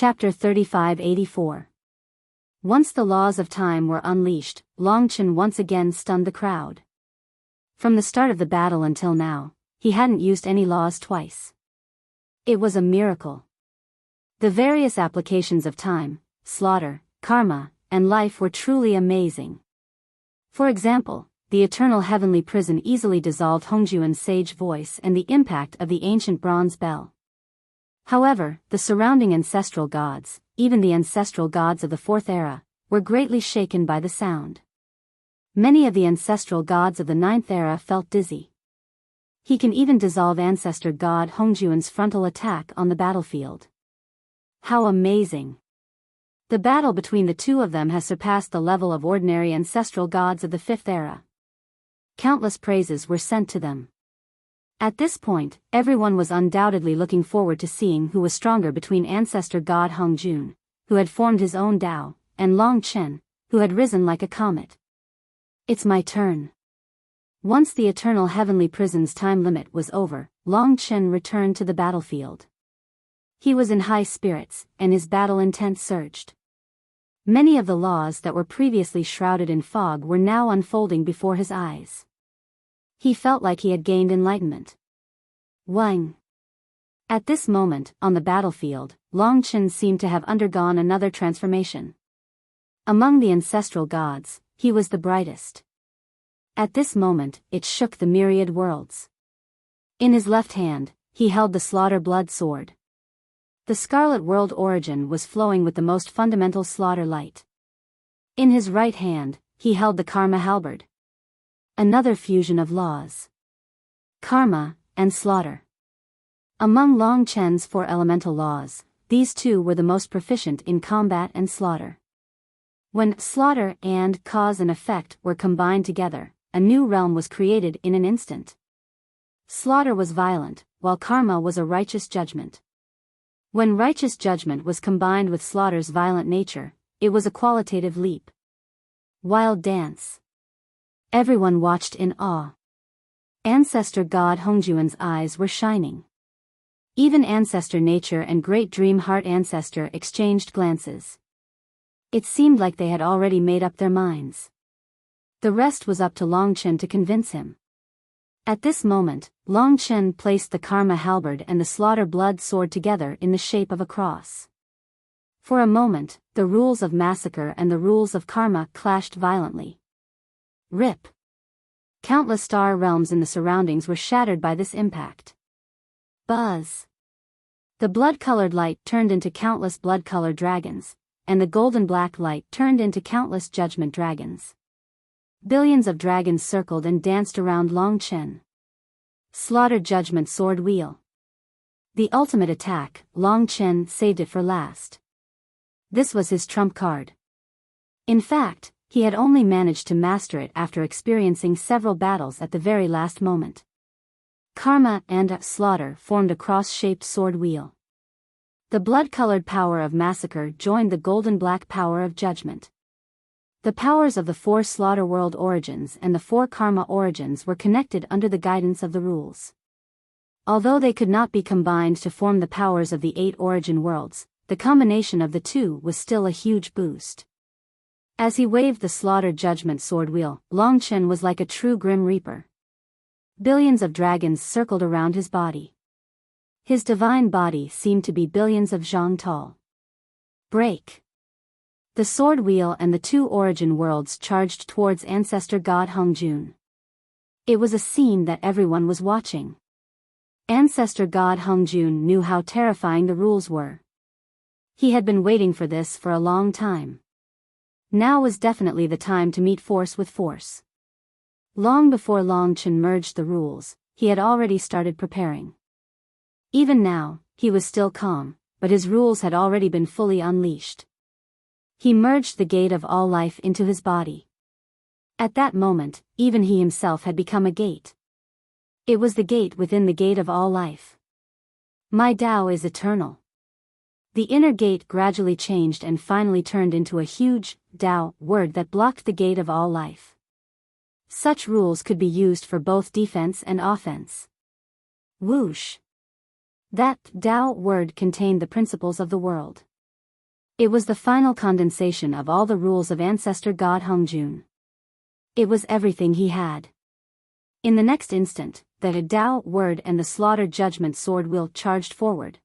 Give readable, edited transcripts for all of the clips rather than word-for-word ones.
Chapter 3584. Once the laws of time were unleashed, Longchen once again stunned the crowd. From the start of the battle until now, he hadn't used any laws twice. It was a miracle. The various applications of time, slaughter, karma, and life were truly amazing. For example, the eternal heavenly prison easily dissolved Hongjuan's sage voice and the impact of the ancient bronze bell. However, the surrounding ancestral gods, even the ancestral gods of the Fourth Era, were greatly shaken by the sound. Many of the ancestral gods of the Ninth Era felt dizzy. He can even dissolve ancestor god Hongjuan's frontal attack on the battlefield. How amazing! The battle between the two of them has surpassed the level of ordinary ancestral gods of the Fifth Era. Countless praises were sent to them. At this point, everyone was undoubtedly looking forward to seeing who was stronger between ancestor god Hongjun, who had formed his own Tao, and Longchen, who had risen like a comet. It's my turn. Once the eternal heavenly prison's time limit was over, Longchen returned to the battlefield. He was in high spirits, and his battle intent surged. Many of the laws that were previously shrouded in fog were now unfolding before his eyes. He felt like he had gained enlightenment. Wang. At this moment, on the battlefield, Longchen seemed to have undergone another transformation. Among the ancestral gods, he was the brightest. At this moment, it shook the myriad worlds. In his left hand, he held the slaughter blood sword. The scarlet world origin was flowing with the most fundamental slaughter light. In his right hand, he held the karma halberd. Another fusion of laws. Karma and slaughter. Among Longchen's four elemental laws, these two were the most proficient in combat and slaughter. When slaughter and cause and effect were combined together, a new realm was created in an instant. Slaughter was violent, while karma was a righteous judgment. When righteous judgment was combined with slaughter's violent nature, it was a qualitative leap. Wild dance. Everyone watched in awe. Ancestor god Hongjuan's eyes were shining. Even Ancestor Nature and Great Dream Heart Ancestor exchanged glances. It seemed like they had already made up their minds. The rest was up to Longchen to convince him. At this moment, Longchen placed the karma halberd and the slaughter blood sword together in the shape of a cross. For a moment, the rules of massacre and the rules of karma clashed violently. Rip. Countless star realms in the surroundings were shattered by this impact. Buzz. The blood-colored light turned into countless blood-colored dragons, and the golden-black light turned into countless judgment dragons. Billions of dragons circled and danced around Longchen. Slaughter judgment sword wheel. The ultimate attack, Longchen saved it for last. This was his trump card. In fact, he had only managed to master it after experiencing several battles at the very last moment. Karma and slaughter formed a cross-shaped sword wheel. The blood-colored power of massacre joined the golden-black power of judgment. The powers of the four slaughter world origins and the four karma origins were connected under the guidance of the rules. Although they could not be combined to form the powers of the 8 origin worlds, the combination of the two was still a huge boost. As he waved the slaughter judgment sword wheel, Longchen was like a true grim reaper. Billions of dragons circled around his body. His divine body seemed to be billions of zhang tall. Break. The sword wheel and the 2 origin worlds charged towards ancestor god Hongjun. It was a scene that everyone was watching. Ancestor god Hongjun knew how terrifying the rules were. He had been waiting for this for a long time. Now was definitely the time to meet force with force. Long before Longchen merged the rules, he had already started preparing. Even now, he was still calm, but his rules had already been fully unleashed. He merged the gate of all life into his body. At that moment, even he himself had become a gate. It was the gate within the gate of all life. My Tao is eternal. The inner gate gradually changed and finally turned into a huge Tao word that blocked the gate of all life. Such rules could be used for both defense and offense. Whoosh. That Tao word contained the principles of the world. It was the final condensation of all the rules of ancestor god Hongjun. It was everything he had. In the next instant, the Dao word and the slaughter judgment sword will charged forward.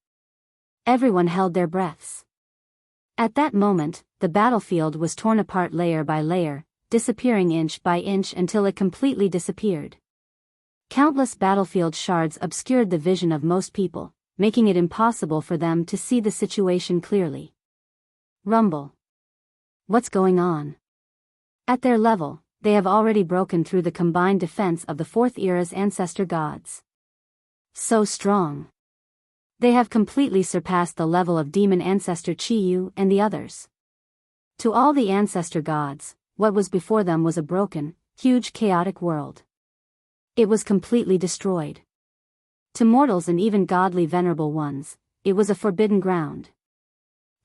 Everyone held their breaths. At that moment, the battlefield was torn apart layer by layer, disappearing inch by inch until it completely disappeared. Countless battlefield shards obscured the vision of most people, making it impossible for them to see the situation clearly. Rumble. What's going on? At their level, they have already broken through the combined defense of the Fourth Era's ancestor gods. So strong. They have completely surpassed the level of demon ancestor Qiyu and the others. To all the ancestor gods, what was before them was a broken, huge chaotic world. It was completely destroyed. To mortals and even godly venerable ones, it was a forbidden ground.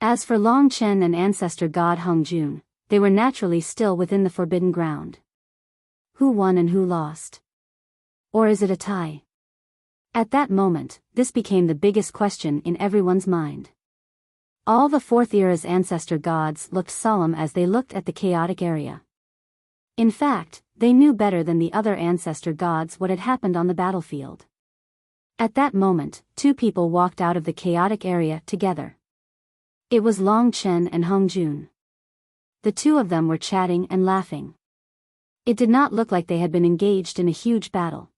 As for Long Chen and ancestor god Hongjun, they were naturally still within the forbidden ground. Who won and who lost? Or is it a tie? At that moment, this became the biggest question in everyone's mind. All the Fourth Era's ancestor gods looked solemn as they looked at the chaotic area. In fact, they knew better than the other ancestor gods what had happened on the battlefield. At that moment, two people walked out of the chaotic area together. It was Long Chen and Hongjun. The two of them were chatting and laughing. It did not look like they had been engaged in a huge battle.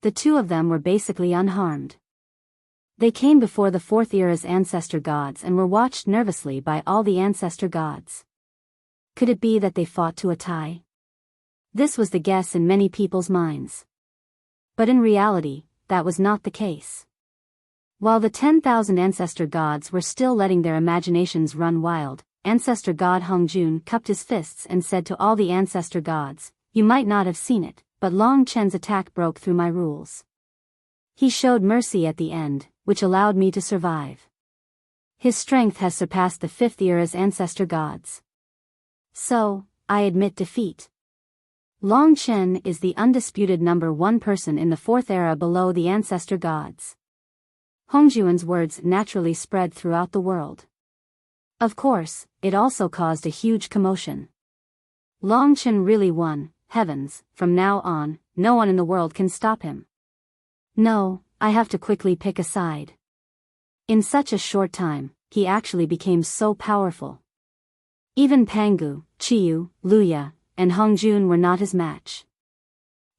The two of them were basically unharmed. They came before the Fourth Era's ancestor gods and were watched nervously by all the ancestor gods. Could it be that they fought to a tie? This was the guess in many people's minds. But in reality, that was not the case. While the 10,000 ancestor gods were still letting their imaginations run wild, ancestor god Hongjun cupped his fists and said to all the ancestor gods, "You might not have seen it, but Long Chen's attack broke through my rules. He showed mercy at the end, which allowed me to survive. His strength has surpassed the Fifth Era's ancestor gods. So, I admit defeat. Long Chen is the undisputed number one person in the Fourth Era below the ancestor gods." Hongjuan's words naturally spread throughout the world. Of course, it also caused a huge commotion. Long Chen really won. Heavens, from now on, no one in the world can stop him. No, I have to quickly pick a side. In such a short time, he actually became so powerful. Even Pangu, Qiyu, Luya, and Hongjun were not his match.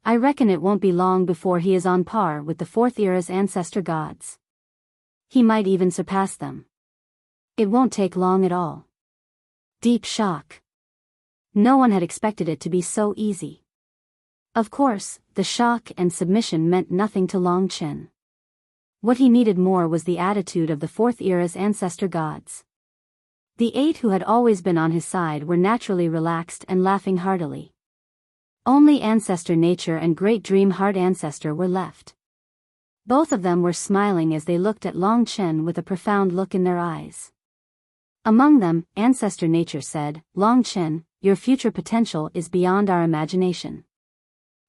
I reckon it won't be long before he is on par with the Fourth Era's ancestor gods. He might even surpass them. It won't take long at all. Deep shock. No one had expected it to be so easy. Of course, the shock and submission meant nothing to Long Chen. What he needed more was the attitude of the Fourth Era's ancestor gods. The 8 who had always been on his side were naturally relaxed and laughing heartily. Only Ancestor Nature and Great Dream Heart Ancestor were left. Both of them were smiling as they looked at Long Chen with a profound look in their eyes. Among them, Ancestor Nature said, "Long Chen, your future potential is beyond our imagination.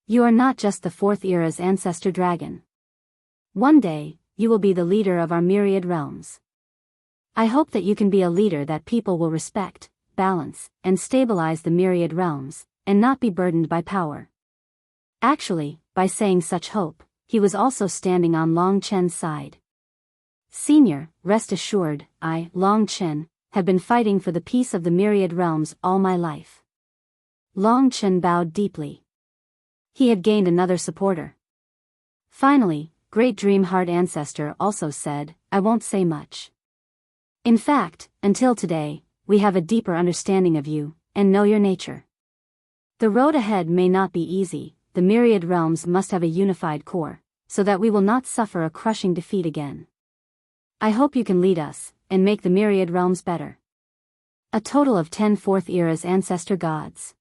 You are not just the Fourth Era's ancestor dragon. One day, you will be the leader of our myriad realms. I hope that you can be a leader that people will respect, balance, and stabilize the myriad realms, and not be burdened by power." Actually, by saying such hope, he was also standing on Long Chen's side. "Senior, rest assured, I, Long Chen, have been fighting for the peace of the myriad realms all my life." Long Chen bowed deeply. He had gained another supporter. Finally, Great Dream Heart Ancestor also said, "I won't say much. In fact, until today, we have a deeper understanding of you, and know your nature. The road ahead may not be easy. The myriad realms must have a unified core, so that we will not suffer a crushing defeat again. I hope you can lead us, and make the myriad realms better." A total of 10 Fourth Era's ancestor gods.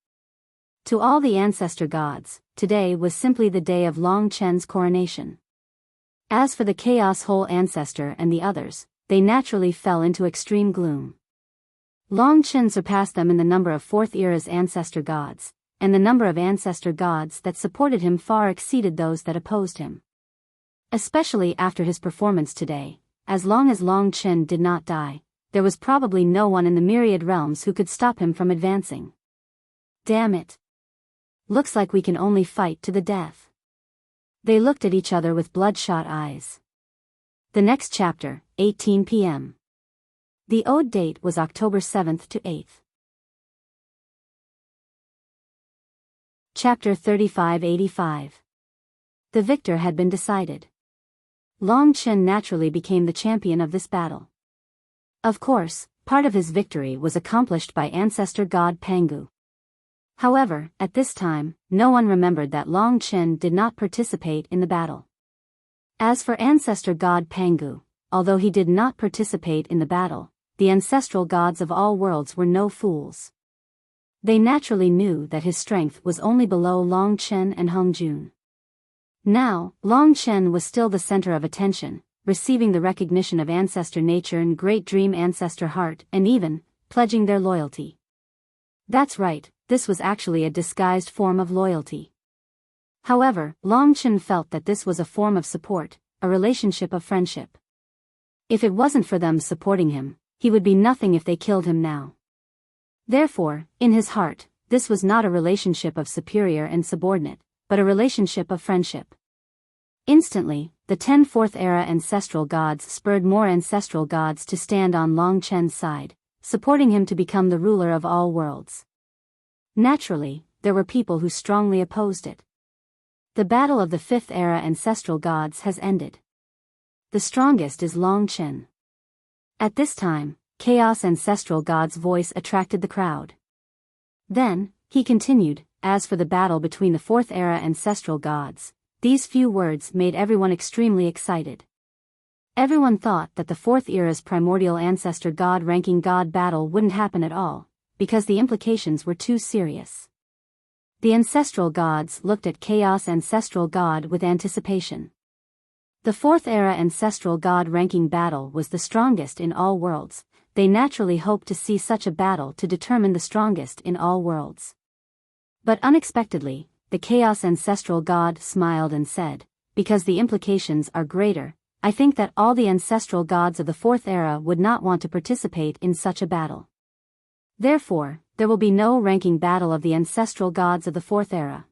To all the ancestor gods, today was simply the day of Long Chen's coronation. As for the Chaos Hole ancestor and the others, they naturally fell into extreme gloom. Long Chen surpassed them in the number of Fourth Era's ancestor gods, and the number of ancestor gods that supported him far exceeded those that opposed him. Especially after his performance today, as long as Long Chen did not die, there was probably no one in the myriad realms who could stop him from advancing. Damn it. Looks like we can only fight to the death. They looked at each other with bloodshot eyes. The next chapter, 18 p.m. The ode date was October 7th to 8th. Chapter 3585. The victor had been decided. Long Chen naturally became the champion of this battle. Of course, part of his victory was accomplished by ancestor god Pangu. However, at this time, no one remembered that Long Chen did not participate in the battle. As for ancestor god Pangu, although he did not participate in the battle, the ancestral gods of all worlds were no fools. They naturally knew that his strength was only below Long Chen and Hung Jun. Now, Long Chen was still the center of attention, receiving the recognition of ancestor nature and great dream ancestor heart, and even pledging their loyalty. That's right, this was actually a disguised form of loyalty. However, Long Chen felt that this was a form of support, a relationship of friendship. If it wasn't for them supporting him, he would be nothing if they killed him now. Therefore, in his heart, this was not a relationship of superior and subordinate, but a relationship of friendship. Instantly, the 10 fourth-era ancestral gods spurred more ancestral gods to stand on Long Chen's side, supporting him to become the ruler of all worlds. Naturally, there were people who strongly opposed it. The battle of the 5th-era ancestral gods has ended. The strongest is Long Chen. At this time, Chaos Ancestral God's voice attracted the crowd. Then, he continued, as for the battle between the 4th-era ancestral gods, these few words made everyone extremely excited. Everyone thought that the 4th era's primordial ancestor god-ranking god battle wouldn't happen at all, because the implications were too serious. The ancestral gods looked at Chaos Ancestral God with anticipation. The 4th-era ancestral god-ranking battle was the strongest in all worlds. They naturally hoped to see such a battle to determine the strongest in all worlds. But unexpectedly, the Chaos Ancestral God smiled and said, because the implications are greater, I think that all the ancestral gods of the 4th era would not want to participate in such a battle. Therefore, there will be no ranking battle of the ancestral gods of the 4th era.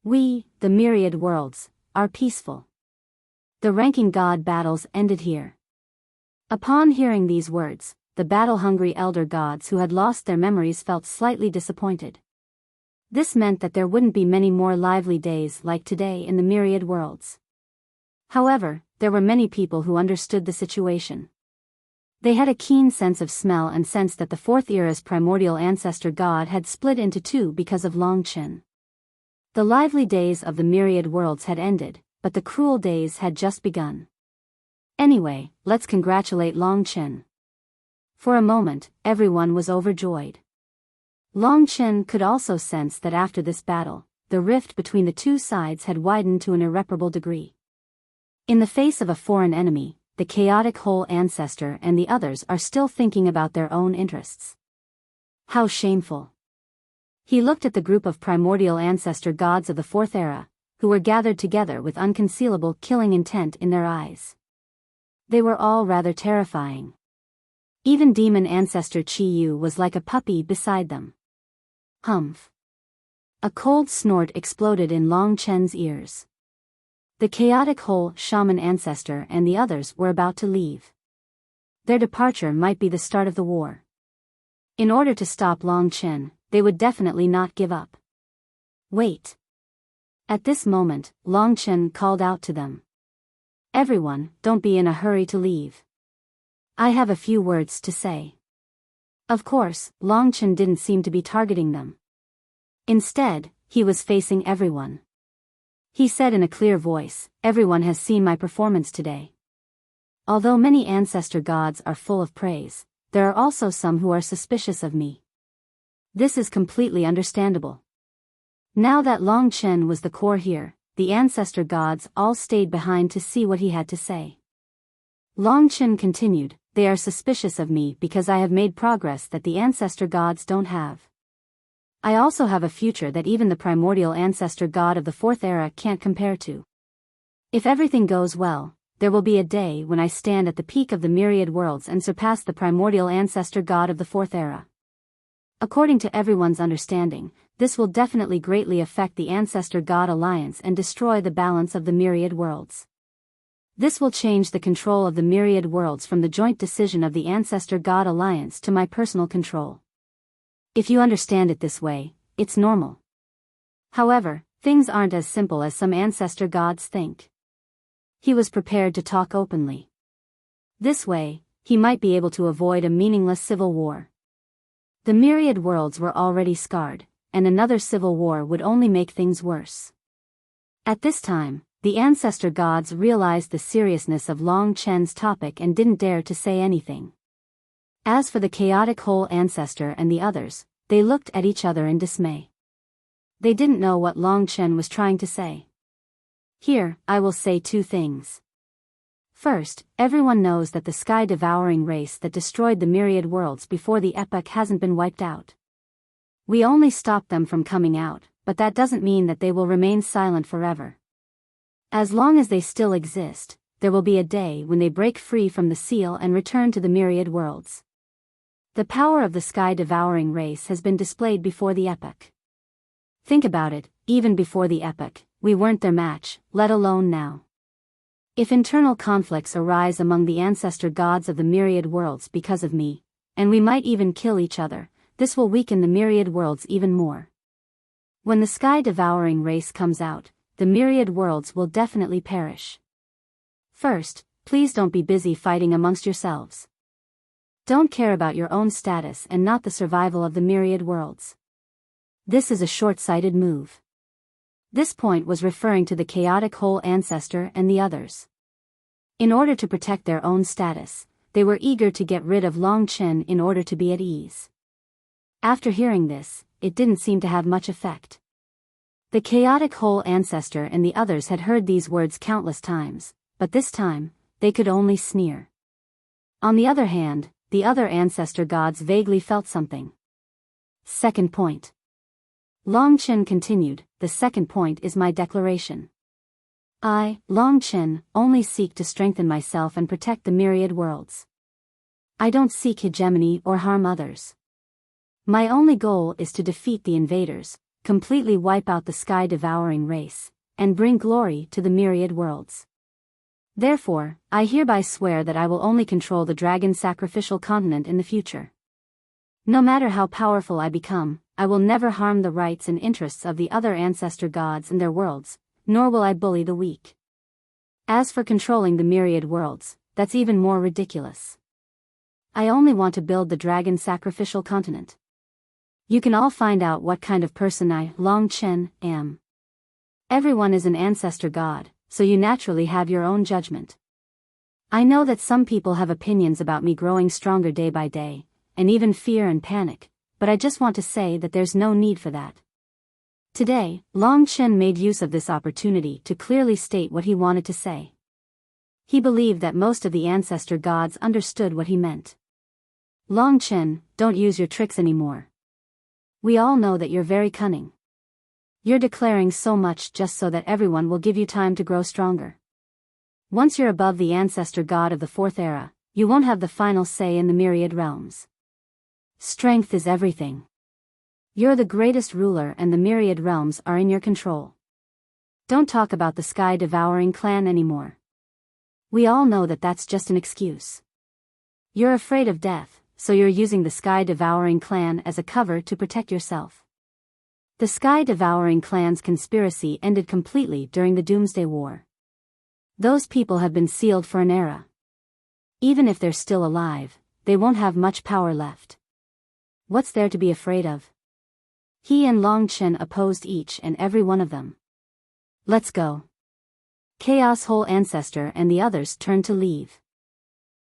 We, the myriad worlds, are peaceful. The ranking god battles ended here. Upon hearing these words, the battle-hungry elder gods who had lost their memories felt slightly disappointed. This meant that there wouldn't be many more lively days like today in the myriad worlds. However, there were many people who understood the situation. They had a keen sense of smell and sensed that the 4th era's primordial ancestor god had split into two because of Long Chen. The lively days of the myriad worlds had ended, but the cruel days had just begun. Anyway, let's congratulate Long Chen. For a moment, everyone was overjoyed. Long Chen could also sense that after this battle, the rift between the two sides had widened to an irreparable degree. In the face of a foreign enemy, the chaotic whole ancestor and the others are still thinking about their own interests. How shameful. He looked at the group of primordial ancestor gods of the 4th era, who were gathered together with unconcealable killing intent in their eyes. They were all rather terrifying. Even demon ancestor Chi Yu was like a puppy beside them. Humph. A cold snort exploded in Long Chen's ears. The chaotic whole shaman ancestor and the others were about to leave. Their departure might be the start of the war. In order to stop Long Chen, they would definitely not give up. Wait. At this moment, Long Chen called out to them. Everyone, don't be in a hurry to leave. I have a few words to say. Of course, Long Chen didn't seem to be targeting them. Instead, he was facing everyone. He said in a clear voice, everyone has seen my performance today. Although many ancestor gods are full of praise, there are also some who are suspicious of me. This is completely understandable. Now that Long Chen was the core here, the ancestor gods all stayed behind to see what he had to say. Long Chen continued, they are suspicious of me because I have made progress that the ancestor gods don't have. I also have a future that even the primordial ancestor god of the 4th era can't compare to. If everything goes well, there will be a day when I stand at the peak of the myriad worlds and surpass the primordial ancestor god of the fourth era. According to everyone's understanding, this will definitely greatly affect the ancestor god alliance and destroy the balance of the myriad worlds. This will change the control of the myriad worlds from the joint decision of the ancestor god alliance to my personal control. If you understand it this way, it's normal. However, things aren't as simple as some ancestor gods think. He was prepared to talk openly. This way, he might be able to avoid a meaningless civil war. The myriad worlds were already scarred, and another civil war would only make things worse. At this time, the ancestor gods realized the seriousness of Long Chen's topic and didn't dare to say anything. As for the chaotic whole ancestor and the others, they looked at each other in dismay. They didn't know what Long Chen was trying to say. Here, I will say two things. First, everyone knows that the sky-devouring race that destroyed the myriad worlds before the epoch hasn't been wiped out. We only stopped them from coming out, but that doesn't mean that they will remain silent forever. As long as they still exist, there will be a day when they break free from the seal and return to the myriad worlds. The power of the sky-devouring race has been displayed before the epoch. Think about it, even before the epoch, we weren't their match, let alone now. If internal conflicts arise among the ancestor gods of the myriad worlds because of me, and we might even kill each other, this will weaken the myriad worlds even more. When the sky-devouring race comes out, the myriad worlds will definitely perish. First, please don't be busy fighting amongst yourselves. Don't care about your own status and not the survival of the myriad worlds. This is a short-sighted move. This point was referring to the chaotic whole ancestor and the others. In order to protect their own status, they were eager to get rid of Long Chen in order to be at ease. After hearing this, it didn't seem to have much effect. The chaotic whole ancestor and the others had heard these words countless times, but this time, they could only sneer. On the other hand, the other ancestor gods vaguely felt something. Second point. Long Chen continued, the second point is my declaration. I, Long Chen, only seek to strengthen myself and protect the myriad worlds. I don't seek hegemony or harm others. My only goal is to defeat the invaders, completely wipe out the sky-devouring race, and bring glory to the myriad worlds. Therefore, I hereby swear that I will only control the dragon sacrificial continent in the future. No matter how powerful I become, I will never harm the rights and interests of the other ancestor gods and their worlds, nor will I bully the weak. As for controlling the myriad worlds, that's even more ridiculous. I only want to build the dragon sacrificial continent. You can all find out what kind of person I, Long Chen, am. Everyone is an ancestor god, so you naturally have your own judgment. I know that some people have opinions about me growing stronger day by day, and even fear and panic, but I just want to say that there's no need for that. Today, Long Chen made use of this opportunity to clearly state what he wanted to say. He believed that most of the ancestor gods understood what he meant. Long Chen, don't use your tricks anymore. We all know that you're very cunning. You're declaring so much just so that everyone will give you time to grow stronger. Once you're above the ancestor god of the fourth era, you won't have the final say in the myriad realms. Strength is everything. You're the greatest ruler and the myriad realms are in your control. Don't talk about the sky-devouring clan anymore. We all know that that's just an excuse. You're afraid of death, so you're using the sky-devouring clan as a cover to protect yourself. The sky-devouring clan's conspiracy ended completely during the Doomsday War. Those people have been sealed for an era. Even if they're still alive, they won't have much power left. What's there to be afraid of? He and Long Chen opposed each and every one of them. Let's go. Chaos Whole Ancestor and the others turned to leave.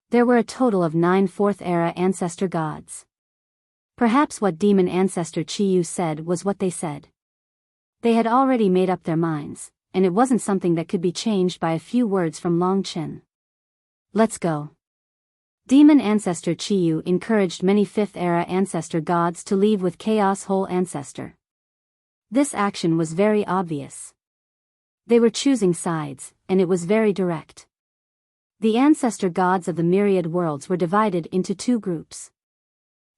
There were a total of 9 fourth-era ancestor gods. Perhaps what Demon Ancestor Chiyu said was what they said. They had already made up their minds, and it wasn't something that could be changed by a few words from Long Chen. Let's go. Demon Ancestor Chiyu encouraged many 5th-era ancestor gods to leave with Chaos Whole Ancestor. This action was very obvious. They were choosing sides, and it was very direct. The ancestor gods of the myriad worlds were divided into two groups.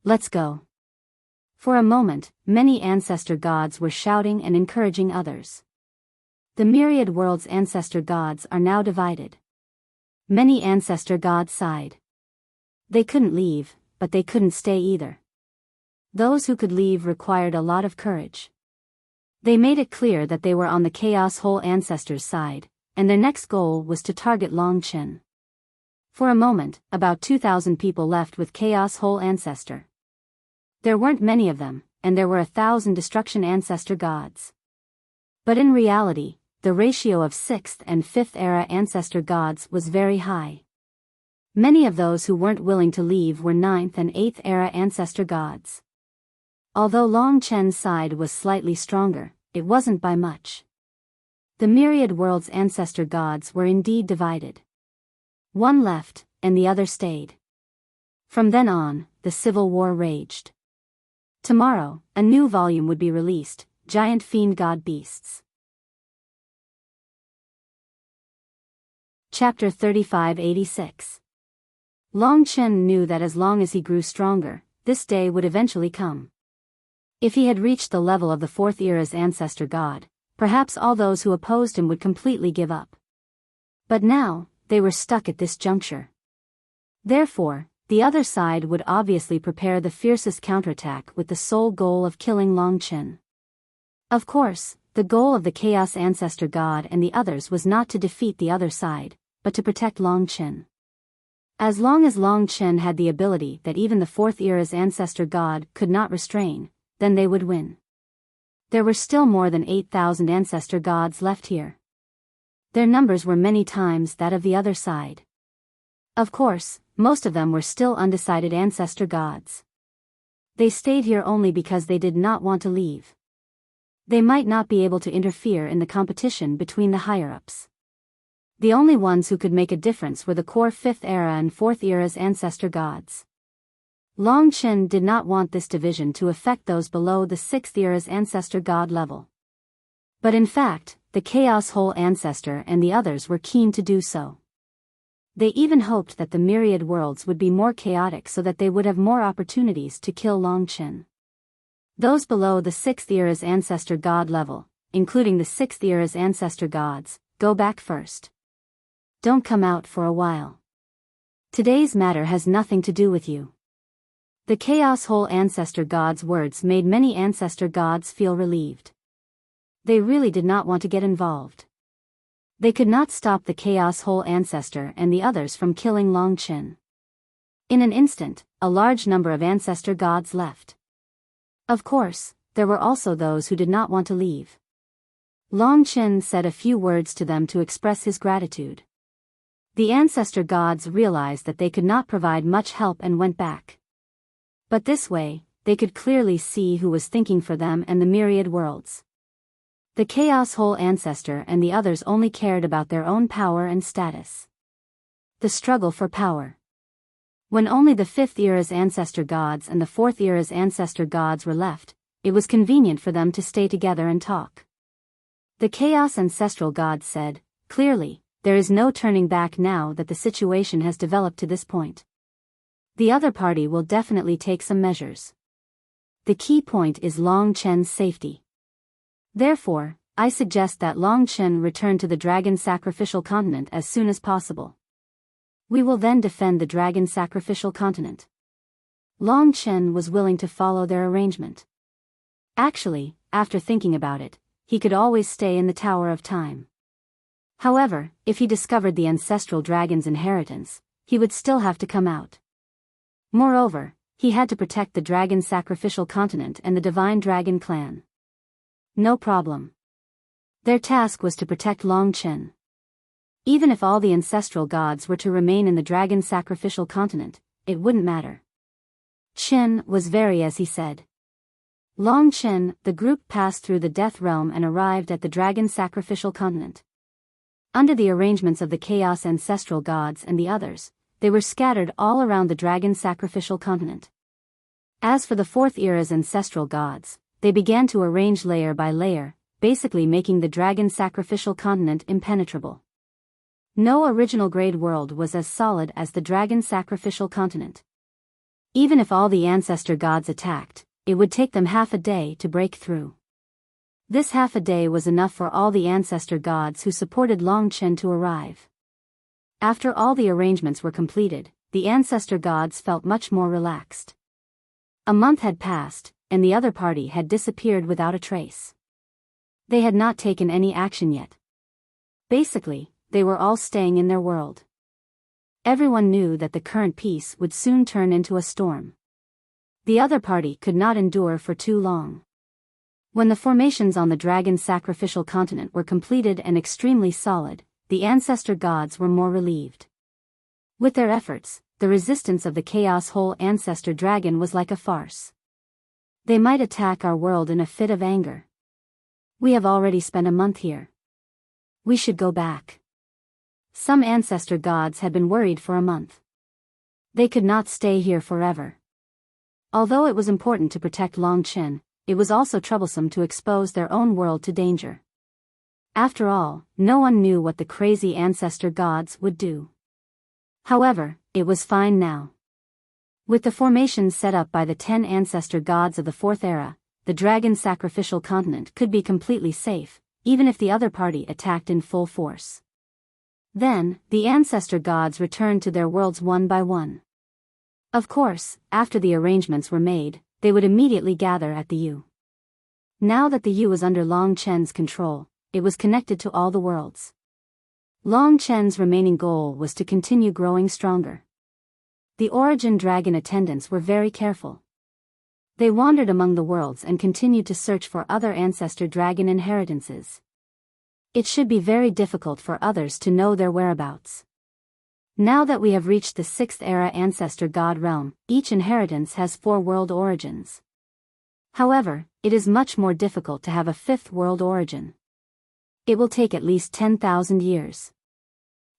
Let's go. For a moment, many ancestor gods were shouting and encouraging others. The myriad worlds' ancestor gods are now divided. Many ancestor gods sighed. They couldn't leave, but they couldn't stay either. Those who could leave required a lot of courage. They made it clear that they were on the Chaos Whole Ancestors' side, and their next goal was to target Long Chen. For a moment, about 2,000 people left with Chaos Whole Ancestor. There weren't many of them, and there were 1,000 Destruction Ancestor gods. But in reality, the ratio of 6th and 5th era Ancestor gods was very high. Many of those who weren't willing to leave were 9th and 8th era Ancestor gods. Although Long Chen's side was slightly stronger, it wasn't by much. The myriad worlds' ancestor gods were indeed divided. One left, and the other stayed. From then on, the civil war raged. Tomorrow, a new volume would be released, Giant Fiend God Beasts. Chapter 3586. Long Chen knew that as long as he grew stronger, this day would eventually come. If he had reached the level of the 4th era's ancestor god, perhaps all those who opposed him would completely give up. But now, they were stuck at this juncture. Therefore, the other side would obviously prepare the fiercest counterattack with the sole goal of killing Long Chen. Of course, the goal of the Chaos Ancestor God and the others was not to defeat the other side, but to protect Long Chen. As long as Long Chen had the ability that even the 4th era's ancestor god could not restrain, then they would win. There were still more than 8,000 ancestor gods left here. Their numbers were many times that of the other side. Of course, most of them were still undecided ancestor gods. They stayed here only because they did not want to leave. They might not be able to interfere in the competition between the higher-ups. The only ones who could make a difference were the core 5th era and 4th era's ancestor gods. Long Chen did not want this division to affect those below the 6th era's ancestor god level. But in fact, the Chaos Whole Ancestor and the others were keen to do so. They even hoped that the myriad worlds would be more chaotic so that they would have more opportunities to kill Long Chen. Those below the 6th era's ancestor god level, including the 6th era's ancestor gods, go back first. Don't come out for a while. Today's matter has nothing to do with you. The Chaos Whole Ancestor God's words made many ancestor gods feel relieved. They really did not want to get involved. They could not stop the Chaos Whole Ancestor and the others from killing Long Chen. In an instant, a large number of ancestor gods left. Of course, there were also those who did not want to leave. Long Chen said a few words to them to express his gratitude. The ancestor gods realized that they could not provide much help and went back. But this way, they could clearly see who was thinking for them and the myriad worlds. The Chaos Whole Ancestor and the others only cared about their own power and status. The struggle for power. When only the 5th era's ancestor gods and the 4th era's ancestor gods were left, it was convenient for them to stay together and talk. The Chaos Ancestral gods said, clearly, there is no turning back now that the situation has developed to this point. The other party will definitely take some measures. The key point is Long Chen's safety. Therefore, I suggest that Long Chen return to the Dragon Sacrificial Continent as soon as possible. We will then defend the Dragon Sacrificial Continent. Long Chen was willing to follow their arrangement. Actually, after thinking about it, he could always stay in the Tower of Time. However, if he discovered the ancestral dragon's inheritance, he would still have to come out. Moreover, he had to protect the Dragon Sacrificial Continent and the Divine Dragon Clan. No problem. Their task was to protect Long Chen. Even if all the ancestral gods were to remain in the Dragon Sacrificial Continent, it wouldn't matter. Chen was very as he said. Long Chen, the group passed through the Death Realm and arrived at the Dragon Sacrificial Continent. Under the arrangements of the Chaos Ancestral gods and the others, they were scattered all around the Dragon Sacrificial Continent. As for the 4th era's ancestral gods, they began to arrange layer by layer, basically making the Dragon Sacrificial Continent impenetrable. No original grade world was as solid as the dragon sacrificial continent. Even if all the ancestor gods attacked, it would take them half a day to break through. This half a day was enough for all the ancestor gods who supported Long Chen to arrive. After all the arrangements were completed, the ancestor gods felt much more relaxed. A month had passed, and the other party had disappeared without a trace. They had not taken any action yet. Basically, they were all staying in their world. Everyone knew that the current peace would soon turn into a storm. The other party could not endure for too long. When the formations on the dragon sacrificial continent were completed and extremely solid, the ancestor gods were more relieved. With their efforts, the resistance of the chaos whole ancestor dragon was like a farce. They might attack our world in a fit of anger. We have already spent a month here. We should go back. Some ancestor gods had been worried for a month. They could not stay here forever. Although it was important to protect Long Chen, it was also troublesome to expose their own world to danger. After all, no one knew what the crazy ancestor gods would do. However, it was fine now. With the formations set up by the 10 ancestor gods of the Fourth Era, the dragon sacrificial continent could be completely safe, even if the other party attacked in full force. Then, the ancestor gods returned to their worlds one by one. Of course, after the arrangements were made, they would immediately gather at the U. Now that the U was under Long Chen's control, it was connected to all the worlds. Long Chen's remaining goal was to continue growing stronger. The origin dragon attendants were very careful. They wandered among the worlds and continued to search for other ancestor dragon inheritances. It should be very difficult for others to know their whereabouts. Now that we have reached the 6th era ancestor god realm, each inheritance has 4 world origins. However, it is much more difficult to have a 5th world origin. It will take at least 10,000 years.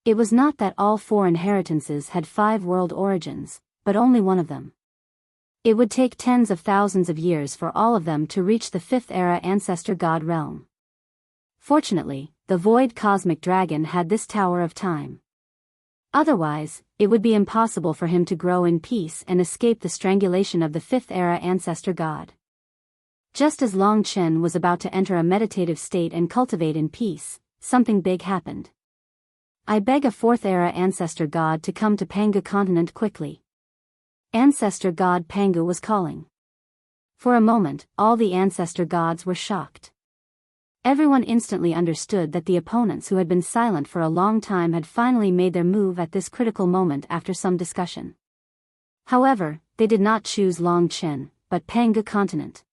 It was not that all 4 inheritances had 5 world origins, but only one of them. It would take tens of thousands of years for all of them to reach the 5th era ancestor god realm. Fortunately, the void cosmic dragon had this tower of time. Otherwise, it would be impossible for him to grow in peace and escape the strangulation of the 5th era ancestor god. Just as Long Chen was about to enter a meditative state and cultivate in peace, something big happened. I beg a 4th era ancestor god to come to Pangu continent quickly. Ancestor god Pangu was calling. For a moment, all the ancestor gods were shocked. Everyone instantly understood that the opponents who had been silent for a long time had finally made their move at this critical moment after some discussion. However, they did not choose Long Chen, but Pangu continent.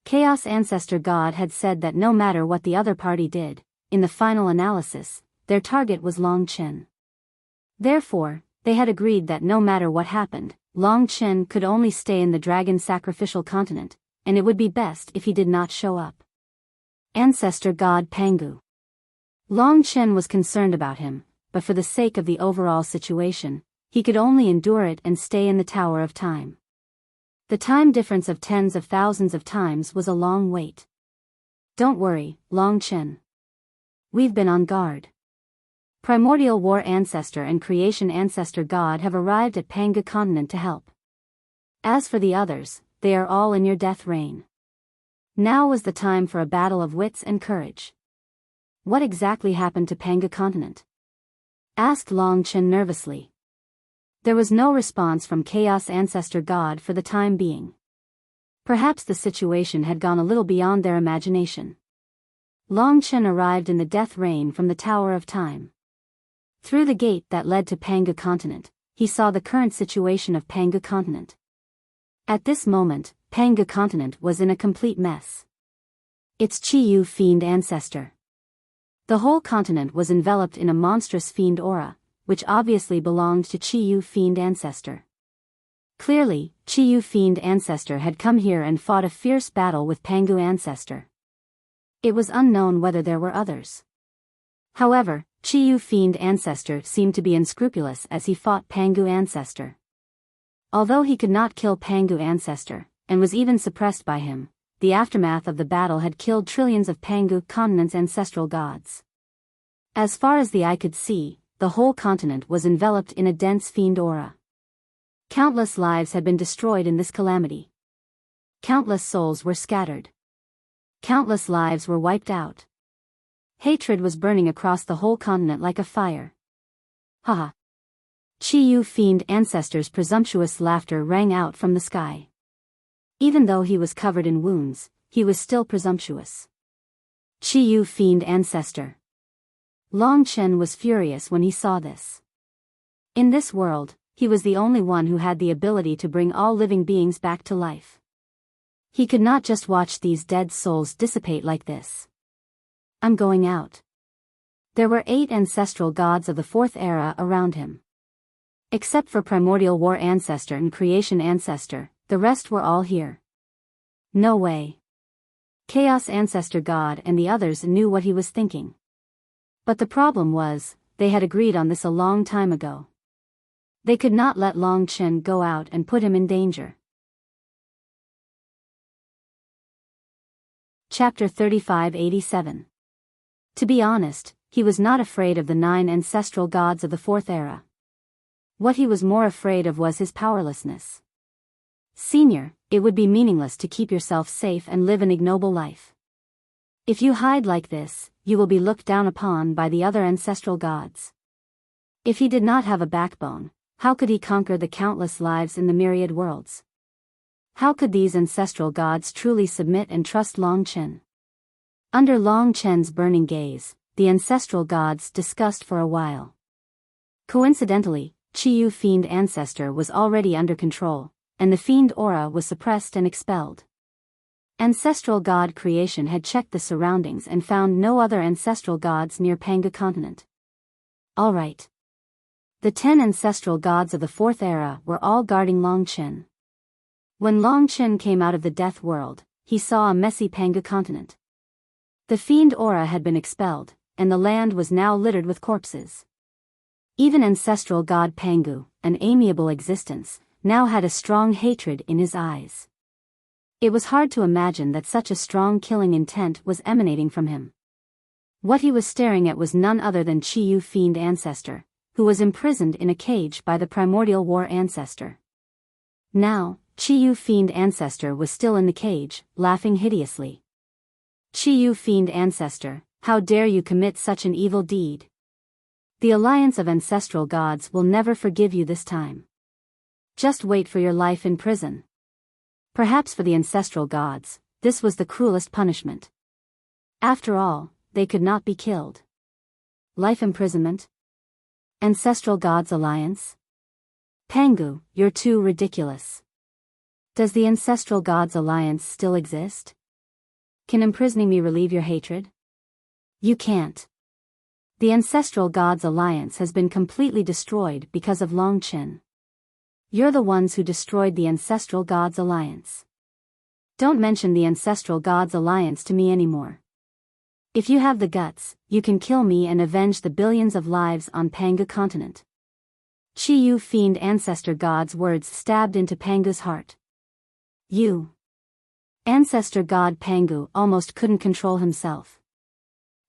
Chaos Ancestor God had said that no matter what the other party did, in the final analysis, their target was Long Chen. Therefore, they had agreed that no matter what happened, Long Chen could only stay in the dragon sacrificial continent, and it would be best if he did not show up. Ancestor God Pangu. Long Chen was concerned about him, but for the sake of the overall situation, he could only endure it and stay in the Tower of Time. The time difference of tens of thousands of times was a long wait. Don't worry, Long Chen. We've been on guard. Primordial War Ancestor and Creation Ancestor God have arrived at Pangu continent to help. As for the others, they are all in your death reign. Now was the time for a battle of wits and courage. What exactly happened to Pangu continent? Asked Long Chen nervously. There was no response from Chaos Ancestor God for the time being. Perhaps the situation had gone a little beyond their imagination. Long Chen arrived in the death reign from the Tower of Time. Through the gate that led to Pangu continent, he saw the current situation of Pangu continent. At this moment, Pangu continent was in a complete mess. Its Chi-Yu fiend ancestor. The whole continent was enveloped in a monstrous fiend aura, which obviously belonged to Chi-Yu fiend ancestor. Clearly, Chi-Yu fiend ancestor had come here and fought a fierce battle with Pangu ancestor. It was unknown whether there were others. However, Chi-Yu fiend ancestor seemed to be unscrupulous as he fought Pangu ancestor. Although he could not kill Pangu ancestor, and was even suppressed by him, the aftermath of the battle had killed trillions of Pangu continent's ancestral gods. As far as the eye could see, the whole continent was enveloped in a dense fiend aura. Countless lives had been destroyed in this calamity. Countless souls were scattered. Countless lives were wiped out. Hatred was burning across the whole continent like a fire. Haha. Chi-Yu fiend ancestor's presumptuous laughter rang out from the sky. Even though he was covered in wounds, he was still presumptuous. Chi-Yu fiend ancestor. Long Chen was furious when he saw this. In this world, he was the only one who had the ability to bring all living beings back to life. He could not just watch these dead souls dissipate like this. I'm going out. There were 8 ancestral gods of the 4th era around him. Except for Primordial War Ancestor and Creation Ancestor, the rest were all here. No way. Chaos Ancestor God and the others knew what he was thinking. But the problem was, they had agreed on this a long time ago. They could not let Long Chen go out and put him in danger. Chapter 3587. To be honest, he was not afraid of the 9 ancestral gods of the 4th era. What he was more afraid of was his powerlessness. Senior, it would be meaningless to keep yourself safe and live an ignoble life. If you hide like this, you will be looked down upon by the other ancestral gods. If he did not have a backbone, how could he conquer the countless lives in the myriad worlds? How could these ancestral gods truly submit and trust Long Chen? Under Long Chen's burning gaze, the ancestral gods discussed for a while. Coincidentally, Chi-Yu fiend ancestor was already under control, and the fiend aura was suppressed and expelled. Ancestral god creation had checked the surroundings and found no other ancestral gods near Panga continent. Alright. The 10 ancestral gods of the 4th era were all guarding Long Chen. When Long Chen came out of the death world, he saw a messy Panga continent. The fiend aura had been expelled, and the land was now littered with corpses. Even ancestral god Pangu, an amiable existence, now had a strong hatred in his eyes. It was hard to imagine that such a strong killing intent was emanating from him. What he was staring at was none other than Chi-Yu fiend ancestor, who was imprisoned in a cage by the Primordial War Ancestor. Now, Chi-Yu fiend ancestor was still in the cage, laughing hideously. Chi-Yu fiend ancestor, how dare you commit such an evil deed? The alliance of ancestral gods will never forgive you this time. Just wait for your life in prison. Perhaps for the ancestral gods, this was the cruelest punishment. After all, they could not be killed. Life imprisonment? Ancestral gods alliance? Pangu, you're too ridiculous. Does the ancestral gods alliance still exist? Can imprisoning me relieve your hatred? You can't. The Ancestral Gods Alliance has been completely destroyed because of Long Chen. You're the ones who destroyed the Ancestral Gods Alliance. Don't mention the Ancestral Gods Alliance to me anymore. If you have the guts, you can kill me and avenge the billions of lives on Panga continent. Chi-Yu fiend ancestor god's words stabbed into Pangu's heart. You. Ancestor god Pangu almost couldn't control himself.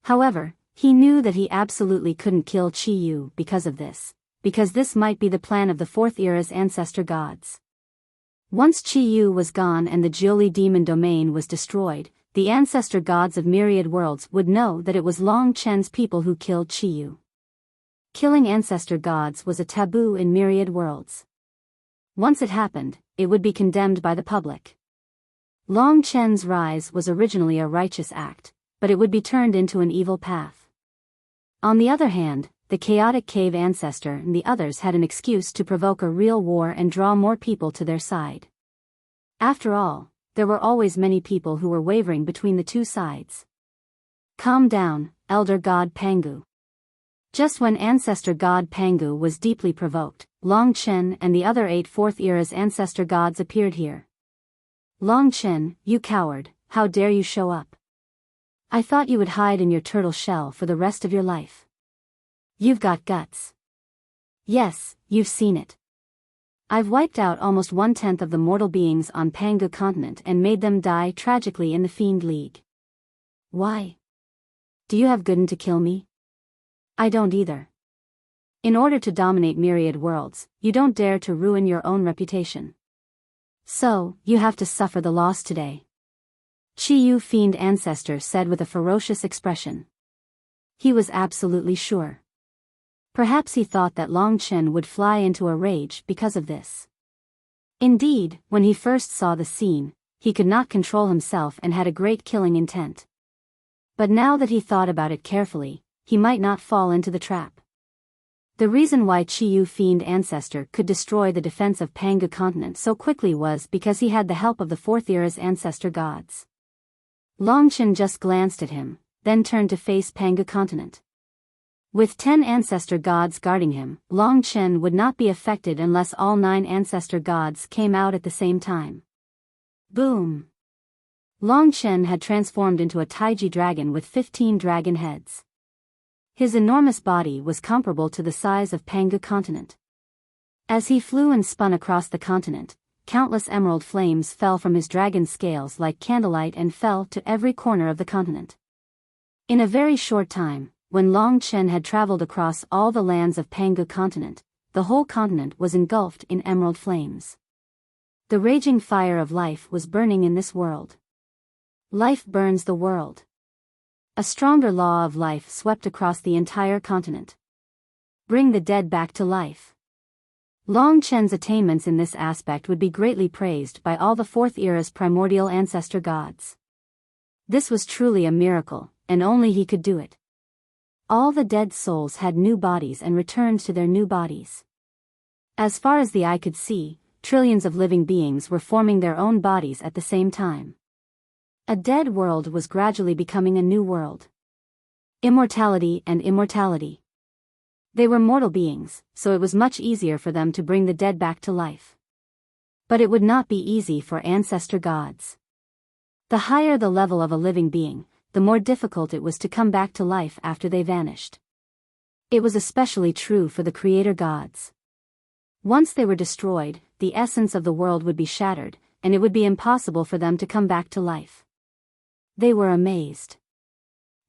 However, he knew that he absolutely couldn't kill Chi-Yu because of this, because this might be the plan of the 4th era's ancestor gods. Once Chi-Yu was gone and the Jiuli demon domain was destroyed, the ancestor gods of myriad worlds would know that it was Long Chen's people who killed Chi-Yu. Killing ancestor gods was a taboo in myriad worlds. Once it happened, it would be condemned by the public. Long Chen's rise was originally a righteous act, but it would be turned into an evil path. On the other hand, the chaotic cave ancestor and the others had an excuse to provoke a real war and draw more people to their side. After all, there were always many people who were wavering between the two sides. Calm down, Elder God Pangu. Just when Ancestor God Pangu was deeply provoked, Long Chen and the other 8 4th era's ancestor gods appeared here. Long Chen, you coward, how dare you show up? I thought you would hide in your turtle shell for the rest of your life. You've got guts. Yes, you've seen it. I've wiped out almost 1/10 of the mortal beings on Panga continent and made them die tragically in the Fiend League. Why? Do you have gooden to kill me? I don't either. In order to dominate myriad worlds, you don't dare to ruin your own reputation. So, you have to suffer the loss today. Chi Yu Fiend Ancestor said with a ferocious expression. He was absolutely sure. Perhaps he thought that Long Chen would fly into a rage because of this. Indeed, when he first saw the scene, he could not control himself and had a great killing intent. But now that he thought about it carefully, he might not fall into the trap. The reason why Chi Yu Fiend Ancestor could destroy the defense of Panga continent so quickly was because he had the help of the Fourth Era's ancestor gods. Long Chen just glanced at him, then turned to face Panga continent. With 10 ancestor gods guarding him, Long Chen would not be affected unless all 9 ancestor gods came out at the same time. Boom! Long Chen had transformed into a Taiji dragon with 15 dragon heads. His enormous body was comparable to the size of Panga continent. As he flew and spun across the continent, countless emerald flames fell from his dragon scales like candlelight and fell to every corner of the continent. In a very short time, when Long Chen had traveled across all the lands of Panga continent, the whole continent was engulfed in emerald flames. The raging fire of life was burning in this world. Life burns the world. A stronger law of life swept across the entire continent. Bring the dead back to life. Long Chen's attainments in this aspect would be greatly praised by all the Fourth Era's primordial ancestor gods. This was truly a miracle, and only he could do it. All the dead souls had new bodies and returned to their new bodies. As far as the eye could see, trillions of living beings were forming their own bodies at the same time. A dead world was gradually becoming a new world. Immortality and immortality. They were mortal beings, so it was much easier for them to bring the dead back to life. But it would not be easy for ancestor gods. The higher the level of a living being, the more difficult it was to come back to life after they vanished. It was especially true for the creator gods. Once they were destroyed, the essence of the world would be shattered, and it would be impossible for them to come back to life. They were amazed.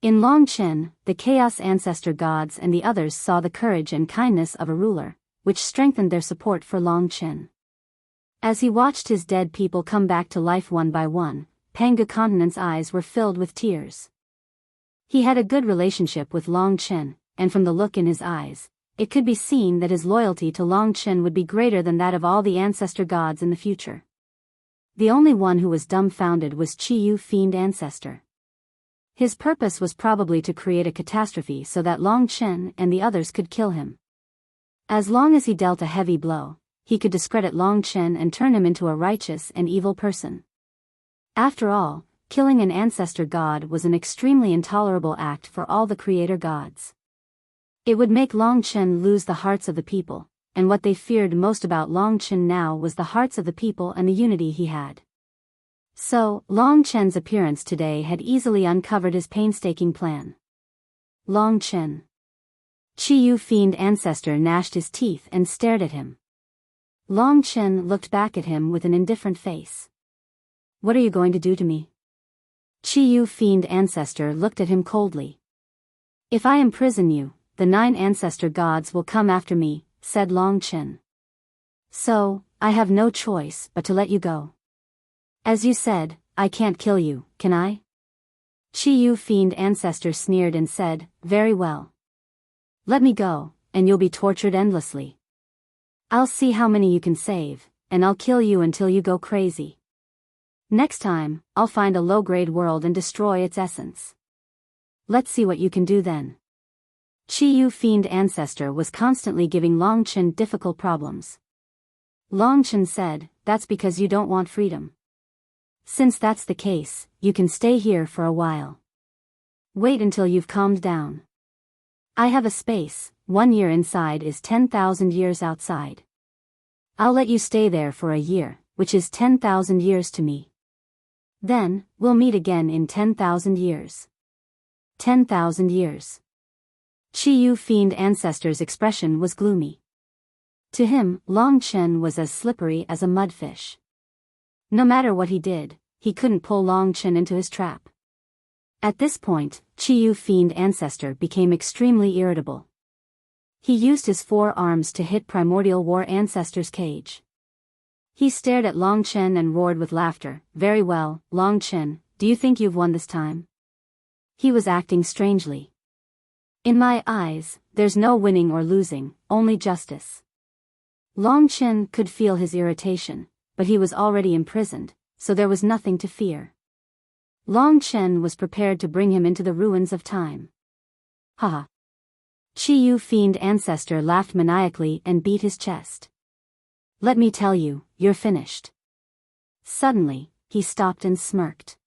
In Long Chen, the Chaos Ancestor gods and the others saw the courage and kindness of a ruler, which strengthened their support for Long Chen. As he watched his dead people come back to life one by one, Panga continent's eyes were filled with tears. He had a good relationship with Long Chen, and from the look in his eyes, it could be seen that his loyalty to Long Chen would be greater than that of all the ancestor gods in the future. The only one who was dumbfounded was Chi Yu Fiend Ancestor. His purpose was probably to create a catastrophe so that Long Chen and the others could kill him. As long as he dealt a heavy blow, he could discredit Long Chen and turn him into a righteous and evil person. After all, killing an ancestor god was an extremely intolerable act for all the creator gods. It would make Long Chen lose the hearts of the people, and what they feared most about Long Chen now was the hearts of the people and the unity he had. So, Long Chen's appearance today had easily uncovered his painstaking plan. Long Chen. Chi Yu Fiend Ancestor gnashed his teeth and stared at him. Long Chen looked back at him with an indifferent face. What are you going to do to me? Chi Yu Fiend Ancestor looked at him coldly. If I imprison you, the 9 ancestor gods will come after me, said Long Chen. So, I have no choice but to let you go. As you said, I can't kill you, can I? Chi Yu Fiend Ancestor sneered and said, very well. Let me go, and you'll be tortured endlessly. I'll see how many you can save, and I'll kill you until you go crazy. Next time, I'll find a low-grade world and destroy its essence. Let's see what you can do then. Chi Yu Fiend Ancestor was constantly giving Long Chen difficult problems. Long Chen said, that's because you don't want freedom. Since that's the case, you can stay here for a while. Wait until you've calmed down. I have a space, 1 year inside is 10,000 years outside. I'll let you stay there for a year, which is 10,000 years to me. Then, we'll meet again in 10,000 years. 10,000 years. Chi Yu Fiend Ancestor's expression was gloomy. To him, Long Chen was as slippery as a mudfish. No matter what he did, he couldn't pull Long Chen into his trap. At this point, Chi Yu Fiend Ancestor became extremely irritable. He used his forearms to hit Primordial War Ancestor's cage. He stared at Long Chen and roared with laughter. Very well, Long Chen, do you think you've won this time? He was acting strangely. In my eyes, there's no winning or losing, only justice. Long Chen could feel his irritation, but he was already imprisoned, so there was nothing to fear. Long Chen was prepared to bring him into the ruins of time. Haha. Chi Fiend Ancestor laughed maniacally and beat his chest. Let me tell you, you're finished. Suddenly, he stopped and smirked.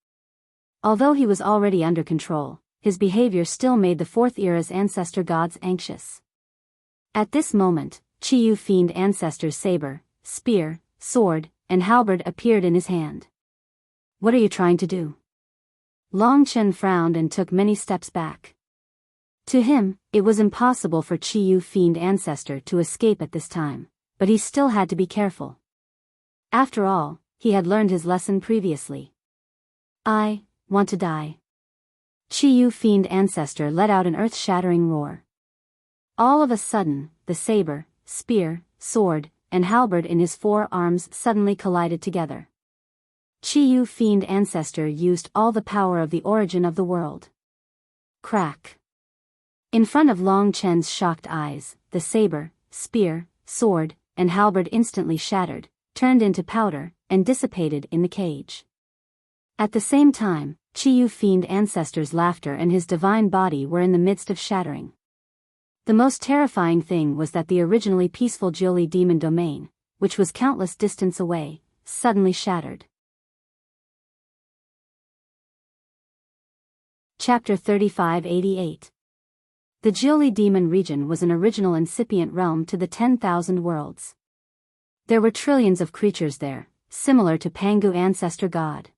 Although he was already under control, his behavior still made the Fourth Era's ancestor gods anxious. At this moment, Chi Fiend Ancestor's saber, spear, sword, and halberd appeared in his hand. What are you trying to do? Long Chen frowned and took many steps back. To him, it was impossible for Chi Fiend Ancestor to escape at this time, but he still had to be careful. After all, he had learned his lesson previously. I want to die. Chi Fiend Ancestor let out an earth-shattering roar. All of a sudden, the saber, spear, sword, and halberd in his forearms suddenly collided together. Chi Fiend Ancestor used all the power of the origin of the world. Crack. In front of Long Chen's shocked eyes, the saber, spear, sword, and halberd instantly shattered, turned into powder, and dissipated in the cage. At the same time, Chi Fiend Ancestor's laughter and his divine body were in the midst of shattering. The most terrifying thing was that the originally peaceful Jiuli demon domain, which was countless distance away, suddenly shattered. Chapter 3588. The Jiuli demon region was an original incipient realm to the 10,000 worlds. There were trillions of creatures there, similar to Pangu ancestor god.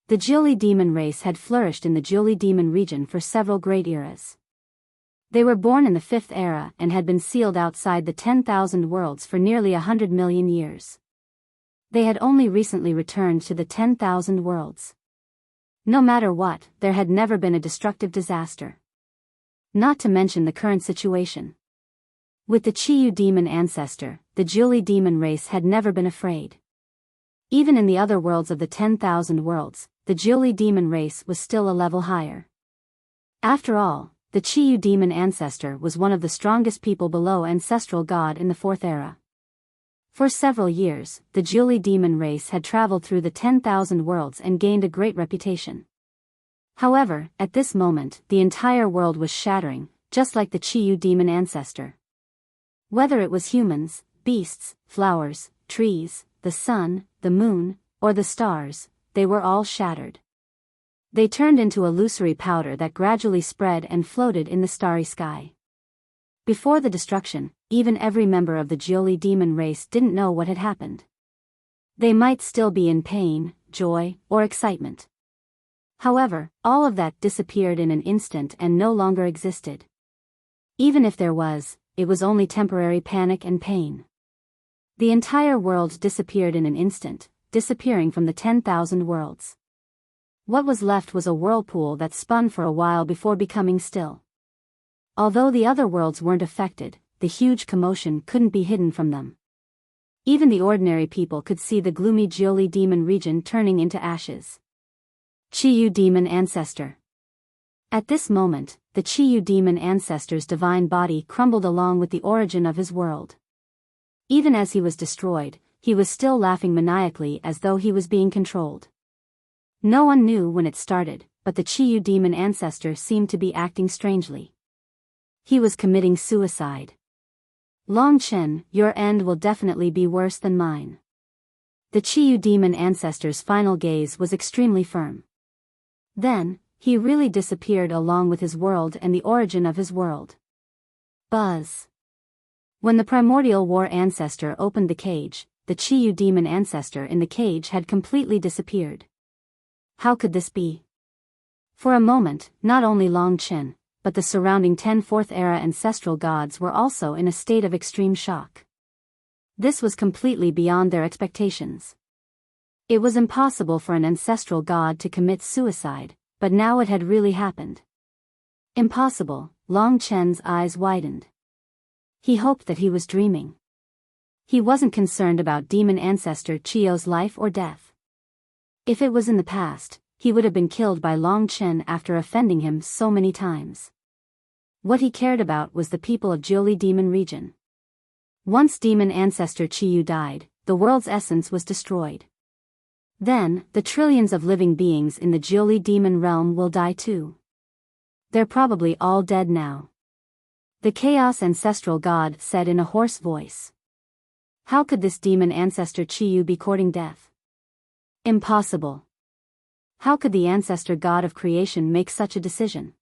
The Jiuli demon race had flourished in the Jiuli demon region for several great eras. They were born in the 5th era and had been sealed outside the 10,000 worlds for nearly 100 million years. They had only recently returned to the 10,000 worlds. No matter what, there had never been a destructive disaster. Not to mention the current situation. With the Chi demon ancestor, the Jiuli demon race had never been afraid. Even in the other worlds of the 10,000 worlds, the Jiuli demon race was still a level higher. After all, the Chi demon ancestor was one of the strongest people below Ancestral God in the 4th era. For several years, the Jiuli demon race had traveled through the 10,000 worlds and gained a great reputation. However, at this moment, the entire world was shattering, just like the Chi demon ancestor. Whether it was humans, beasts, flowers, trees, the sun, the moon, or the stars, they were all shattered. They turned into illusory powder that gradually spread and floated in the starry sky. Before the destruction, even every member of the Jiuli demon race didn't know what had happened. They might still be in pain, joy, or excitement. However, all of that disappeared in an instant and no longer existed. Even if there was, it was only temporary panic and pain. The entire world disappeared in an instant, disappearing from the 10,000 worlds. What was left was a whirlpool that spun for a while before becoming still. Although the other worlds weren't affected, the huge commotion couldn't be hidden from them. Even the ordinary people could see the gloomy Jiuli demon region turning into ashes. Chi demon ancestor. At this moment, the Chi demon ancestor's divine body crumbled along with the origin of his world. Even as he was destroyed, he was still laughing maniacally as though he was being controlled. No one knew when it started, but the Chi demon ancestor seemed to be acting strangely. He was committing suicide. Long Chen, your end will definitely be worse than mine. The Chi demon ancestor's final gaze was extremely firm. Then, he really disappeared along with his world and the origin of his world. Buzz. When the Primordial War ancestor opened the cage, the Chi demon ancestor in the cage had completely disappeared. How could this be? For a moment, not only Long Chen, but the surrounding 10 4th era ancestral gods were also in a state of extreme shock. This was completely beyond their expectations. It was impossible for an ancestral god to commit suicide, but now it had really happened. Impossible, Long Chen's eyes widened. He hoped that he was dreaming. He wasn't concerned about demon ancestor Chio's life or death. If it was in the past, he would have been killed by Long Chen after offending him so many times. What he cared about was the people of Jiuli Demon region. Once demon ancestor Chiyu died, the world's essence was destroyed. Then, the trillions of living beings in the Jiuli demon realm will die too. They're probably all dead now. The Chaos Ancestral God said in a hoarse voice. How could this demon ancestor Chiyu be courting death? Impossible. How could the ancestor god of creation make such a decision?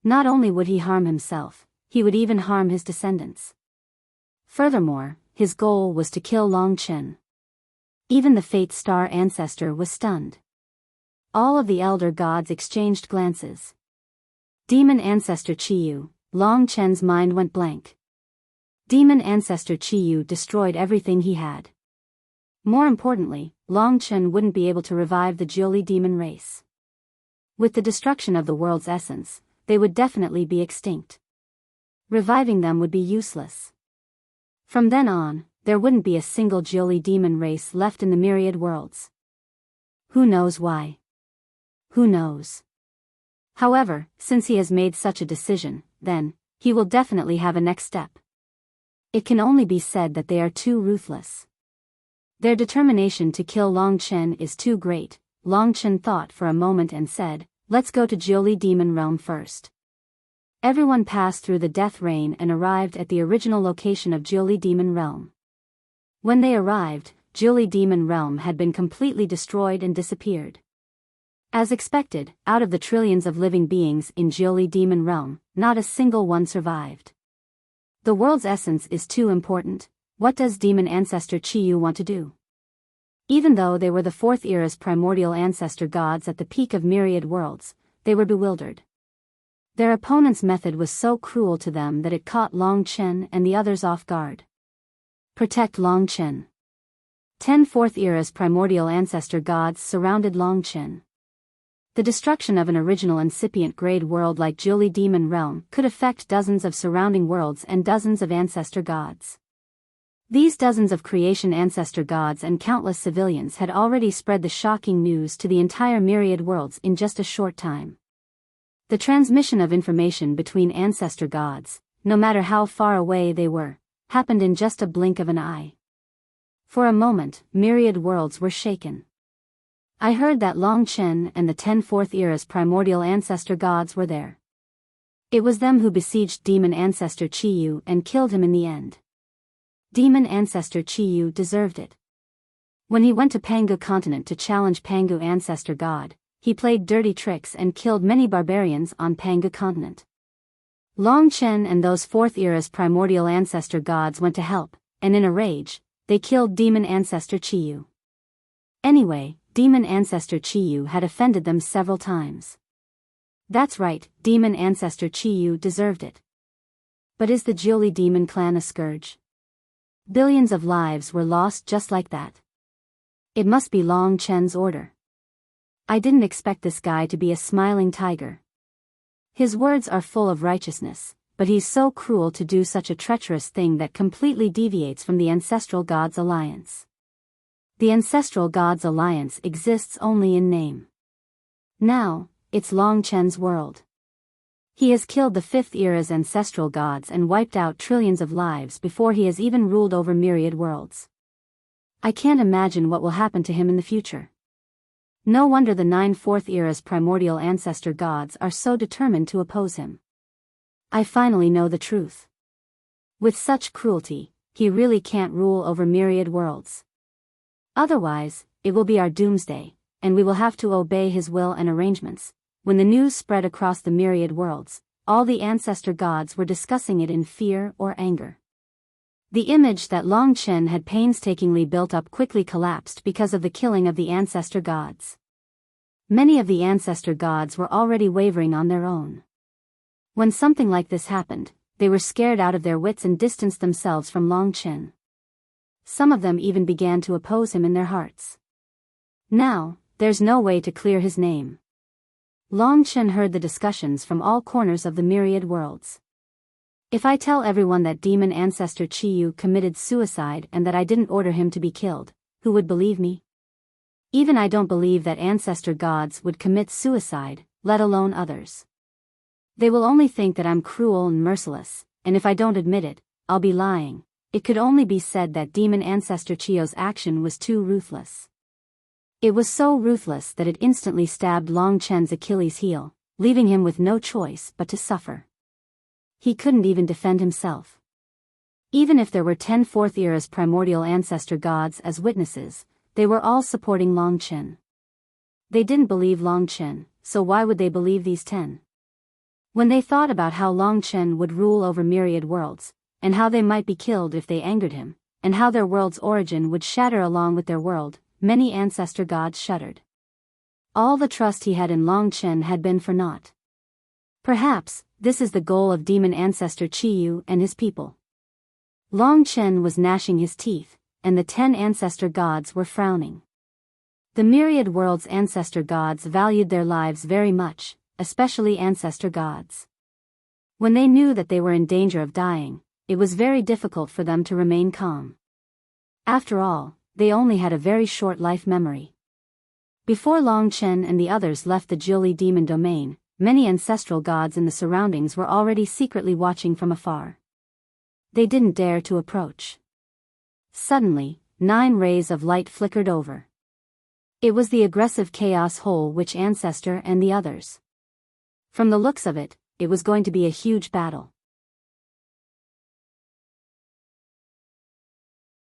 Not only would he harm himself, he would even harm his descendants. Furthermore, his goal was to kill Long Chen. Even the Fate Star ancestor was stunned. All of the elder gods exchanged glances. Demon ancestor Chiyu, Long Chen's mind went blank. Demon ancestor Chiyu destroyed everything he had. More importantly, Long Chen wouldn't be able to revive the Jiuli demon race. With the destruction of the world's essence, they would definitely be extinct. Reviving them would be useless. From then on, there wouldn't be a single Jiuli demon race left in the myriad worlds. Who knows why? Who knows? However, since he has made such a decision, then, he will definitely have a next step. It can only be said that they are too ruthless. Their determination to kill Long Chen is too great. Long Chen thought for a moment and said, let's go to Jiuli demon realm first. Everyone passed through the death rain and arrived at the original location of Jiuli demon realm. When they arrived, Jiuli demon realm had been completely destroyed and disappeared. As expected, out of the trillions of living beings in Jiuli demon realm, not a single one survived. The world's essence is too important. What does demon ancestor Chiyu want to do? Even though they were the fourth era's primordial ancestor gods at the peak of myriad worlds, they were bewildered. Their opponent's method was so cruel to them that it caught Long Chen and the others off guard. Protect Long Chen. 10 fourth era's primordial ancestor gods surrounded Long Chen. The destruction of an original incipient grade world like Jiuli demon realm could affect dozens of surrounding worlds and dozens of ancestor gods. These dozens of creation ancestor gods and countless civilians had already spread the shocking news to the entire myriad worlds in just a short time. The transmission of information between ancestor gods, no matter how far away they were, happened in just a blink of an eye. For a moment, myriad worlds were shaken. I heard that Long Chen and the 10 fourth era's primordial ancestor gods were there. It was them who besieged demon ancestor Chiyu and killed him in the end. Demon ancestor Chiyu deserved it. When he went to Pangu continent to challenge Pangu ancestor god, he played dirty tricks and killed many barbarians on Pangu continent. Long Chen and those fourth era's primordial ancestor gods went to help, and in a rage, they killed demon ancestor Chiyu. Anyway, demon ancestor Chiyu had offended them several times. That's right, demon ancestor Chiyu deserved it. But is the Jiuli demon clan a scourge? Billions of lives were lost just like that. It must be Long Chen's order. I didn't expect this guy to be a smiling tiger. His words are full of righteousness, but he's so cruel to do such a treacherous thing that completely deviates from the Ancestral Gods Alliance. The Ancestral Gods Alliance exists only in name. Now, it's Long Chen's world. He has killed the 5th era's ancestral gods and wiped out trillions of lives before he has even ruled over myriad worlds. I can't imagine what will happen to him in the future. No wonder the 9 4th era's primordial ancestor gods are so determined to oppose him. I finally know the truth. With such cruelty, he really can't rule over myriad worlds. Otherwise, it will be our doomsday, and we will have to obey his will and arrangements. When the news spread across the myriad worlds, all the ancestor gods were discussing it in fear or anger. The image that Long Chen had painstakingly built up quickly collapsed because of the killing of the ancestor gods. Many of the ancestor gods were already wavering on their own. When something like this happened, they were scared out of their wits and distanced themselves from Long Chen. Some of them even began to oppose him in their hearts. Now, there's no way to clear his name. Long Chen heard the discussions from all corners of the myriad worlds. If I tell everyone that demon ancestor Chiyu committed suicide and that I didn't order him to be killed, who would believe me? Even I don't believe that ancestor gods would commit suicide, let alone others. They will only think that I'm cruel and merciless, and if I don't admit it, I'll be lying. It could only be said that demon ancestor Chiyu's action was too ruthless. It was so ruthless that it instantly stabbed Long Chen's Achilles heel, leaving him with no choice but to suffer. He couldn't even defend himself. Even if there were 10 Fourth Era's primordial ancestor gods as witnesses, they were all supporting Long Chen. They didn't believe Long Chen, so why would they believe these 10? When they thought about how Long Chen would rule over myriad worlds, and how they might be killed if they angered him, and how their world's origin would shatter along with their world, many ancestor gods shuddered. All the trust he had in Long Chen had been for naught. Perhaps, this is the goal of demon ancestor Chiyu and his people. Long Chen was gnashing his teeth, and the 10 ancestor gods were frowning. The myriad world's ancestor gods valued their lives very much, especially ancestor gods. When they knew that they were in danger of dying, it was very difficult for them to remain calm. After all, they only had a very short life memory. Before Long Chen and the others left the Jiuli demon domain, many ancestral gods in the surroundings were already secretly watching from afar. They didn't dare to approach. Suddenly, 9 rays of light flickered over. It was the aggressive chaos whole witch ancestor and the others. From the looks of it, it was going to be a huge battle.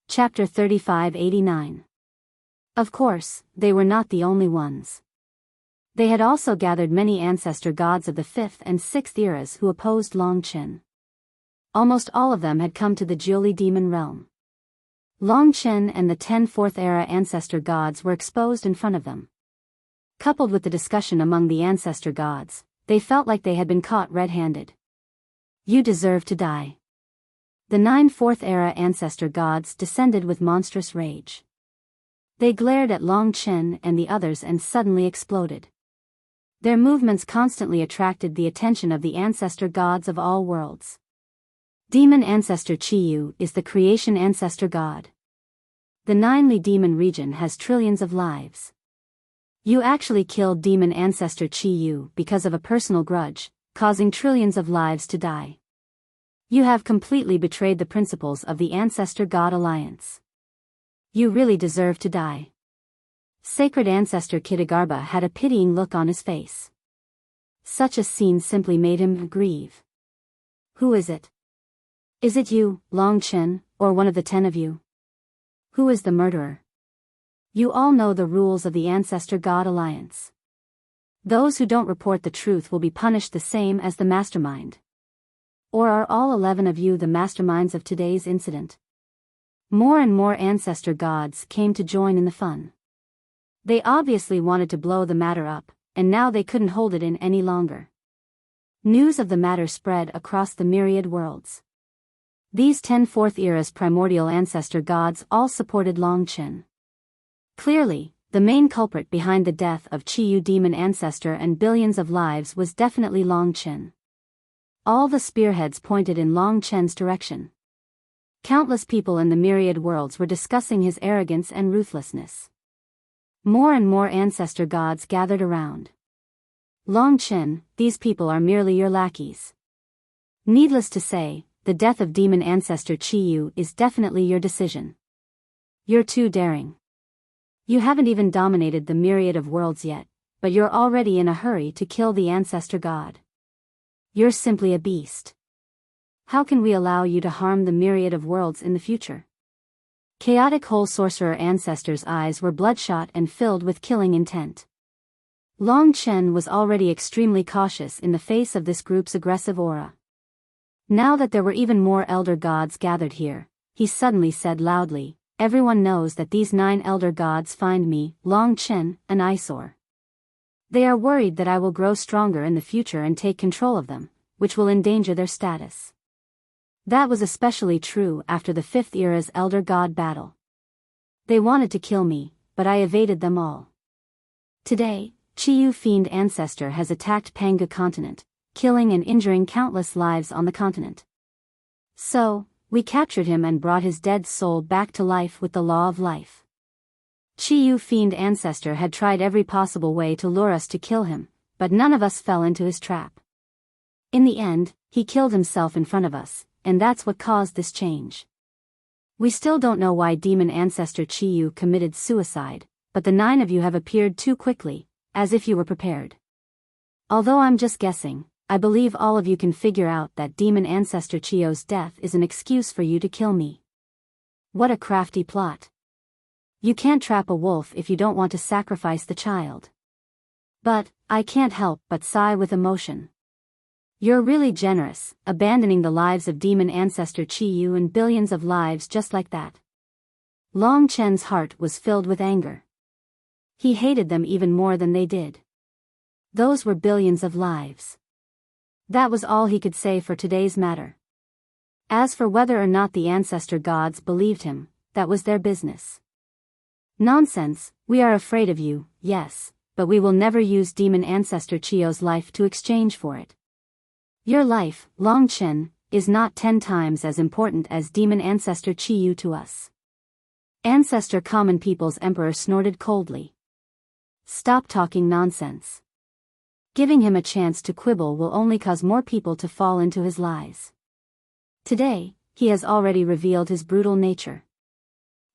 Chapter 3589. Of course, they were not the only ones. They had also gathered many ancestor gods of the 5th and 6th eras who opposed Long Chen. Almost all of them had come to the Jiuli demon realm. Long Chen and the 10 4th era ancestor gods were exposed in front of them. Coupled with the discussion among the ancestor gods, they felt like they had been caught red-handed. You deserve to die. The 9 4th era ancestor gods descended with monstrous rage. They glared at Long Chen and the others and suddenly exploded. Their movements constantly attracted the attention of the ancestor gods of all worlds. Demon ancestor Chiyu is the creation ancestor god. The 9-Li demon region has trillions of lives. You actually killed demon ancestor Chiyu because of a personal grudge, causing trillions of lives to die. You have completely betrayed the principles of the ancestor god alliance. You really deserve to die. Sacred ancestor Kitagarbha had a pitying look on his face. Such a scene simply made him grieve. Who is it? Is it you, Long Chen, or one of the 10 of you? Who is the murderer? You all know the rules of the ancestor god alliance. Those who don't report the truth will be punished the same as the mastermind. Or are all 11 of you the masterminds of today's incident? More and more ancestor gods came to join in the fun. They obviously wanted to blow the matter up, and now they couldn't hold it in any longer. News of the matter spread across the myriad worlds. These 10 4th era's primordial ancestor gods all supported Long Chen. Clearly, the main culprit behind the death of Chiyu demon ancestor and billions of lives was definitely Long Chen. All the spearheads pointed in Long Chen's direction. Countless people in the myriad worlds were discussing his arrogance and ruthlessness. More and more ancestor gods gathered around. Long Chen, these people are merely your lackeys. Needless to say, the death of demon ancestor Chiyu is definitely your decision. You're too daring. You haven't even dominated the myriad of worlds yet, but you're already in a hurry to kill the ancestor god. You're simply a beast. How can we allow you to harm the myriad of worlds in the future? Chaotic Whole Sorcerer ancestor's eyes were bloodshot and filled with killing intent. Long Chen was already extremely cautious in the face of this group's aggressive aura. Now that there were even more elder gods gathered here, he suddenly said loudly, "Everyone knows that these 9 elder gods find me, Long Chen, an eyesore. They are worried that I will grow stronger in the future and take control of them, which will endanger their status." That was especially true after the 5th era's elder god battle. They wanted to kill me, but I evaded them all. Today, Chiyu Fiend Ancestor has attacked Panga continent, killing and injuring countless lives on the continent. So, we captured him and brought his dead soul back to life with the law of life. Chiyu Fiend Ancestor had tried every possible way to lure us to kill him, but none of us fell into his trap. In the end, he killed himself in front of us, and that's what caused this change. We still don't know why Demon Ancestor Chiyu committed suicide, but the 9 of you have appeared too quickly, as if you were prepared. Although I'm just guessing, I believe all of you can figure out that Demon Ancestor Chiyu's death is an excuse for you to kill me. What a crafty plot. You can't trap a wolf if you don't want to sacrifice the child. But, I can't help but sigh with emotion. You're really generous, abandoning the lives of Demon Ancestor Chiyu and billions of lives just like that. Long Chen's heart was filled with anger. He hated them even more than they did. Those were billions of lives. That was all he could say for today's matter. As for whether or not the ancestor gods believed him, that was their business. Nonsense, we are afraid of you, yes, but we will never use Demon Ancestor Chiyu's life to exchange for it. Your life, Long Chen, is not 10 times as important as Demon Ancestor Chiyu to us. Ancestor Common People's Emperor snorted coldly. Stop talking nonsense. Giving him a chance to quibble will only cause more people to fall into his lies. Today, he has already revealed his brutal nature.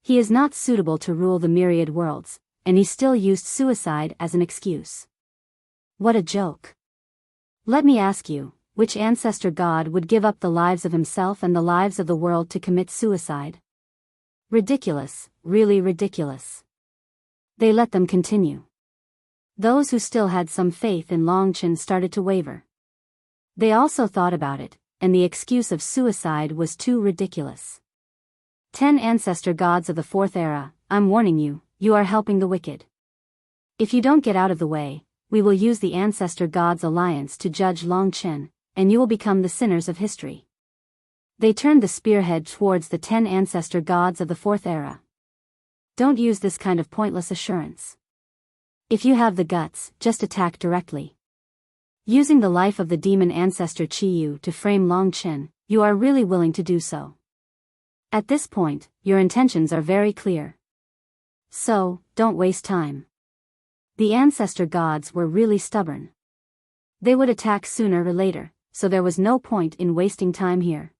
He is not suitable to rule the myriad worlds, and he still used suicide as an excuse. What a joke. Let me ask you, which ancestor god would give up the lives of himself and the lives of the world to commit suicide? Ridiculous, really ridiculous. They let them continue. Those who still had some faith in Long Chen started to waver. They also thought about it, and the excuse of suicide was too ridiculous. 10 ancestor gods of the 4th era, I'm warning you, you are helping the wicked. If you don't get out of the way, we will use the ancestor gods' alliance to judge Long Chen, and you will become the sinners of history. They turned the spearhead towards the 10 ancestor gods of the 4th era. Don't use this kind of pointless assurance. If you have the guts, just attack directly. Using the life of the demon ancestor Chiyu to frame Long Chen, you are really willing to do so. At this point, your intentions are very clear. So, don't waste time. The ancestor gods were really stubborn. They would attack sooner or later, so there was no point in wasting time here.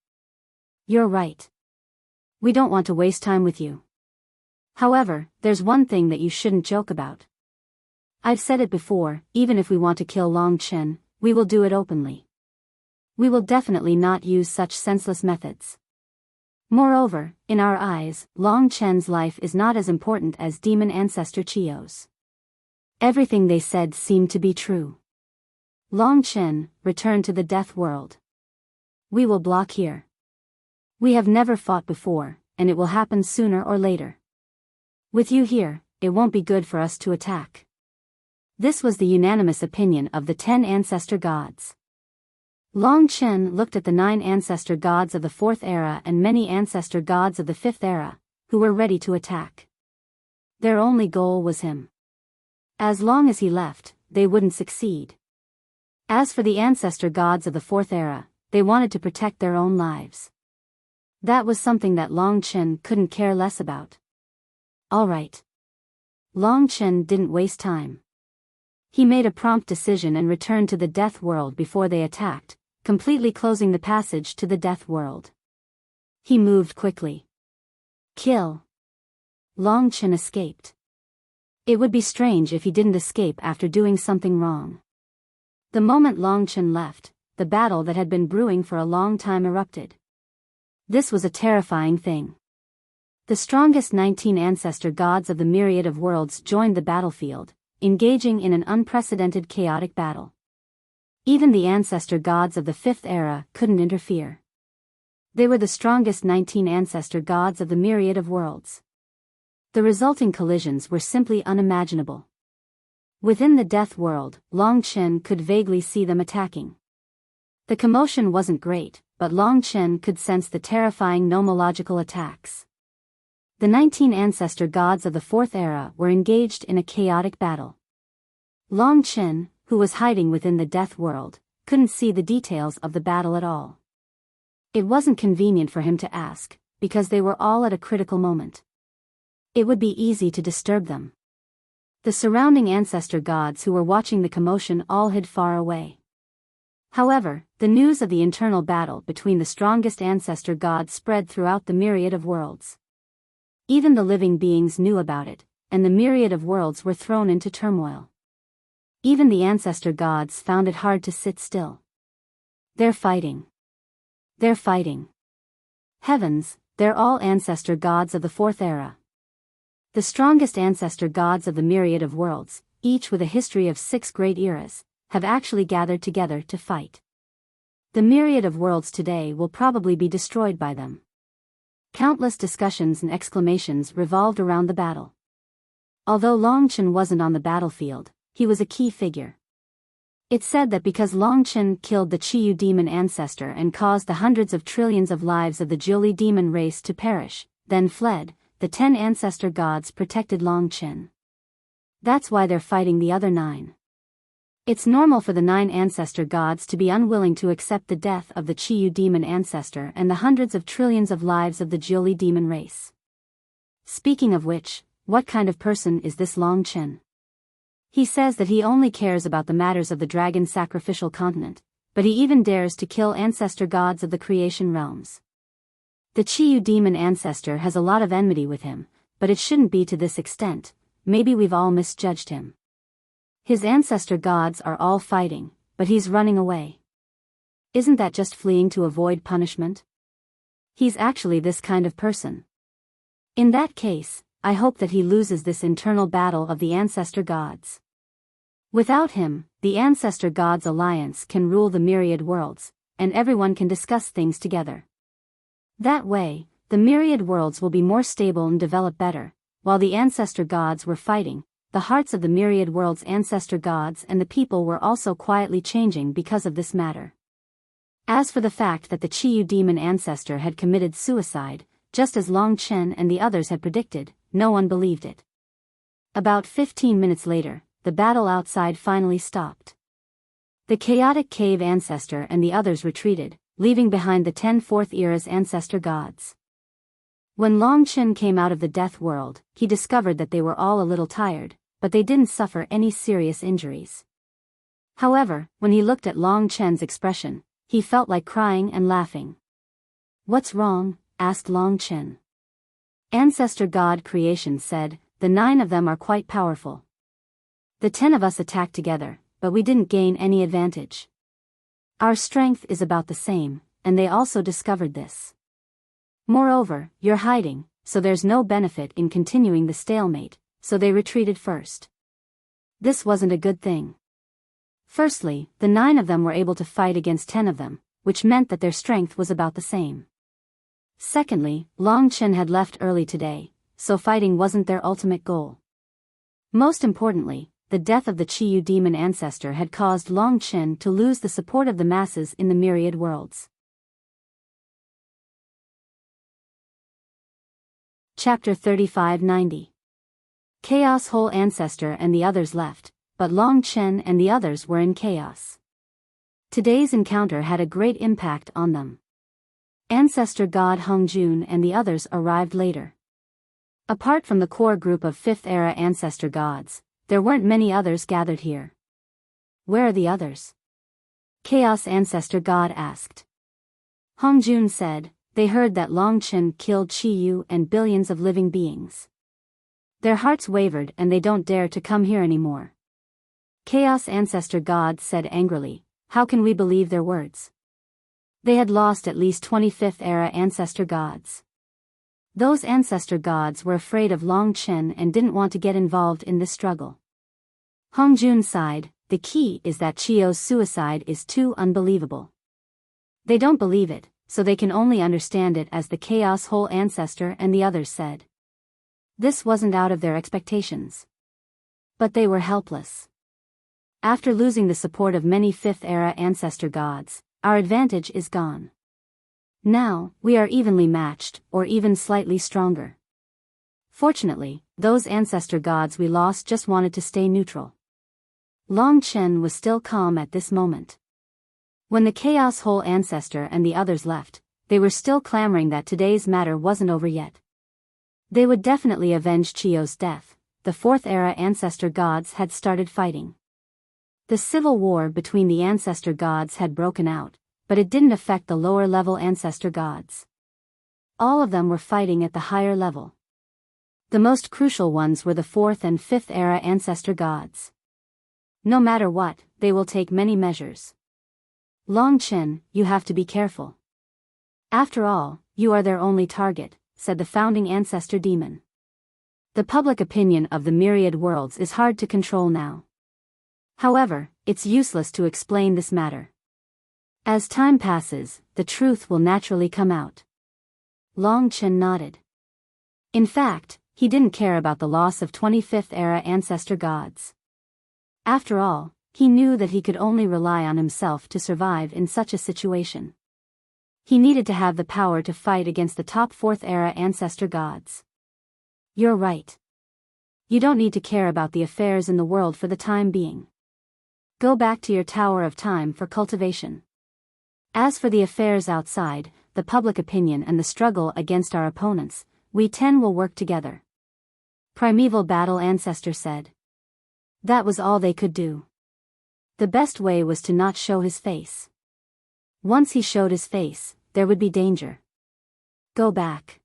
You're right. We don't want to waste time with you. However, there's one thing that you shouldn't joke about. I've said it before, even if we want to kill Long Chen, we will do it openly. We will definitely not use such senseless methods. Moreover, in our eyes, Long Chen's life is not as important as Demon Ancestor Chiyu's. Everything they said seemed to be true. Long Chen, return to the death world. We will block here. We have never fought before, and it will happen sooner or later. With you here, it won't be good for us to attack. This was the unanimous opinion of the 10 ancestor gods. Long Chen looked at the 9 ancestor gods of the 4th era and many ancestor gods of the 5th era, who were ready to attack. Their only goal was him. As long as he left, they wouldn't succeed. As for the ancestor gods of the 4th era, they wanted to protect their own lives. That was something that Long Chen couldn't care less about. Alright. Long Chen didn't waste time. He made a prompt decision and returned to the death world before they attacked, completely closing the passage to the death world. He moved quickly. Kill. Long Chen escaped. It would be strange if he didn't escape after doing something wrong. The moment Long Chen left, the battle that had been brewing for a long time erupted. This was a terrifying thing. The strongest 19 ancestor gods of the myriad of worlds joined the battlefield, engaging in an unprecedented chaotic battle. Even the ancestor gods of the 5th era couldn't interfere. They were the strongest 19 ancestor gods of the myriad of worlds. The resulting collisions were simply unimaginable. Within the death world, Long Chen could vaguely see them attacking. The commotion wasn't great, but Long Chen could sense the terrifying nomological attacks. The 19 ancestor gods of the 4th era were engaged in a chaotic battle. Long Chen, who was hiding within the death world, couldn't see the details of the battle at all. It wasn't convenient for him to ask, because they were all at a critical moment. It would be easy to disturb them. The surrounding ancestor gods who were watching the commotion all hid far away. However, the news of the internal battle between the strongest ancestor gods spread throughout the myriad of worlds. Even the living beings knew about it, and the myriad of worlds were thrown into turmoil. Even the ancestor gods found it hard to sit still. They're fighting. They're fighting. Heavens, they're all ancestor gods of the fourth era. The strongest ancestor gods of the myriad of worlds, each with a history of 6 great eras, have actually gathered together to fight. The myriad of worlds today will probably be destroyed by them. Countless discussions and exclamations revolved around the battle. Although Long Chen wasn't on the battlefield, he was a key figure. It's said that because Long Chen killed the Qiyu demon ancestor and caused the hundreds of trillions of lives of the Jiuli demon race to perish, then fled, the 10 ancestor gods protected Long Chen. That's why they're fighting the other 9. It's normal for the 9 ancestor gods to be unwilling to accept the death of the Qiyu demon ancestor and the hundreds of trillions of lives of the Jiuli demon race. Speaking of which, what kind of person is this Long Chen? He says that he only cares about the matters of the dragon sacrificial continent, but he even dares to kill ancestor gods of the creation realms. The Qiyu demon ancestor has a lot of enmity with him, but it shouldn't be to this extent. Maybe we've all misjudged him. His ancestor gods are all fighting, but he's running away. Isn't that just fleeing to avoid punishment? He's actually this kind of person. In that case, I hope that he loses this internal battle of the ancestor gods. Without him, the ancestor gods alliance can rule the myriad worlds, and everyone can discuss things together. That way, the myriad worlds will be more stable and develop better. While the ancestor gods were fighting, the hearts of the myriad world's ancestor gods and the people were also quietly changing because of this matter. As for the fact that the Qiyu demon ancestor had committed suicide, just as Long Chen and the others had predicted, no one believed it. About 15 minutes later, the battle outside finally stopped. The chaotic cave ancestor and the others retreated, leaving behind the 10 fourth era's ancestor gods. When Long Chen came out of the death world, he discovered that they were all a little tired, but they didn't suffer any serious injuries. However, when he looked at Long Chen's expression, he felt like crying and laughing. "What's wrong?" asked Long Chen. Ancestor God Creation said, "The 9 of them are quite powerful. The 10 of us attacked together, but we didn't gain any advantage. Our strength is about the same, and they also discovered this. Moreover, you're hiding, so there's no benefit in continuing the stalemate, so they retreated first." This wasn't a good thing. Firstly, the 9 of them were able to fight against 10 of them, which meant that their strength was about the same. Secondly, Long Chen had left early today, so fighting wasn't their ultimate goal. Most importantly, the death of the Qiyu demon ancestor had caused Long Chen to lose the support of the masses in the myriad worlds. Chapter 3590. Chaos Whole Ancestor and the others left, but Long Chen and the others were in chaos. Today's encounter had a great impact on them. Ancestor God Hongjun and the others arrived later. Apart from the core group of 5th era ancestor gods, there weren't many others gathered here. "Where are the others?" Chaos Ancestor God asked. Hongjun said, "They heard that Long Chen killed Qiyu and billions of living beings. Their hearts wavered and they don't dare to come here anymore." Chaos Ancestor God said angrily, "How can we believe their words? They had lost at least 25th era ancestor gods. Those ancestor gods were afraid of Long Chen and didn't want to get involved in this struggle." Hongjun sighed, "The key is that Qiu's suicide is too unbelievable. They don't believe it, so they can only understand it as the Chaos Whole Ancestor and the others said. This wasn't out of their expectations. But they were helpless. After losing the support of many 5th era ancestor gods, our advantage is gone. Now, we are evenly matched, or even slightly stronger. Fortunately, those ancestor gods we lost just wanted to stay neutral." Long Chen was still calm at this moment. When the Chaos Whole Ancestor and the others left, they were still clamoring that today's matter wasn't over yet. They would definitely avenge Chiyo's death. The Fourth Era Ancestor Gods had started fighting. The civil war between the Ancestor Gods had broken out, but it didn't affect the lower-level Ancestor Gods. All of them were fighting at the higher level. The most crucial ones were the Fourth and Fifth Era Ancestor Gods. No matter what, they will take many measures. Long Chen, you have to be careful. After all, you are their only target, said the founding Ancestor Demon. The public opinion of the myriad worlds is hard to control now. However, it's useless to explain this matter. As time passes, the truth will naturally come out. Long Chen nodded. In fact, he didn't care about the loss of 25th Era Ancestor Gods. After all, he knew that he could only rely on himself to survive in such a situation. He needed to have the power to fight against the top 4th Era Ancestor Gods. You're right. You don't need to care about the affairs in the world for the time being. Go back to your Tower of Time for cultivation. As for the affairs outside, the public opinion and the struggle against our opponents, we 10 will work together. Primeval Battle Ancestor said. That was all they could do. The best way was to not show his face. Once he showed his face, there would be danger. Go back.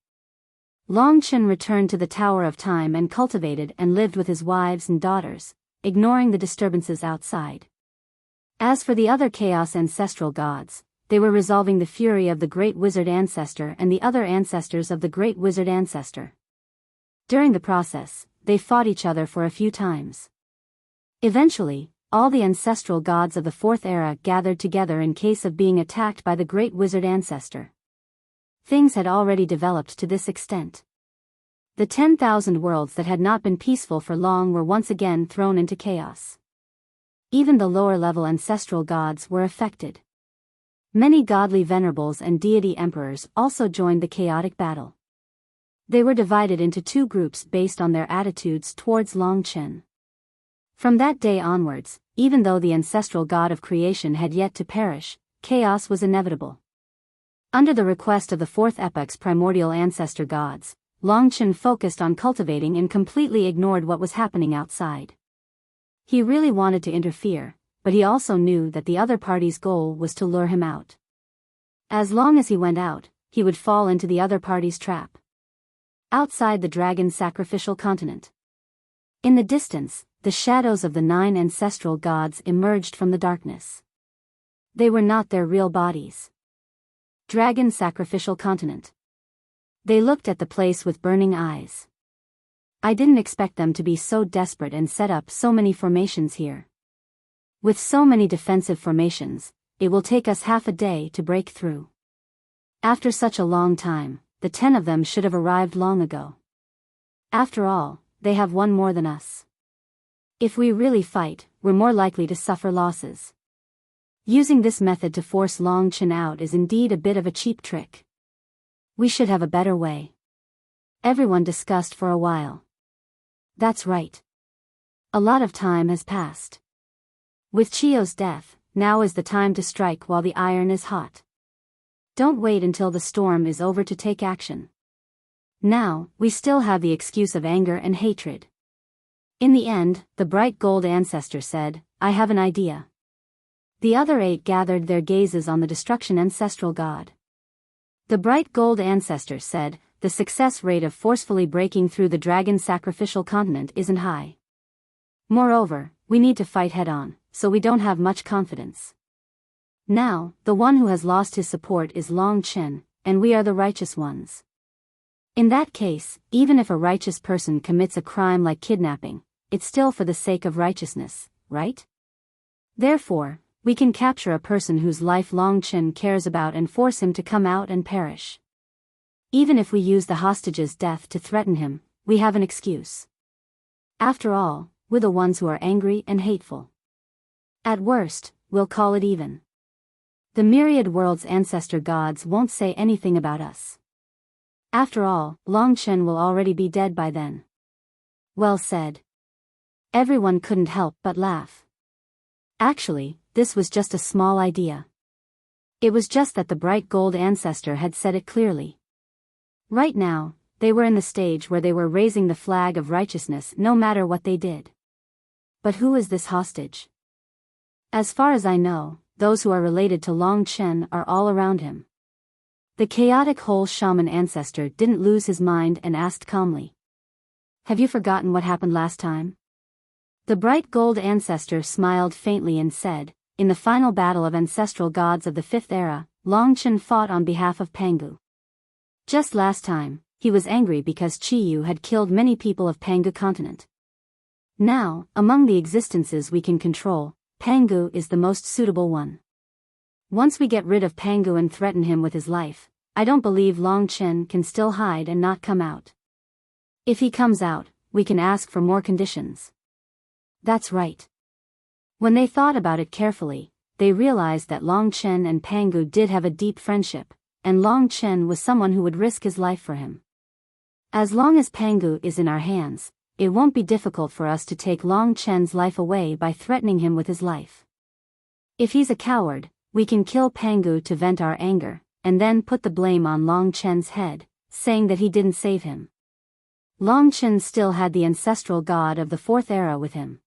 Long Chen returned to the Tower of Time and cultivated and lived with his wives and daughters, ignoring the disturbances outside. As for the other Chaos Ancestral Gods, they were resolving the fury of the Great Wizard Ancestor and the other ancestors of the Great Wizard Ancestor. During the process, they fought each other for a few times. Eventually, all the ancestral gods of the Fourth Era gathered together in case of being attacked by the Great Wizard Ancestor. Things had already developed to this extent. The 10,000 worlds that had not been peaceful for long were once again thrown into chaos. Even the lower-level ancestral gods were affected. Many godly venerables and deity emperors also joined the chaotic battle. They were divided into two groups based on their attitudes towards Long Chen. From that day onwards, even though the ancestral god of creation had yet to perish, chaos was inevitable. Under the request of the Fourth Epoch's primordial ancestor gods, Long Chen focused on cultivating and completely ignored what was happening outside. He really wanted to interfere, but he also knew that the other party's goal was to lure him out. As long as he went out, he would fall into the other party's trap. Outside the dragon's sacrificial continent. In the distance, the shadows of the 9 ancestral gods emerged from the darkness. They were not their real bodies. Dragon sacrificial continent. They looked at the place with burning eyes. I didn't expect them to be so desperate and set up so many formations here. With so many defensive formations, it will take us half a day to break through. After such a long time, the 10 of them should have arrived long ago. After all, they have one more than us. If we really fight, we're more likely to suffer losses. Using this method to force Long Chen out is indeed a bit of a cheap trick. We should have a better way. Everyone discussed for a while. That's right. A lot of time has passed. With Chiyo's death, now is the time to strike while the iron is hot. Don't wait until the storm is over to take action. Now, we still have the excuse of anger and hatred. In the end, the bright gold ancestor said, I have an idea. The other 8 gathered their gazes on the destruction ancestral god. The bright gold ancestor said, the success rate of forcefully breaking through the dragon sacrificial continent isn't high. Moreover, we need to fight head-on, so we don't have much confidence. Now, the one who has lost his support is Long Chen, and we are the righteous ones. In that case, even if a righteous person commits a crime like kidnapping, it's still for the sake of righteousness, right? Therefore, we can capture a person whose life Long Chen cares about and force him to come out and perish. Even if we use the hostage's death to threaten him, we have an excuse. After all, we're the ones who are angry and hateful. At worst, we'll call it even. The myriad world's ancestor gods won't say anything about us. After all, Long Chen will already be dead by then. Well said. Everyone couldn't help but laugh. Actually, this was just a small idea. It was just that the bright gold ancestor had said it clearly. Right now, they were in the stage where they were raising the flag of righteousness no matter what they did. But who is this hostage? As far as I know, those who are related to Long Chen are all around him. The chaotic whole shaman ancestor didn't lose his mind and asked calmly. Have you forgotten what happened last time? The bright gold ancestor smiled faintly and said, in the final battle of ancestral gods of the 5th era, Long Chen fought on behalf of Pangu. Just last time, he was angry because Chiyu had killed many people of Pangu continent. Now, among the existences we can control, Pangu is the most suitable one. Once we get rid of Pangu and threaten him with his life, I don't believe Long Chen can still hide and not come out. If he comes out, we can ask for more conditions. That's right. When they thought about it carefully, they realized that Long Chen and Pangu did have a deep friendship, and Long Chen was someone who would risk his life for him. As long as Pangu is in our hands, it won't be difficult for us to take Long Chen's life away by threatening him with his life. If he's a coward, we can kill Pangu to vent our anger, and then put the blame on Long Chen's head, saying that he didn't save him. Long Chen still had the ancestral god of the 4th era with him.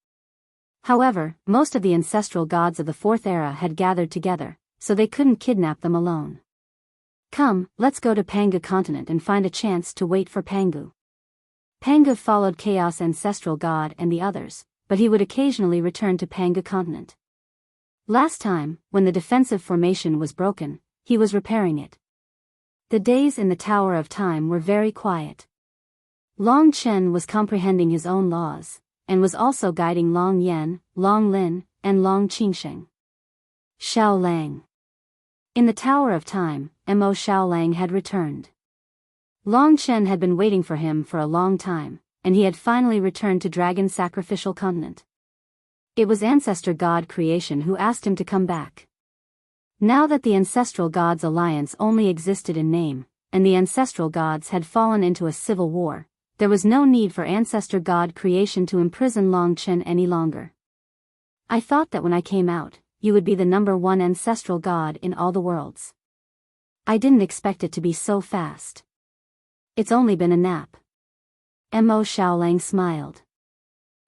However, most of the ancestral gods of the 4th era had gathered together, so they couldn't kidnap them alone. Come, let's go to Pangu continent and find a chance to wait for Pangu. Pangu followed Chaos Ancestral God and the others, but he would occasionally return to Pangu continent. Last time, when the defensive formation was broken, he was repairing it. The days in the Tower of Time were very quiet. Long Chen was comprehending his own laws, and was also guiding Long Yan, Long Lin, and Long Qingsheng. Xiao Lang. In the Tower of Time, Mo Xiaolang had returned. Long Chen had been waiting for him for a long time, and he had finally returned to Dragon Sacrificial Continent. It was Ancestor God Creation who asked him to come back. Now that the Ancestral Gods Alliance only existed in name, and the Ancestral Gods had fallen into a civil war, there was no need for Ancestor God Creation to imprison Long Chen any longer. I thought that when I came out, you would be the #1 ancestral god in all the worlds. I didn't expect it to be so fast. It's only been a nap. Mo Xiaolang smiled.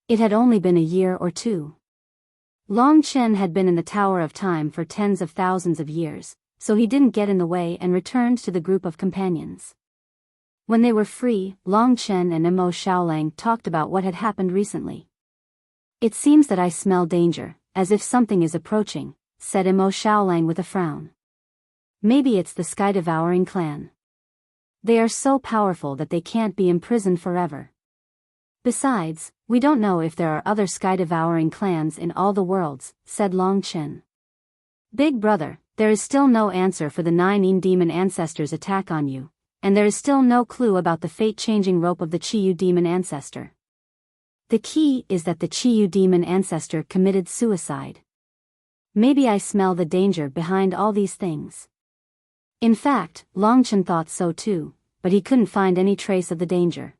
It had only been a year or two. Long Chen had been in the Tower of Time for tens of thousands of years, so he didn't get in the way and returned to the group of companions. When they were free, Long Chen and Mo Xiaolang talked about what had happened recently. It seems that I smell danger, as if something is approaching, said Mo Xiaolang with a frown. Maybe it's the Sky-Devouring clan. They are so powerful that they can't be imprisoned forever. Besides, we don't know if there are other Sky-Devouring clans in all the worlds, said Long Chen. Big brother, there is still no answer for the 9 demon ancestors' attack on you, and there is still no clue about the fate-changing rope of the Chiyu demon ancestor. The key is that the Chiyu demon ancestor committed suicide. Maybe I smell the danger behind all these things. In fact, Long Chen thought so too, but he couldn't find any trace of the danger.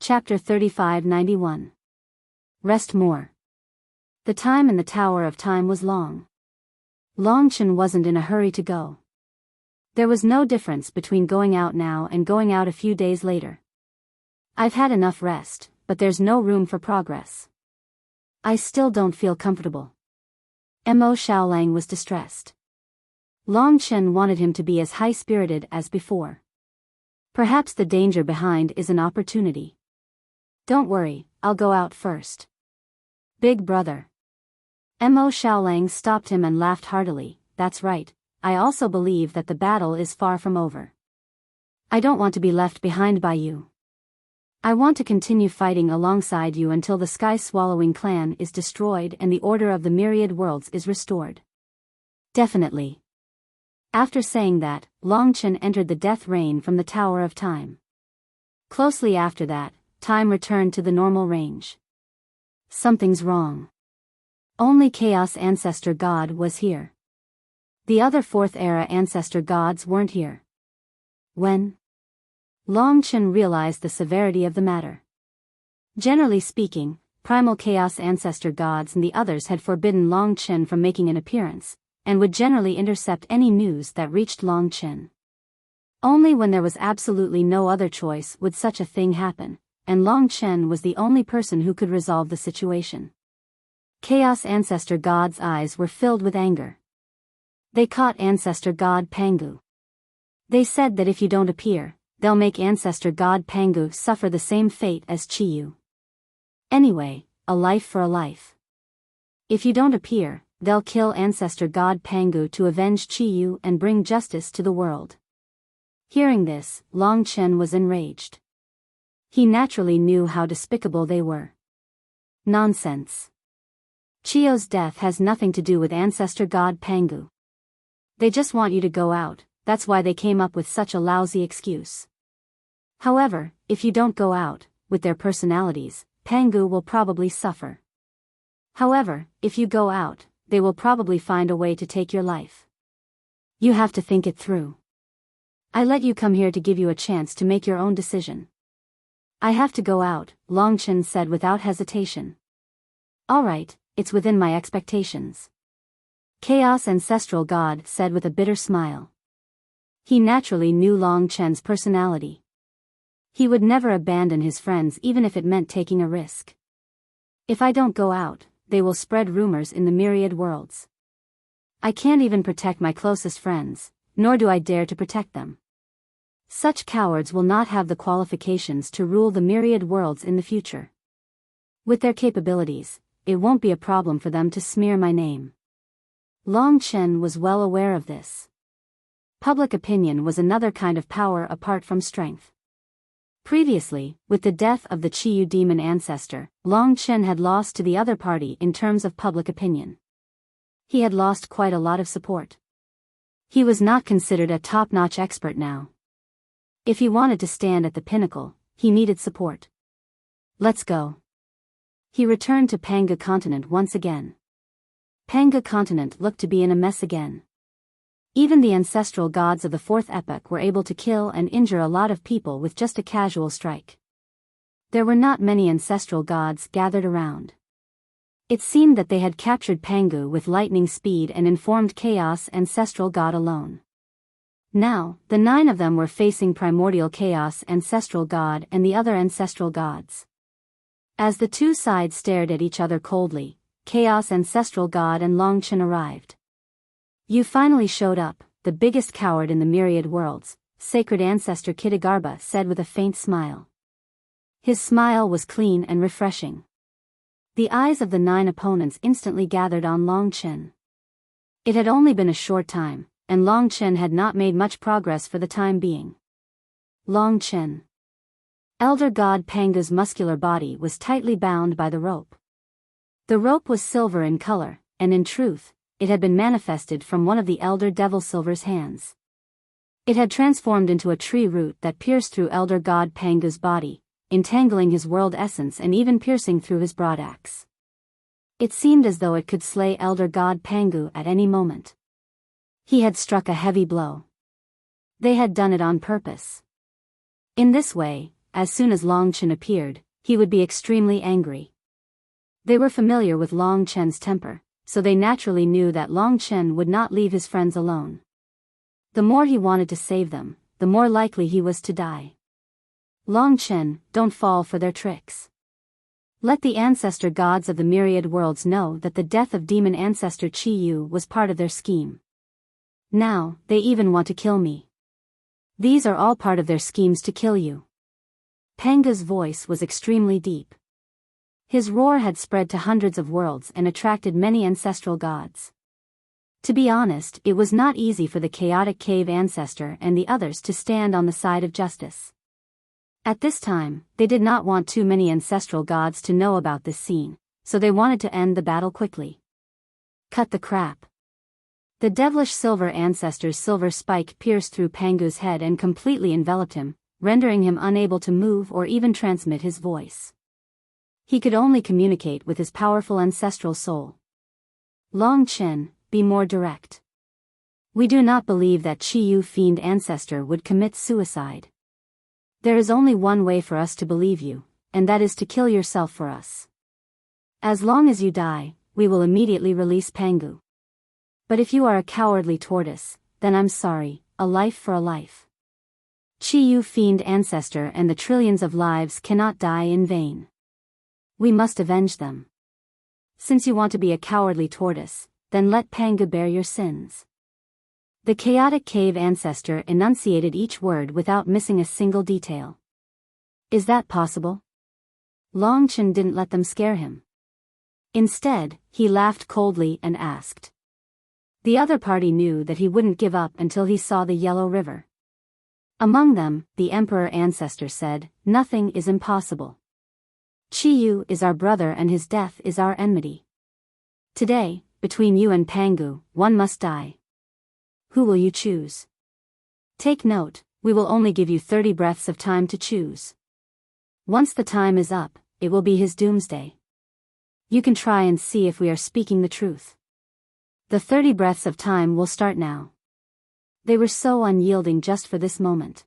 Chapter 3591. Rest more. The time in the Tower of Time was long. Long Chen wasn't in a hurry to go. There was no difference between going out now and going out a few days later. I've had enough rest, but there's no room for progress. I still don't feel comfortable. Mo Xiaolang was distressed. Long Chen wanted him to be as high-spirited as before. Perhaps the danger behind is an opportunity. Don't worry, I'll go out first. Big brother. Mo Xiaolang stopped him and laughed heartily. That's right. I also believe that the battle is far from over. I don't want to be left behind by you. I want to continue fighting alongside you until the Sky-Swallowing clan is destroyed and the order of the myriad worlds is restored. Definitely. After saying that, Long Chen entered the death rain from the Tower of Time. Closely after that, time returned to the normal range. Something's wrong. Only Chaos Ancestor God was here. The other 4th era ancestor gods weren't here. When? Long Chen realized the severity of the matter. Generally speaking, primal chaos ancestor gods and the others had forbidden Long Chen from making an appearance, and would generally intercept any news that reached Long Chen. Only when there was absolutely no other choice would such a thing happen, and Long Chen was the only person who could resolve the situation. Chaos ancestor gods' eyes were filled with anger. They caught ancestor god Pangu. They said that if you don't appear, they'll make ancestor god Pangu suffer the same fate as Chiyu. Anyway, a life for a life. If you don't appear, they'll kill ancestor god Pangu to avenge Chiyu and bring justice to the world. Hearing this, Long Chen was enraged. He naturally knew how despicable they were. Nonsense. Chiyu's death has nothing to do with ancestor god Pangu. They just want you to go out, that's why they came up with such a lousy excuse. However, if you don't go out, with their personalities, Pangu will probably suffer. However, if you go out, they will probably find a way to take your life. You have to think it through. I let you come here to give you a chance to make your own decision. I have to go out, Long Chen said without hesitation. Alright, it's within my expectations. Chaos Ancestral God said with a bitter smile. He naturally knew Long Chen's personality. He would never abandon his friends even if it meant taking a risk. If I don't go out, they will spread rumors in the myriad worlds. I can't even protect my closest friends, nor do I dare to protect them. Such cowards will not have the qualifications to rule the myriad worlds in the future. With their capabilities, it won't be a problem for them to smear my name. Long Chen was well aware of this. Public opinion was another kind of power apart from strength. Previously, with the death of the Chiyu demon ancestor, Long Chen had lost to the other party in terms of public opinion. He had lost quite a lot of support. He was not considered a top-notch expert now. If he wanted to stand at the pinnacle, he needed support. Let's go. He returned to Panga continent once again. Panga continent looked to be in a mess again. Even the ancestral gods of the fourth epoch were able to kill and injure a lot of people with just a casual strike. There were not many ancestral gods gathered around. It seemed that they had captured Pangu with lightning speed and informed Chaos Ancestral God alone. Now, the 9 of them were facing Primordial Chaos Ancestral God and the other ancestral gods. As the two sides stared at each other coldly, Chaos Ancestral God and Long Chen arrived. You finally showed up, the biggest coward in the myriad worlds, Sacred Ancestor Kitagarbha said with a faint smile. His smile was clean and refreshing. The eyes of the 9 opponents instantly gathered on Long Chen. It had only been a short time, and Long Chen had not made much progress for the time being. Long Chen. Elder God Pangu's muscular body was tightly bound by the rope. The rope was silver in color, and in truth, it had been manifested from one of the Elder Devil Silver's hands. It had transformed into a tree root that pierced through Elder God Pangu's body, entangling his world essence and even piercing through his broadaxe. It seemed as though it could slay Elder God Pangu at any moment. He had struck a heavy blow. They had done it on purpose. In this way, as soon as Long Chen appeared, he would be extremely angry. They were familiar with Long Chen's temper, so they naturally knew that Long Chen would not leave his friends alone. The more he wanted to save them, the more likely he was to die. Long Chen, don't fall for their tricks. Let the ancestor gods of the myriad worlds know that the death of demon ancestor Chiyu was part of their scheme. Now, they even want to kill me. These are all part of their schemes to kill you. Panga's voice was extremely deep. His roar had spread to hundreds of worlds and attracted many ancestral gods. To be honest, it was not easy for the chaotic cave ancestor and the others to stand on the side of justice. At this time, they did not want too many ancestral gods to know about this scene, so they wanted to end the battle quickly. Cut the crap. The devilish silver ancestor's silver spike pierced through Pangu's head and completely enveloped him, rendering him unable to move or even transmit his voice. He could only communicate with his powerful ancestral soul. Long Chen, be more direct. We do not believe that Chiyu fiend ancestor would commit suicide. There is only one way for us to believe you, and that is to kill yourself for us. As long as you die, we will immediately release Pangu. But if you are a cowardly tortoise, then I'm sorry, a life for a life. Chi-Yu Fiend Ancestor and the trillions of lives cannot die in vain. We must avenge them. Since you want to be a cowardly tortoise, then let Pangu bear your sins. The chaotic cave ancestor enunciated each word without missing a single detail. Is that possible? Longchen didn't let them scare him. Instead, he laughed coldly and asked. The other party knew that he wouldn't give up until he saw the Yellow River. Among them, the Emperor Ancestor said, "Nothing is impossible. Chi-Yu is our brother and his death is our enmity. Today, between you and Pangu, one must die. Who will you choose? Take note, we will only give you 30 breaths of time to choose. Once the time is up, it will be his doomsday. You can try and see if we are speaking the truth. The 30 breaths of time will start now." They were so unyielding just for this moment.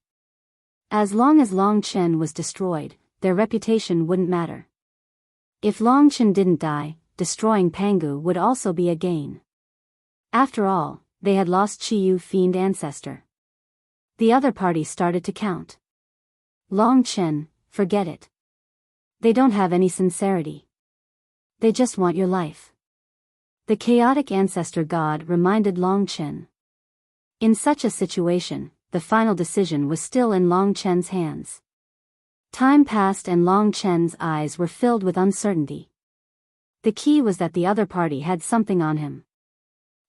As long as Longchen was destroyed, their reputation wouldn't matter. If Longchen didn't die, destroying Pangu would also be a gain. After all, they had lost Chi-Yu Fiend Ancestor. The other party started to count. Longchen, forget it. They don't have any sincerity. They just want your life. The chaotic ancestor god reminded Longchen. In such a situation, the final decision was still in Longchen's hands. Time passed and Longchen's eyes were filled with uncertainty. The key was that the other party had something on him.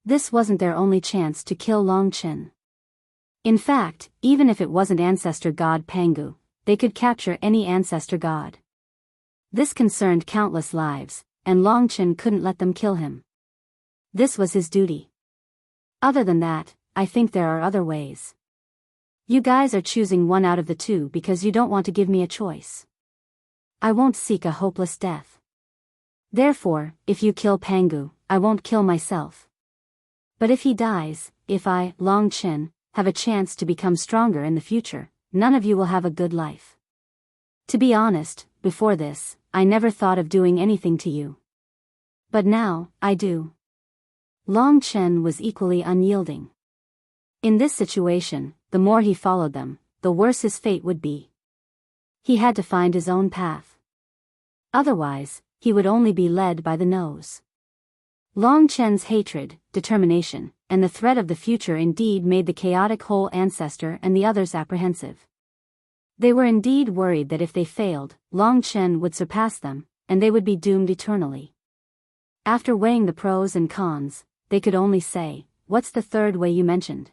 This wasn't their only chance to kill Longchen. In fact, even if it wasn't ancestor god Pangu, they could capture any ancestor god. This concerned countless lives, and Longchen couldn't let them kill him. This was his duty. Other than that, I think there are other ways. You guys are choosing one out of the two because you don't want to give me a choice. I won't seek a hopeless death. Therefore, if you kill Pangu, I won't kill myself. But if he dies, if I, Longchen, have a chance to become stronger in the future, none of you will have a good life. To be honest, before this, I never thought of doing anything to you. But now, I do. Longchen was equally unyielding. In this situation, the more he followed them, the worse his fate would be. He had to find his own path. Otherwise, he would only be led by the nose. Longchen's hatred, determination, and the threat of the future indeed made the chaotic whole ancestor and the others apprehensive. They were indeed worried that if they failed, Longchen would surpass them, and they would be doomed eternally. After weighing the pros and cons, they could only say, "What's the third way you mentioned?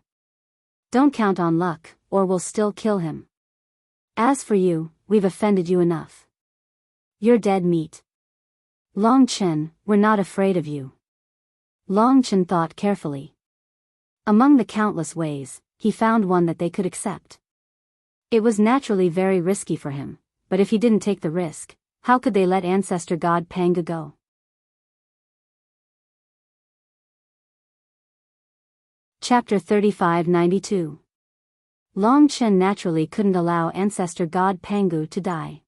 Don't count on luck, or we'll still kill him. As for you, we've offended you enough. You're dead meat. Longchen, we're not afraid of you." Longchen thought carefully. Among the countless ways, he found one that they could accept. It was naturally very risky for him, but if he didn't take the risk, how could they let ancestor god Pangu go? Chapter 3592. Longchen naturally couldn't allow ancestor god Pangu to die.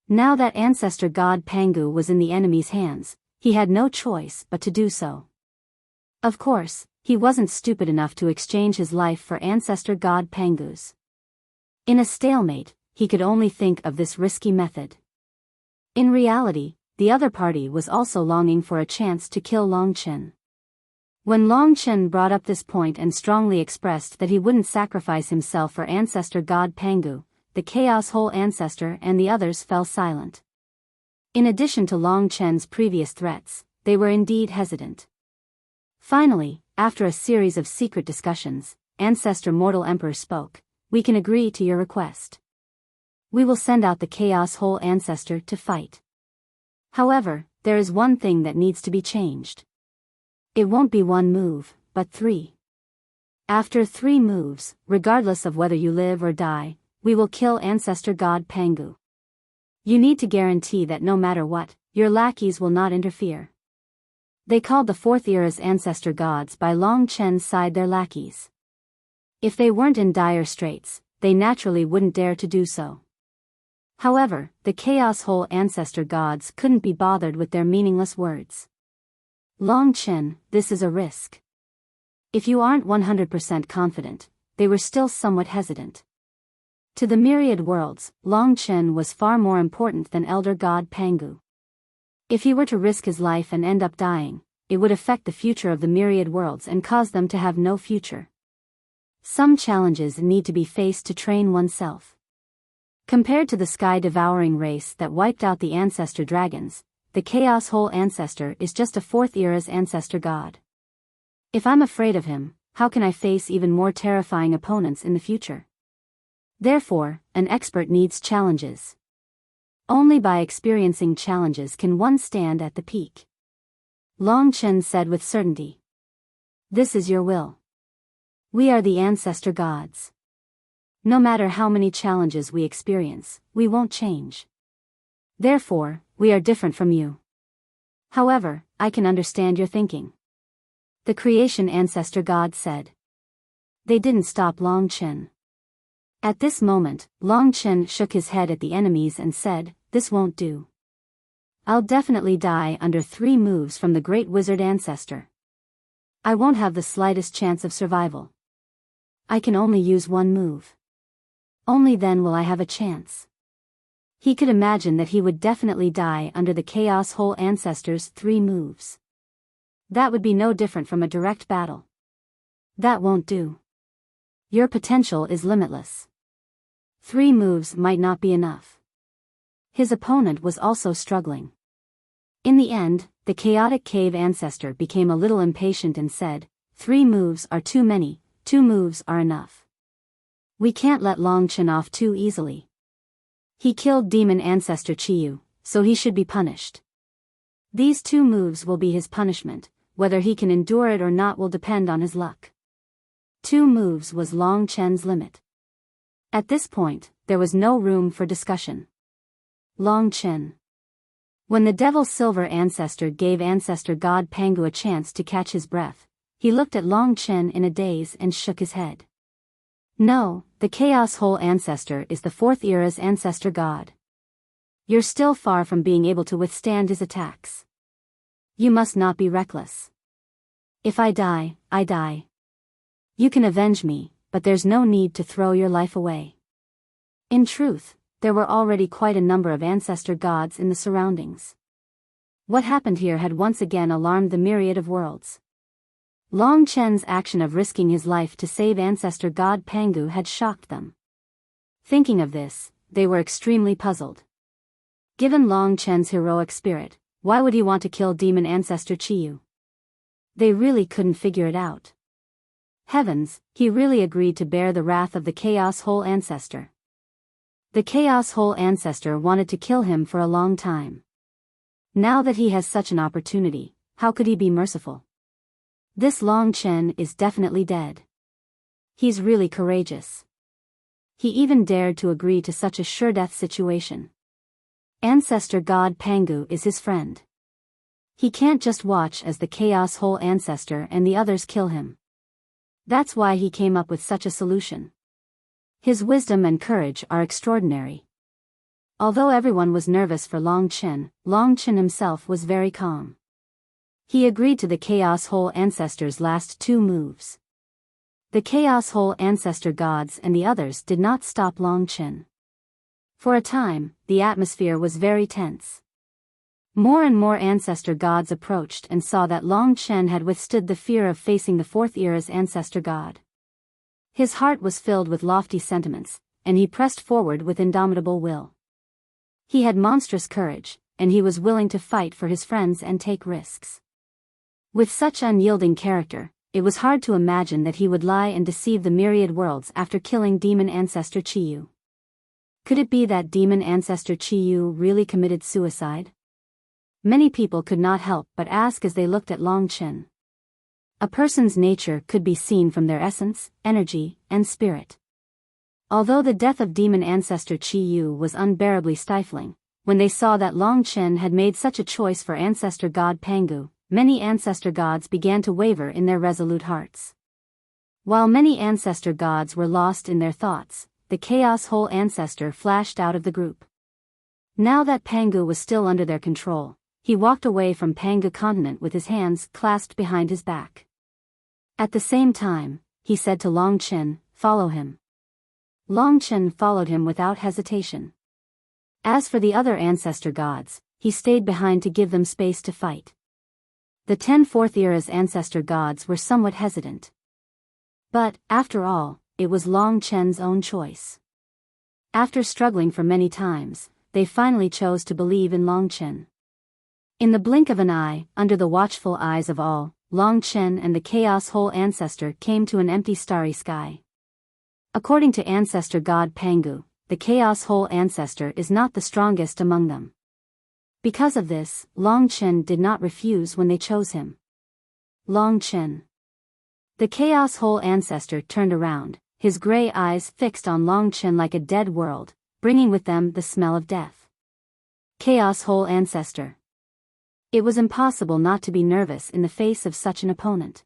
Now that ancestor god Pangu was in the enemy's hands, he had no choice but to do so. Of course, he wasn't stupid enough to exchange his life for ancestor god Pangu's. In a stalemate, he could only think of this risky method. In reality, the other party was also longing for a chance to kill Longchen. When Longchen brought up this point and strongly expressed that he wouldn't sacrifice himself for ancestor god Pangu, the Chaos Whole Ancestor and the others fell silent. In addition to Longchen's previous threats, they were indeed hesitant. Finally, after a series of secret discussions, Ancestor Mortal Emperor spoke. "We can agree to your request. We will send out the Chaos Whole Ancestor to fight. However, there is one thing that needs to be changed. It won't be one move, but 3. After 3 moves, regardless of whether you live or die, we will kill ancestor god Pangu. You need to guarantee that no matter what, your lackeys will not interfere." They called the 4th era's ancestor gods by Longchen's side their lackeys. If they weren't in dire straits, they naturally wouldn't dare to do so. However, the Chaos Hole ancestor gods couldn't be bothered with their meaningless words. Long Chen, this is a risk. If you aren't 100% confident, they were still somewhat hesitant. To the myriad worlds, Long Chen was far more important than Elder God Pangu. If he were to risk his life and end up dying, it would affect the future of the myriad worlds and cause them to have no future. Some challenges need to be faced to train oneself. Compared to the sky-devouring race that wiped out the ancestor dragons, the Chaos Hole ancestor is just a fourth era's ancestor god. If I'm afraid of him, how can I face even more terrifying opponents in the future? Therefore, an expert needs challenges. Only by experiencing challenges can one stand at the peak. Long Chen said with certainty. This is your will. We are the ancestor gods. No matter how many challenges we experience, we won't change. Therefore, we are different from you. However, I can understand your thinking. The creation ancestor god said. They didn't stop Long Chen. At this moment, Long Chen shook his head at the enemies and said, this won't do. I'll definitely die under 3 moves from the great wizard ancestor. I won't have the slightest chance of survival. I can only use 1 move. Only then will I have a chance. He could imagine that he would definitely die under the Chaos Hole ancestor's 3 moves. That would be no different from a direct battle. That won't do. Your potential is limitless. 3 moves might not be enough. His opponent was also struggling. In the end, the chaotic cave ancestor became a little impatient and said, 3 moves are too many, 2 moves are enough. We can't let Long Chen off too easily. He killed demon ancestor Chiyu, so he should be punished. These 2 moves will be his punishment, whether he can endure it or not will depend on his luck. 2 moves was Long Chen's limit. At this point, there was no room for discussion. Long Chen. When the Devil Silver ancestor gave ancestor god Pangu a chance to catch his breath, he looked at Long Chen in a daze and shook his head. No, the Chaos Hole ancestor is the 4th era's ancestor god. You're still far from being able to withstand his attacks. You must not be reckless. If I die, I die. You can avenge me, but there's no need to throw your life away. In truth, there were already quite a number of ancestor gods in the surroundings. What happened here had once again alarmed the myriad of worlds. Long Chen's action of risking his life to save ancestor god Pangu had shocked them. Thinking of this, they were extremely puzzled. Given Long Chen's heroic spirit, why would he want to kill demon ancestor Chiyu? They really couldn't figure it out. Heavens, he really agreed to bear the wrath of the Chaos Hole ancestor. The Chaos Hole ancestor wanted to kill him for a long time. Now that he has such an opportunity, how could he be merciful? This Long Chen is definitely dead. He's really courageous. He even dared to agree to such a sure-death situation. Ancestor god Pangu is his friend. He can't just watch as the Chaos Hole ancestor and the others kill him. That's why he came up with such a solution. His wisdom and courage are extraordinary. Although everyone was nervous for Long Chen himself was very calm. He agreed to the Chaos Hole ancestor's last 2 moves. The Chaos Hole ancestor gods and the others did not stop Long Chen. For a time, the atmosphere was very tense. More and more ancestor gods approached and saw that Long Chen had withstood the fear of facing the 4th era's ancestor god. His heart was filled with lofty sentiments, and he pressed forward with indomitable will. He had monstrous courage, and he was willing to fight for his friends and take risks. With such unyielding character, it was hard to imagine that he would lie and deceive the myriad worlds after killing demon ancestor Chiyu. Could it be that demon ancestor Chiyu really committed suicide? Many people could not help but ask as they looked at Long Chen. A person's nature could be seen from their essence, energy, and spirit. Although the death of demon ancestor Chiyu was unbearably stifling, when they saw that Long Chen had made such a choice for ancestor god Pangu, many ancestor gods began to waver in their resolute hearts. While many ancestor gods were lost in their thoughts, the Chaos Hole ancestor flashed out of the group. Now that Pangu was still under their control, he walked away from Pangu continent with his hands clasped behind his back. At the same time, he said to Long Chen, "Follow him." Long Chen followed him without hesitation. As for the other ancestor gods, he stayed behind to give them space to fight. The 10 Fourth Era's ancestor gods were somewhat hesitant. But, after all, it was Long Chen's own choice. After struggling for many times, they finally chose to believe in Long Chen. In the blink of an eye, under the watchful eyes of all, Long Chen and the Chaos Whole Ancestor came to an empty starry sky. According to Ancestor God Pangu, the Chaos Whole Ancestor is not the strongest among them. Because of this, Long Chen did not refuse when they chose him. Long Chen. The Chaos Whole Ancestor turned around, his gray eyes fixed on Long Chen like a dead world, bringing with them the smell of death. Chaos Whole Ancestor. It was impossible not to be nervous in the face of such an opponent.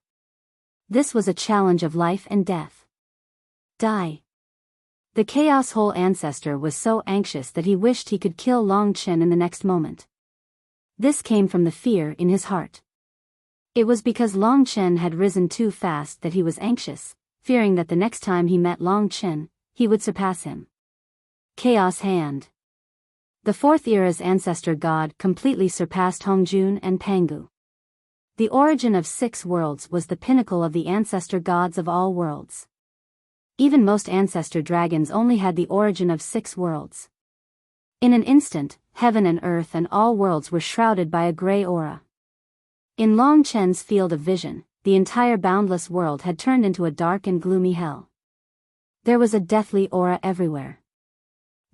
This was a challenge of life and death. Die. The Chaos Whole Ancestor was so anxious that he wished he could kill Long Chen in the next moment. This came from the fear in his heart. It was because Long Chen had risen too fast that he was anxious, fearing that the next time he met Long Chen, he would surpass him. Chaos Hand. The Fourth Era's ancestor god completely surpassed Hongjun and Pangu. The origin of 6 worlds was the pinnacle of the ancestor gods of all worlds. Even most ancestor dragons only had the origin of 6 worlds. In an instant, heaven and earth and all worlds were shrouded by a gray aura. In Long Chen's field of vision, the entire boundless world had turned into a dark and gloomy hell. There was a deathly aura everywhere.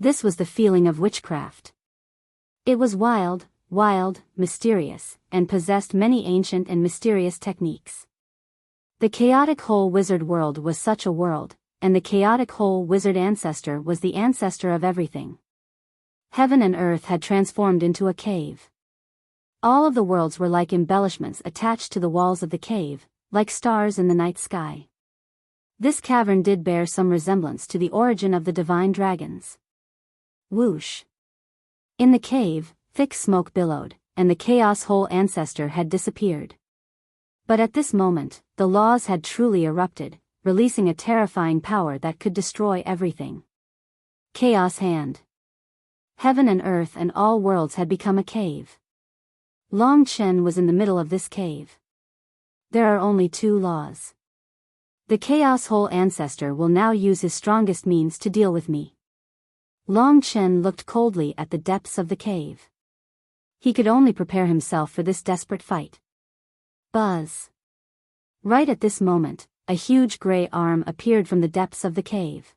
This was the feeling of witchcraft. It was wild, mysterious, and possessed many ancient and mysterious techniques. The chaotic whole wizard world was such a world, and the chaotic whole wizard ancestor was the ancestor of everything. Heaven and earth had transformed into a cave. All of the worlds were like embellishments attached to the walls of the cave, like stars in the night sky. This cavern did bear some resemblance to the origin of the divine dragons. Whoosh. In the cave, thick smoke billowed, and the Chaos Whole Ancestor had disappeared. But at this moment, the laws had truly erupted, releasing a terrifying power that could destroy everything. Chaos Hand. Heaven and earth and all worlds had become a cave. Long Chen was in the middle of this cave. There are only 2 laws. The Chaos Whole Ancestor will now use his strongest means to deal with me. Long Chen looked coldly at the depths of the cave. He could only prepare himself for this desperate fight. Buzz. Right at this moment, a huge gray arm appeared from the depths of the cave.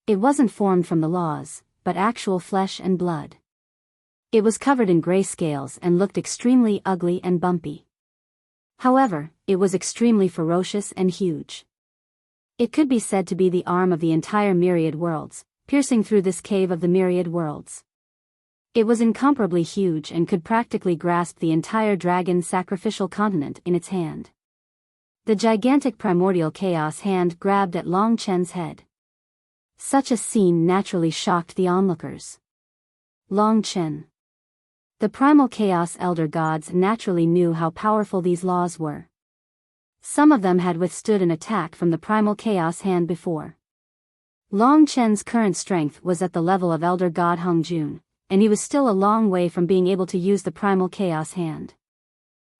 It wasn't formed from the laws, but actual flesh and blood. It was covered in gray scales and looked extremely ugly and bumpy. However, it was extremely ferocious and huge. It could be said to be the arm of the entire myriad worlds, piercing through this cave of the myriad worlds. It was incomparably huge and could practically grasp the entire dragon sacrificial continent in its hand. The gigantic primordial chaos hand grabbed at Long Chen's head. Such a scene naturally shocked the onlookers. Long Chen. The primal chaos elder gods naturally knew how powerful these laws were. Some of them had withstood an attack from the primal chaos hand before. Long Chen's current strength was at the level of Elder God Hongjun, and he was still a long way from being able to use the primal chaos hand.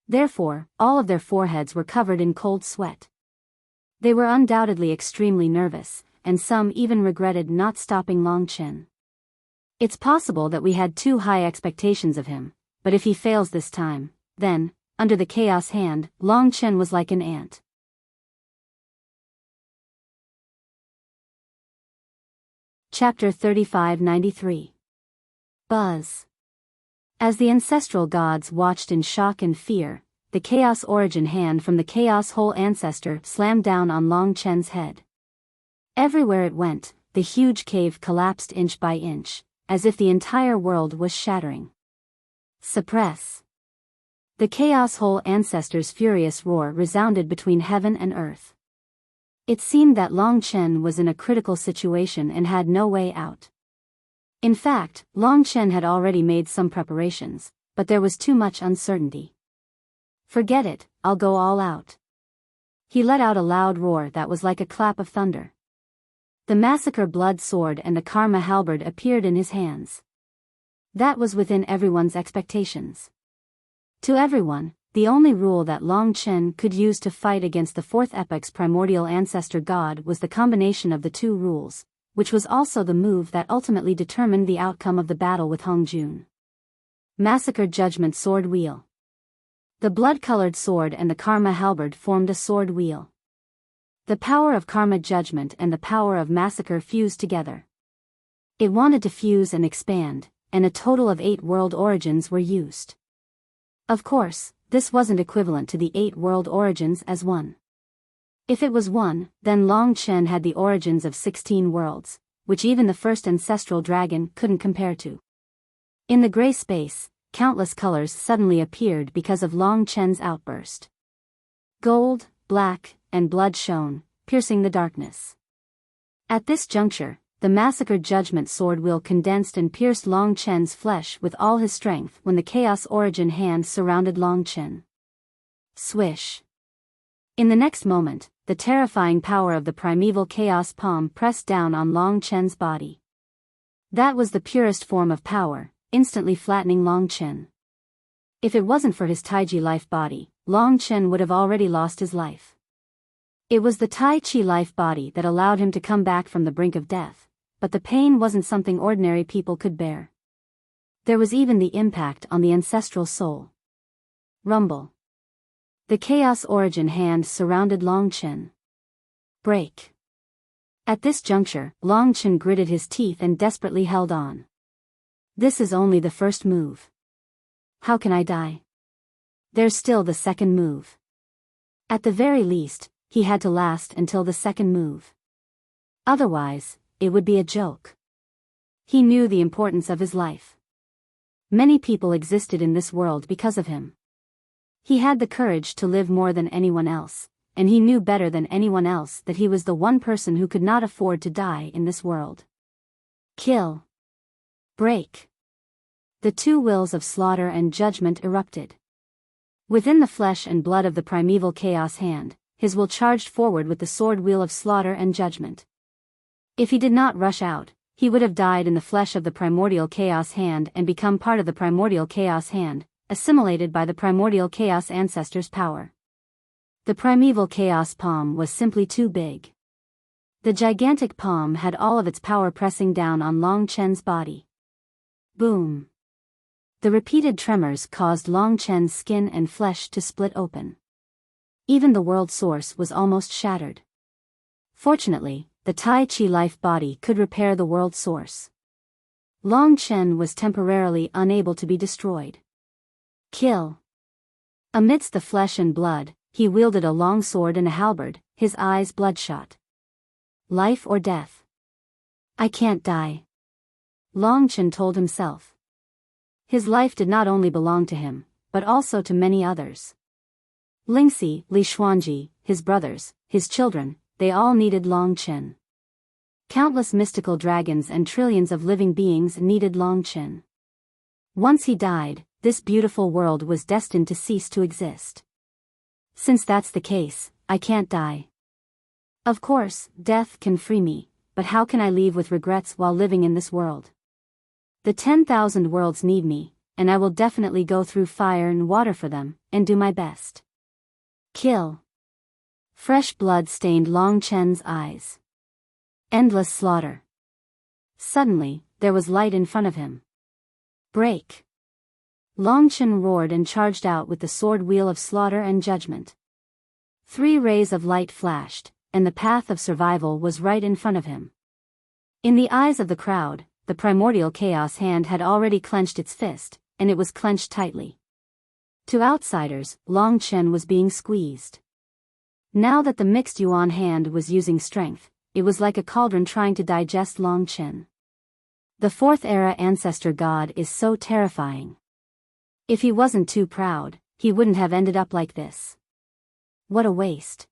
Therefore, all of their foreheads were covered in cold sweat. They were undoubtedly extremely nervous, and some even regretted not stopping Long Chen. It's possible that we had too high expectations of him, but if he fails this time, then, under the chaos hand, Long Chen was like an ant. Chapter 3593. Buzz. As the ancestral gods watched in shock and fear, the Chaos Origin hand from the Chaos Whole Ancestor slammed down on Long Chen's head. Everywhere it went, the huge cave collapsed inch by inch, as if the entire world was shattering. Suppress. The Chaos Whole Ancestor's furious roar resounded between heaven and earth. It seemed that Long Chen was in a critical situation and had no way out. In fact, Long Chen had already made some preparations, but there was too much uncertainty. Forget it, I'll go all out. He let out a loud roar that was like a clap of thunder. The massacre blood sword and the karma halberd appeared in his hands. That was within everyone's expectations. To everyone, the only rule that Long Chen could use to fight against the fourth epoch's primordial ancestor god was the combination of the two rules, which was also the move that ultimately determined the outcome of the battle with Hong Jun. Massacre Judgment Sword Wheel. The blood-colored sword and the karma halberd formed a sword wheel. The power of karma judgment and the power of massacre fused together. It wanted to fuse and expand, and a total of 8 world origins were used. Of course, this wasn't equivalent to the 8 world origins as one. If it was one, then Long Chen had the origins of 16 worlds, which even the first ancestral dragon couldn't compare to. In the gray space, countless colors suddenly appeared because of Long Chen's outburst. Gold, black, and blood shone, piercing the darkness. At this juncture, the massacre judgment sword wheel condensed and pierced Long Chen's flesh with all his strength when the chaos origin hand surrounded Long Chen. Swish. In the next moment, the terrifying power of the primeval chaos palm pressed down on Long Chen's body. That was the purest form of power, instantly flattening Long Chen. If it wasn't for his Taiji life body, Long Chen would have already lost his life. It was the Tai Chi life body that allowed him to come back from the brink of death. But the pain wasn't something ordinary people could bear. There was even the impact on the ancestral soul. Rumble. The chaos origin hand surrounded Long Chen. Break. At this juncture, Long Chen gritted his teeth and desperately held on. This is only the first move. How can I die? There's still the second move. At the very least, he had to last until the second move. Otherwise, it would be a joke. He knew the importance of his life. Many people existed in this world because of him. He had the courage to live more than anyone else, and he knew better than anyone else that he was the one person who could not afford to die in this world. Kill. Break. The two wills of slaughter and judgment erupted. Within the flesh and blood of the primeval chaos hand, his will charged forward with the sword wheel of slaughter and judgment. If he did not rush out, he would have died in the flesh of the primordial chaos hand and become part of the primordial chaos hand, assimilated by the primordial chaos ancestor's power. The primeval chaos palm was simply too big. The gigantic palm had all of its power pressing down on Long Chen's body. Boom. The repeated tremors caused Long Chen's skin and flesh to split open. Even the world source was almost shattered. Fortunately, the Tai Chi life body could repair the world source. Long Chen was temporarily unable to be destroyed. Kill. Amidst the flesh and blood, he wielded a long sword and a halberd, his eyes bloodshot. Life or death? I can't die. Long Chen told himself. His life did not only belong to him, but also to many others. Lingxi, Li Xuanji, his brothers, his children, they all needed Long Chen. Countless mystical dragons and trillions of living beings needed Long Chen. Once he died, this beautiful world was destined to cease to exist. Since that's the case, I can't die. Of course, death can free me, but how can I leave with regrets while living in this world? The 10,000 worlds need me, and I will definitely go through fire and water for them, and do my best. Kill. Fresh blood stained Long Chen's eyes. Endless slaughter. Suddenly, there was light in front of him. Break. Long Chen roared and charged out with the sword wheel of slaughter and judgment. 3 rays of light flashed, and the path of survival was right in front of him. In the eyes of the crowd, the primordial chaos hand had already clenched its fist, and it was clenched tightly. To outsiders, Long Chen was being squeezed. Now that the mixed Yuan hand was using strength, it was like a cauldron trying to digest Long Chen. The fourth era ancestor god is so terrifying. If he wasn't too proud, he wouldn't have ended up like this. What a waste.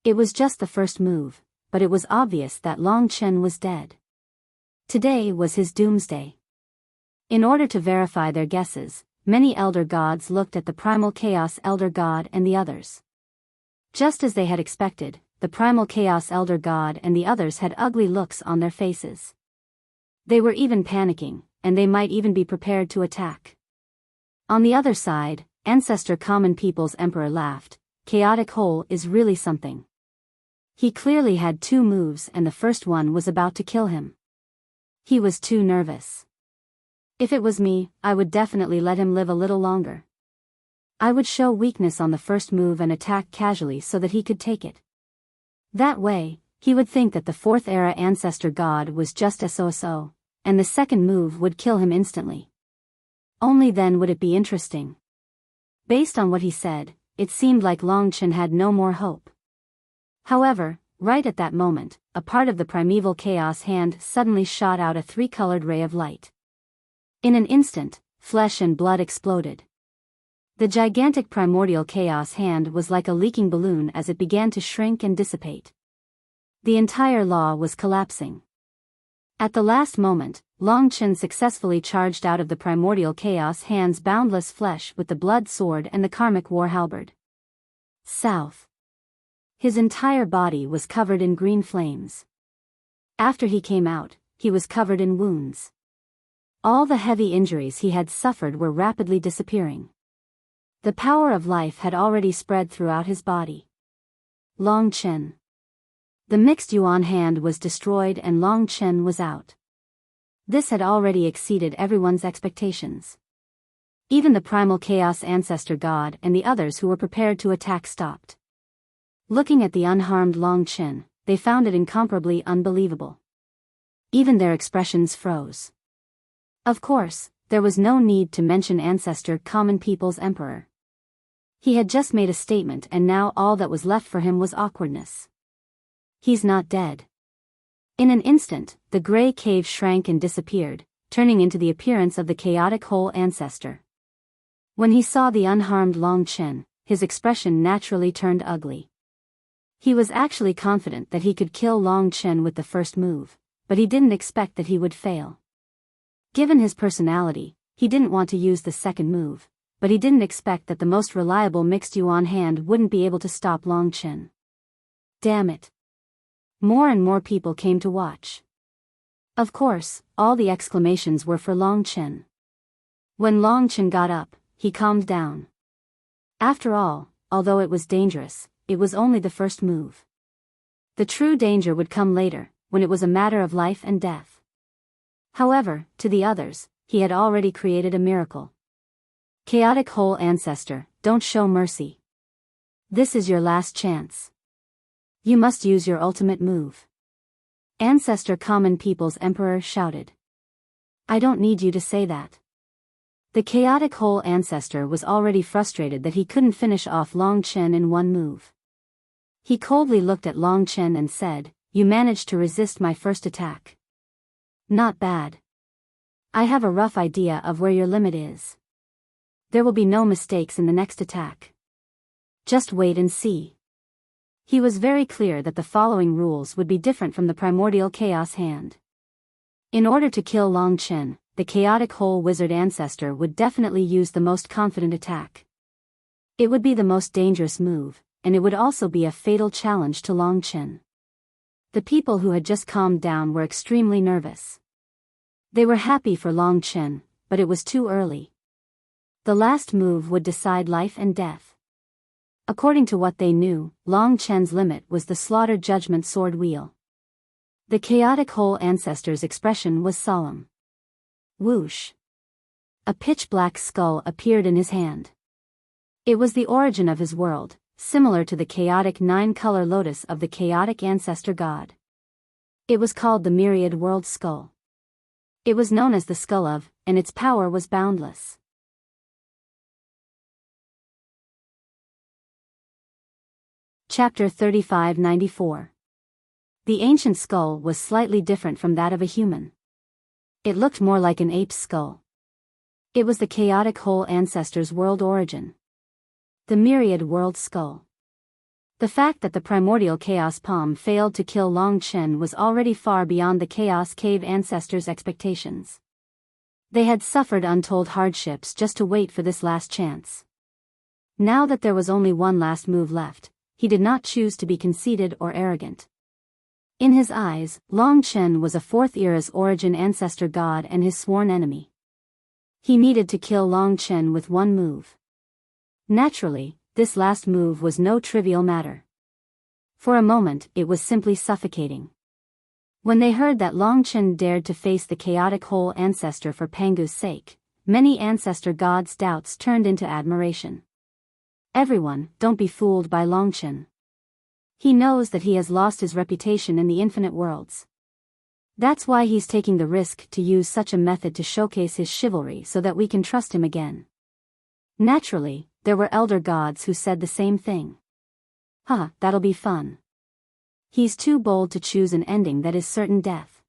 It was just the first move, but it was obvious that Long Chen was dead. Today was his doomsday. In order to verify their guesses, many elder gods looked at the primal chaos elder god and the others. Just as they had expected, the primal chaos elder god and the others had ugly looks on their faces. They were even panicking, and they might even be prepared to attack. On the other side, Ancestor Common People's Emperor laughed. Chaotic Hole is really something. He clearly had 2 moves and the first one was about to kill him. He was too nervous. If it was me, I would definitely let him live a little longer. I would show weakness on the first move and attack casually so that he could take it. That way, he would think that the 4th era Ancestor God was just SOSO, and the second move would kill him instantly. Only then would it be interesting. Based on what he said, it seemed like Longchen had no more hope. However, right at that moment, a part of the primeval chaos hand suddenly shot out a 3-colored ray of light. In an instant, flesh and blood exploded. The gigantic primordial chaos hand was like a leaking balloon as it began to shrink and dissipate. The entire law was collapsing. At the last moment, Longchen successfully charged out of the primordial chaos hand's boundless flesh with the blood sword and the karmic war halberd. South. His entire body was covered in green flames. After he came out, he was covered in wounds. All the heavy injuries he had suffered were rapidly disappearing. The power of life had already spread throughout his body. Longchen. The mixed yuan hand was destroyed and Longchen was out. This had already exceeded everyone's expectations. Even the primal chaos ancestor god and the others who were prepared to attack stopped. Looking at the unharmed Longchen, they found it incomparably unbelievable. Even their expressions froze. Of course, there was no need to mention Ancestor Common People's Emperor. He had just made a statement and now all that was left for him was awkwardness. He's not dead. In an instant, the gray cave shrank and disappeared, turning into the appearance of the chaotic whole ancestor. When he saw the unharmed Longchen, his expression naturally turned ugly. He was actually confident that he could kill Longchen with the first move, but he didn't expect that he would fail. Given his personality, he didn't want to use the second move, but he didn't expect that the most reliable mixed yuan hand wouldn't be able to stop Longchen. Damn it. More and more people came to watch. Of course, all the exclamations were for Longchen. When Longchen got up, he calmed down. After all, although it was dangerous, it was only the first move. The true danger would come later, when it was a matter of life and death. However, to the others, he had already created a miracle. Chaotic whole ancestor, don't show mercy. This is your last chance. You must use your ultimate move. Ancestor Common People's Emperor shouted. I don't need you to say that. The chaotic whole ancestor was already frustrated that he couldn't finish off Longchen in one move. He coldly looked at Longchen and said, You managed to resist my first attack. Not bad. I have a rough idea of where your limit is. There will be no mistakes in the next attack. Just wait and see. He was very clear that the following rules would be different from the primordial chaos hand. In order to kill Longchen, the chaotic whole wizard ancestor would definitely use the most confident attack. It would be the most dangerous move, and it would also be a fatal challenge to Longchen. The people who had just calmed down were extremely nervous. They were happy for Longchen, but it was too early. The last move would decide life and death. According to what they knew, Longchen's limit was the Slaughter Judgment Sword Wheel. The chaotic whole ancestor's expression was solemn. Whoosh! A pitch-black skull appeared in his hand. It was the origin of his world, similar to the chaotic 9-color lotus of the chaotic ancestor god. It was called the Myriad World Skull. It was known as the Skull of, and its power was boundless. Chapter 3594. The ancient skull was slightly different from that of a human. It looked more like an ape's skull. It was the chaotic whole ancestor's world origin. The Myriad World Skull. The fact that the primordial chaos palm failed to kill Long Chen was already far beyond the Chaos Cave ancestors' expectations. They had suffered untold hardships just to wait for this last chance. Now that there was only one last move left, he did not choose to be conceited or arrogant. In his eyes, Long Chen was a fourth era's origin ancestor god and his sworn enemy. He needed to kill Long Chen with one move. Naturally, this last move was no trivial matter. For a moment, it was simply suffocating. When they heard that Long Chen dared to face the chaotic whole ancestor for Pangu's sake, many ancestor gods' doubts turned into admiration. Everyone, don't be fooled by Long Chen. He knows that he has lost his reputation in the infinite worlds. That's why he's taking the risk to use such a method to showcase his chivalry so that we can trust him again. Naturally, there were elder gods who said the same thing. That'll be fun. He's too bold to choose an ending that is certain death.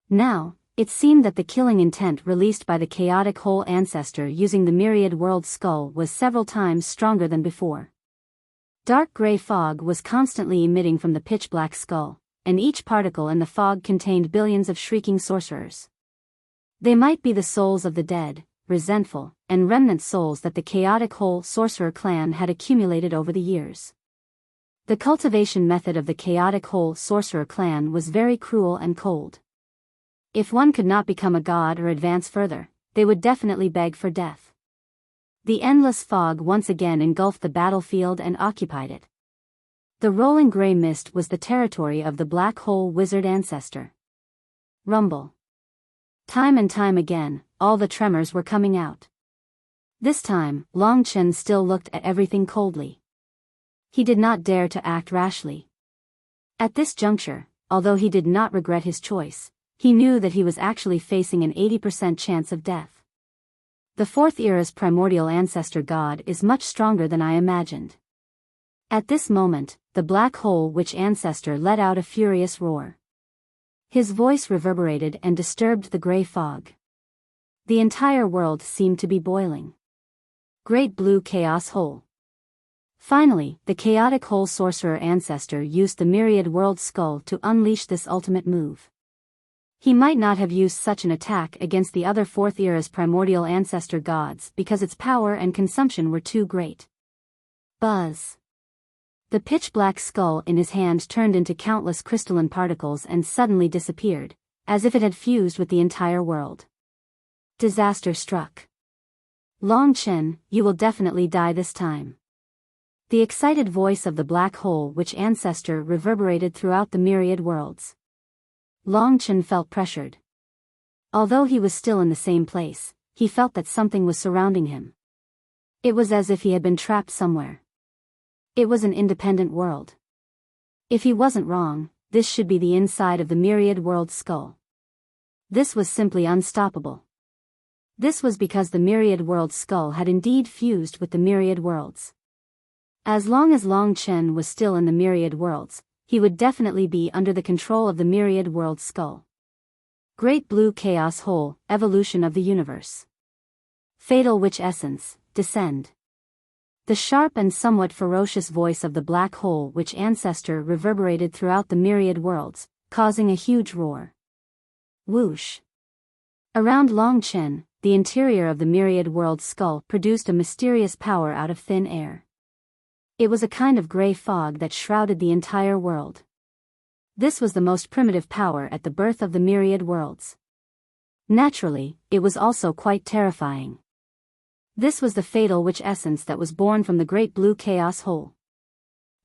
Now, it seemed that the killing intent released by the chaotic whole ancestor using the myriad world skull was several times stronger than before. Dark gray fog was constantly emitting from the pitch-black skull, and each particle in the fog contained billions of shrieking sorcerers. They might be the souls of the dead, resentful, and remnant souls that the chaotic whole sorcerer clan had accumulated over the years. The cultivation method of the chaotic whole sorcerer clan was very cruel and cold. If one could not become a god or advance further, they would definitely beg for death. The endless fog once again engulfed the battlefield and occupied it. The rolling gray mist was the territory of the black hole wizard ancestor. Rumble. Time and time again, all the tremors were coming out. This time, Long Chen still looked at everything coldly. He did not dare to act rashly. At this juncture, although he did not regret his choice, he knew that he was actually facing an 80% chance of death. The fourth era's primordial ancestor god is much stronger than I imagined. At this moment, the black hole witch ancestor let out a furious roar. His voice reverberated and disturbed the gray fog. The entire world seemed to be boiling. Great blue chaos hole. Finally, the chaotic whole sorcerer ancestor used the myriad world skull to unleash this ultimate move. He might not have used such an attack against the other fourth era's primordial ancestor gods because its power and consumption were too great. Buzz. The pitch-black skull in his hand turned into countless crystalline particles and suddenly disappeared, as if it had fused with the entire world. Disaster struck. Long Chen, you will definitely die this time. The excited voice of the black hole witch ancestor reverberated throughout the myriad worlds. Long Chen felt pressured. Although he was still in the same place, he felt that something was surrounding him. It was as if he had been trapped somewhere. It was an independent world. If he wasn't wrong, this should be the inside of the myriad world skull. This was simply unstoppable. This was because the myriad world skull had indeed fused with the myriad worlds. As long as Long Chen was still in the myriad worlds, he would definitely be under the control of the myriad world skull. Great blue chaos hole, evolution of the universe. Fatal witch essence, descend. The sharp and somewhat ferocious voice of the black hole witch ancestor reverberated throughout the myriad worlds, causing a huge roar. Whoosh. Around Long Chen, the interior of the myriad world skull produced a mysterious power out of thin air. It was a kind of gray fog that shrouded the entire world. This was the most primitive power at the birth of the myriad worlds. Naturally, it was also quite terrifying. This was the fatal witch essence that was born from the great blue chaos hole.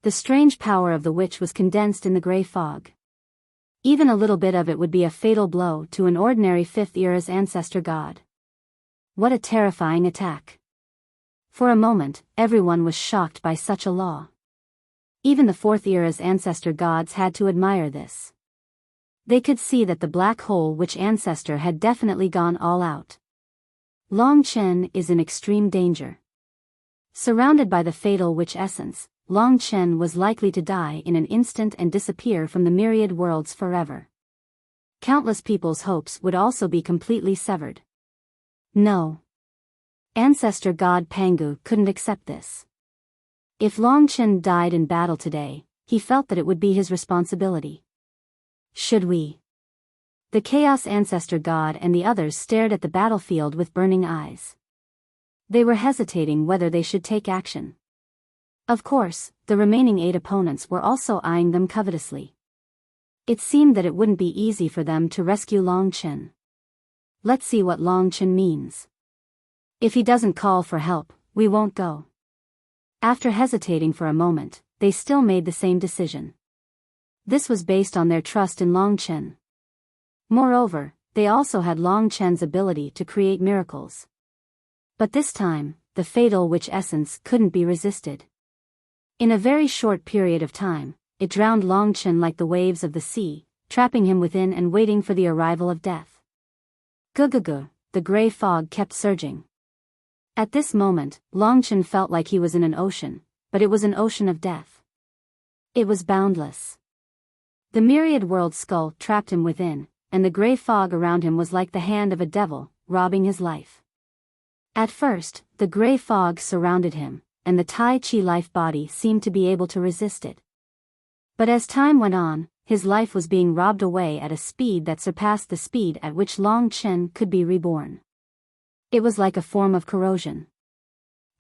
The strange power of the witch was condensed in the gray fog. Even a little bit of it would be a fatal blow to an ordinary fifth era's ancestor god. What a terrifying attack. For a moment, everyone was shocked by such a law. Even the fourth era's ancestor gods had to admire this. They could see that the black hole witch ancestor had definitely gone all out. Long Chen is in extreme danger. Surrounded by the fatal witch essence, Long Chen was likely to die in an instant and disappear from the myriad worlds forever. Countless people's hopes would also be completely severed. No. Ancestor god Pangu couldn't accept this. If Longchen died in battle today, he felt that it would be his responsibility. Should we? The Chaos Ancestor God and the others stared at the battlefield with burning eyes. They were hesitating whether they should take action. Of course, the remaining 8 opponents were also eyeing them covetously. It seemed that it wouldn't be easy for them to rescue Longchen. Let's see what Longchen means. If he doesn't call for help, we won't go. After hesitating for a moment, they still made the same decision. This was based on their trust in Longchen. Moreover, they also had Longchen's ability to create miracles. But this time, the fatal witch essence couldn't be resisted. In a very short period of time, it drowned Longchen like the waves of the sea, trapping him within and waiting for the arrival of death. Gugugu, the gray fog kept surging. At this moment, Longchen felt like he was in an ocean, but it was an ocean of death. It was boundless. The myriad world skull trapped him within, and the gray fog around him was like the hand of a devil, robbing his life. At first, the gray fog surrounded him, and the Tai Chi life body seemed to be able to resist it. But as time went on, his life was being robbed away at a speed that surpassed the speed at which Longchen could be reborn. It was like a form of corrosion.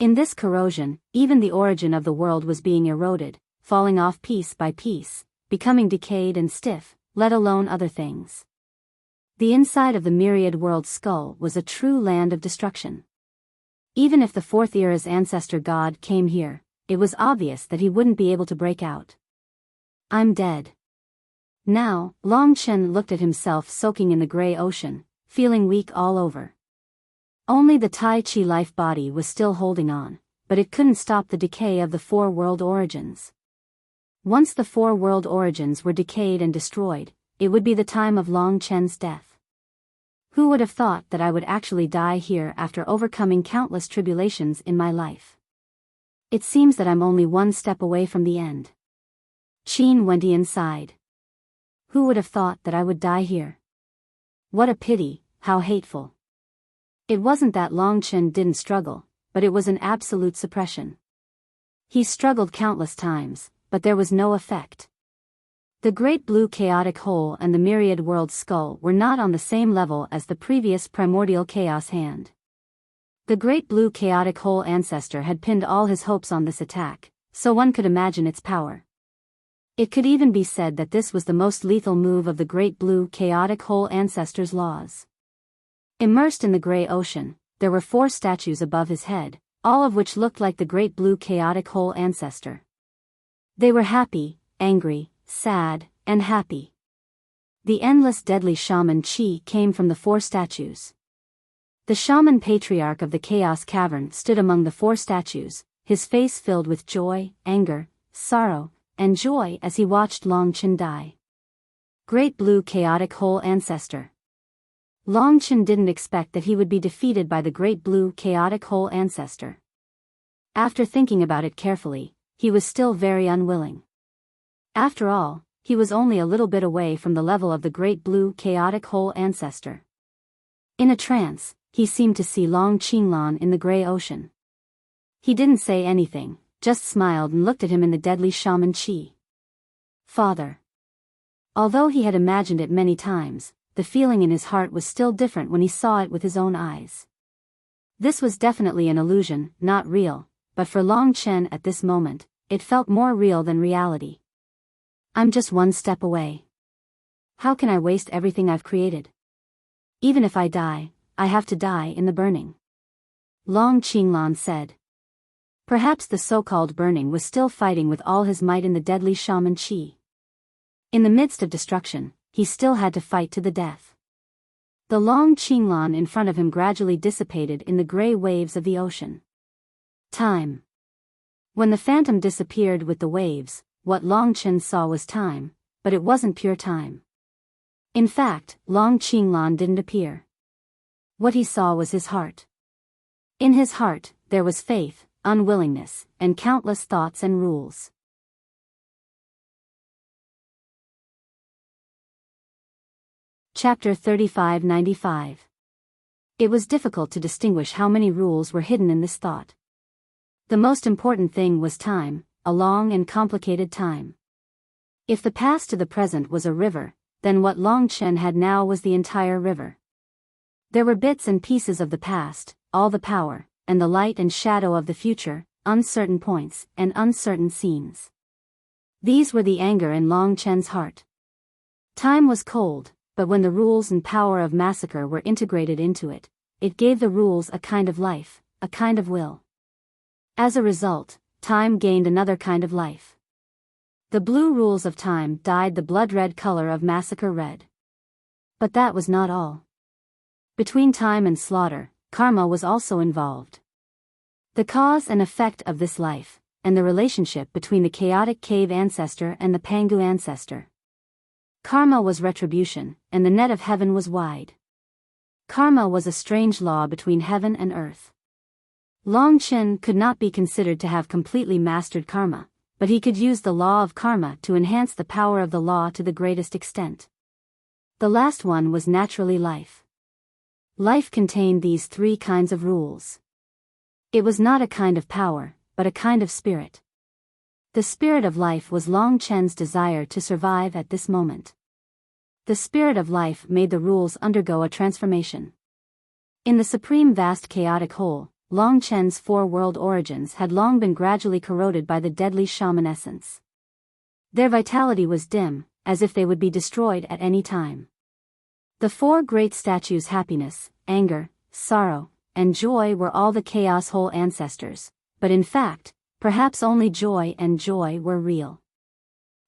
In this corrosion, even the origin of the world was being eroded, falling off piece by piece, becoming decayed and stiff, let alone other things. The inside of the myriad world skull was a true land of destruction. Even if the 4th era's ancestor god came here, it was obvious that he wouldn't be able to break out. I'm dead. Now, Longchen looked at himself soaking in the gray ocean, feeling weak all over. Only the Tai Chi life body was still holding on, but it couldn't stop the decay of the 4 world origins. Once the 4 world origins were decayed and destroyed, it would be the time of Longchen's death. Who would have thought that I would actually die here after overcoming countless tribulations in my life? It seems that I'm only one step away from the end. Qin Wendian sighed. Who would have thought that I would die here? What a pity, how hateful. It wasn't that Longchen didn't struggle, but it was an absolute suppression. He struggled countless times, but there was no effect. The Great Blue Chaotic Hole and the Myriad World Skull were not on the same level as the previous Primordial Chaos Hand. The Great Blue Chaotic Hole ancestor had pinned all his hopes on this attack, so one could imagine its power. It could even be said that this was the most lethal move of the Great Blue Chaotic Hole ancestor's laws. Immersed in the gray ocean, there were 4 statues above his head, all of which looked like the Great Blue Chaotic Hole ancestor. They were happy, angry, sad, and happy. The endless deadly shaman chi came from the 4 statues. The shaman patriarch of the Chaos Cavern stood among the 4 statues, his face filled with joy, anger, sorrow, and joy as he watched Longchen die. Great Blue Chaotic Hole ancestor. Longchen didn't expect that he would be defeated by the Great Blue Chaotic Hole ancestor. After thinking about it carefully, he was still very unwilling. After all, he was only a little bit away from the level of the Great Blue Chaotic Hole ancestor. In a trance, he seemed to see Long Qinglan in the gray ocean. He didn't say anything, just smiled and looked at him in the deadly shaman chi. Father. Although he had imagined it many times, the feeling in his heart was still different when he saw it with his own eyes. This was definitely an illusion, not real, but for Longchen at this moment, it felt more real than reality. I'm just one step away. How can I waste everything I've created? Even if I die, I have to die in the burning. Long Qinglan said. Perhaps the so-called burning was still fighting with all his might in the deadly shaman chi. In the midst of destruction, he still had to fight to the death. The Long Qinglan in front of him gradually dissipated in the gray waves of the ocean. Time. When the phantom disappeared with the waves, what Longchen saw was time, but it wasn't pure time. In fact, Long Qinglan didn't appear. What he saw was his heart. In his heart, there was faith, unwillingness, and countless thoughts and rules. Chapter 3595. It was difficult to distinguish how many rules were hidden in this thought. The most important thing was time, a long and complicated time. If the past to the present was a river, then what Long Chen had now was the entire river. There were bits and pieces of the past, all the power, and the light and shadow of the future, uncertain points, and uncertain scenes. These were the anger in Long Chen's heart. Time was cold, but when the rules and power of massacre were integrated into it, it gave the rules a kind of life, a kind of will. As a result, time gained another kind of life. The blue rules of time dyed the blood-red color of massacre red. But that was not all. Between time and slaughter, karma was also involved. The cause and effect of this life, and the relationship between the chaotic cave ancestor and the Pangu ancestor. Karma was retribution, and the net of heaven was wide. Karma was a strange law between heaven and earth. Long Chen could not be considered to have completely mastered karma, but he could use the law of karma to enhance the power of the law to the greatest extent. The last one was naturally life. Life contained these three kinds of rules. It was not a kind of power, but a kind of spirit. The spirit of life was Long Chen's desire to survive at this moment. The spirit of life made the rules undergo a transformation. In the supreme vast chaotic whole, Long Chen's four-world origins had long been gradually corroded by the deadly shaman essence. Their vitality was dim, as if they would be destroyed at any time. The four great statues, happiness, anger, sorrow, and joy, were all the chaos whole ancestors, but in fact, perhaps only joy and joy were real.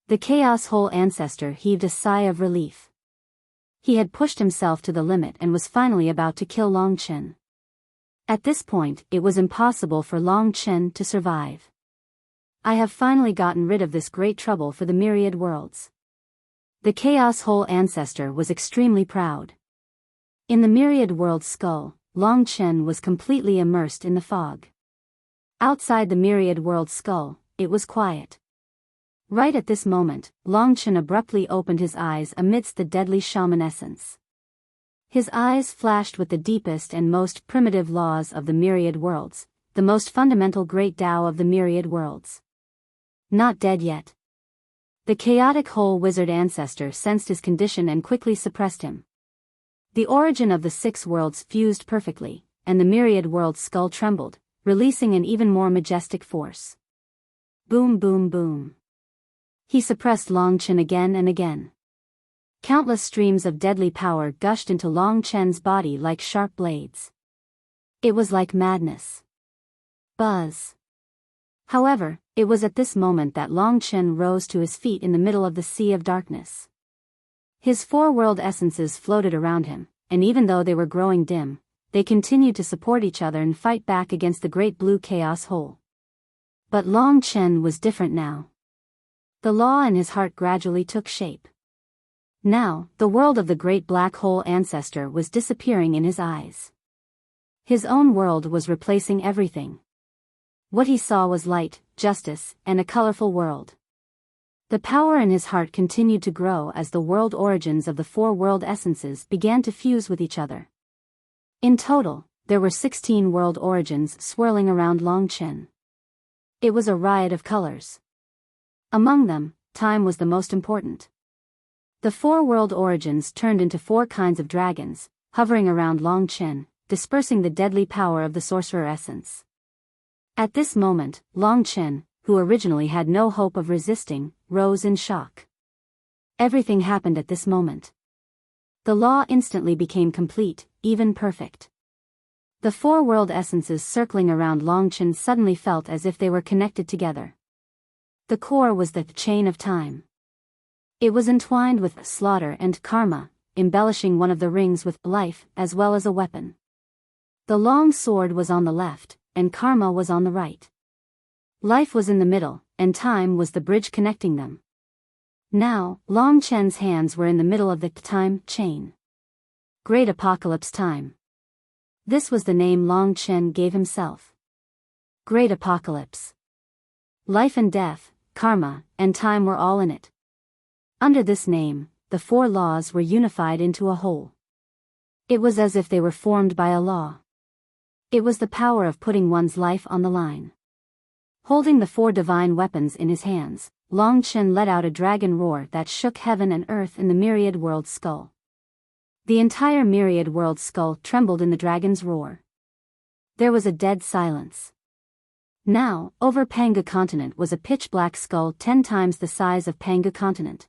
The chaos whole ancestor heaved a sigh of relief. He had pushed himself to the limit and was finally about to kill Long Chen. At this point, it was impossible for Long Chen to survive. I have finally gotten rid of this great trouble for the myriad worlds. The chaos whole ancestor was extremely proud. In the myriad world's skull, Long Chen was completely immersed in the fog. Outside the myriad world's skull, it was quiet. Right at this moment, Long Chen abruptly opened his eyes amidst the deadly shaman essence. His eyes flashed with the deepest and most primitive laws of the myriad worlds, the most fundamental great Tao of the myriad worlds. Not dead yet. The chaotic whole wizard ancestor sensed his condition and quickly suppressed him. The origin of the six worlds fused perfectly, and the myriad world's skull trembled, releasing an even more majestic force. Boom, boom, boom. He suppressed Long Chen again and again. Countless streams of deadly power gushed into Long Chen's body like sharp blades. It was like madness. Buzz. However, it was at this moment that Long Chen rose to his feet in the middle of the sea of darkness. His four-world essences floated around him, and even though they were growing dim, they continued to support each other and fight back against the great blue chaos whole. But Long Chen was different now. The law in his heart gradually took shape. Now, the world of the great black hole ancestor was disappearing in his eyes. His own world was replacing everything. What he saw was light, justice, and a colorful world. The power in his heart continued to grow as the world origins of the four world essences began to fuse with each other. In total, there were 16 world origins swirling around Long Chen. It was a riot of colors. Among them, time was the most important. The four world origins turned into four kinds of dragons, hovering around Long Chen, dispersing the deadly power of the sorcerer essence. At this moment, Long Chen, who originally had no hope of resisting, rose in shock. Everything happened at this moment. The law instantly became complete, even perfect. The four world essences circling around Long Chen suddenly felt as if they were connected together. The core was the chain of time. It was entwined with slaughter and karma, embellishing one of the rings with life as well as a weapon. The long sword was on the left, and karma was on the right. Life was in the middle, and time was the bridge connecting them. Now, Long Chen's hands were in the middle of the time chain. Great Apocalypse Time. This was the name Long Chen gave himself. Great Apocalypse. Life and death, karma, and time were all in it. Under this name, the four laws were unified into a whole. It was as if they were formed by a law. It was the power of putting one's life on the line. Holding the 4 divine weapons in his hands, Long Chen let out a dragon roar that shook heaven and earth in the Myriad World Skull. The entire Myriad World Skull trembled in the dragon's roar. There was a dead silence. Now, over Pangu continent was a pitch-black skull 10 times the size of Pangu continent.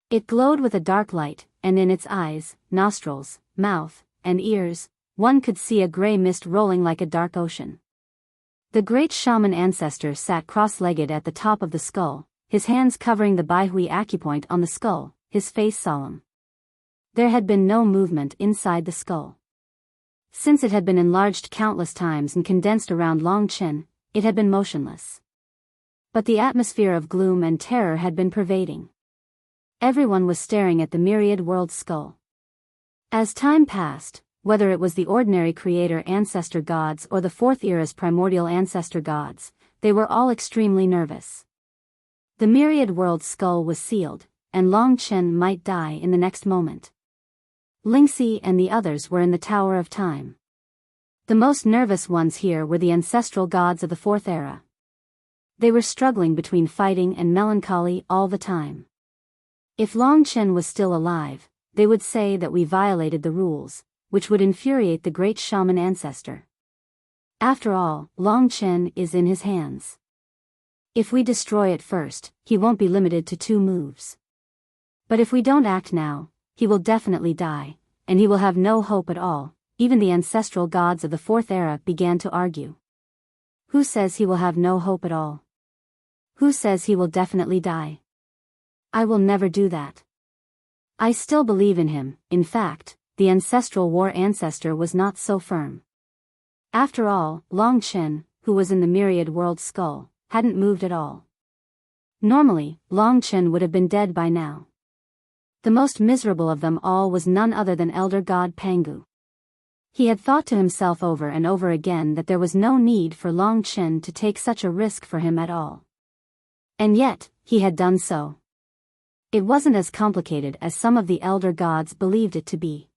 It glowed with a dark light, and in its eyes, nostrils, mouth, and ears, one could see a gray mist rolling like a dark ocean. The great shaman ancestor sat cross-legged at the top of the skull, his hands covering the Baihui acupoint on the skull, his face solemn. There had been no movement inside the skull. Since it had been enlarged countless times and condensed around Long Chen, it had been motionless. But the atmosphere of gloom and terror had been pervading. Everyone was staring at the Myriad World Skull. As time passed, whether it was the ordinary creator ancestor gods or the 4th era's primordial ancestor gods, they were all extremely nervous. The Myriad World Skull was sealed, and Long Chen might die in the next moment. Lingxi and the others were in the Tower of Time. The most nervous ones here were the ancestral gods of the 4th era. They were struggling between fighting and melancholy all the time. If Long Chen was still alive, they would say that we violated the rules, which would infuriate the great shaman ancestor. After all, Long Chen is in his hands. If we destroy it first, he won't be limited to 2 moves. But if we don't act now, he will definitely die, and he will have no hope at all. Even the ancestral gods of the 4th era began to argue. Who says he will have no hope at all? Who says he will definitely die? I will never do that. I still believe in him. In fact, the ancestral war ancestor was not so firm. After all, Long Chen, who was in the Myriad World Skull, hadn't moved at all. Normally, Long Chen would have been dead by now. The most miserable of them all was none other than Elder God Pangu. He had thought to himself over and over again that there was no need for Long Chen to take such a risk for him at all. And yet, he had done so. It wasn't as complicated as some of the elder gods believed it to be.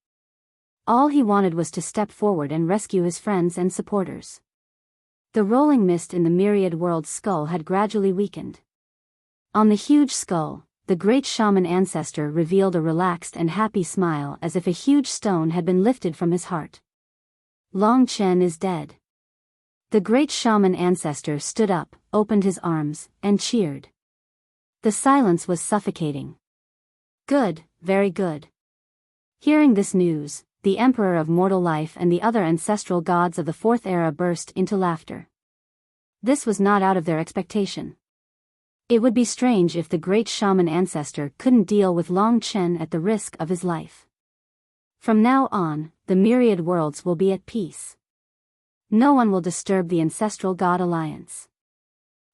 All he wanted was to step forward and rescue his friends and supporters. The rolling mist in the Myriad World Skull had gradually weakened. On the huge skull, the great shaman ancestor revealed a relaxed and happy smile as if a huge stone had been lifted from his heart. Long Chen is dead. The great shaman ancestor stood up, opened his arms, and cheered. The silence was suffocating. Good, very good. Hearing this news, the Emperor of Mortal Life and the other ancestral gods of the 4th era burst into laughter. This was not out of their expectation. It would be strange if the great shaman ancestor couldn't deal with Long Chen at the risk of his life. From now on, the myriad worlds will be at peace. No one will disturb the ancestral god alliance.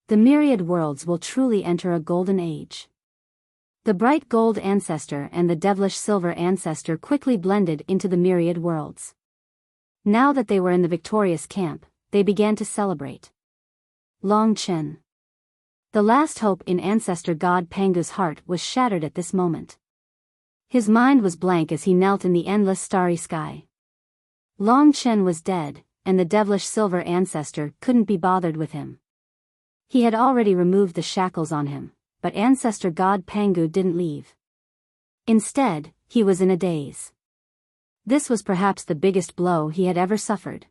The myriad worlds will truly enter a golden age. The bright gold ancestor and the devilish silver ancestor quickly blended into the myriad worlds. Now that they were in the victorious camp, they began to celebrate. Long Chen. The last hope in ancestor god Pangu's heart was shattered at this moment. His mind was blank as he knelt in the endless starry sky. Long Chen was dead, and the devilish silver ancestor couldn't be bothered with him. He had already removed the shackles on him, but ancestor god Pangu didn't leave. Instead, he was in a daze. This was perhaps the biggest blow he had ever suffered.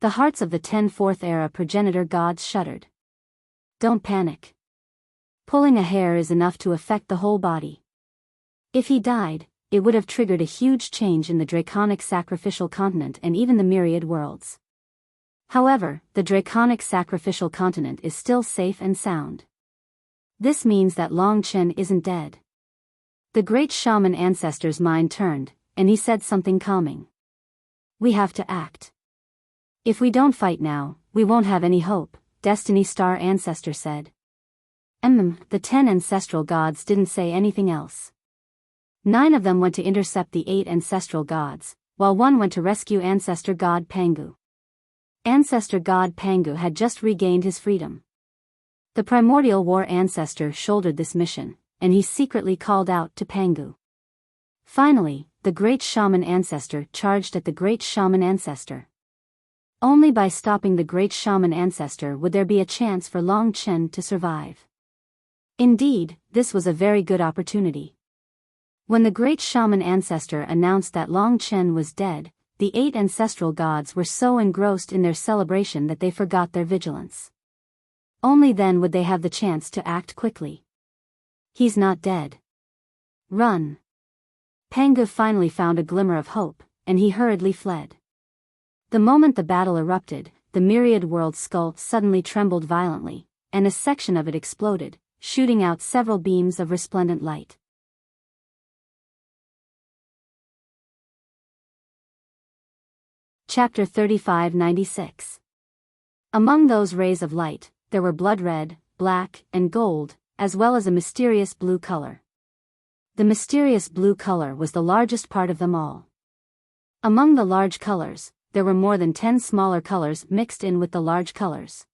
The hearts of the 10 4th era progenitor gods shuddered. Don't panic. Pulling a hair is enough to affect the whole body. If he died, it would have triggered a huge change in the draconic sacrificial continent and even the myriad worlds. However, the draconic sacrificial continent is still safe and sound. This means that Long Chen isn't dead. The great shaman ancestor's mind turned, and he said something calming. We have to act. If we don't fight now, we won't have any hope, Destiny Star Ancestor said. The 10 ancestral gods didn't say anything else. 9 of them went to intercept the 8 ancestral gods, while 1 went to rescue ancestor god Pangu. Ancestor god Pangu had just regained his freedom. The primordial war ancestor shouldered this mission, and he secretly called out to Pangu. Finally, the great shaman ancestor charged at the great shaman ancestor. Only by stopping the great shaman ancestor would there be a chance for Long Chen to survive. Indeed, this was a very good opportunity. When the great shaman ancestor announced that Long Chen was dead, the 8 ancestral gods were so engrossed in their celebration that they forgot their vigilance. Only then would they have the chance to act quickly. He's not dead. Run. Pangu finally found a glimmer of hope, and he hurriedly fled. The moment the battle erupted, the myriad world skull suddenly trembled violently, and a section of it exploded, shooting out several beams of resplendent light. Chapter 3596. Among those rays of light, there were blood red, black, and gold, as well as a mysterious blue color. The mysterious blue color was the largest part of them all. Among the large colors, there were more than 10 smaller colors mixed in with the large colors.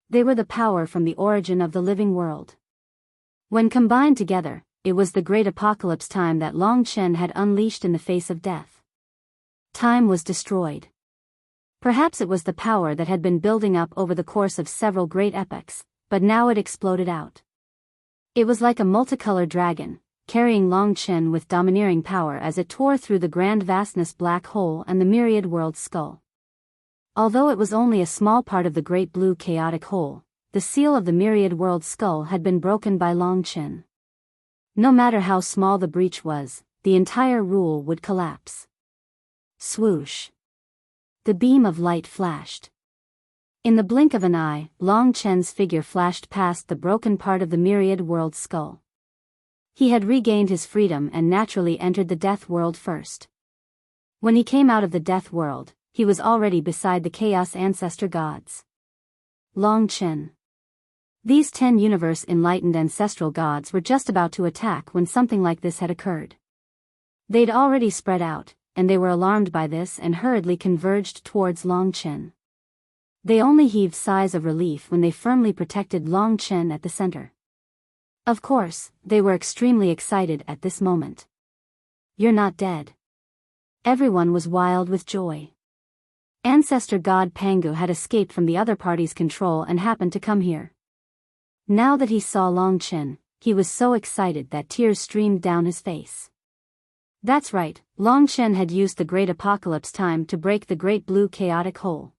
They were the power from the origin of the living world. When combined together, it was the great apocalypse time that Long Chen had unleashed in the face of death. Time was destroyed. Perhaps it was the power that had been building up over the course of several great epochs, but now it exploded out. It was like a multicolored dragon, carrying Long Chen with domineering power as it tore through the grand vastness black hole and the myriad world skull. Although it was only a small part of the great blue chaotic hole, the seal of the myriad world skull had been broken by Long Chen. No matter how small the breach was, the entire rule would collapse. Swoosh. The beam of light flashed. In the blink of an eye, Long Chen's figure flashed past the broken part of the myriad world skull. He had regained his freedom and naturally entered the death world first. When he came out of the death world, he was already beside the chaos ancestor gods. Long Chen. These 10 universe-enlightened ancestral gods were just about to attack when something like this had occurred. They'd already spread out, and they were alarmed by this and hurriedly converged towards Long Chen. They only heaved sighs of relief when they firmly protected Long Chen at the center. Of course, they were extremely excited at this moment. You're not dead. Everyone was wild with joy. Ancestor god Pangu had escaped from the other party's control and happened to come here. Now that he saw Long Chen, he was so excited that tears streamed down his face. That's right, Long Chen had used the great apocalypse time to break the great blue chaotic hole.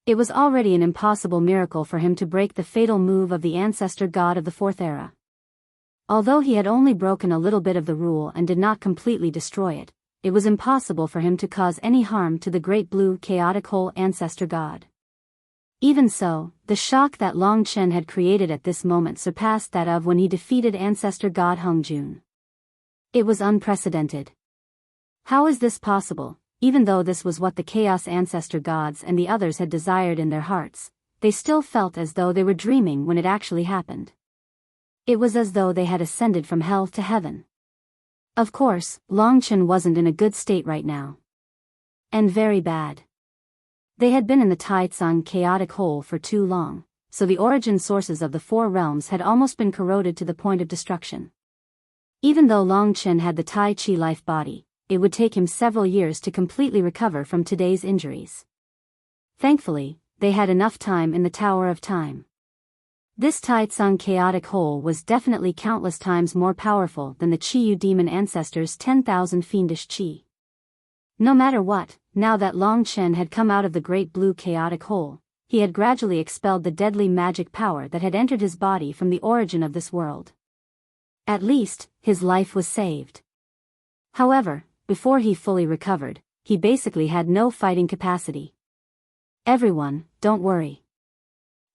It was already an impossible miracle for him to break the fatal move of the ancestor god of the fourth era. Although he had only broken a little bit of the rule and did not completely destroy it, it was impossible for him to cause any harm to the great blue chaotic hole ancestor god. Even so, the shock that Long Chen had created at this moment surpassed that of when he defeated ancestor god Hongjun. It was unprecedented. How is this possible? Even though this was what the Chaos Ancestor gods and the others had desired in their hearts, they still felt as though they were dreaming when it actually happened. It was as though they had ascended from hell to heaven. Of course, Long Chen wasn't in a good state right now. And very bad. They had been in the Taitsang chaotic hole for too long, so the origin sources of the 4 realms had almost been corroded to the point of destruction. Even though Long Chen had the Tai Chi life body, it would take him several years to completely recover from today's injuries. Thankfully, they had enough time in the Tower of Time. This Taitsang chaotic hole was definitely countless times more powerful than the Chiyu demon ancestors' 10,000 fiendish chi. No matter what, now that Long Chen had come out of the great blue chaotic hole, he had gradually expelled the deadly magic power that had entered his body from the origin of this world. At least, his life was saved. However, before he fully recovered, he basically had no fighting capacity. Everyone, don't worry.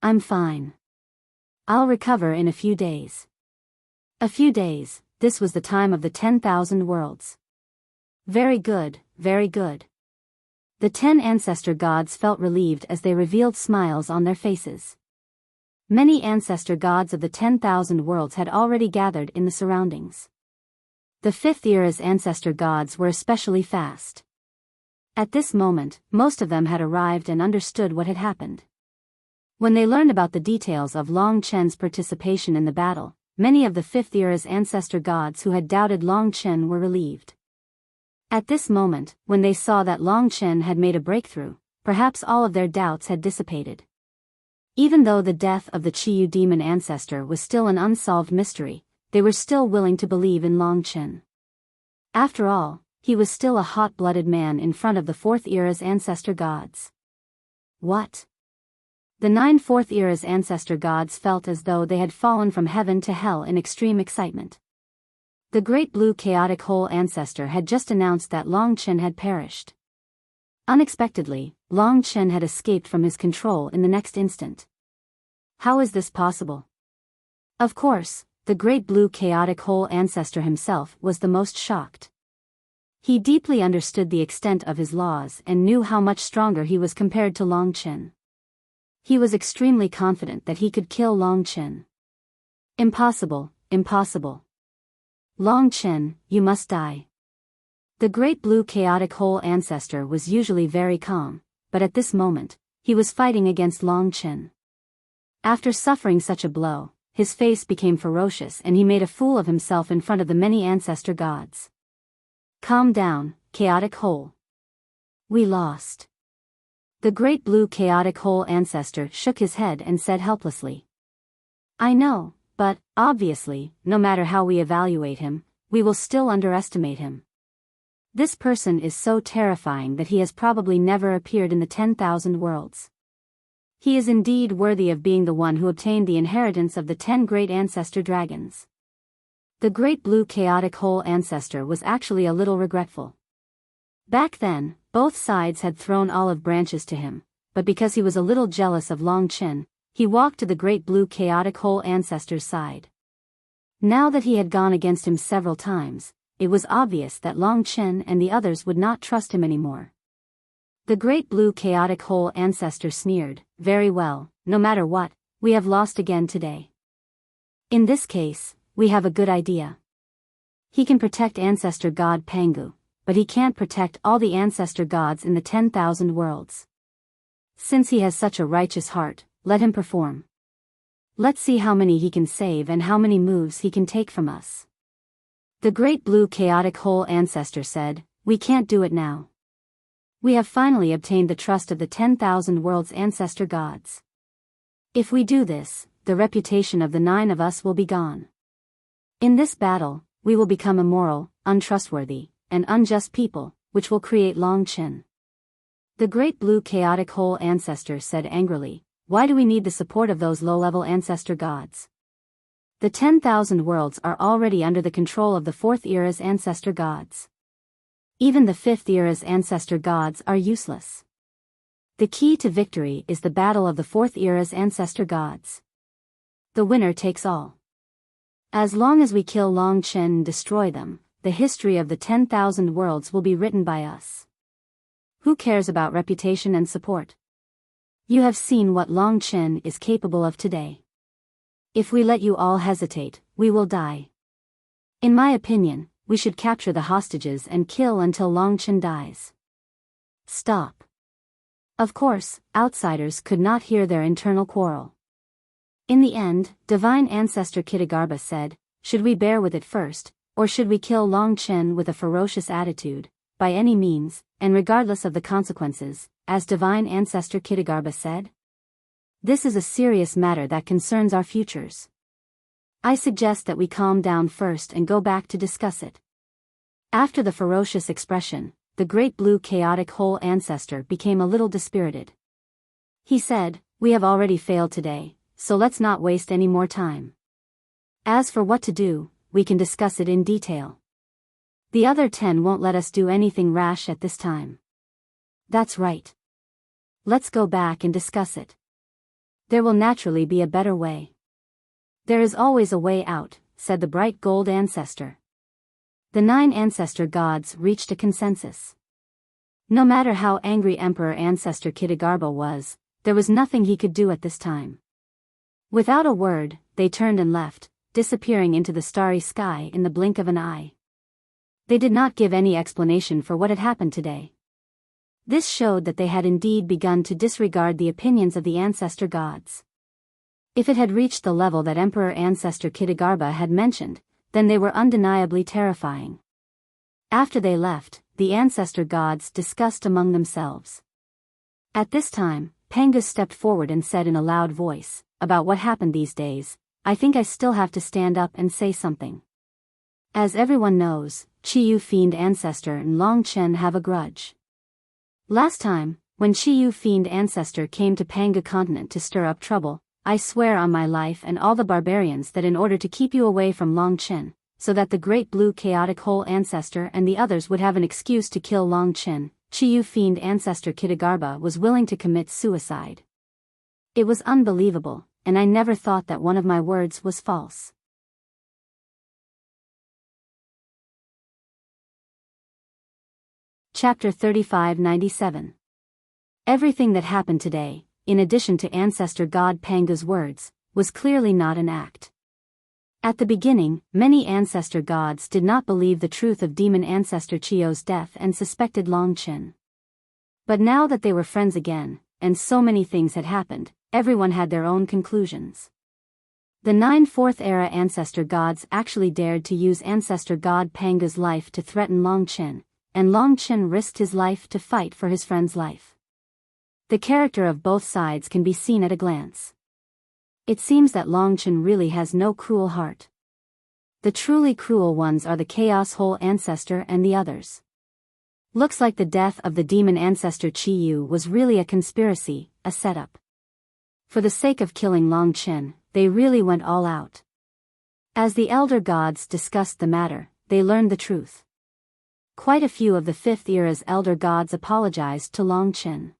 I'm fine. I'll recover in a few days. A few days, this was the time of the 10,000 worlds. Very good, very good. The 10 ancestor gods felt relieved as they revealed smiles on their faces. Many ancestor gods of the 10,000 worlds had already gathered in the surroundings. The 5th era's ancestor gods were especially fast. At this moment, most of them had arrived and understood what had happened. When they learned about the details of Long Chen's participation in the battle, many of the 5th era's ancestor gods who had doubted Long Chen were relieved. At this moment, when they saw that Long Chen had made a breakthrough, perhaps all of their doubts had dissipated. Even though the death of the Chiyu demon ancestor was still an unsolved mystery, they were still willing to believe in Longchen. After all, he was still a hot-blooded man in front of the Fourth Era's ancestor gods. What? The 9 Fourth Era's ancestor gods felt as though they had fallen from heaven to hell in extreme excitement. The Great Blue Chaotic Hole ancestor had just announced that Longchen had perished. Unexpectedly, Longchen had escaped from his control in the next instant. How is this possible? Of course, the Great Blue Chaotic Hole ancestor himself was the most shocked. He deeply understood the extent of his laws and knew how much stronger he was compared to Longchen. He was extremely confident that he could kill Longchen. Impossible, impossible. Longchen, you must die. The Great Blue Chaotic Hole ancestor was usually very calm, but at this moment, he was fighting against Longchen. After suffering such a blow, his face became ferocious and he made a fool of himself in front of the many ancestor gods. Calm down, Chaotic Hole. We lost. The Great Blue Chaotic Hole ancestor shook his head and said helplessly. I know, but, obviously, no matter how we evaluate him, we will still underestimate him. This person is so terrifying that he has probably never appeared in the 10,000 worlds. He is indeed worthy of being the one who obtained the inheritance of the 10 great ancestor dragons. The Great Blue Chaotic Hole ancestor was actually a little regretful. Back then, both sides had thrown olive branches to him, but because he was a little jealous of Longchen, he walked to the Great Blue Chaotic Hole ancestor's side. Now that he had gone against him several times, it was obvious that Longchen and the others would not trust him anymore. The Great Blue Chaotic Hole ancestor sneered, very well, no matter what, we have lost again today. In this case, we have a good idea. He can protect ancestor god Pangu, but he can't protect all the ancestor gods in the 10,000 worlds. Since he has such a righteous heart, let him perform. Let's see how many he can save and how many moves he can take from us. The Great Blue Chaotic Hole ancestor said, we can't do it now. We have finally obtained the trust of the 10,000 worlds ancestor gods. If we do this, the reputation of the 9 of us will be gone. In this battle, we will become immoral, untrustworthy, and unjust people, which will create Longchen. The Great Blue Chaotic Hole ancestor said angrily, why do we need the support of those low-level ancestor gods? The 10,000 worlds are already under the control of the 4th Era's ancestor gods. Even the 5th Era's ancestor gods are useless. The key to victory is the battle of the 4th Era's ancestor gods. The winner takes all. As long as we kill Longchen and destroy them, the history of the 10,000 worlds will be written by us. Who cares about reputation and support? You have seen what Longchen is capable of today. If we let you all hesitate, we will die. In my opinion, we should capture the hostages and kill until Longchen dies. Stop. Of course, outsiders could not hear their internal quarrel. In the end, Divine Ancestor Kitagarbha said, should we bear with it first, or should we kill Longchen with a ferocious attitude, by any means, and regardless of the consequences, as Divine Ancestor Kitagarbha said? This is a serious matter that concerns our futures. I suggest that we calm down first and go back to discuss it. After the ferocious expression, the Great Blue Chaotic Hole ancestor became a little dispirited. He said, we have already failed today, so let's not waste any more time. As for what to do, we can discuss it in detail. The other 10 won't let us do anything rash at this time. That's right. Let's go back and discuss it. There will naturally be a better way. There is always a way out, said the bright gold ancestor. The 9 ancestor gods reached a consensus. No matter how angry Emperor Ancestor Kitagarbha was, there was nothing he could do at this time. Without a word, they turned and left, disappearing into the starry sky in the blink of an eye. They did not give any explanation for what had happened today. This showed that they had indeed begun to disregard the opinions of the ancestor gods. If it had reached the level that Emperor Ancestor Kitagarbha had mentioned, then they were undeniably terrifying. After they left, the ancestor gods discussed among themselves. At this time, Pangus stepped forward and said in a loud voice, "About what happened these days, I think I still have to stand up and say something. As everyone knows, Chiyu Fiend Ancestor and Long Chen have a grudge. Last time, when Chiyu Fiend Ancestor came to Panga continent to stir up trouble, I swear on my life and all the barbarians that in order to keep you away from Long Chen, so that the Great Blue Chaotic Hole Ancestor and the others would have an excuse to kill Long Chen, Chiyu Fiend Ancestor Kitagarba was willing to commit suicide. It was unbelievable, and I never thought that one of my words was false." Chapter 3597. Everything that happened today, in addition to Ancestor God Panga's words, was clearly not an act. At the beginning, many Ancestor gods did not believe the truth of Demon Ancestor Chiyo's death and suspected Long Chen. But now that they were friends again, and so many things had happened, everyone had their own conclusions. The 9 Fourth Era Ancestor gods actually dared to use Ancestor God Panga's life to threaten Long Chen, and Long Chen risked his life to fight for his friend's life. The character of both sides can be seen at a glance. It seems that Long Chen really has no cruel heart. The truly cruel ones are the Chaos Hole Ancestor and the others. Looks like the death of the Demon Ancestor Chiyu was really a conspiracy, a setup. For the sake of killing Long Chen, they really went all out. As the Elder Gods discussed the matter, they learned the truth. Quite a few of the 5th Era's Elder Gods apologized to Long Chen.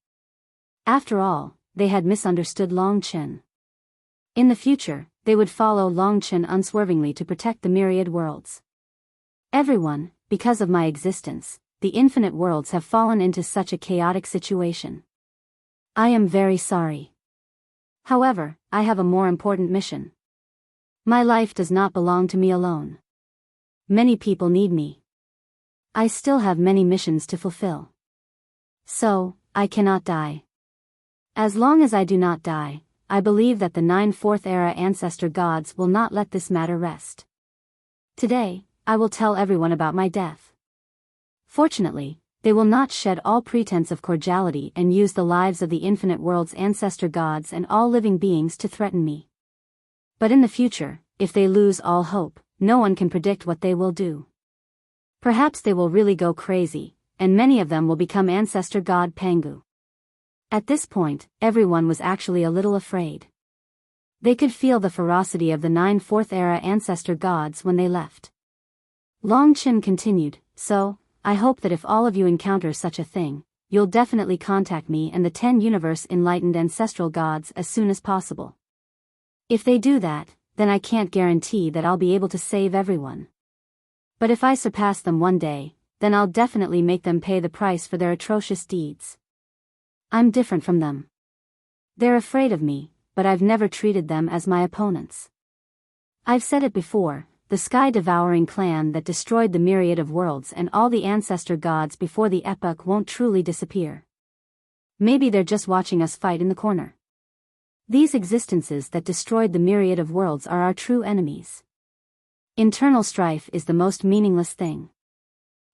After all, they had misunderstood Long Chen. In the future, they would follow Long Chen unswervingly to protect the myriad worlds. Everyone, because of my existence, the infinite worlds have fallen into such a chaotic situation. I am very sorry. However, I have a more important mission. My life does not belong to me alone. Many people need me. I still have many missions to fulfill. So, I cannot die. As long as I do not die, I believe that the 9 Fourth Era Ancestor gods will not let this matter rest. Today, I will tell everyone about my death. Fortunately, they will not shed all pretense of cordiality and use the lives of the infinite world's Ancestor gods and all living beings to threaten me. But in the future, if they lose all hope, no one can predict what they will do. Perhaps they will really go crazy, and many of them will become Ancestor God Pangu. At this point, everyone was actually a little afraid. They could feel the ferocity of the 9 Fourth Era Ancestor gods when they left. Long Chen continued, "So, I hope that if all of you encounter such a thing, you'll definitely contact me and the 10 Universe Enlightened Ancestral gods as soon as possible. If they do that, then I can't guarantee that I'll be able to save everyone. But if I surpass them one day, then I'll definitely make them pay the price for their atrocious deeds. I'm different from them. They're afraid of me, but I've never treated them as my opponents. I've said it before, the sky-devouring clan that destroyed the myriad of worlds and all the Ancestor gods before the epoch won't truly disappear. Maybe they're just watching us fight in the corner. These existences that destroyed the myriad of worlds are our true enemies. Internal strife is the most meaningless thing.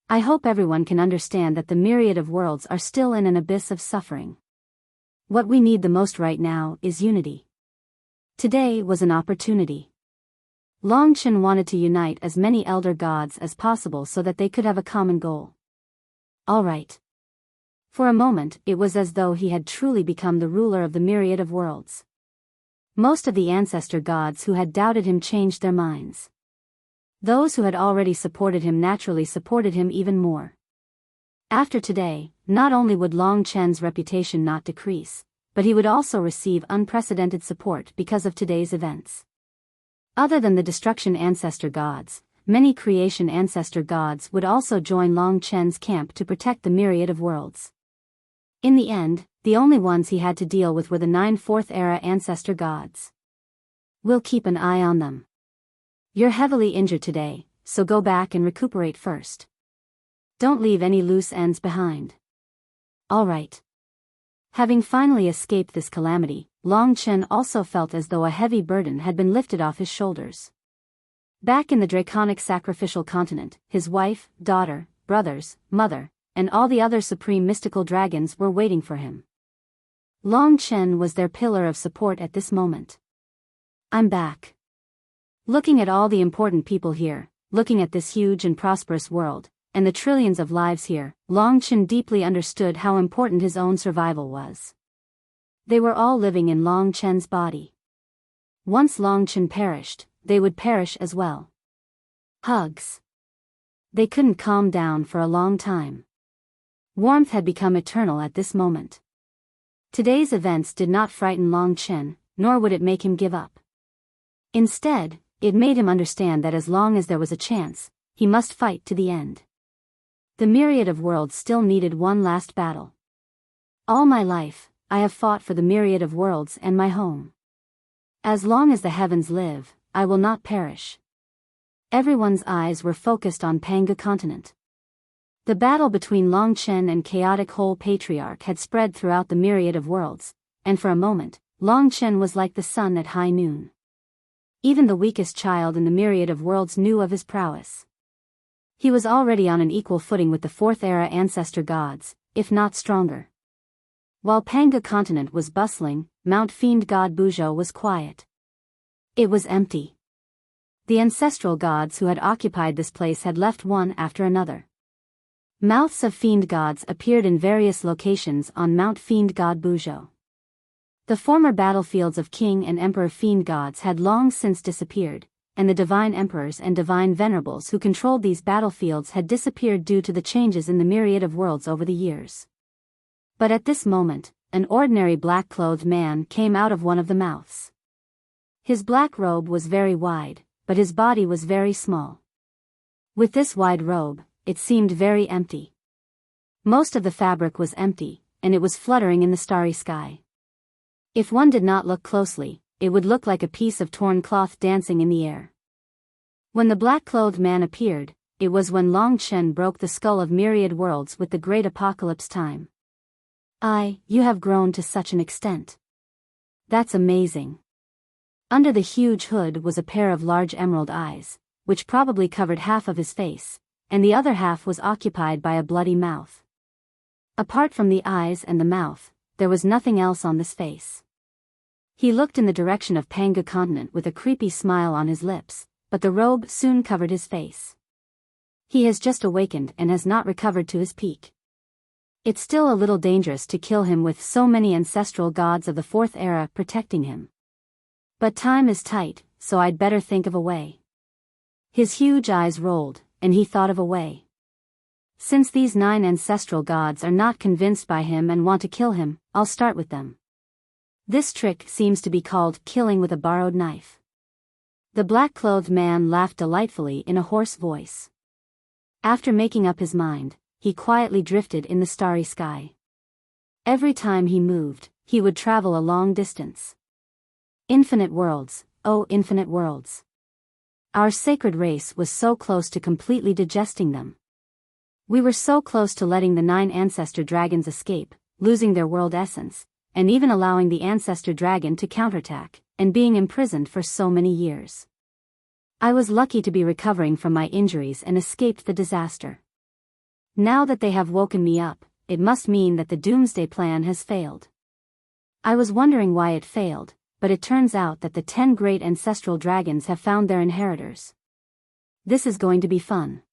I hope everyone can understand that the myriad of worlds are still in an abyss of suffering. What we need the most right now is unity. Today was an opportunity. Long Chen wanted to unite as many elder gods as possible so that they could have a common goal. All right. For a moment, it was as though he had truly become the ruler of the myriad of worlds. Most of the Ancestor gods who had doubted him changed their minds. Those who had already supported him naturally supported him even more. After today, not only would Long Chen's reputation not decrease, but he would also receive unprecedented support because of today's events. Other than the Destruction Ancestor gods, many Creation Ancestor gods would also join Long Chen's camp to protect the myriad of worlds. In the end, the only ones he had to deal with were the 9 Fourth Era Ancestor gods. We'll keep an eye on them. You're heavily injured today, so go back and recuperate first. Don't leave any loose ends behind. All right. Having finally escaped this calamity, Long Chen also felt as though a heavy burden had been lifted off his shoulders. Back in the draconic sacrificial continent, his wife, daughter, brothers, mother, and all the other supreme mystical dragons were waiting for him. Long Chen was their pillar of support at this moment. I'm back. Looking at all the important people here, looking at this huge and prosperous world, and the trillions of lives here, Long Chen deeply understood how important his own survival was. They were all living in Long Chen's body. Once Long Chen perished, they would perish as well. Hugs. They couldn't calm down for a long time. Warmth had become eternal at this moment. Today's events did not frighten Long Chen, nor would it make him give up. Instead, it made him understand that as long as there was a chance, he must fight to the end. The myriad of worlds still needed one last battle. All my life, I have fought for the myriad of worlds and my home. As long as the heavens live, I will not perish. Everyone's eyes were focused on Panga continent. The battle between Long Chen and Chaotic Whole Patriarch had spread throughout the myriad of worlds, and for a moment, Long Chen was like the sun at high noon. Even the weakest child in the myriad of worlds knew of his prowess. He was already on an equal footing with the fourth-era ancestor gods, if not stronger. While Panga continent was bustling, Mount Fiend god Biyao was quiet. It was empty. The ancestral gods who had occupied this place had left one after another. Mouths of fiend gods appeared in various locations on Mount Fiend god Biyao. The former battlefields of king and emperor fiend gods had long since disappeared, and the divine emperors and divine venerables who controlled these battlefields had disappeared due to the changes in the myriad of worlds over the years. But at this moment, an ordinary black-clothed man came out of one of the mouths. His black robe was very wide, but his body was very small. With this wide robe, it seemed very empty. Most of the fabric was empty, and it was fluttering in the starry sky. If one did not look closely, it would look like a piece of torn cloth dancing in the air. When the black-clothed man appeared, it was when Long Chen broke the skull of myriad worlds with the great apocalypse time. You have grown to such an extent. That's amazing. Under the huge hood was a pair of large emerald eyes, which probably covered half of his face, and the other half was occupied by a bloody mouth. Apart from the eyes and the mouth, there was nothing else on this face. He looked in the direction of Panga continent with a creepy smile on his lips, but the robe soon covered his face. He has just awakened and has not recovered to his peak. It's still a little dangerous to kill him with so many ancestral gods of the fourth era protecting him. But time is tight, so I'd better think of a way. His huge eyes rolled, and he thought of a way. Since these 9 ancestral gods are not convinced by him and want to kill him, I'll start with them. This trick seems to be called killing with a borrowed knife. The black-clothed man laughed delightfully in a hoarse voice. After making up his mind, he quietly drifted in the starry sky. Every time he moved, he would travel a long distance. Infinite worlds, oh infinite worlds. Our sacred race was so close to completely digesting them. We were so close to letting the 9 ancestor dragons escape, losing their world essence, and even allowing the ancestor dragon to counterattack, and being imprisoned for so many years. I was lucky to be recovering from my injuries and escaped the disaster. Now that they have woken me up, it must mean that the doomsday plan has failed. I was wondering why it failed, but it turns out that the 10 great ancestral dragons have found their inheritors. This is going to be fun.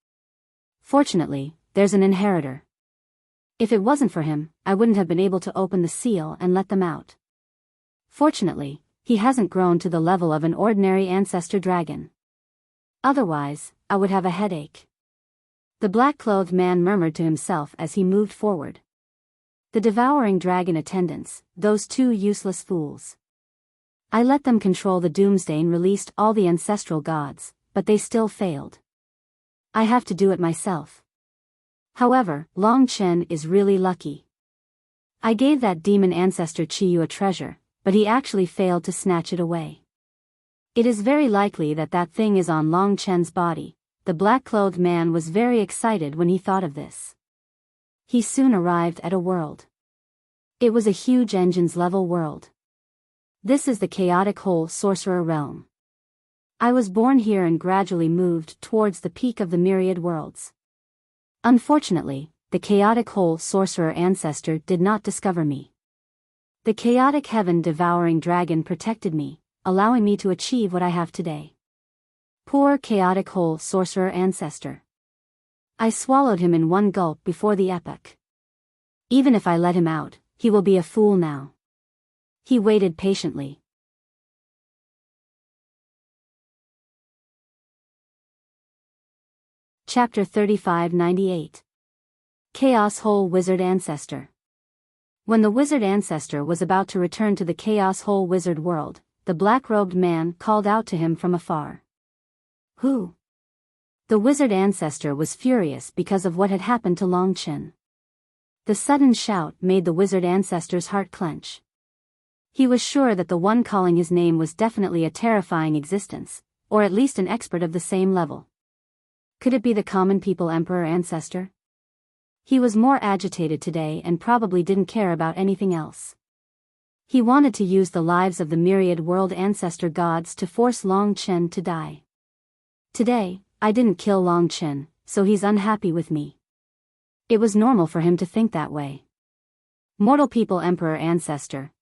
Fortunately, there's an inheritor. If it wasn't for him, I wouldn't have been able to open the seal and let them out. Fortunately, he hasn't grown to the level of an ordinary ancestor dragon. Otherwise, I would have a headache. The black-clothed man murmured to himself as he moved forward. The devouring dragon attendants, those 2 useless fools. I let them control the doomsday and released all the ancestral gods, but they still failed. I have to do it myself. However, Long Chen is really lucky. I gave that demon ancestor Chiyu a treasure, but he actually failed to snatch it away. It is very likely that that thing is on Long Chen's body. The black-clothed man was very excited when he thought of this. He soon arrived at a world. It was a huge engines-level world. This is the chaotic whole sorcerer realm. I was born here and gradually moved towards the peak of the myriad worlds. Unfortunately, the chaotic whole sorcerer ancestor did not discover me. The chaotic heaven-devouring dragon protected me, allowing me to achieve what I have today. Poor chaotic whole sorcerer ancestor. I swallowed him in one gulp before the epoch. Even if I let him out, he will be a fool now. He waited patiently. Chapter 3598. Chaos Whole Wizard Ancestor. When the wizard ancestor was about to return to the Chaos Whole Wizard world, the black-robed man called out to him from afar. Who? The wizard ancestor was furious because of what had happened to Long Chen. The sudden shout made the wizard ancestor's heart clench. He was sure that the one calling his name was definitely a terrifying existence, or at least an expert of the same level. Could it be the common people emperor ancestor? He was more agitated today and probably didn't care about anything else. He wanted to use the lives of the myriad world ancestor gods to force Long Chen to die. Today, I didn't kill Long Chen, so he's unhappy with me. It was normal for him to think that way. Mortal people emperor ancestor,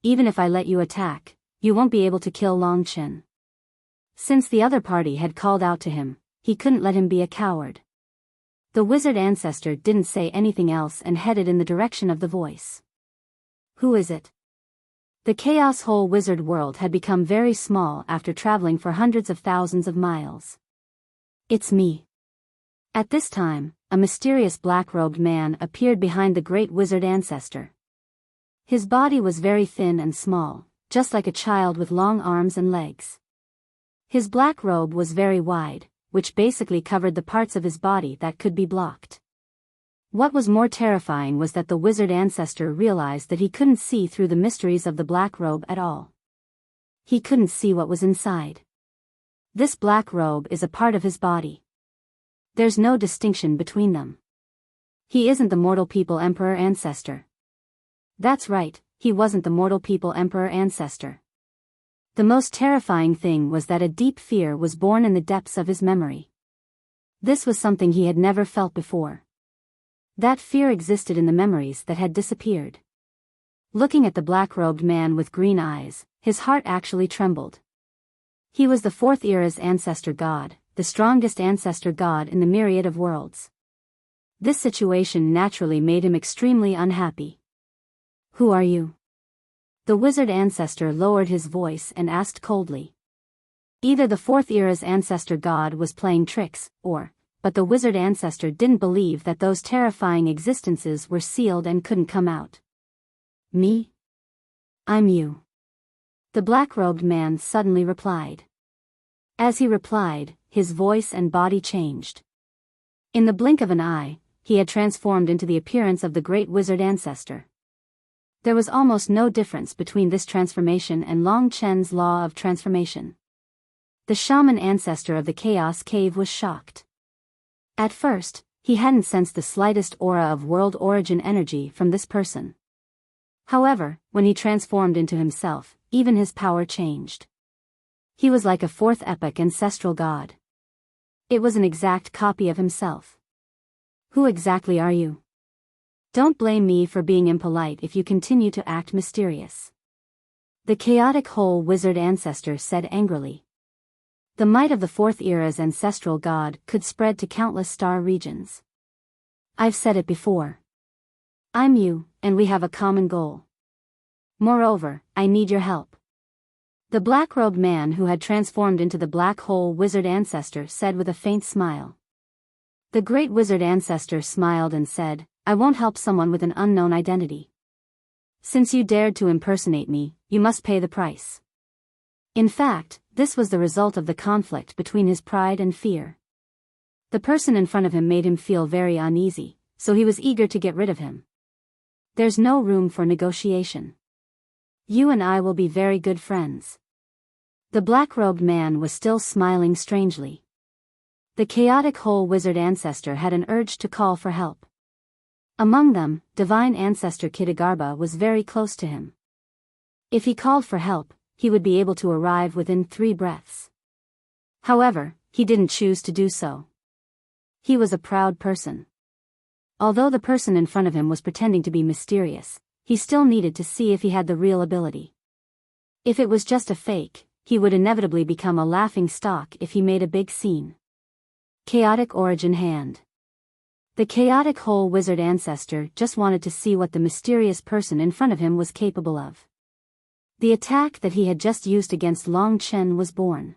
even if I let you attack, you won't be able to kill Long Chen. Since the other party had called out to him, he couldn't let him be a coward. The wizard ancestor didn't say anything else and headed in the direction of the voice. Who is it? The Chaos Whole Wizard world had become very small after traveling for hundreds of thousands of miles. It's me. At this time, a mysterious black-robed man appeared behind the great wizard ancestor. His body was very thin and small, just like a child with long arms and legs. His black robe was very wide, which basically covered the parts of his body that could be blocked. What was more terrifying was that the wizard ancestor realized that he couldn't see through the mysteries of the black robe at all. He couldn't see what was inside. This black robe is a part of his body. There's no distinction between them. He isn't the mortal people emperor ancestor. That's right, he wasn't the mortal people emperor ancestor. The most terrifying thing was that a deep fear was born in the depths of his memory. This was something he had never felt before. That fear existed in the memories that had disappeared. Looking at the black-robed man with green eyes, his heart actually trembled. He was the fourth era's ancestor god, the strongest ancestor god in the myriad of worlds. This situation naturally made him extremely unhappy. Who are you? The wizard ancestor lowered his voice and asked coldly. Either the fourth era's ancestor god was playing tricks, but the wizard ancestor didn't believe that those terrifying existences were sealed and couldn't come out. Me? I'm you. The black-robed man suddenly replied. As he replied, his voice and body changed. In the blink of an eye, he had transformed into the appearance of the great wizard ancestor. There was almost no difference between this transformation and Long Chen's law of transformation. The shaman ancestor of the Chaos Cave was shocked. At first, he hadn't sensed the slightest aura of world origin energy from this person. However, when he transformed into himself, even his power changed. He was like a fourth epoch ancestral god. It was an exact copy of himself. Who exactly are you? Don't blame me for being impolite if you continue to act mysterious. The chaotic whole wizard ancestor said angrily. The might of the fourth era's ancestral god could spread to countless star regions. I've said it before. I'm you, and we have a common goal. Moreover, I need your help. The black-robed man who had transformed into the black hole wizard ancestor said with a faint smile. The great wizard ancestor smiled and said, I won't help someone with an unknown identity. Since you dared to impersonate me, you must pay the price. In fact, this was the result of the conflict between his pride and fear. The person in front of him made him feel very uneasy, so he was eager to get rid of him. There's no room for negotiation. You and I will be very good friends. The black-robed man was still smiling strangely. The chaotic whole wizard ancestor had an urge to call for help. Among them, divine ancestor Kitagarbha was very close to him. If he called for help, he would be able to arrive within 3 breaths. However, he didn't choose to do so. He was a proud person. Although the person in front of him was pretending to be mysterious, he still needed to see if he had the real ability. If it was just a fake, he would inevitably become a laughing stock if he made a big scene. Chaotic Origin Hand. The chaotic whole wizard ancestor just wanted to see what the mysterious person in front of him was capable of. The attack that he had just used against Long Chen was born.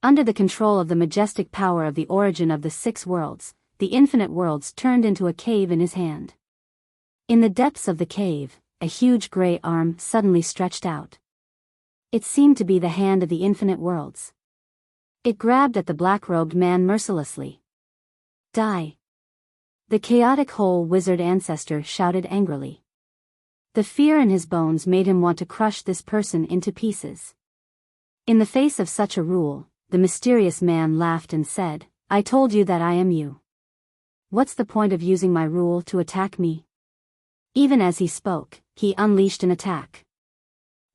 Under the control of the majestic power of the origin of the 6 worlds, the infinite worlds turned into a cave in his hand. In the depths of the cave, a huge gray arm suddenly stretched out. It seemed to be the hand of the infinite worlds. It grabbed at the black-robed man mercilessly. Die! The chaotic whole wizard ancestor shouted angrily. The fear in his bones made him want to crush this person into pieces. In the face of such a rule, the mysterious man laughed and said, "I told you that I am you. What's the point of using my rule to attack me?" Even as he spoke, he unleashed an attack.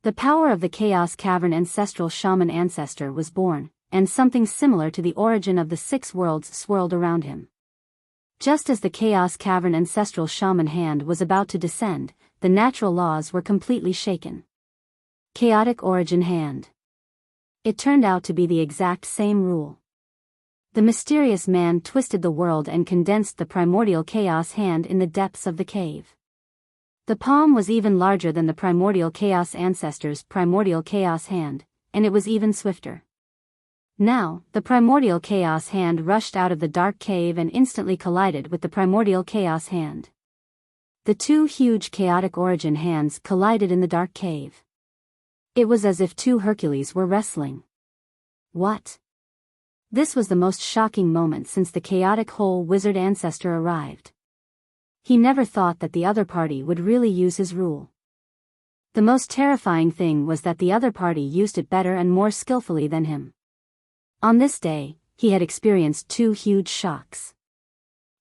The power of the Chaos Cavern Ancestral Shaman Ancestor was born, and something similar to the origin of the 6 worlds swirled around him. Just as the Chaos Cavern Ancestral Shaman hand was about to descend, the natural laws were completely shaken. Chaotic Origin Hand. It turned out to be the exact same rule. The mysterious man twisted the world and condensed the primordial chaos hand in the depths of the cave. The palm was even larger than the primordial chaos ancestor's primordial chaos hand, and it was even swifter. Now, the primordial chaos hand rushed out of the dark cave and instantly collided with the primordial chaos hand. The 2 huge chaotic origin hands collided in the dark cave. It was as if 2 Hercules were wrestling. What? This was the most shocking moment since the chaotic whole wizard ancestor arrived. He never thought that the other party would really use his rule. The most terrifying thing was that the other party used it better and more skillfully than him. On this day, he had experienced 2 huge shocks.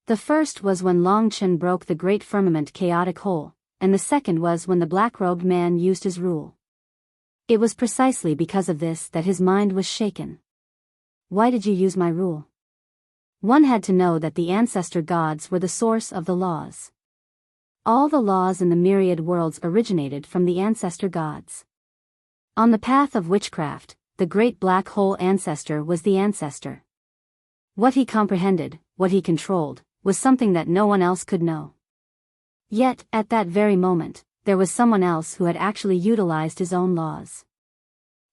The first was when Long Chen broke the great firmament chaotic hole, and the second was when the black-robed man used his rule. It was precisely because of this that his mind was shaken. Why did you use my rule? One had to know that the ancestor gods were the source of the laws. All the laws in the myriad worlds originated from the ancestor gods. On the path of witchcraft, the great black hole ancestor was the ancestor. What he comprehended, what he controlled, was something that no one else could know. Yet, at that very moment, there was someone else who had actually utilized his own laws.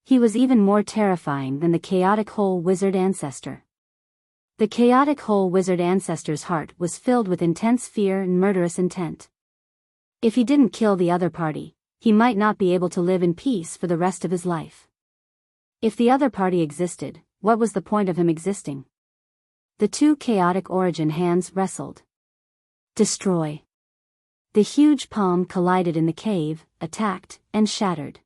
He was even more terrifying than the chaotic whole wizard ancestor. The chaotic whole wizard ancestor's heart was filled with intense fear and murderous intent. If he didn't kill the other party, he might not be able to live in peace for the rest of his life. If the other party existed, what was the point of him existing? The 2 chaotic origin hands wrestled. Destroy. The huge palm collided in the cave, attacked, and shattered.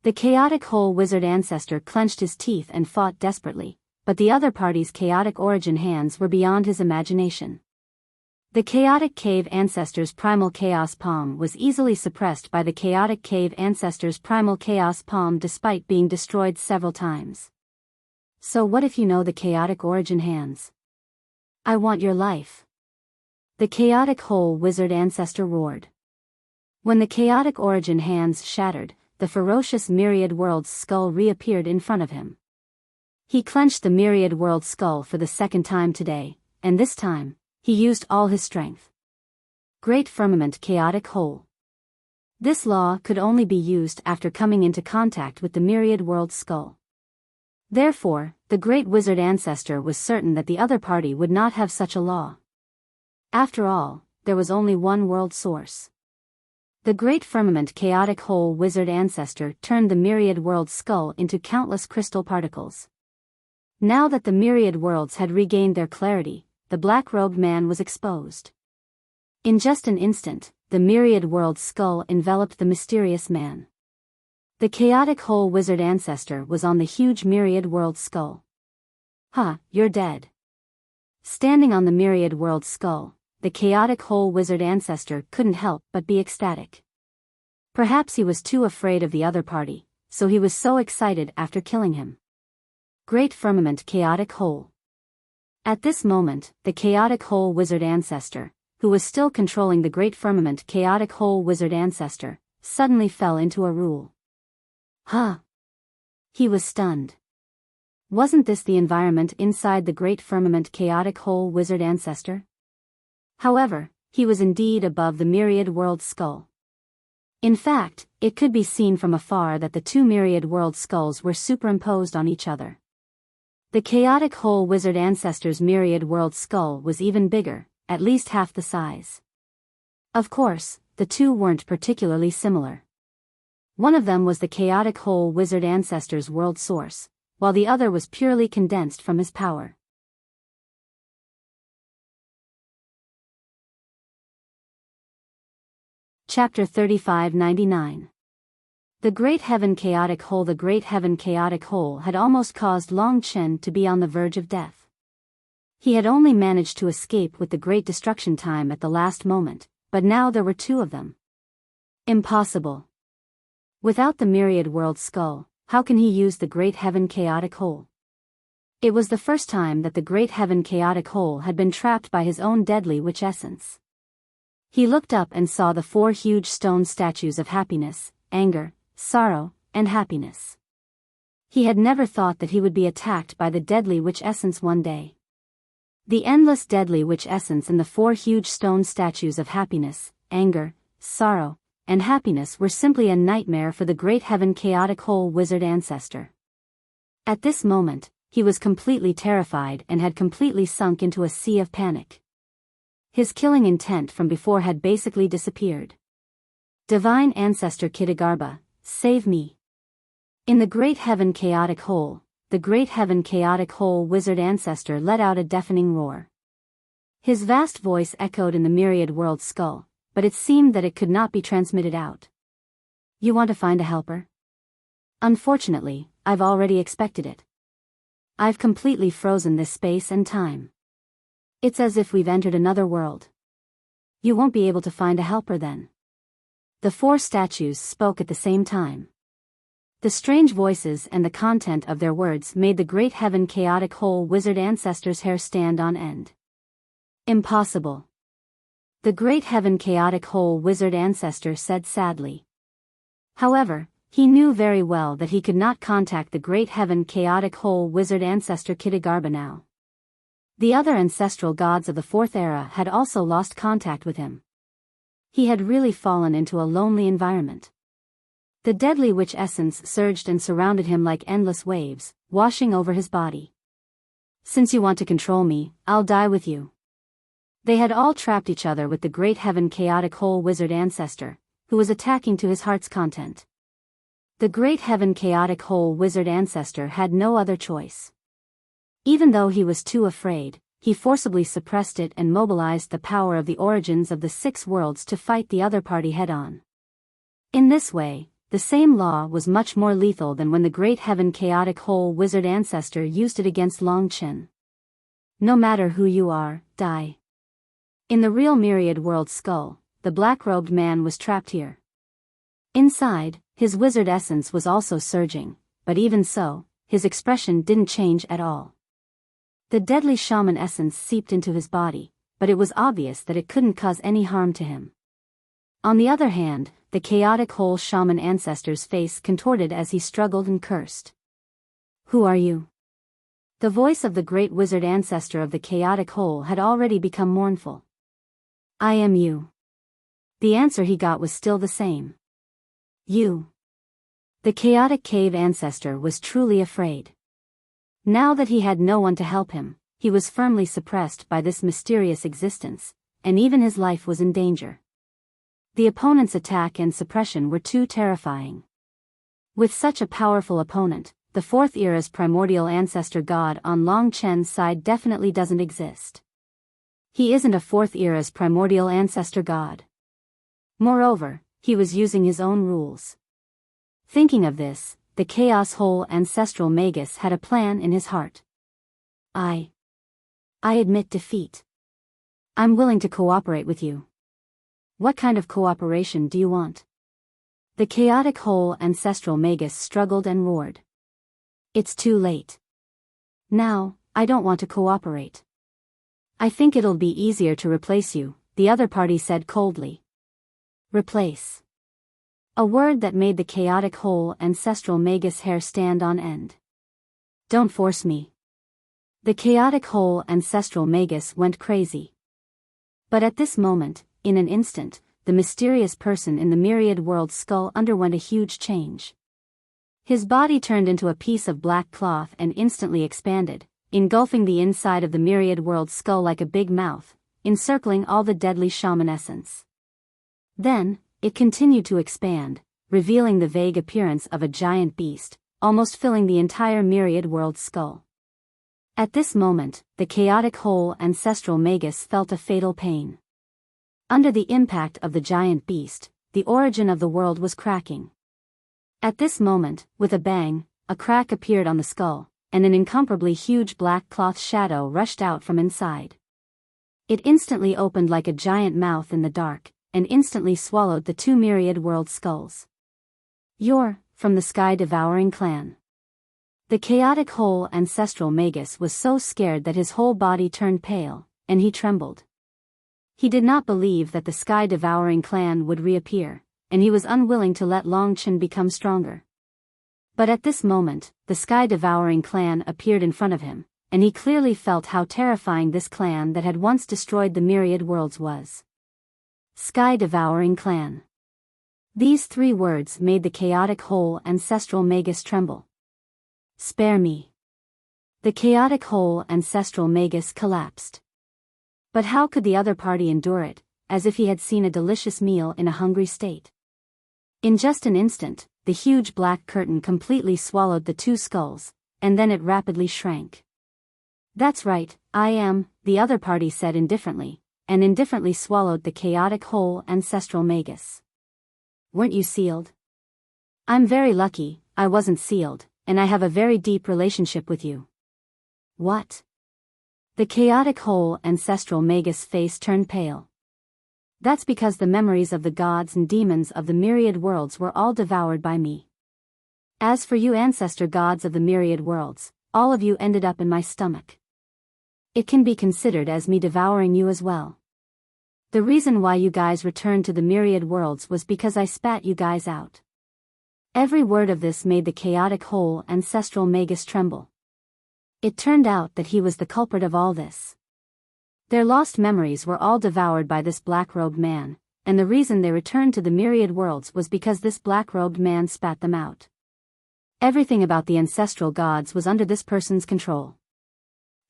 The chaotic whole wizard ancestor clenched his teeth and fought desperately, but the other party's chaotic origin hands were beyond his imagination. The chaotic cave ancestor's primal chaos palm was easily suppressed by the chaotic cave ancestor's primal chaos palm despite being destroyed several times. So what if you know the chaotic origin hands? I want your life. The chaotic whole wizard ancestor roared. When the chaotic origin hands shattered, the ferocious myriad world's skull reappeared in front of him. He clenched the myriad world skull for the second time today, and this time, he used all his strength. Great firmament chaotic hole. This law could only be used after coming into contact with the myriad world skull. Therefore, the great wizard ancestor was certain that the other party would not have such a law. After all, there was only one world source. The great firmament chaotic whole wizard ancestor turned the myriad world skull into countless crystal particles. Now that the myriad worlds had regained their clarity, the black-robed man was exposed. In just an instant, the myriad world skull enveloped the mysterious man. The chaotic whole wizard ancestor was on the huge myriad world skull. You're dead. Standing on the myriad world skull, the chaotic whole wizard ancestor couldn't help but be ecstatic. Perhaps he was too afraid of the other party, so he was so excited after killing him. Great firmament chaotic hole. At this moment, the chaotic whole wizard ancestor, who was still controlling the great firmament chaotic whole wizard ancestor, suddenly fell into a rule. Huh? He was stunned. Wasn't this the environment inside the great firmament chaotic whole wizard ancestor? However, he was indeed above the myriad world skull. In fact, it could be seen from afar that the two myriad world skulls were superimposed on each other. The chaotic whole wizard ancestor's myriad world skull was even bigger, at least half the size. Of course, the two weren't particularly similar. One of them was the chaotic whole wizard ancestor's world source, while the other was purely condensed from his power. Chapter 3599. The Great Heaven Chaotic Hole. The Great Heaven Chaotic Hole had almost caused Long Chen to be on the verge of death. He had only managed to escape with the Great Destruction Time at the last moment, but now there were two of them. Impossible. Without the myriad world skull, how can he use the Great Heaven Chaotic Hole? It was the first time that the Great Heaven Chaotic Hole had been trapped by his own deadly witch essence. He looked up and saw the four huge stone statues of happiness, anger, sorrow, and happiness. He had never thought that he would be attacked by the deadly witch essence one day. The endless deadly witch essence in the four huge stone statues of happiness, anger, sorrow, and happiness were simply a nightmare for the Great Heaven Chaotic Hole wizard ancestor. At this moment, he was completely terrified and had completely sunk into a sea of panic. His killing intent from before had basically disappeared. Divine Ancestor Kitagarbha, save me. In the Great Heaven Chaotic Hole, the Great Heaven Chaotic Hole wizard ancestor let out a deafening roar. His vast voice echoed in the myriad world skull, but it seemed that it could not be transmitted out. You want to find a helper? Unfortunately, I've already expected it. I've completely frozen this space and time. It's as if we've entered another world. You won't be able to find a helper then. The four statues spoke at the same time. The strange voices and the content of their words made the Great Heaven Chaotic Hole wizard ancestor's hair stand on end. Impossible. The Great Heaven Chaotic Hole wizard ancestor said sadly. However, he knew very well that he could not contact the Great Heaven Chaotic Hole wizard ancestor Kitagarbha now. The other ancestral gods of the Fourth Era had also lost contact with him. He had really fallen into a lonely environment. The deadly witch essence surged and surrounded him like endless waves, washing over his body. Since you want to control me, I'll die with you. They had all trapped each other with the Great Heaven Chaotic Hole wizard ancestor, who was attacking to his heart's content. The Great Heaven Chaotic Hole wizard ancestor had no other choice. Even though he was too afraid, he forcibly suppressed it and mobilized the power of the origins of the six worlds to fight the other party head-on. In this way, the same law was much more lethal than when the Great Heaven Chaotic Hole wizard ancestor used it against Long Chen. No matter who you are, die. In the real myriad world skull, the black-robed man was trapped here. Inside, his wizard essence was also surging, but even so, his expression didn't change at all. The deadly shaman essence seeped into his body, but it was obvious that it couldn't cause any harm to him. On the other hand, the chaotic whole shaman ancestor's face contorted as he struggled and cursed. Who are you? The voice of the great wizard ancestor of the chaotic whole had already become mournful. I am you. The answer he got was still the same. You. The chaotic cave ancestor was truly afraid. Now that he had no one to help him, he was firmly suppressed by this mysterious existence, and even his life was in danger. The opponent's attack and suppression were too terrifying. With such a powerful opponent, the Fourth Era's primordial ancestor god on Long Chen's side definitely doesn't exist. He isn't a Fourth Era's primordial ancestor god. Moreover, he was using his own rules. Thinking of this, the Chaos Whole ancestral magus had a plan in his heart. I admit defeat. I'm willing to cooperate with you. What kind of cooperation do you want? The chaotic whole ancestral magus struggled and roared. It's too late. Now, I don't want to cooperate. I think it'll be easier to replace you, the other party said coldly. Replace. A word that made the chaotic whole ancestral magus hair stand on end. Don't force me. The chaotic whole ancestral magus went crazy. But at this moment, in an instant, the mysterious person in the myriad world skull underwent a huge change. His body turned into a piece of black cloth and instantly expanded, engulfing the inside of the myriad world skull like a big mouth, encircling all the deadly shaman essence. Then, it continued to expand, revealing the vague appearance of a giant beast, almost filling the entire myriad world skull. At this moment, the chaotic whole ancestral magus felt a fatal pain. Under the impact of the giant beast, the origin of the world was cracking. At this moment, with a bang, a crack appeared on the skull, and an incomparably huge black cloth shadow rushed out from inside. It instantly opened like a giant mouth in the dark, and instantly swallowed the two myriad world skulls. You're from the sky-devouring clan. The chaotic whole ancestral magus was so scared that his whole body turned pale, and he trembled. He did not believe that the sky-devouring clan would reappear, and he was unwilling to let Longchen become stronger. But at this moment, the sky-devouring clan appeared in front of him, and he clearly felt how terrifying this clan that had once destroyed the myriad worlds was. Sky-devouring clan. These three words made the chaotic whole ancestral magus tremble. Spare me. The chaotic whole ancestral magus collapsed. But how could the other party endure it, as if he had seen a delicious meal in a hungry state? In just an instant, the huge black curtain completely swallowed the two skulls, and then it rapidly shrank. That's right, I am, the other party said indifferently, and indifferently swallowed the chaotic whole ancestral magus. Weren't you sealed? I'm very lucky, I wasn't sealed, and I have a very deep relationship with you. What? The chaotic whole ancestral magus face turned pale. That's because the memories of the gods and demons of the myriad worlds were all devoured by me. As for you ancestor gods of the myriad worlds, all of you ended up in my stomach. It can be considered as me devouring you as well. The reason why you guys returned to the myriad worlds was because I spat you guys out. Every word of this made the chaotic whole ancestral magus tremble. It turned out that he was the culprit of all this. Their lost memories were all devoured by this black-robed man, and the reason they returned to the myriad worlds was because this black-robed man spat them out. Everything about the ancestral gods was under this person's control.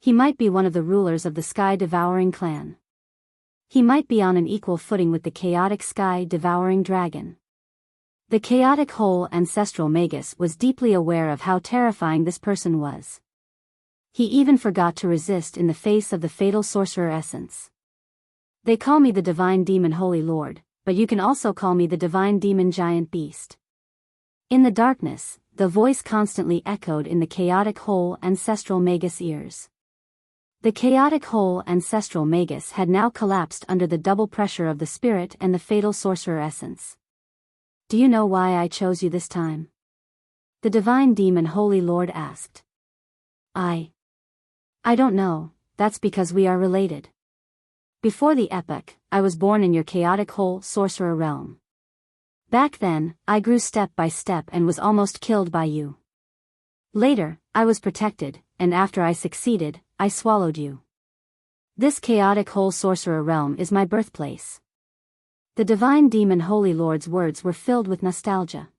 He might be one of the rulers of the sky-devouring clan. He might be on an equal footing with the chaotic sky-devouring dragon. The chaotic whole ancestral magus was deeply aware of how terrifying this person was. He even forgot to resist in the face of the fatal sorcerer essence. They call me the divine demon holy lord, but you can also call me the divine demon giant beast. In the darkness, the voice constantly echoed in the chaotic whole ancestral magus ears. The chaotic whole ancestral magus had now collapsed under the double pressure of the spirit and the fatal sorcerer essence. Do you know why I chose you this time? The divine demon holy lord asked. I don't know, that's because we are related. Before the epoch, I was born in your chaotic whole sorcerer realm. Back then, I grew step by step and was almost killed by you. Later, I was protected, and after I succeeded, I swallowed you. This chaotic whole sorcerer realm is my birthplace. The divine demon holy lord's words were filled with nostalgia.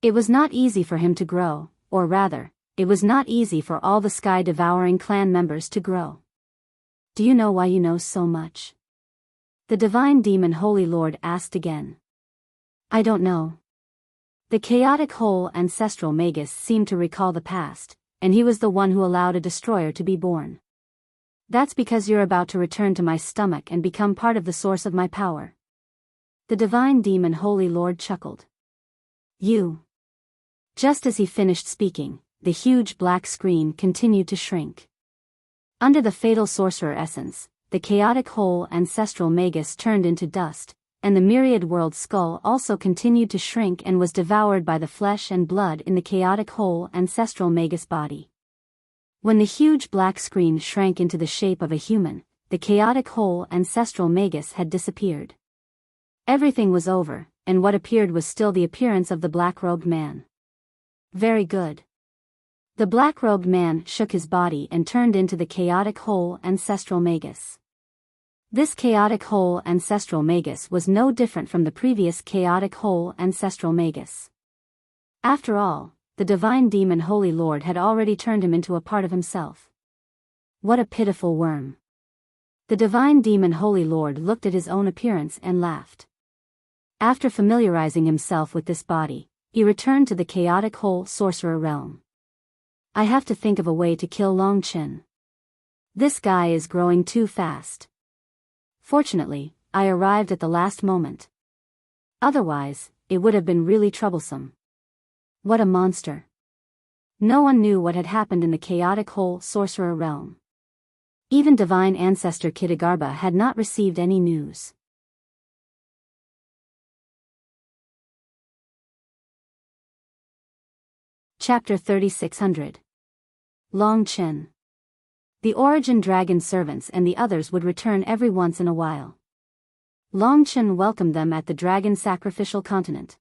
It was not easy for him to grow, or rather, it was not easy for all the sky-devouring clan members to grow. Do you know why you know so much? The divine demon holy lord asked again. I don't know. The chaotic whole ancestral magus seemed to recall the past, and he was the one who allowed a destroyer to be born. That's because you're about to return to my stomach and become part of the source of my power. The divine demon holy lord chuckled. You. Just as he finished speaking, the huge black screen continued to shrink. Under the fatal sorcerer essence, the chaotic whole ancestral magus turned into dust, and the myriad world skull also continued to shrink and was devoured by the flesh and blood in the chaotic whole ancestral magus body. When the huge black screen shrank into the shape of a human, the chaotic whole ancestral magus had disappeared. Everything was over, and what appeared was still the appearance of the black-robed man. Very good. The black-robed man shook his body and turned into the chaotic whole ancestral magus. This chaotic whole ancestral magus was no different from the previous chaotic whole ancestral magus. After all, the divine demon Holy Lord had already turned him into a part of himself. What a pitiful worm. The divine demon Holy Lord looked at his own appearance and laughed. After familiarizing himself with this body, he returned to the chaotic whole sorcerer realm. I have to think of a way to kill Long Chen. This guy is growing too fast. Fortunately, I arrived at the last moment. Otherwise, it would have been really troublesome. What a monster. No one knew what had happened in the chaotic whole sorcerer realm. Even divine ancestor Kitagarbha had not received any news. Chapter 3600. Long Chen. The origin dragon servants and the others would return every once in a while. Long Chen welcomed them at the dragon sacrificial continent.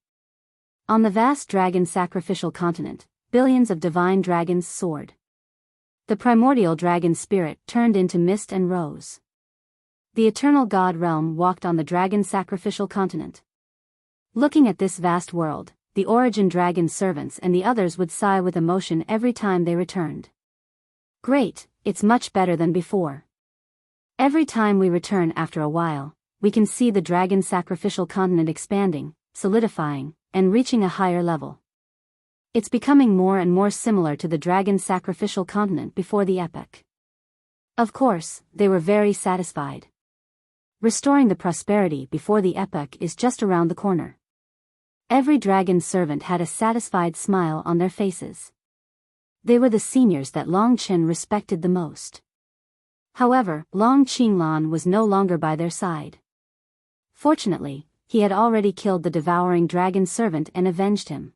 On the vast dragon sacrificial continent, billions of divine dragons soared. The primordial dragon spirit turned into mist and rose. The eternal god realm walked on the dragon sacrificial continent. Looking at this vast world, the origin dragon servants and the others would sigh with emotion every time they returned. Great, it's much better than before. Every time we return after a while, we can see the dragon sacrificial continent expanding, solidifying, and reaching a higher level. It's becoming more and more similar to the dragon sacrificial continent before the epoch. Of course, they were very satisfied. Restoring the prosperity before the epoch is just around the corner. Every dragon servant had a satisfied smile on their faces. They were the seniors that Long Chen respected the most. However, Long Qinglan was no longer by their side. Fortunately, he had already killed the devouring dragon servant and avenged him.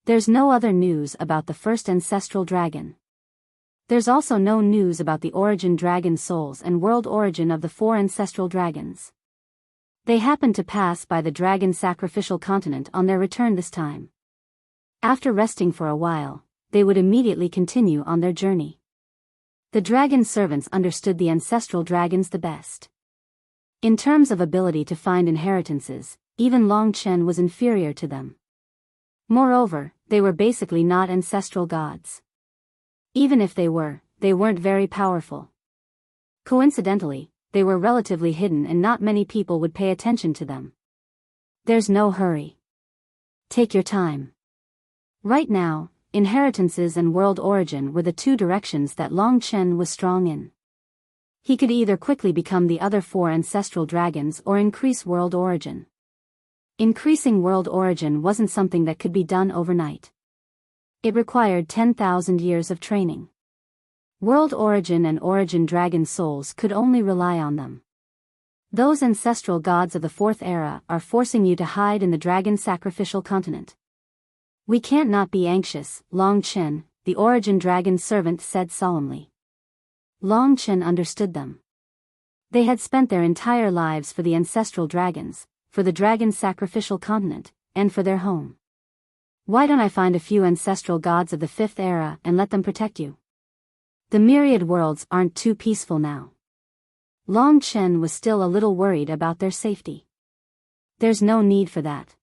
There's no other news about the first ancestral dragon. There's also no news about the origin dragon souls and world origin of the 4 ancestral dragons. They happened to pass by the dragon sacrificial continent on their return this time. After resting for a while, they would immediately continue on their journey. The dragon servants understood the ancestral dragons the best. In terms of ability to find inheritances, even Long Chen was inferior to them. Moreover, they were basically not ancestral gods. Even if they weren't very powerful. Coincidentally, they were relatively hidden and not many people would pay attention to them. There's no hurry. Take your time. Right now, inheritances and world origin were the 2 directions that Long Chen was strong in. He could either quickly become the other 4 ancestral dragons or increase world origin. Increasing world origin wasn't something that could be done overnight. It required 10,000 years of training. World origin and origin dragon souls could only rely on them. Those ancestral gods of the 4th era are forcing you to hide in the dragon sacrificial continent. We can't not be anxious, Long Chen, the origin dragon servant said solemnly. Long Chen understood them. They had spent their entire lives for the ancestral dragons, for the dragon sacrificial continent, and for their home. Why don't I find a few ancestral gods of the 5th era and let them protect you? The myriad worlds aren't too peaceful now. Long Chen was still a little worried about their safety. There's no need for that.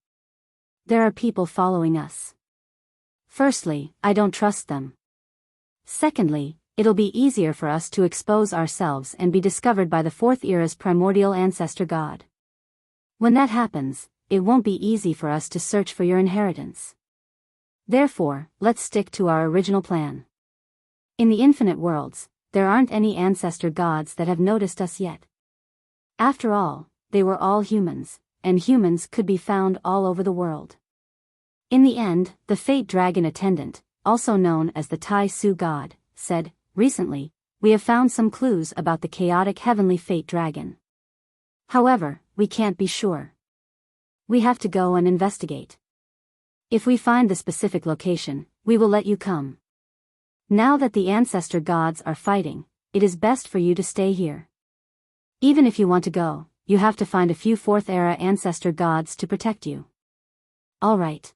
There are people following us. Firstly, I don't trust them. Secondly, it'll be easier for us to expose ourselves and be discovered by the 4th era's primordial ancestor god. When that happens, it won't be easy for us to search for your inheritance. Therefore, let's stick to our original plan. In the infinite worlds, there aren't any ancestor gods that have noticed us yet. After all, they were all humans, and humans could be found all over the world. In the end, the Fate Dragon attendant, also known as the Tai Su god, said, "Recently, we have found some clues about the chaotic heavenly Fate Dragon. However, we can't be sure. We have to go and investigate. If we find the specific location, we will let you come. Now that the ancestor gods are fighting, it is best for you to stay here. Even if you want to go, you have to find a few 4th-era ancestor gods to protect you. All right.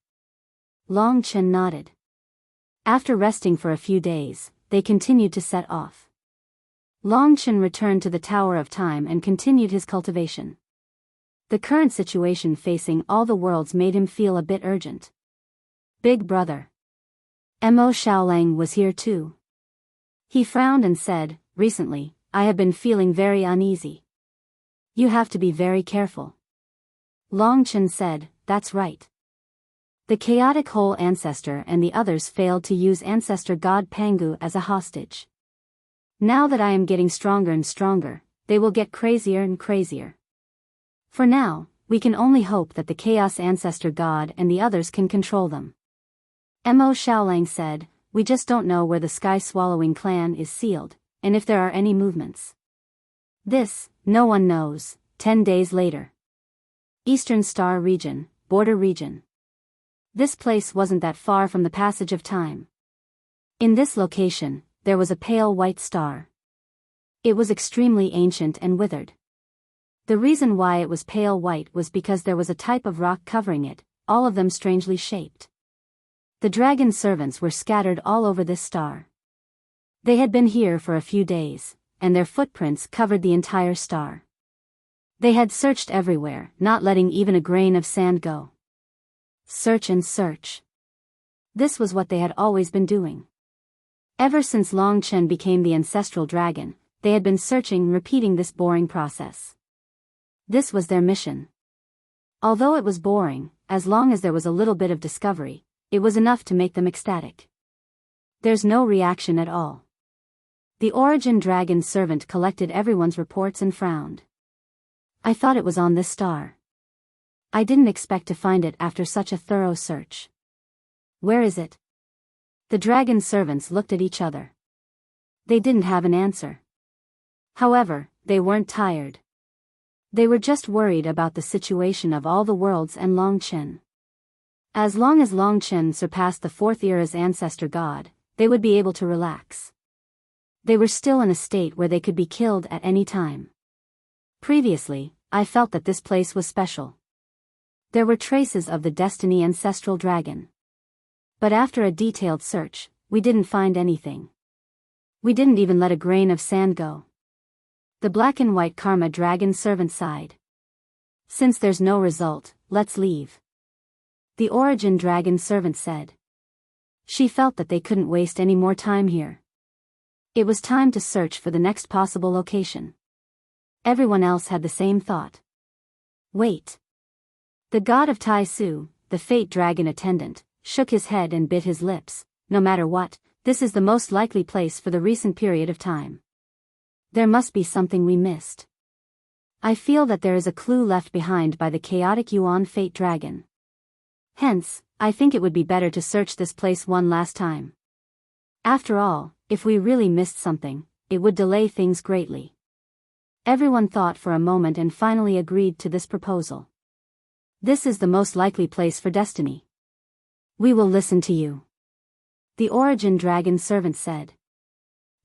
Long Chen nodded. After resting for a few days, they continued to set off. Long Chen returned to the Tower of Time and continued his cultivation. The current situation facing all the worlds made him feel a bit urgent. Big brother. Mo Xiaolang was here too. He frowned and said, "Recently, I have been feeling very uneasy. You have to be very careful." Long Chen said, "That's right. The chaotic whole ancestor and the others failed to use ancestor god Pangu as a hostage. Now that I am getting stronger and stronger, they will get crazier and crazier. For now, we can only hope that the chaos ancestor god and the others can control them." Mo Xiaolang said, "We just don't know where the sky-swallowing clan is sealed, and if there are any movements. This, no one knows." 10 days later. Eastern Star Region, Border Region. This place wasn't that far from the passage of time. In this location, there was a pale white star. It was extremely ancient and withered. The reason why it was pale white was because there was a type of rock covering it, all of them strangely shaped. The dragon servants were scattered all over this star. They had been here for a few days, and their footprints covered the entire star. They had searched everywhere, not letting even a grain of sand go. Search and search. This was what they had always been doing. Ever since Long Chen became the ancestral dragon, they had been searching, repeating this boring process. This was their mission. Although it was boring, as long as there was a little bit of discovery, it was enough to make them ecstatic. There's no reaction at all. The origin dragon servant collected everyone's reports and frowned. "I thought it was on this star. I didn't expect to find it after such a thorough search. Where is it?" The dragon servants looked at each other. They didn't have an answer. However, they weren't tired. They were just worried about the situation of all the worlds and Long Chen. As long as Long Chen surpassed the 4th era's ancestor god, they would be able to relax. They were still in a state where they could be killed at any time. Previously, I felt that this place was special. There were traces of the Destiny ancestral dragon. But after a detailed search, we didn't find anything. We didn't even let a grain of sand go. The black and white karma dragon servant sighed. "Since there's no result, let's leave." The origin dragon servant said. She felt that they couldn't waste any more time here. It was time to search for the next possible location. Everyone else had the same thought. Wait. The god of Tai Su, the fate dragon attendant, shook his head and bit his lips. "No matter what, this is the most likely place for the recent period of time. There must be something we missed. I feel that there is a clue left behind by the chaotic Yuan fate dragon. Hence, I think it would be better to search this place one last time. After all, if we really missed something, it would delay things greatly." Everyone thought for a moment and finally agreed to this proposal. "This is the most likely place for Destiny. We will listen to you," the origin dragon servant said.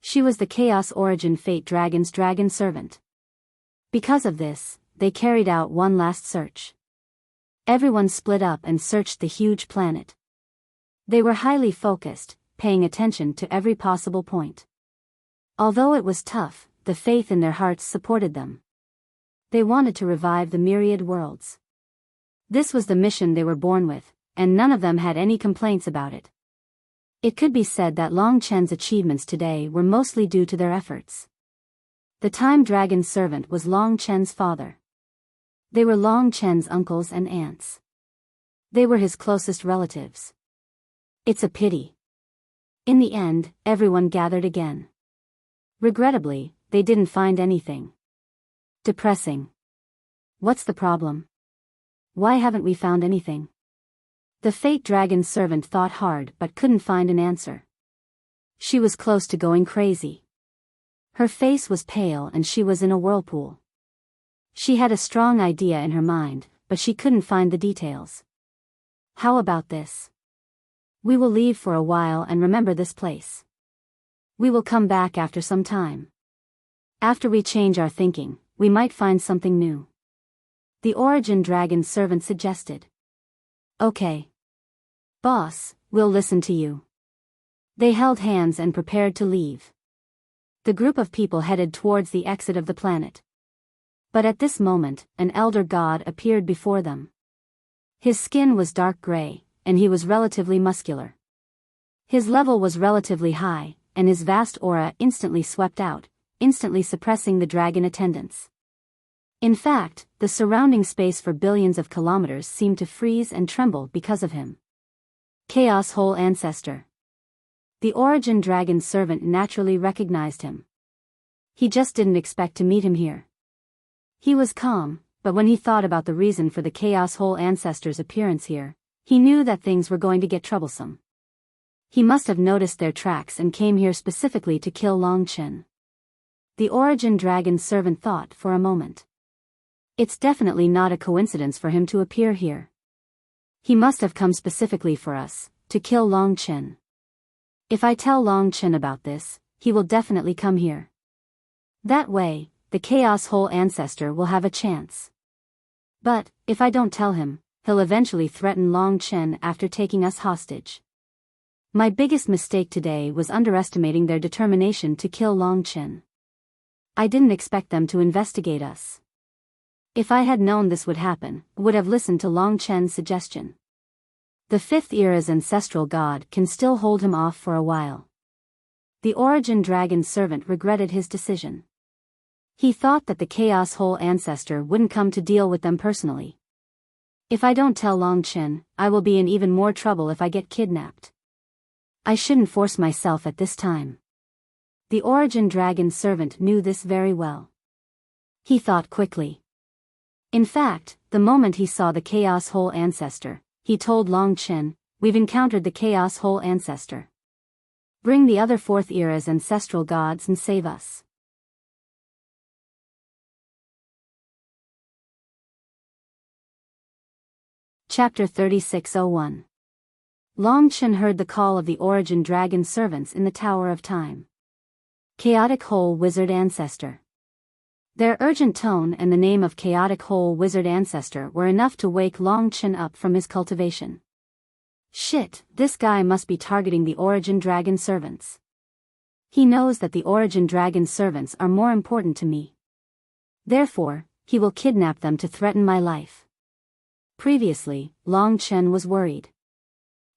She was the Chaos Origin Fate Dragon's dragon servant. Because of this, they carried out one last search. Everyone split up and searched the huge planet. They were highly focused, paying attention to every possible point. Although it was tough, the faith in their hearts supported them. They wanted to revive the myriad worlds. This was the mission they were born with, and none of them had any complaints about it. It could be said that Long Chen's achievements today were mostly due to their efforts. The Time Dragon servant was Long Chen's father. They were Long Chen's uncles and aunts. They were his closest relatives. It's a pity. In the end, everyone gathered again. Regrettably, they didn't find anything. Depressing. What's the problem? Why haven't we found anything? The Fate Dragon servant thought hard but couldn't find an answer. She was close to going crazy. Her face was pale and she was in a whirlpool. She had a strong idea in her mind, but she couldn't find the details. How about this? We will leave for a while and remember this place. We will come back after some time. After we change our thinking, we might find something new. The Origin Dragon's servant suggested. Okay. Boss, we'll listen to you. They held hands and prepared to leave. The group of people headed towards the exit of the planet. But at this moment, an elder god appeared before them. His skin was dark gray, and he was relatively muscular. His level was relatively high, and his vast aura instantly swept out, instantly suppressing the dragon attendants. In fact, the surrounding space for billions of kilometers seemed to freeze and tremble because of him. Chaos Whole Ancestor. The Origin Dragon's servant naturally recognized him. He just didn't expect to meet him here. He was calm, but when he thought about the reason for the Chaos Whole Ancestor's appearance here, he knew that things were going to get troublesome. He must have noticed their tracks and came here specifically to kill Long Chen. The Origin Dragon's servant thought for a moment. It's definitely not a coincidence for him to appear here. He must have come specifically for us, to kill Long Chen. If I tell Long Chen about this, he will definitely come here. That way, the Chaos Whole Ancestor will have a chance. But, if I don't tell him, he'll eventually threaten Long Chen after taking us hostage. My biggest mistake today was underestimating their determination to kill Long Chen. I didn't expect them to investigate us. If I had known this would happen, I would have listened to Long Chen's suggestion. The fifth era's ancestral god can still hold him off for a while. The Origin Dragon's servant regretted his decision. He thought that the Chaos Whole Ancestor wouldn't come to deal with them personally. If I don't tell Long Chen, I will be in even more trouble if I get kidnapped. I shouldn't force myself at this time. The Origin Dragon's servant knew this very well. He thought quickly. In fact, the moment he saw the Chaos Whole Ancestor, he told Long Chen, "We've encountered the Chaos Whole Ancestor. Bring the other fourth era's ancestral gods and save us." Chapter 3601. Long Chen heard the call of the Origin Dragon's servants in the Tower of Time. Chaotic Whole Wizard Ancestor. Their urgent tone and the name of Chaotic Whole Wizard Ancestor were enough to wake Long Chen up from his cultivation. Shit, this guy must be targeting the Origin Dragon servants. He knows that the Origin Dragon servants are more important to me. Therefore, he will kidnap them to threaten my life. Previously, Long Chen was worried.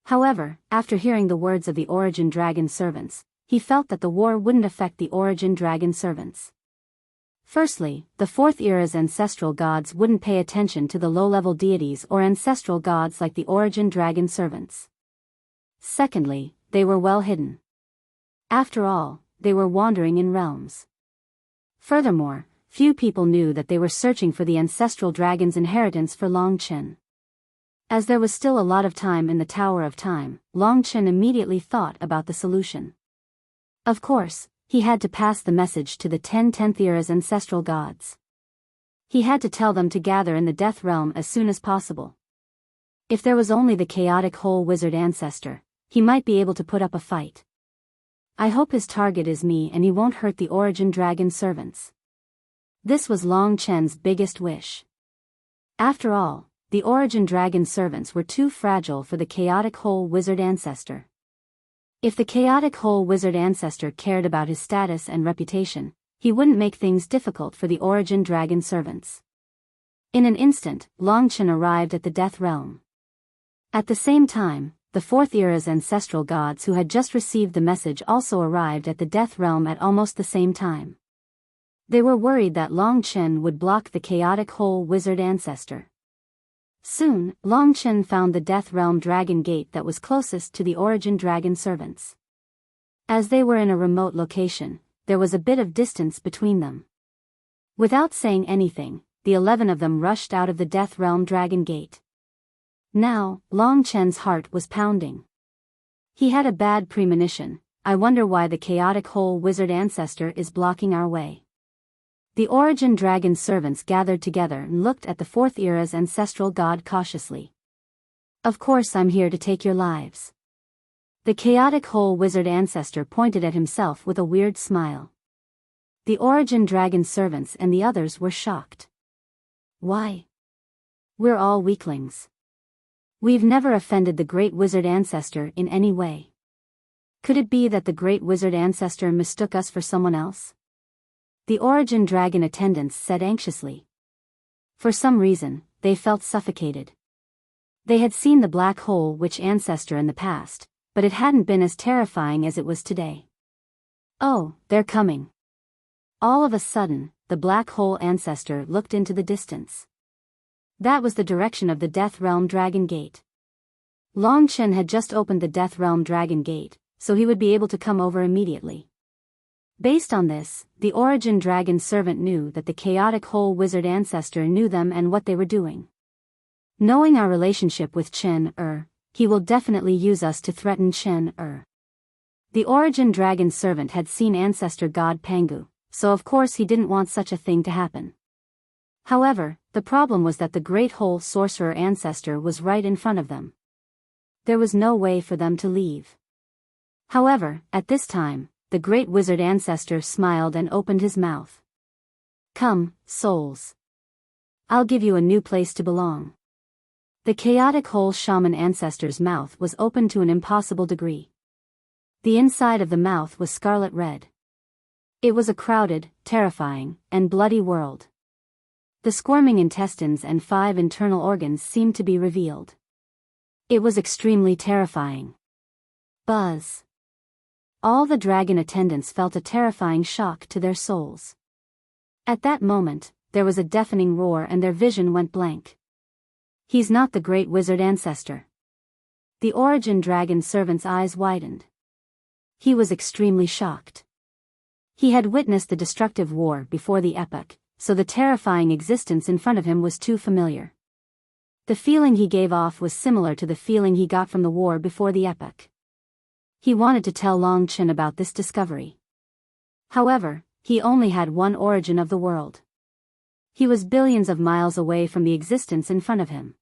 However, after hearing the words of the Origin Dragon servants, he felt that the war wouldn't affect the Origin Dragon servants. Firstly, the fourth era's ancestral gods wouldn't pay attention to the low-level deities or ancestral gods like the Origin Dragon servants. Secondly, they were well hidden. After all, they were wandering in realms. Furthermore, few people knew that they were searching for the ancestral dragon's inheritance for Long Chen. As there was still a lot of time in the Tower of Time, Long Chen immediately thought about the solution. Of course, he had to pass the message to the 10th era's ancestral gods. He had to tell them to gather in the Death Realm as soon as possible. If there was only the Chaotic Whole Wizard Ancestor, he might be able to put up a fight. I hope his target is me and he won't hurt the Origin Dragon servants. This was Long Chen's biggest wish. After all, the Origin Dragon servants were too fragile for the Chaotic Whole Wizard Ancestor. If the Chaotic Whole Wizard Ancestor cared about his status and reputation, he wouldn't make things difficult for the Origin Dragon servants. In an instant, Long Chen arrived at the Death Realm. At the same time, the fourth era's ancestral gods who had just received the message also arrived at the Death Realm at almost the same time. They were worried that Long Chen would block the Chaotic Whole Wizard Ancestor. Soon, Long Chen found the Death Realm Dragon Gate that was closest to the Origin Dragon servants. As they were in a remote location, there was a bit of distance between them. Without saying anything, the 11 of them rushed out of the Death Realm Dragon Gate. Now, Long Chen's heart was pounding. He had a bad premonition. I wonder why the Chaotic Whole Wizard Ancestor is blocking our way. The Origin Dragon servants gathered together and looked at the fourth era's ancestral god cautiously. Of course I'm here to take your lives. The Chaotic Whole Wizard Ancestor pointed at himself with a weird smile. The origin dragon servants and the others were shocked. Why? We're all weaklings. We've never offended the great wizard ancestor in any way. Could it be that the great wizard ancestor mistook us for someone else? The origin dragon attendants said anxiously. For some reason, they felt suffocated. They had seen the black hole witch ancestor in the past, but it hadn't been as terrifying as it was today. Oh, they're coming. All of a sudden, the black hole ancestor looked into the distance. That was the direction of the Death Realm Dragon Gate. Long Chen had just opened the Death Realm Dragon Gate, so he would be able to come over immediately. Based on this, the origin dragon servant knew that the chaotic hole wizard ancestor knew them and what they were doing. Knowing our relationship with Chen, he will definitely use us to threaten Chen, The origin dragon servant had seen ancestor god Pangu, so of course he didn't want such a thing to happen. However, the problem was that the great hole sorcerer ancestor was right in front of them. There was no way for them to leave. However, at this time, the great wizard ancestor smiled and opened his mouth. Come, souls. I'll give you a new place to belong. The chaotic hole shaman ancestor's mouth was open to an impossible degree. The inside of the mouth was scarlet red. It was a crowded, terrifying, and bloody world. The squirming intestines and 5 internal organs seemed to be revealed. It was extremely terrifying. Buzz. All the dragon attendants felt a terrifying shock to their souls. At that moment, there was a deafening roar and their vision went blank. He's not the great wizard ancestor. The origin dragon servant's eyes widened. He was extremely shocked. He had witnessed the destructive war before the epoch, so the terrifying existence in front of him was too familiar. The feeling he gave off was similar to the feeling he got from the war before the epoch. He wanted to tell Long Chen about this discovery. However, he only had one origin of the world. He was billions of miles away from the existence in front of him.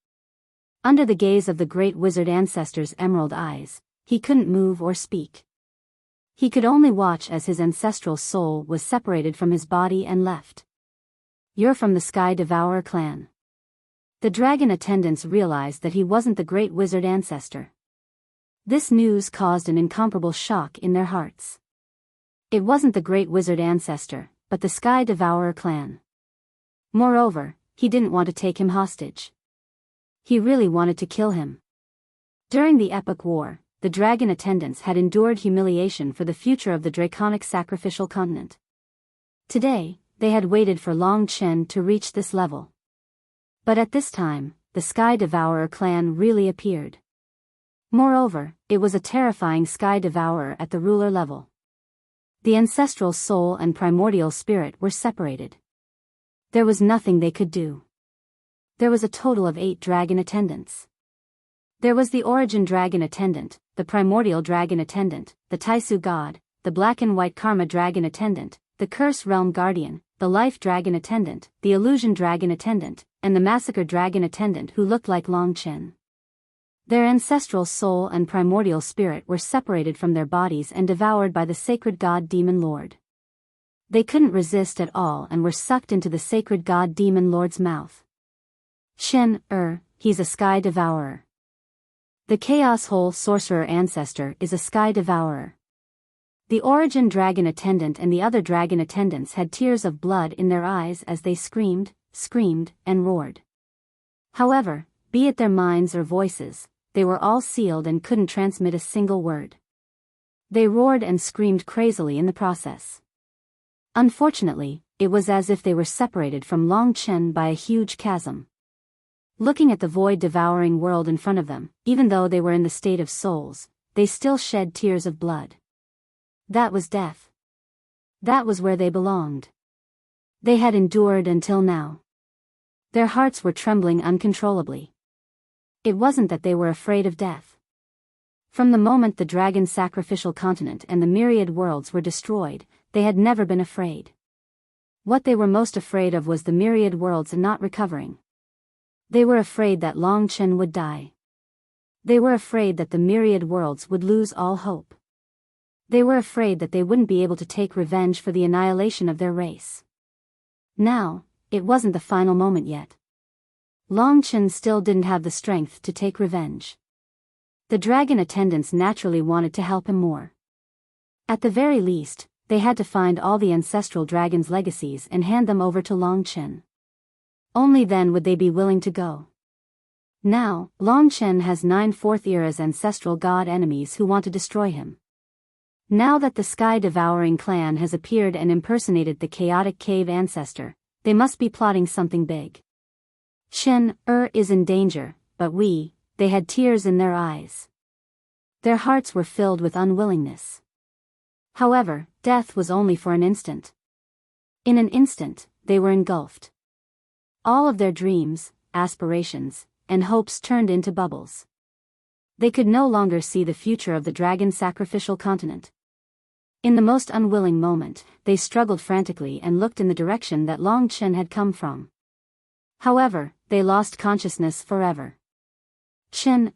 Under the gaze of the great wizard ancestor's emerald eyes, he couldn't move or speak. He could only watch as his ancestral soul was separated from his body and left. You're from the Sky Devourer clan. The dragon attendants realized that he wasn't the great wizard ancestor. This news caused an incomparable shock in their hearts. It wasn't the great wizard ancestor, but the Sky Devourer clan. Moreover, he didn't want to take him hostage. He really wanted to kill him. During the epic war, the dragon attendants had endured humiliation for the future of the draconic sacrificial continent. Today, they had waited for Long Chen to reach this level. But at this time, the Sky Devourer clan really appeared. Moreover, it was a terrifying Sky Devourer at the ruler level. The ancestral soul and primordial spirit were separated. There was nothing they could do. There was a total of 8 dragon attendants. There was the origin dragon attendant, the primordial dragon attendant, the Taisu god, the black and white karma dragon attendant, the curse realm guardian, the life dragon attendant, the illusion dragon attendant, and the massacre dragon attendant who looked like Long Chen. Their ancestral soul and primordial spirit were separated from their bodies and devoured by the sacred god demon lord. They couldn't resist at all and were sucked into the sacred god demon lord's mouth. Chen, he's a sky devourer. The chaos hole sorcerer ancestor is a sky devourer. The origin dragon attendant and the other dragon attendants had tears of blood in their eyes as they screamed, and roared. However, be it their minds or voices, they were all sealed and couldn't transmit a single word. They roared and screamed crazily in the process. Unfortunately, it was as if they were separated from Long Chen by a huge chasm. Looking at the void-devouring world in front of them, even though they were in the state of souls, they still shed tears of blood. That was death. That was where they belonged. They had endured until now. Their hearts were trembling uncontrollably. It wasn't that they were afraid of death. From the moment the dragon sacrificial continent and the myriad worlds were destroyed, they had never been afraid. What they were most afraid of was the myriad worlds not recovering. They were afraid that Long Chen would die. They were afraid that the myriad worlds would lose all hope. They were afraid that they wouldn't be able to take revenge for the annihilation of their race. Now, it wasn't the final moment yet. Long Chen still didn't have the strength to take revenge. The dragon attendants naturally wanted to help him more. At the very least, they had to find all the ancestral dragon's legacies and hand them over to Long Chen. Only then would they be willing to go. Now, Long Chen has 9 fourth-era's ancestral god enemies who want to destroy him. Now that the sky-devouring clan has appeared and impersonated the chaotic cave ancestor, they must be plotting something big. Chen is in danger, but they had tears in their eyes. Their hearts were filled with unwillingness. However, death was only for an instant. In an instant, they were engulfed. All of their dreams, aspirations, and hopes turned into bubbles. They could no longer see the future of the dragon sacrificial continent. In the most unwilling moment, they struggled frantically and looked in the direction that Long Chen had come from. However, they lost consciousness forever. Chen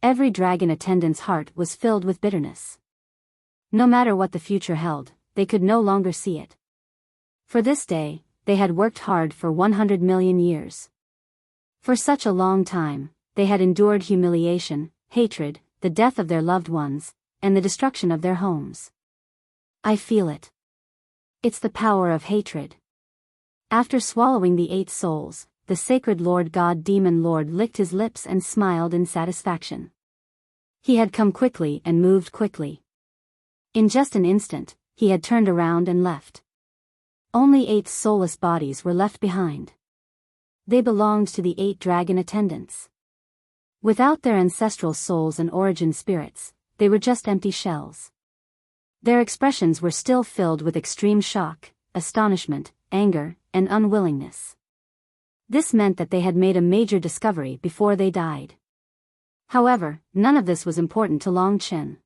every dragon attendant's heart was filled with bitterness. No matter what the future held, they could no longer see it. For this day, they had worked hard for 100 million years. For such a long time, they had endured humiliation, hatred, the death of their loved ones, and the destruction of their homes. I feel it. It's the power of hatred. After swallowing the 8 souls, the sacred Lord God Demon Lord licked his lips and smiled in satisfaction. He had come quickly and moved quickly. In just an instant, he had turned around and left. Only 8 soulless bodies were left behind. They belonged to the 8 dragon attendants. Without their ancestral souls and origin spirits, they were just empty shells. Their expressions were still filled with extreme shock, astonishment, anger, and unwillingness. This meant that they had made a major discovery before they died. However, none of this was important to Long Chen.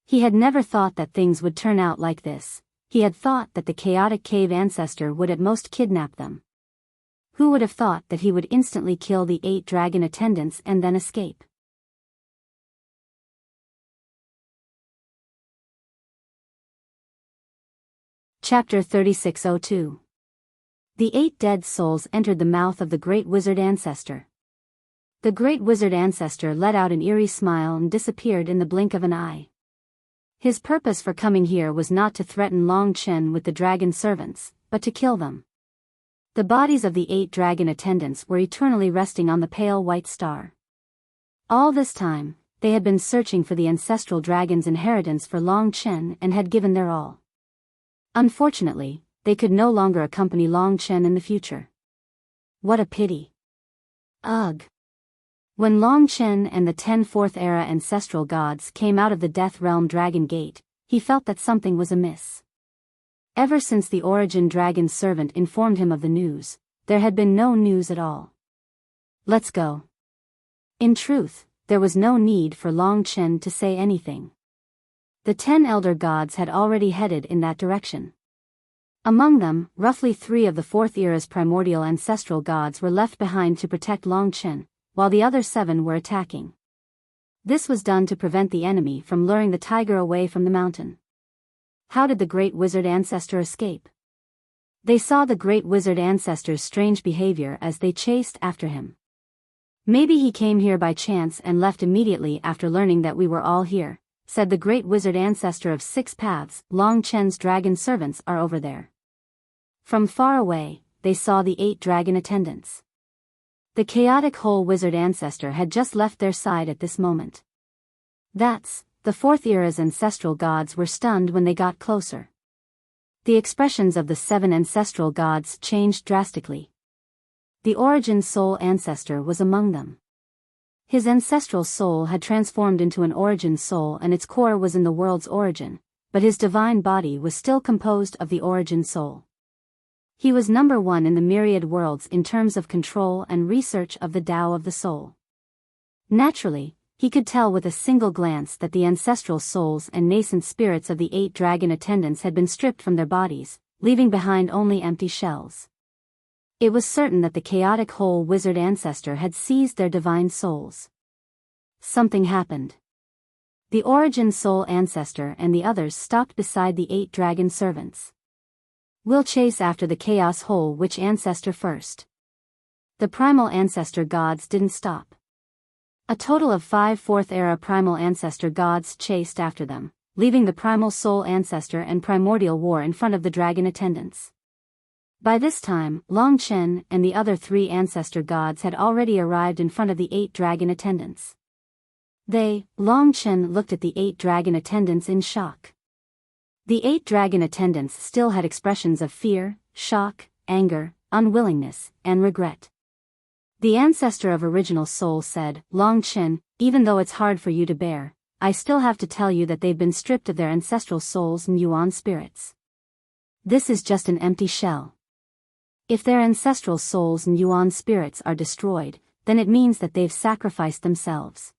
He had never thought that things would turn out like this. He had thought that the chaotic cave ancestor would at most kidnap them. Who would have thought that he would instantly kill the 8 dragon attendants and then escape? Chapter 3602. The 8 dead souls entered the mouth of the Great Wizard Ancestor. The Great Wizard Ancestor let out an eerie smile and disappeared in the blink of an eye. His purpose for coming here was not to threaten Long Chen with the dragon servants, but to kill them. The bodies of the 8 dragon attendants were eternally resting on the pale white star. All this time, they had been searching for the ancestral dragon's inheritance for Long Chen and had given their all. Unfortunately, they could no longer accompany Long Chen in the future. What a pity. Ugh. When Long Chen and the 10 fourth-era ancestral gods came out of the Death Realm Dragon Gate, he felt that something was amiss. Ever since the Origin Dragon's servant informed him of the news, there had been no news at all. Let's go. In truth, there was no need for Long Chen to say anything. The 10 elder gods had already headed in that direction. Among them, roughly 3 of the 4th era's primordial ancestral gods were left behind to protect Long Chen, while the other 7 were attacking. This was done to prevent the enemy from luring the tiger away from the mountain. How did the Great Wizard Ancestor escape? They saw the Great Wizard Ancestor's strange behavior as they chased after him. Maybe he came here by chance and left immediately after learning that we were all here, said the Great Wizard Ancestor of 6 paths. Long Chen's dragon servants are over there. From far away, they saw the 8 dragon attendants. The chaotic whole wizard ancestor had just left their side at this moment. The 4th era's ancestral gods were stunned when they got closer. The expressions of the 7 ancestral gods changed drastically. The Origin Soul Ancestor was among them. His ancestral soul had transformed into an origin soul and its core was in the world's origin, but his divine body was still composed of the origin soul. He was number 1 in the myriad worlds in terms of control and research of the Tao of the soul. Naturally, he could tell with a single glance that the ancestral souls and nascent spirits of the 8 dragon attendants had been stripped from their bodies, leaving behind only empty shells. It was certain that the chaotic whole wizard ancestor had seized their divine souls. Something happened. The origin soul ancestor and the others stopped beside the 8 dragon servants. We'll chase after the chaos whole witch ancestor first. The primal ancestor gods didn't stop. A total of 5 4th-era primal ancestor gods chased after them, leaving the primal soul ancestor and primordial war in front of the dragon attendants. By this time, Long Chen and the other 3 ancestor gods had already arrived in front of the 8 dragon attendants. Long Chen looked at the 8 dragon attendants in shock. The 8 dragon attendants still had expressions of fear, shock, anger, unwillingness, and regret. The ancestor of original soul said, Long Chen, even though it's hard for you to bear, I still have to tell you that they've been stripped of their ancestral souls and Yuan spirits. This is just an empty shell. If their ancestral souls and Yuan spirits are destroyed, then it means that they've sacrificed themselves.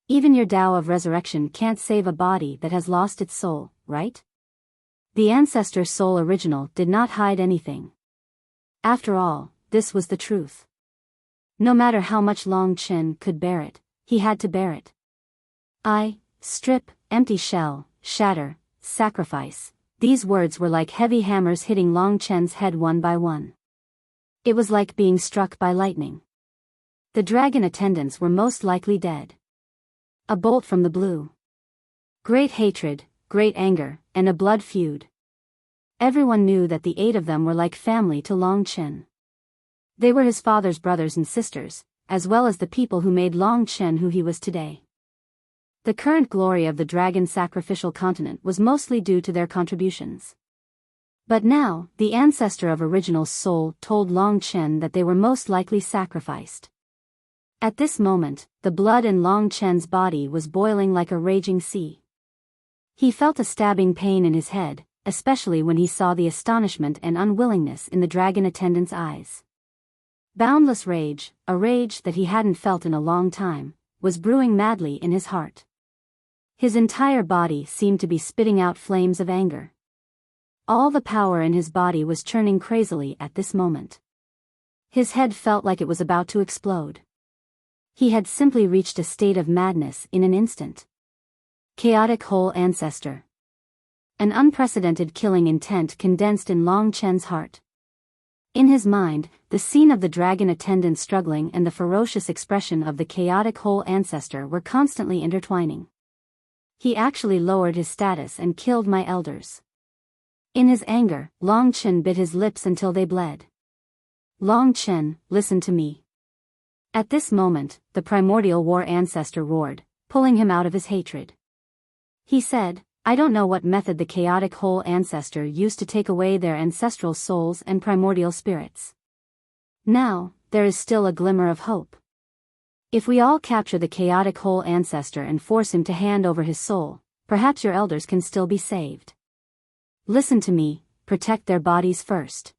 Even your Tao of resurrection can't save a body that has lost its soul, right? The ancestor soul original did not hide anything. After all, this was the truth. No matter how much Long Chen could bear it, he had to bear it. Strip, empty shell, shatter, sacrifice. These words were like heavy hammers hitting Long Chen's head one by one. It was like being struck by lightning. The dragon attendants were most likely dead. A bolt from the blue. Great hatred, great anger, and a blood feud. Everyone knew that the 8 of them were like family to Long Chen. They were his father's brothers and sisters, as well as the people who made Long Chen who he was today. The current glory of the dragon sacrificial continent was mostly due to their contributions. But now, the ancestor of original soul told Long Chen that they were most likely sacrificed. At this moment, the blood in Long Chen's body was boiling like a raging sea. He felt a stabbing pain in his head, especially when he saw the astonishment and unwillingness in the dragon attendant's eyes. Boundless rage, a rage that he hadn't felt in a long time, was brewing madly in his heart. His entire body seemed to be spitting out flames of anger. All the power in his body was churning crazily at this moment. His head felt like it was about to explode. He had simply reached a state of madness in an instant. Chaotic whole ancestor. An unprecedented killing intent condensed in Long Chen's heart. In his mind, the scene of the dragon attendant struggling and the ferocious expression of the chaotic whole ancestor were constantly intertwining. He actually lowered his status and killed my elders. In his anger, Long Chen bit his lips until they bled. Long Chen, listen to me. At this moment, the primordial war ancestor roared, pulling him out of his hatred. He said, I don't know what method the chaotic whole ancestor used to take away their ancestral souls and primordial spirits. Now, there is still a glimmer of hope. If we all capture the chaotic whole ancestor and force him to hand over his soul, perhaps your elders can still be saved. Listen to me, protect their bodies first.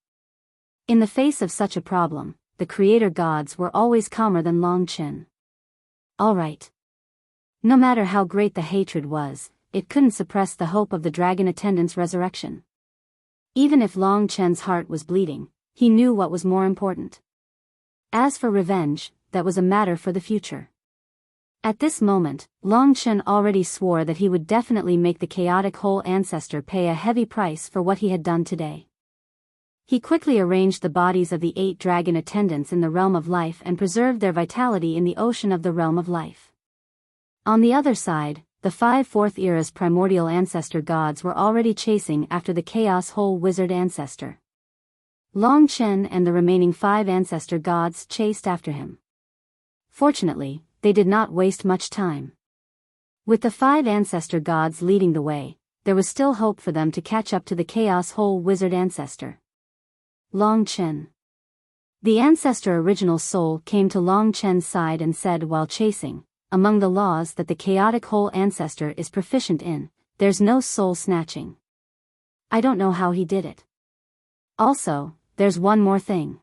In the face of such a problem, the creator gods were always calmer than Long Chen. All right. No matter how great the hatred was, it couldn't suppress the hope of the dragon attendant's resurrection. Even if Long Chen's heart was bleeding, he knew what was more important. As for revenge, that was a matter for the future. At this moment, Long Chen already swore that he would definitely make the chaotic whole ancestor pay a heavy price for what he had done today. He quickly arranged the bodies of the 8 dragon attendants in the realm of life and preserved their vitality in the ocean of the realm of life. On the other side, the 5 4th-era's primordial ancestor gods were already chasing after the chaos whole wizard ancestor. Long Chen and the remaining 5 ancestor gods chased after him. Fortunately, they did not waste much time. With the 5 ancestor gods leading the way, there was still hope for them to catch up to the chaos whole wizard ancestor. Long Chen. The ancestor original soul came to Long Chen's side and said while chasing, among the laws that the chaotic whole ancestor is proficient in, there's no soul snatching. I don't know how he did it. Also, there's one more thing.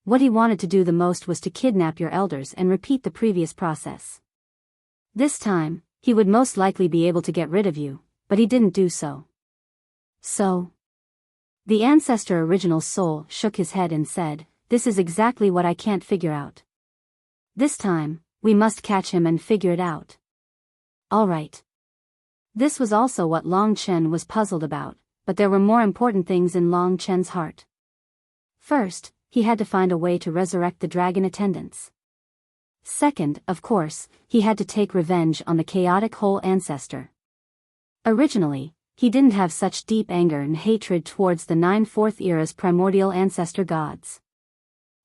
What he wanted to do the most was to kidnap your elders and repeat the previous process. This time, he would most likely be able to get rid of you, but he didn't do so. So? The ancestor original soul shook his head and said, this is exactly what I can't figure out. This time, we must catch him and figure it out. All right. This was also what Long Chen was puzzled about, but there were more important things in Long Chen's heart. First, he had to find a way to resurrect the dragon attendants. Second, of course, he had to take revenge on the chaotic whole ancestor. Originally, he didn't have such deep anger and hatred towards the 9th era's primordial ancestor gods.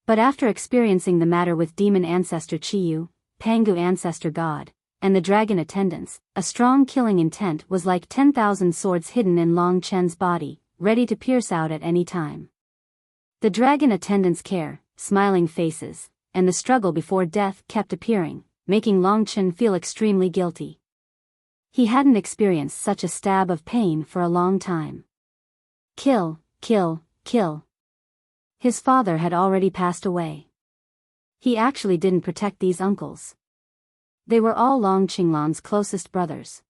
But after experiencing the matter with demon ancestor Chiyu, Pangu ancestor god, and the dragon attendants, a strong killing intent was like 10,000 swords hidden in Long Chen's body, ready to pierce out at any time. The dragon attendants' care, smiling faces, and the struggle before death kept appearing, making Long Chen feel extremely guilty. He hadn't experienced such a stab of pain for a long time. Kill, kill, kill. His father had already passed away. He actually didn't protect these uncles. They were all Long Qinglan's closest brothers.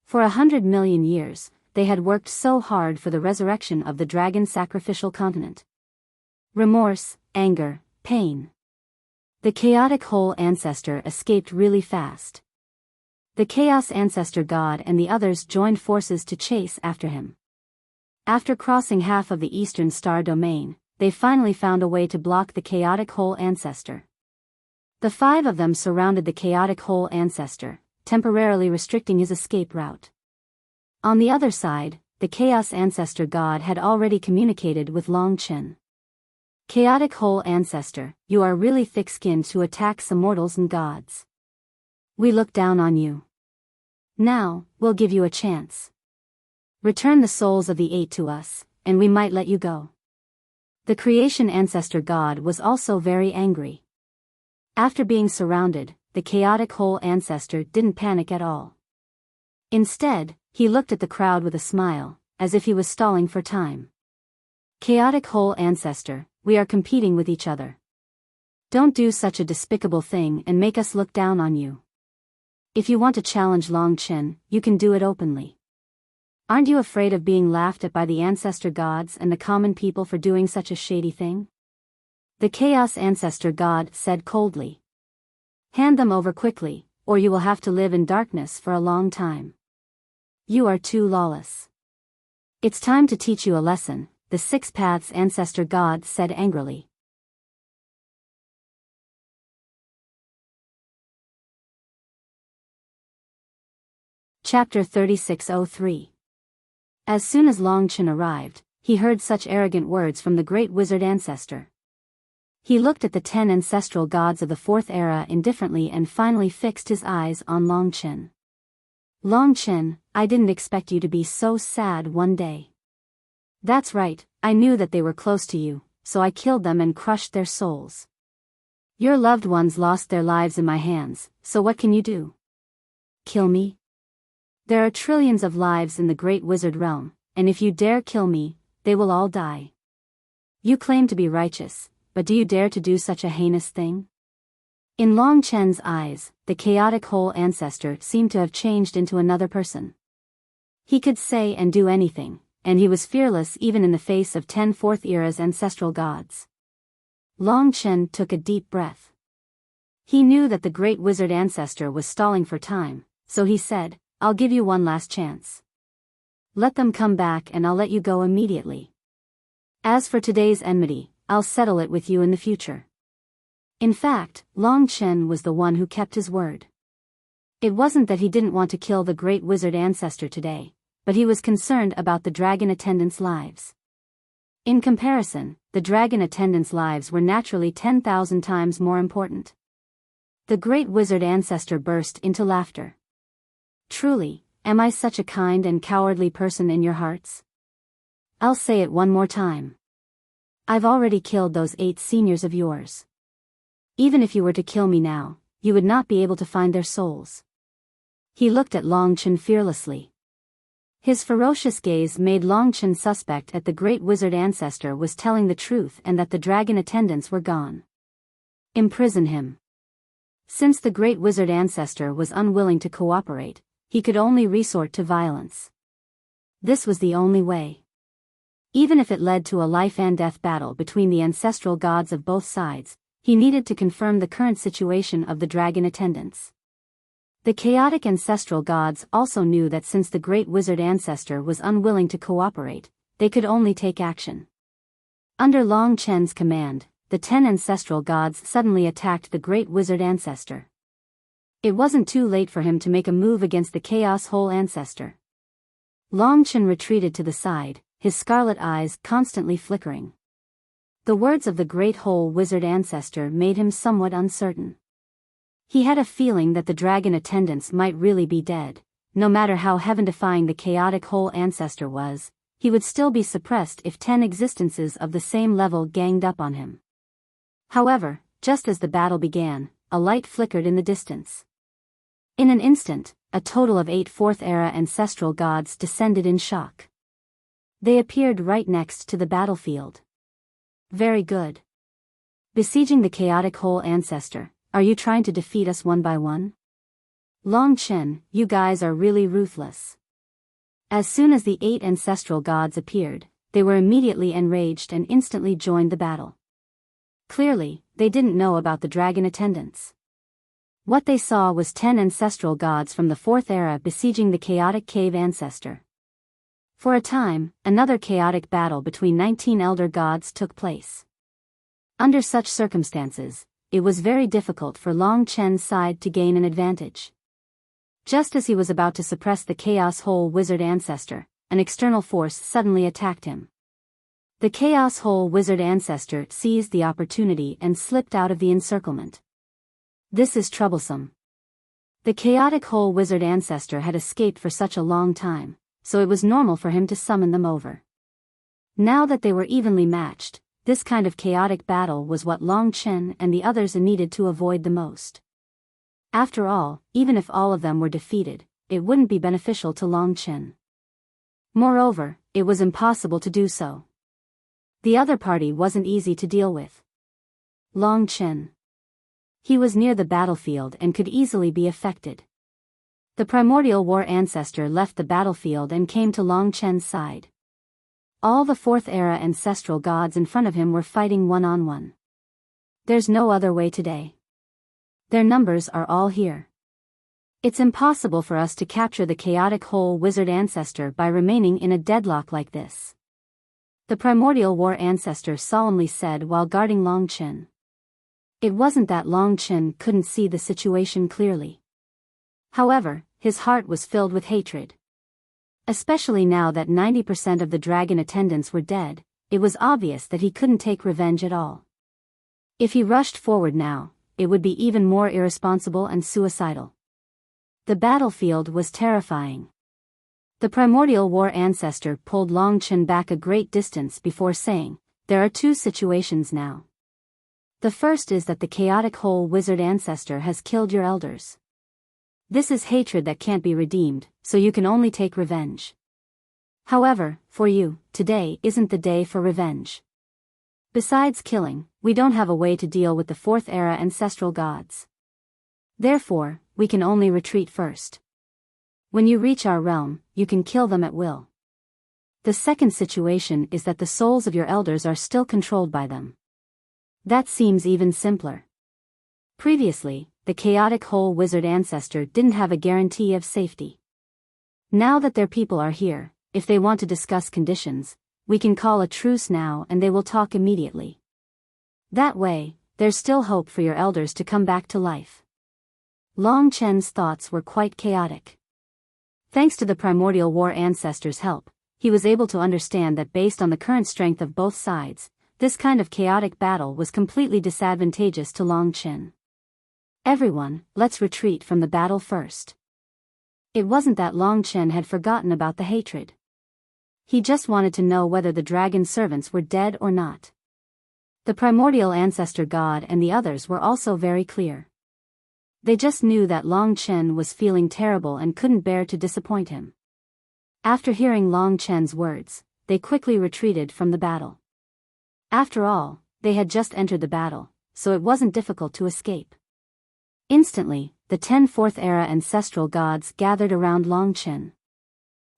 For 100 million years, they had worked so hard for the resurrection of the dragon sacrificial continent. Remorse, anger, pain. The chaotic whole ancestor escaped really fast. The chaos ancestor god and the others joined forces to chase after him. After crossing half of the eastern star domain, they finally found a way to block the chaotic whole ancestor. The 5 of them surrounded the chaotic whole ancestor, temporarily restricting his escape route. On the other side, the chaos ancestor god had already communicated with Long Chen. Chaotic whole ancestor, you are really thick-skinned to attack some mortals and gods. We look down on you. Now, we'll give you a chance. Return the souls of the 8 to us, and we might let you go. The creation ancestor god was also very angry. After being surrounded, the chaotic whole ancestor didn't panic at all. Instead, he looked at the crowd with a smile, as if he was stalling for time. Chaotic whole ancestor, we are competing with each other. Don't do such a despicable thing and make us look down on you. If you want to challenge Long Chen, you can do it openly. Aren't you afraid of being laughed at by the ancestor gods and the common people for doing such a shady thing? The chaos ancestor god said coldly. Hand them over quickly, or you will have to live in darkness for a long time. You are too lawless. It's time to teach you a lesson, the 6 paths ancestor god said angrily. Chapter 3603. As soon as Long Chen arrived, he heard such arrogant words from the great wizard ancestor. He looked at the 10 ancestral gods of the 4th era indifferently and finally fixed his eyes on Long Chen. Long Chen, I didn't expect you to be so sad one day. That's right, I knew that they were close to you, so I killed them and crushed their souls. Your loved ones lost their lives in my hands, so what can you do? Kill me? There are trillions of lives in the great wizard realm, and if you dare kill me, they will all die. You claim to be righteous, but do you dare to do such a heinous thing? In Long Chen's eyes, the chaotic whole ancestor seemed to have changed into another person. He could say and do anything, and he was fearless even in the face of 10 4th era's ancestral gods. Long Chen took a deep breath. He knew that the great wizard ancestor was stalling for time, so he said, I'll give you one last chance. Let them come back and I'll let you go immediately. As for today's enmity, I'll settle it with you in the future. In fact, Long Chen was the one who kept his word. It wasn't that he didn't want to kill the great wizard ancestor today, but he was concerned about the dragon attendants' lives. In comparison, the dragon attendants' lives were naturally 10,000 times more important. The great wizard ancestor burst into laughter. Truly, am I such a kind and cowardly person in your hearts? I'll say it one more time. I've already killed those 8 seniors of yours. Even if you were to kill me now, you would not be able to find their souls. He looked at Long Chen fearlessly. His ferocious gaze made Long Chen suspect that the great wizard ancestor was telling the truth and that the dragon attendants were gone. Imprison him. Since the great wizard ancestor was unwilling to cooperate, he could only resort to violence. This was the only way. Even if it led to a life-and-death battle between the ancestral gods of both sides, he needed to confirm the current situation of the dragon attendants. The chaotic ancestral gods also knew that since the great wizard ancestor was unwilling to cooperate, they could only take action. Under Long Chen's command, the 10 ancestral gods suddenly attacked the great wizard ancestor. It wasn't too late for him to make a move against the chaos whole ancestor. Long Chen retreated to the side, his scarlet eyes constantly flickering. The words of the great whole wizard ancestor made him somewhat uncertain. He had a feeling that the dragon attendants might really be dead. No matter how heaven-defying the chaotic whole ancestor was, he would still be suppressed if 10 existences of the same level ganged up on him. However, just as the battle began, a light flickered in the distance. In an instant, a total of 8 fourth-era ancestral gods descended in shock. They appeared right next to the battlefield. Very good. Besieging the chaotic whole ancestor, are you trying to defeat us one by one? Long Chen, you guys are really ruthless. As soon as the 8 ancestral gods appeared, they were immediately enraged and instantly joined the battle. Clearly, they didn't know about the dragon attendants. What they saw was 10 ancestral gods from the 4th era besieging the chaotic cave ancestor. For a time, another chaotic battle between 19 elder gods took place. Under such circumstances, it was very difficult for Long Chen's side to gain an advantage. Just as he was about to suppress the chaos whole wizard ancestor, an external force suddenly attacked him. The chaos whole wizard ancestor seized the opportunity and slipped out of the encirclement. This is troublesome. The chaotic whole wizard ancestor had escaped for such a long time, so it was normal for him to summon them over. Now that they were evenly matched, this kind of chaotic battle was what Long Chen and the others needed to avoid the most. After all, even if all of them were defeated, it wouldn't be beneficial to Long Chen. Moreover, it was impossible to do so. The other party wasn't easy to deal with. Long Chen. He was near the battlefield and could easily be affected. The primordial war ancestor left the battlefield and came to Long Chen's side. All the 4th era ancestral gods in front of him were fighting one-on-one. There's no other way today. Their numbers are all here. It's impossible for us to capture the chaotic whole wizard ancestor by remaining in a deadlock like this, the primordial war ancestor solemnly said while guarding Long Chen. It wasn't that Long Chen couldn't see the situation clearly. However, his heart was filled with hatred. Especially now that 90% of the dragon attendants were dead, it was obvious that he couldn't take revenge at all. If he rushed forward now, it would be even more irresponsible and suicidal. The battlefield was terrifying. The primordial war ancestor pulled Long Chen back a great distance before saying, "There are 2 situations now. The first is that the chaotic whole wizard ancestor has killed your elders. This is hatred that can't be redeemed, so you can only take revenge. However, for you, today isn't the day for revenge. Besides killing, we don't have a way to deal with the 4th era ancestral gods. Therefore, we can only retreat first. When you reach our realm, you can kill them at will. The second situation is that the souls of your elders are still controlled by them. That seems even simpler. Previously, the chaotic whole wizard ancestor didn't have a guarantee of safety. Now that their people are here, if they want to discuss conditions, we can call a truce now and they will talk immediately. That way, there's still hope for your elders to come back to life." Long Chen's thoughts were quite chaotic. Thanks to the primordial war ancestor's help, he was able to understand that based on the current strength of both sides, this kind of chaotic battle was completely disadvantageous to Long Chen. "Everyone, let's retreat from the battle first." It wasn't that Long Chen had forgotten about the hatred. He just wanted to know whether the dragon servants were dead or not. The primordial ancestor god and the others were also very clear. They just knew that Long Chen was feeling terrible and couldn't bear to disappoint him. After hearing Long Chen's words, they quickly retreated from the battle. After all, they had just entered the battle, so it wasn't difficult to escape. Instantly, the 10 4th era ancestral gods gathered around Long Chen.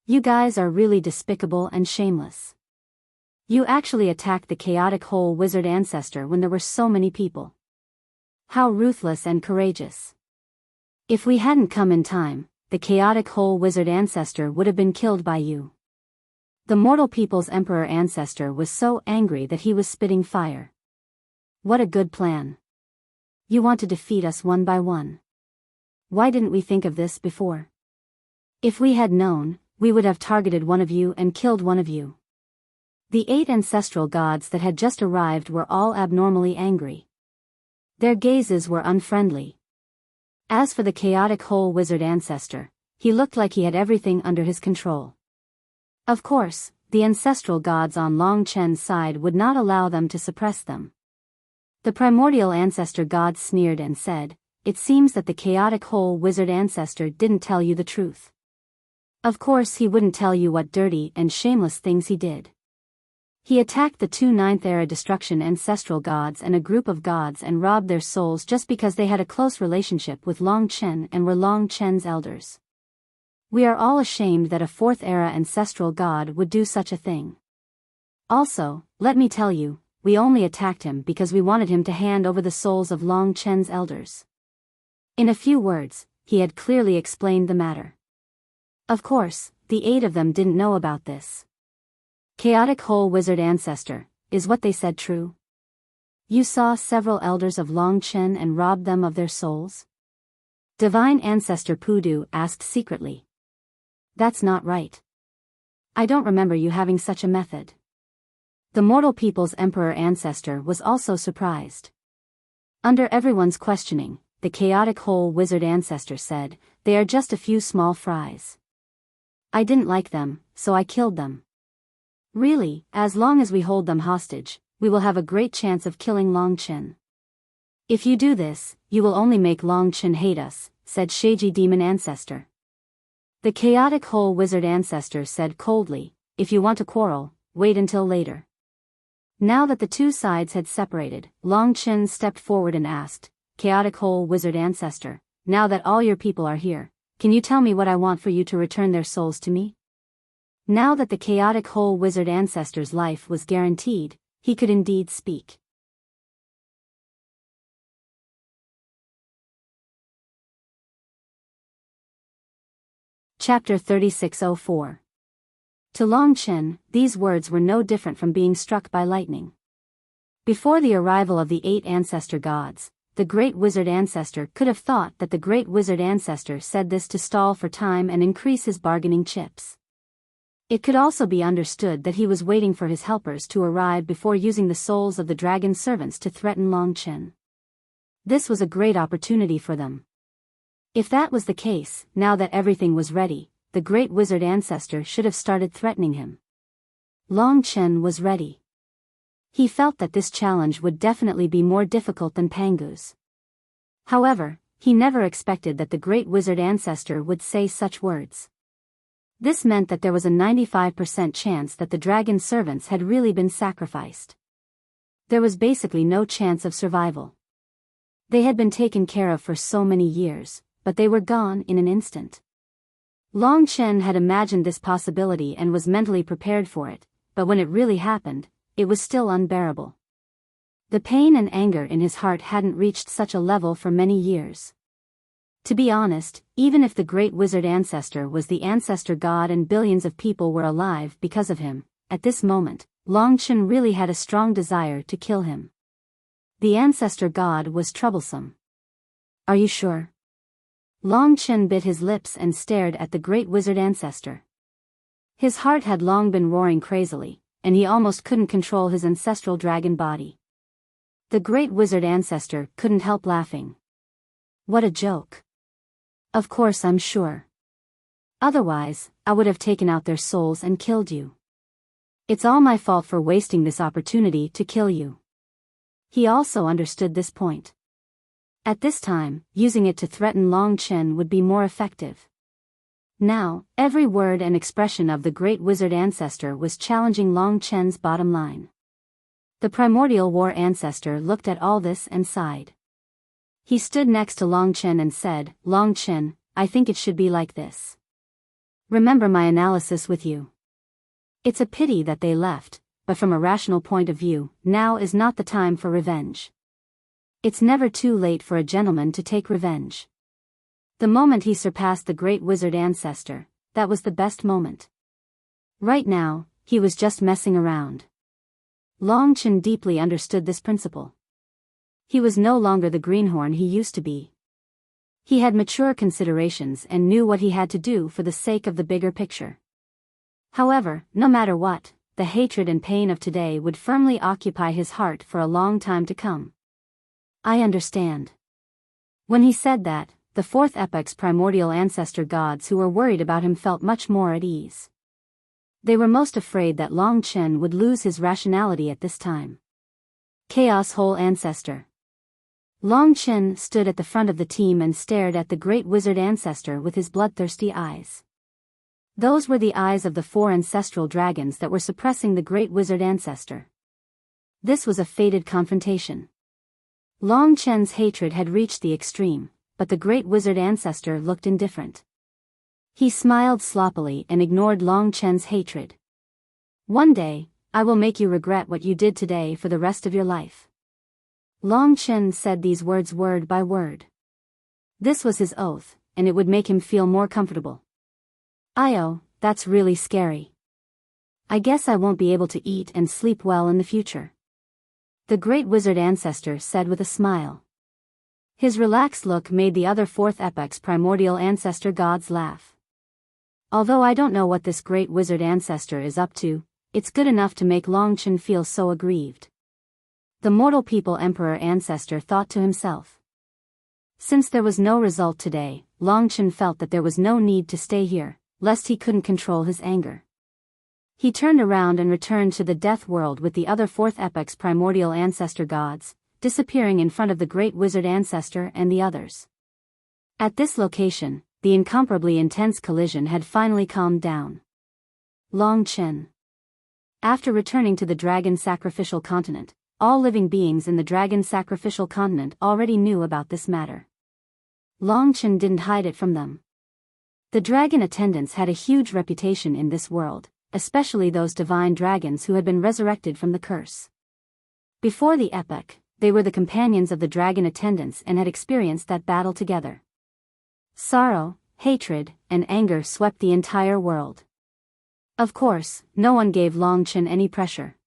"You guys are really despicable and shameless. You actually attacked the chaotic whole wizard ancestor when there were so many people. How ruthless and courageous. If we hadn't come in time, the chaotic whole wizard ancestor would have been killed by you. The mortal people's emperor ancestor was so angry that he was spitting fire. What a good plan. You want to defeat us one by one. Why didn't we think of this before? If we had known, we would have targeted one of you and killed one of you. The 8 ancestral gods that had just arrived were all abnormally angry. Their gazes were unfriendly. As for the chaotic whole wizard ancestor, he looked like he had everything under his control. Of course, the ancestral gods on Long Chen's side would not allow them to suppress them. The primordial ancestor god sneered and said, "It seems that the chaotic whole wizard ancestor didn't tell you the truth. Of course he wouldn't tell you what dirty and shameless things he did. He attacked the 2 9th-era destruction ancestral gods and a group of gods and robbed their souls just because they had a close relationship with Long Chen and were Long Chen's elders. We are all ashamed that a 4th-era ancestral god would do such a thing. Also, let me tell you, we only attacked him because we wanted him to hand over the souls of Long Chen's elders." In a few words, he had clearly explained the matter. Of course, the 8 of them didn't know about this. Chaotic whole wizard ancestor, is what they said true? You saw several elders of Long Chen and robbed them of their souls? Divine ancestor Pudu asked secretly. That's not right. I don't remember you having such a method. The mortal people's emperor ancestor was also surprised. Under everyone's questioning, the chaotic whole wizard ancestor said, "They are just a few small fries. I didn't like them, so I killed them. Really, as long as we hold them hostage, we will have a great chance of killing Long Chen. If you do this, you will only make Long Chen hate us," said Sheiji demon ancestor. The chaotic whole wizard ancestor said coldly, "If you want to quarrel, wait until later." Now that the 2 sides had separated, Long Chen stepped forward and asked, "Chaotic whole wizard ancestor, now that all your people are here, can you tell me what I want for you to return their souls to me?" Now that the chaotic whole wizard ancestor's life was guaranteed, he could indeed speak. Chapter 3604. To Long Chen, these words were no different from being struck by lightning. Before the arrival of the 8 ancestor gods, the great wizard ancestor could have thought that the great wizard ancestor said this to stall for time and increase his bargaining chips. It could also be understood that he was waiting for his helpers to arrive before using the souls of the dragon servants to threaten Long Chen. This was a great opportunity for them. If that was the case, now that everything was ready, the great wizard ancestor should have started threatening him. Long Chen was ready. He felt that this challenge would definitely be more difficult than Pangu's. However, he never expected that the great wizard ancestor would say such words. This meant that there was a 95% chance that the dragon servants had really been sacrificed. There was basically no chance of survival. They had been taken care of for so many years, but they were gone in an instant. Long Chen had imagined this possibility and was mentally prepared for it, but when it really happened, it was still unbearable. The pain and anger in his heart hadn't reached such a level for many years. To be honest, even if the great wizard ancestor was the ancestor god and billions of people were alive because of him, at this moment, Long Chen really had a strong desire to kill him. The ancestor god was troublesome. Are you sure? Long Chen bit his lips and stared at the great wizard ancestor. His heart had long been roaring crazily, and he almost couldn't control his ancestral dragon body. The great wizard ancestor couldn't help laughing. What a joke. Of course I'm sure. Otherwise, I would have taken out their souls and killed you. It's all my fault for wasting this opportunity to kill you. He also understood this point. At this time, using it to threaten Long Chen would be more effective. Now, every word and expression of the great wizard ancestor was challenging Long Chen's bottom line. The primordial war ancestor looked at all this and sighed. He stood next to Long Chen and said, "Long Chen, I think it should be like this. Remember my analysis with you. It's a pity that they left, but from a rational point of view, now is not the time for revenge. It's never too late for a gentleman to take revenge. The moment he surpassed the great wizard ancestor, that was the best moment. Right now, he was just messing around. Long Chen deeply understood this principle. He was no longer the greenhorn he used to be. He had mature considerations and knew what he had to do for the sake of the bigger picture. However, no matter what, the hatred and pain of today would firmly occupy his heart for a long time to come. I understand. When he said that, the fourth epoch's primordial ancestor gods who were worried about him felt much more at ease. They were most afraid that Long Chen would lose his rationality at this time. Chaos Whole Ancestor. Long Chen stood at the front of the team and stared at the great wizard ancestor with his bloodthirsty eyes. Those were the eyes of the 4 ancestral dragons that were suppressing the great wizard ancestor. This was a fated confrontation. Long Chen's hatred had reached the extreme, but the great wizard ancestor looked indifferent. He smiled sloppily and ignored Long Chen's hatred. One day, I will make you regret what you did today for the rest of your life. Long Chen said these words word by word. This was his oath, and it would make him feel more comfortable. That's really scary. I guess I won't be able to eat and sleep well in the future. The great wizard ancestor said with a smile. His relaxed look made the other 4th epoch's primordial ancestor gods laugh. Although I don't know what this great wizard ancestor is up to, it's good enough to make Long Chen feel so aggrieved. The mortal people emperor ancestor thought to himself. Since there was no result today, Long Chen felt that there was no need to stay here, lest he couldn't control his anger. He turned around and returned to the death world with the other 4th epoch's primordial ancestor gods, disappearing in front of the great wizard ancestor and the others. At this location, the incomparably intense collision had finally calmed down. Long Chen. After returning to the dragon sacrificial continent, all living beings in the dragon sacrificial continent already knew about this matter. Long Chen didn't hide it from them. The dragon attendants had a huge reputation in this world, especially those divine dragons who had been resurrected from the curse. Before the epoch, they were the companions of the dragon attendants and had experienced that battle together. Sorrow, hatred, and anger swept the entire world. Of course, no one gave Long Chen any pressure.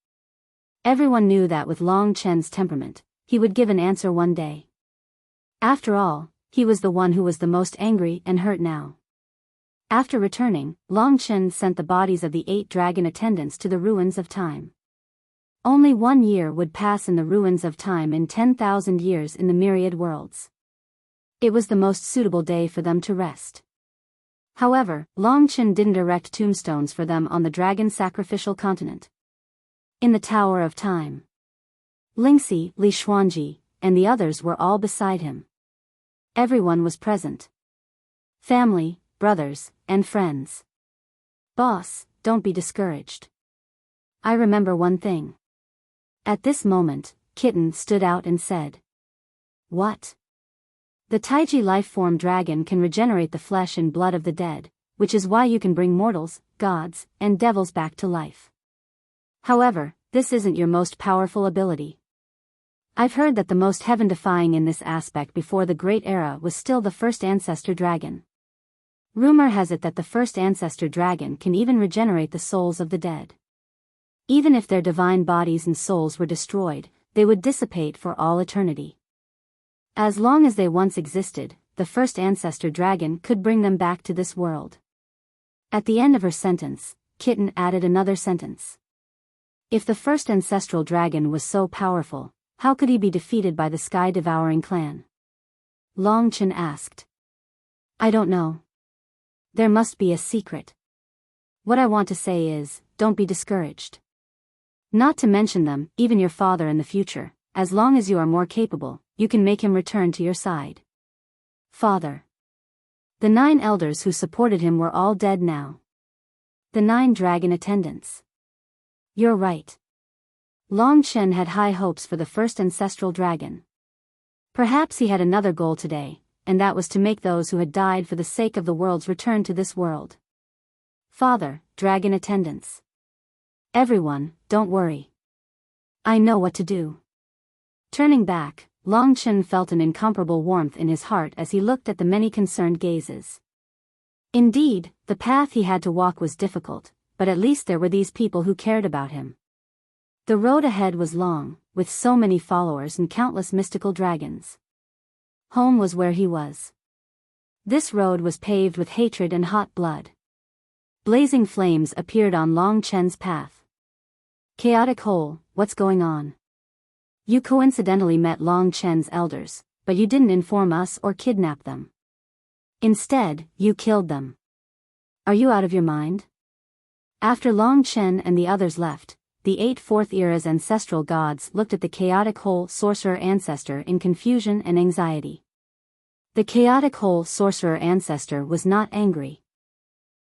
Everyone knew that with Long Chen's temperament, he would give an answer one day. After all, he was the one who was the most angry and hurt now. After returning, Long Chen sent the bodies of the 8 dragon attendants to the ruins of time. Only 1 year would pass in the ruins of time in 10,000 years in the myriad worlds. It was the most suitable day for them to rest. However, Long Chen didn't erect tombstones for them on the dragon sacrificial continent. In the Tower of Time, Lingxi, Li Xuanji, and the others were all beside him. Everyone was present. Family, brothers, and friends. Boss, don't be discouraged. I remember one thing. At this moment, Kitten stood out and said. What? The Taiji life-form dragon can regenerate the flesh and blood of the dead, which is why you can bring mortals, gods, and devils back to life. However, this isn't your most powerful ability. I've heard that the most heaven-defying in this aspect before the Great Era was still the first ancestor dragon. Rumor has it that the first ancestor dragon can even regenerate the souls of the dead. Even if their divine bodies and souls were destroyed, they would dissipate for all eternity. As long as they once existed, the first ancestor dragon could bring them back to this world. At the end of her sentence, Kitten added another sentence. If the first ancestral dragon was so powerful, how could he be defeated by the sky-devouring clan? Long Chen asked. I don't know. There must be a secret. What I want to say is, don't be discouraged. Not to mention them, even your father in the future, as long as you are more capable, you can make him return to your side. Father. The 9 elders who supported him were all dead now. The 9 dragon attendants. You're right. Long Chen had high hopes for the first ancestral dragon. Perhaps he had another goal today, and that was to make those who had died for the sake of the world's return to this world. Father, dragon attendants. Everyone, don't worry. I know what to do. Turning back, Long Chen felt an incomparable warmth in his heart as he looked at the many concerned gazes. Indeed, the path he had to walk was difficult, but at least there were these people who cared about him. The road ahead was long, with so many followers and countless mystical dragons. Home was where he was. This road was paved with hatred and hot blood. Blazing flames appeared on Long Chen's path. Chaotic hole, what's going on? You coincidentally met Long Chen's elders, but you didn't inform us or kidnap them. Instead, you killed them. Are you out of your mind? After Long Chen and the others left, the 8 Fourth Era's ancestral gods looked at the chaotic hole sorcerer ancestor in confusion and anxiety. The chaotic hole sorcerer ancestor was not angry.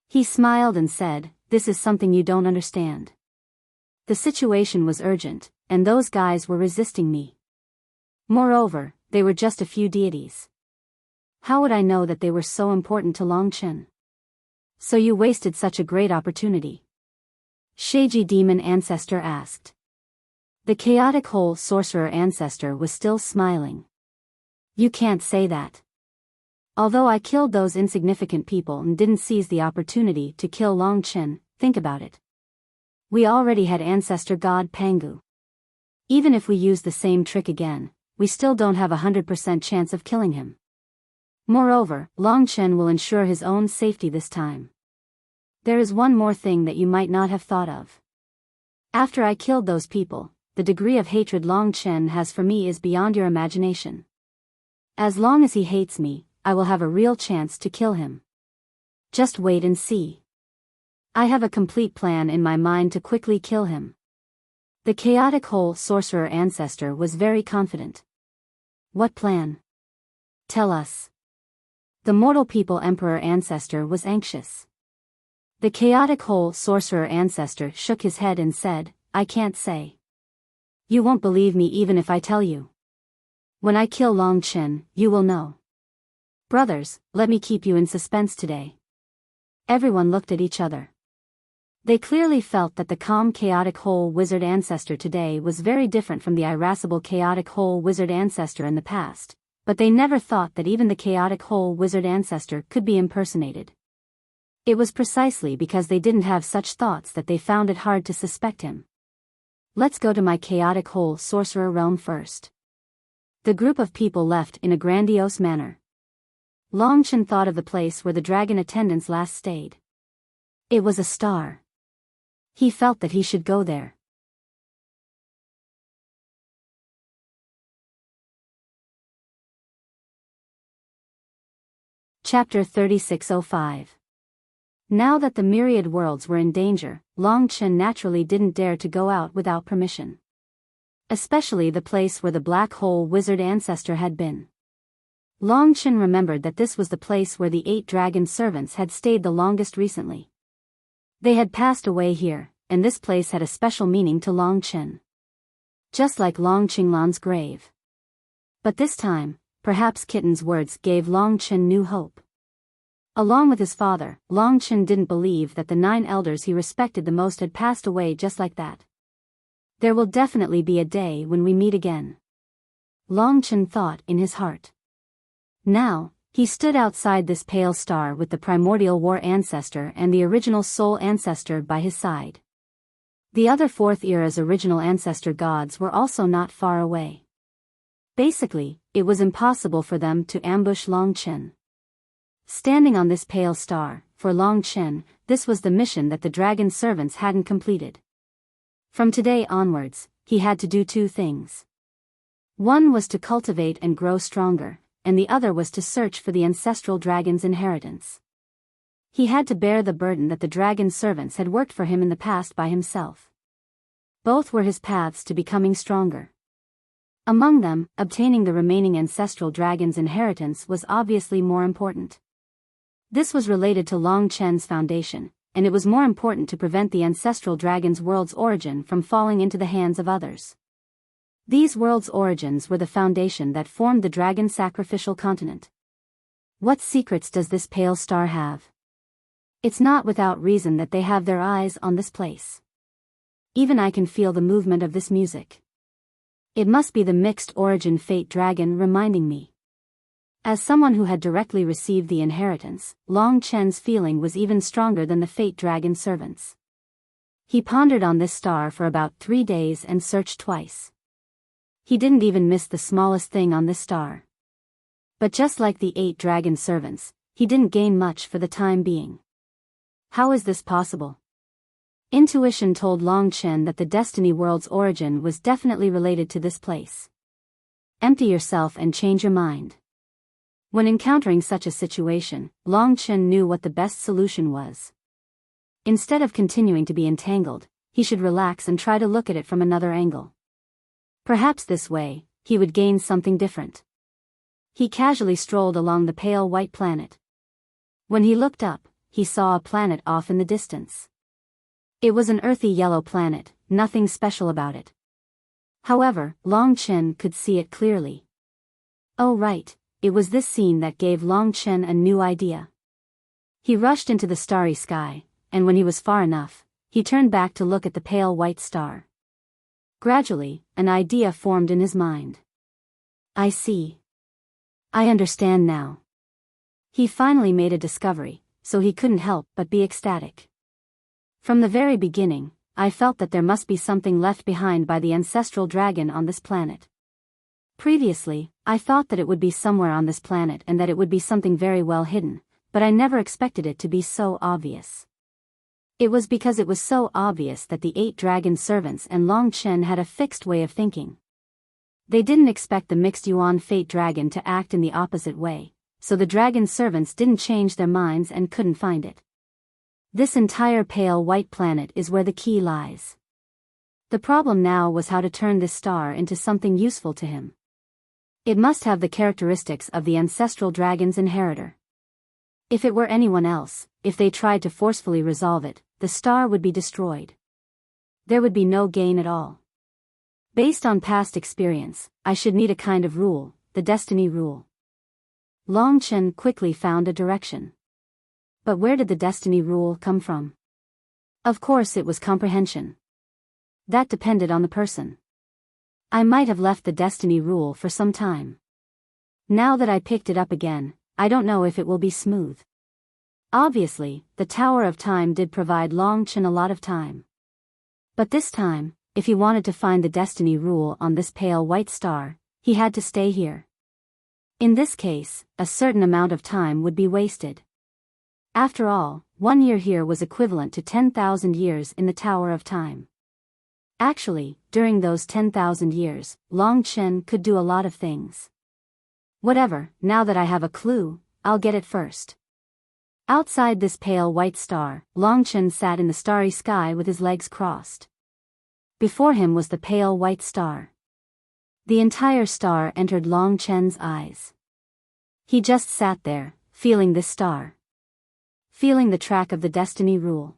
He smiled and said, "This is something you don't understand. The situation was urgent, and those guys were resisting me. Moreover, they were just a few deities. How would I know that they were so important to Long Chen? So you wasted such a great opportunity?" Sheiji Demon Ancestor asked. The chaotic hole sorcerer ancestor was still smiling. You can't say that. Although I killed those insignificant people and didn't seize the opportunity to kill Long Chen, think about it. We already had ancestor god Pangu. Even if we use the same trick again, we still don't have 100% chance of killing him. Moreover, Long Chen will ensure his own safety this time. There is one more thing that you might not have thought of. After I killed those people, the degree of hatred Long Chen has for me is beyond your imagination. As long as he hates me, I will have a real chance to kill him. Just wait and see. I have a complete plan in my mind to quickly kill him. The chaotic hole sorcerer ancestor was very confident. What plan? Tell us. The mortal people emperor ancestor was anxious. The chaotic hole sorcerer ancestor shook his head and said, I can't say. You won't believe me even if I tell you. When I kill Long Chen, you will know. Brothers, let me keep you in suspense today. Everyone looked at each other. They clearly felt that the calm chaotic hole wizard ancestor today was very different from the irascible chaotic hole wizard ancestor in the past, but they never thought that even the chaotic hole wizard ancestor could be impersonated. It was precisely because they didn't have such thoughts that they found it hard to suspect him. Let's go to my chaotic hole sorcerer realm first. The group of people left in a grandiose manner. Long Chen thought of the place where the dragon attendants last stayed. It was a star. He felt that he should go there. Chapter 3605. Now that the myriad worlds were in danger, Long Chen naturally didn't dare to go out without permission. Especially the place where the black hole wizard ancestor had been. Long Chen remembered that this was the place where the 8 dragon servants had stayed the longest recently. They had passed away here, and this place had a special meaning to Long Chen. Just like Long Qinglan's grave. But this time, perhaps Kitten's words gave Long Chen new hope. Along with his father, Long Chen didn't believe that the 9 elders he respected the most had passed away just like that. There will definitely be a day when we meet again. Long Chen thought in his heart. Now, he stood outside this pale star with the primordial war ancestor and the original soul ancestor by his side. The other 4th era's original ancestor gods were also not far away. Basically, it was impossible for them to ambush Long Chen. Standing on this pale star, for Long Chen, this was the mission that the dragon servants hadn't completed. From today onwards, he had to do 2 things. One was to cultivate and grow stronger, and the other was to search for the ancestral dragon's inheritance. He had to bear the burden that the dragon servants had worked for him in the past by himself. Both were his paths to becoming stronger. Among them, obtaining the remaining ancestral dragon's inheritance was obviously more important. This was related to Long Chen's foundation, and it was more important to prevent the ancestral dragon's world's origin from falling into the hands of others. These worlds' origins were the foundation that formed the dragon sacrificial continent. What secrets does this pale star have? It's not without reason that they have their eyes on this place. Even I can feel the movement of this music. It must be the mixed origin fate dragon reminding me. As someone who had directly received the inheritance, Long Chen's feeling was even stronger than the fate dragon servants. He pondered on this star for about 3 days and searched twice. He didn't even miss the smallest thing on this star. But just like the 8 dragon servants, he didn't gain much for the time being. How is this possible? Intuition told Long Chen that the Destiny World's origin was definitely related to this place. Empty yourself and change your mind. When encountering such a situation, Long Chen knew what the best solution was. Instead of continuing to be entangled, he should relax and try to look at it from another angle. Perhaps this way, he would gain something different. He casually strolled along the pale white planet. When he looked up, he saw a planet off in the distance. It was an earthy yellow planet, nothing special about it. However, Long Chen could see it clearly. Oh right, it was this scene that gave Long Chen a new idea. He rushed into the starry sky, and when he was far enough, he turned back to look at the pale white star. Gradually, an idea formed in his mind. I see. I understand now. He finally made a discovery, so he couldn't help but be ecstatic. From the very beginning, I felt that there must be something left behind by the ancestral dragon on this planet. Previously, I thought that it would be somewhere on this planet and that it would be something very well hidden, but I never expected it to be so obvious. It was because it was so obvious that the 8 dragon servants and Long Chen had a fixed way of thinking. They didn't expect the mixed Yuan fate dragon to act in the opposite way, so the dragon servants didn't change their minds and couldn't find it. This entire pale white planet is where the key lies. The problem now was how to turn this star into something useful to him. It must have the characteristics of the ancestral dragon's inheritor. If it were anyone else, if they tried to forcefully resolve it, the star would be destroyed. There would be no gain at all. Based on past experience, I should need a kind of rule, the destiny rule. Long Chen quickly found a direction. But where did the destiny rule come from? Of course it was comprehension. That depended on the person. I might have left the destiny rule for some time. Now that I picked it up again, I don't know if it will be smooth. Obviously, the Tower of Time did provide Long Chen a lot of time. But this time, if he wanted to find the destiny rule on this pale white star, he had to stay here. In this case, a certain amount of time would be wasted. After all, 1 year here was equivalent to 10,000 years in the Tower of Time. Actually, during those 10,000 years, Long Chen could do a lot of things. Whatever, now that I have a clue, I'll get it first. Outside this pale white star, Long Chen sat in the starry sky with his legs crossed. Before him was the pale white star. The entire star entered Long Chen's eyes. He just sat there, feeling this star. Feeling the track of the destiny rule.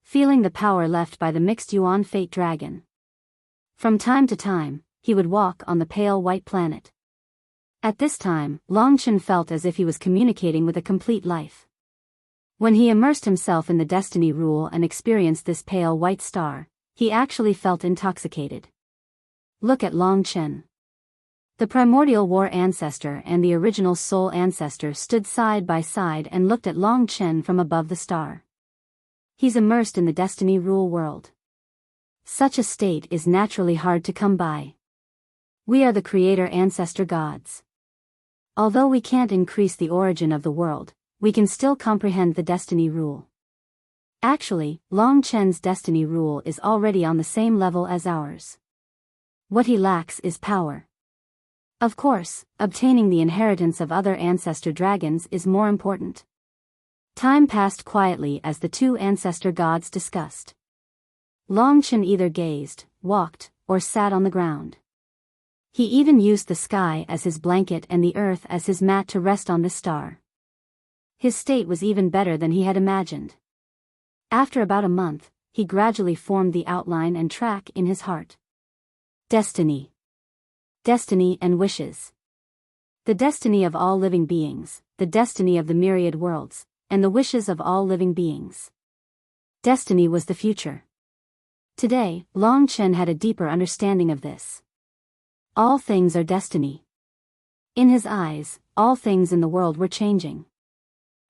Feeling the power left by the mixed Yuan fate dragon. From time to time, he would walk on the pale white planet. At this time, Long Chen felt as if he was communicating with a complete life. When he immersed himself in the destiny rule and experienced this pale white star, he actually felt intoxicated. Look at Long Chen. The primordial war ancestor and the original soul ancestor stood side by side and looked at Long Chen from above the star. He's immersed in the destiny rule world. Such a state is naturally hard to come by. We are the creator ancestor gods. Although we can't increase the origin of the world, we can still comprehend the destiny rule. Actually, Long Chen's destiny rule is already on the same level as ours. What he lacks is power. Of course, obtaining the inheritance of other ancestor dragons is more important. Time passed quietly as the 2 ancestor gods discussed. Long Chen either gazed, walked, or sat on the ground. He even used the sky as his blanket and the earth as his mat to rest on this star. His state was even better than he had imagined. After about a month, he gradually formed the outline and track in his heart. Destiny. Destiny and wishes. The destiny of all living beings, the destiny of the myriad worlds, and the wishes of all living beings. Destiny was the future. Today, Long Chen had a deeper understanding of this. All things are destiny. In his eyes, all things in the world were changing.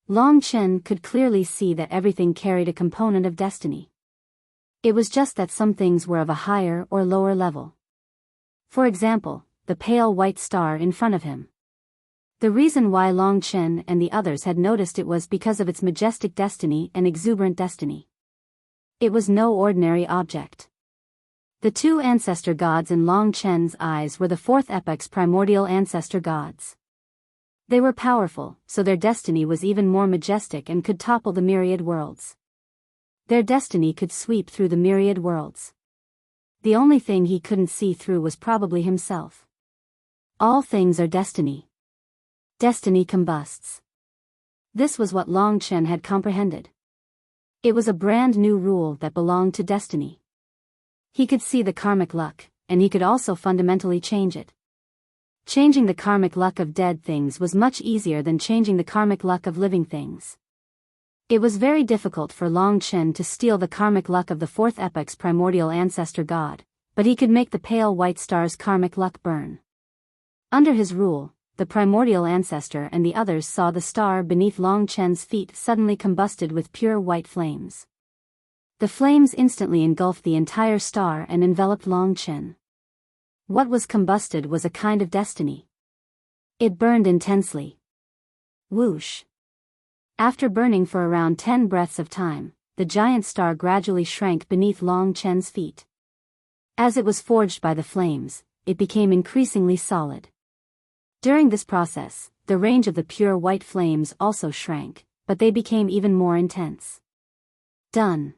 Long Chen could clearly see that everything carried a component of destiny. It was just that some things were of a higher or lower level. For example, the pale white star in front of him. The reason why Long Chen and the others had noticed it was because of its majestic destiny and exuberant destiny. It was no ordinary object. The two ancestor gods in Long Chen's eyes were the fourth epoch's primordial ancestor gods. They were powerful, so their destiny was even more majestic and could topple the myriad worlds. Their destiny could sweep through the myriad worlds. The only thing he couldn't see through was probably himself. All things are destiny. Destiny combusts. This was what Long Chen had comprehended. It was a brand new rule that belonged to destiny. He could see the karmic luck, and he could also fundamentally change it. Changing the karmic luck of dead things was much easier than changing the karmic luck of living things. It was very difficult for Long Chen to steal the karmic luck of the fourth epoch's primordial ancestor god, but he could make the pale white star's karmic luck burn. Under his rule, the primordial ancestor and the others saw the star beneath Long Chen's feet suddenly combusted with pure white flames. The flames instantly engulfed the entire star and enveloped Long Chen. What was combusted was a kind of destiny. It burned intensely. Whoosh. After burning for around 10 breaths of time, the giant star gradually shrank beneath Long Chen's feet. As it was forged by the flames, it became increasingly solid. During this process, the range of the pure white flames also shrank, but they became even more intense. Done.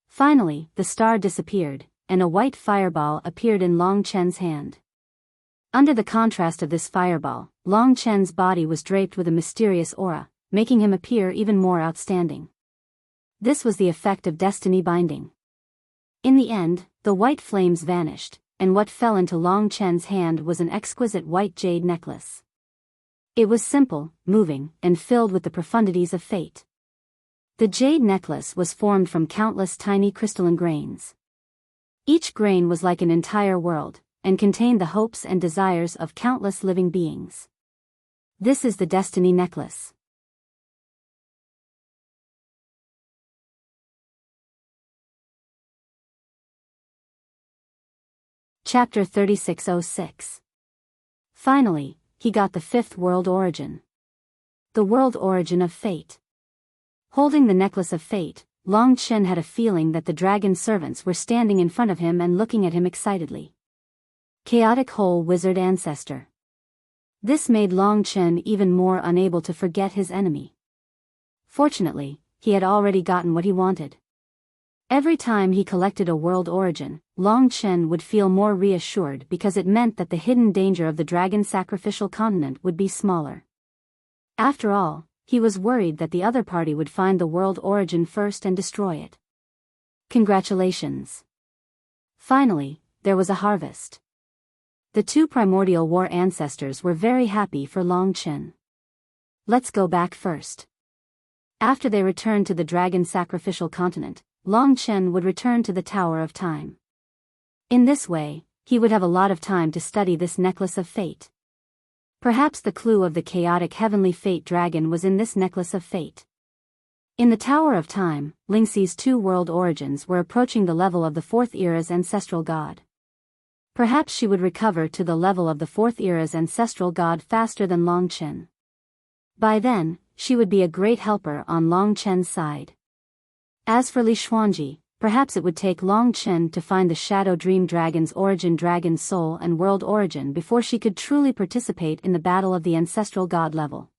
Finally, the star disappeared, and a white fireball appeared in Long Chen's hand. Under the contrast of this fireball, Long Chen's body was draped with a mysterious aura, making him appear even more outstanding. This was the effect of destiny binding. In the end, the white flames vanished, and what fell into Long Chen's hand was an exquisite white jade necklace. It was simple, moving, and filled with the profundities of fate. The jade necklace was formed from countless tiny crystalline grains. Each grain was like an entire world, and contained the hopes and desires of countless living beings. This is the Destiny Necklace. Chapter 3606. Finally, he got the fifth world origin. The world origin of fate. Holding the necklace of fate, Long Chen had a feeling that the dragon servants were standing in front of him and looking at him excitedly. Chaotic Hole Wizard Ancestor. This made Long Chen even more unable to forget his enemy. Fortunately, he had already gotten what he wanted. Every time he collected a world origin, Long Chen would feel more reassured because it meant that the hidden danger of the dragon sacrificial continent would be smaller. After all, he was worried that the other party would find the world origin first and destroy it. Congratulations. Finally, there was a harvest. The two primordial war ancestors were very happy for Long Chen. Let's go back first. After they returned to the dragon sacrificial continent, Long Chen would return to the Tower of Time. In this way, he would have a lot of time to study this necklace of fate. Perhaps the clue of the chaotic heavenly fate dragon was in this necklace of fate. In the Tower of Time, Lingxi's two world origins were approaching the level of the fourth era's ancestral god. Perhaps she would recover to the level of the fourth era's ancestral god faster than Long Chen. By then, she would be a great helper on Long Chen's side. As for Li Xuanji, perhaps it would take Long Chen to find the Shadow Dream Dragon's origin, dragon soul and world origin before she could truly participate in the battle of the ancestral god level.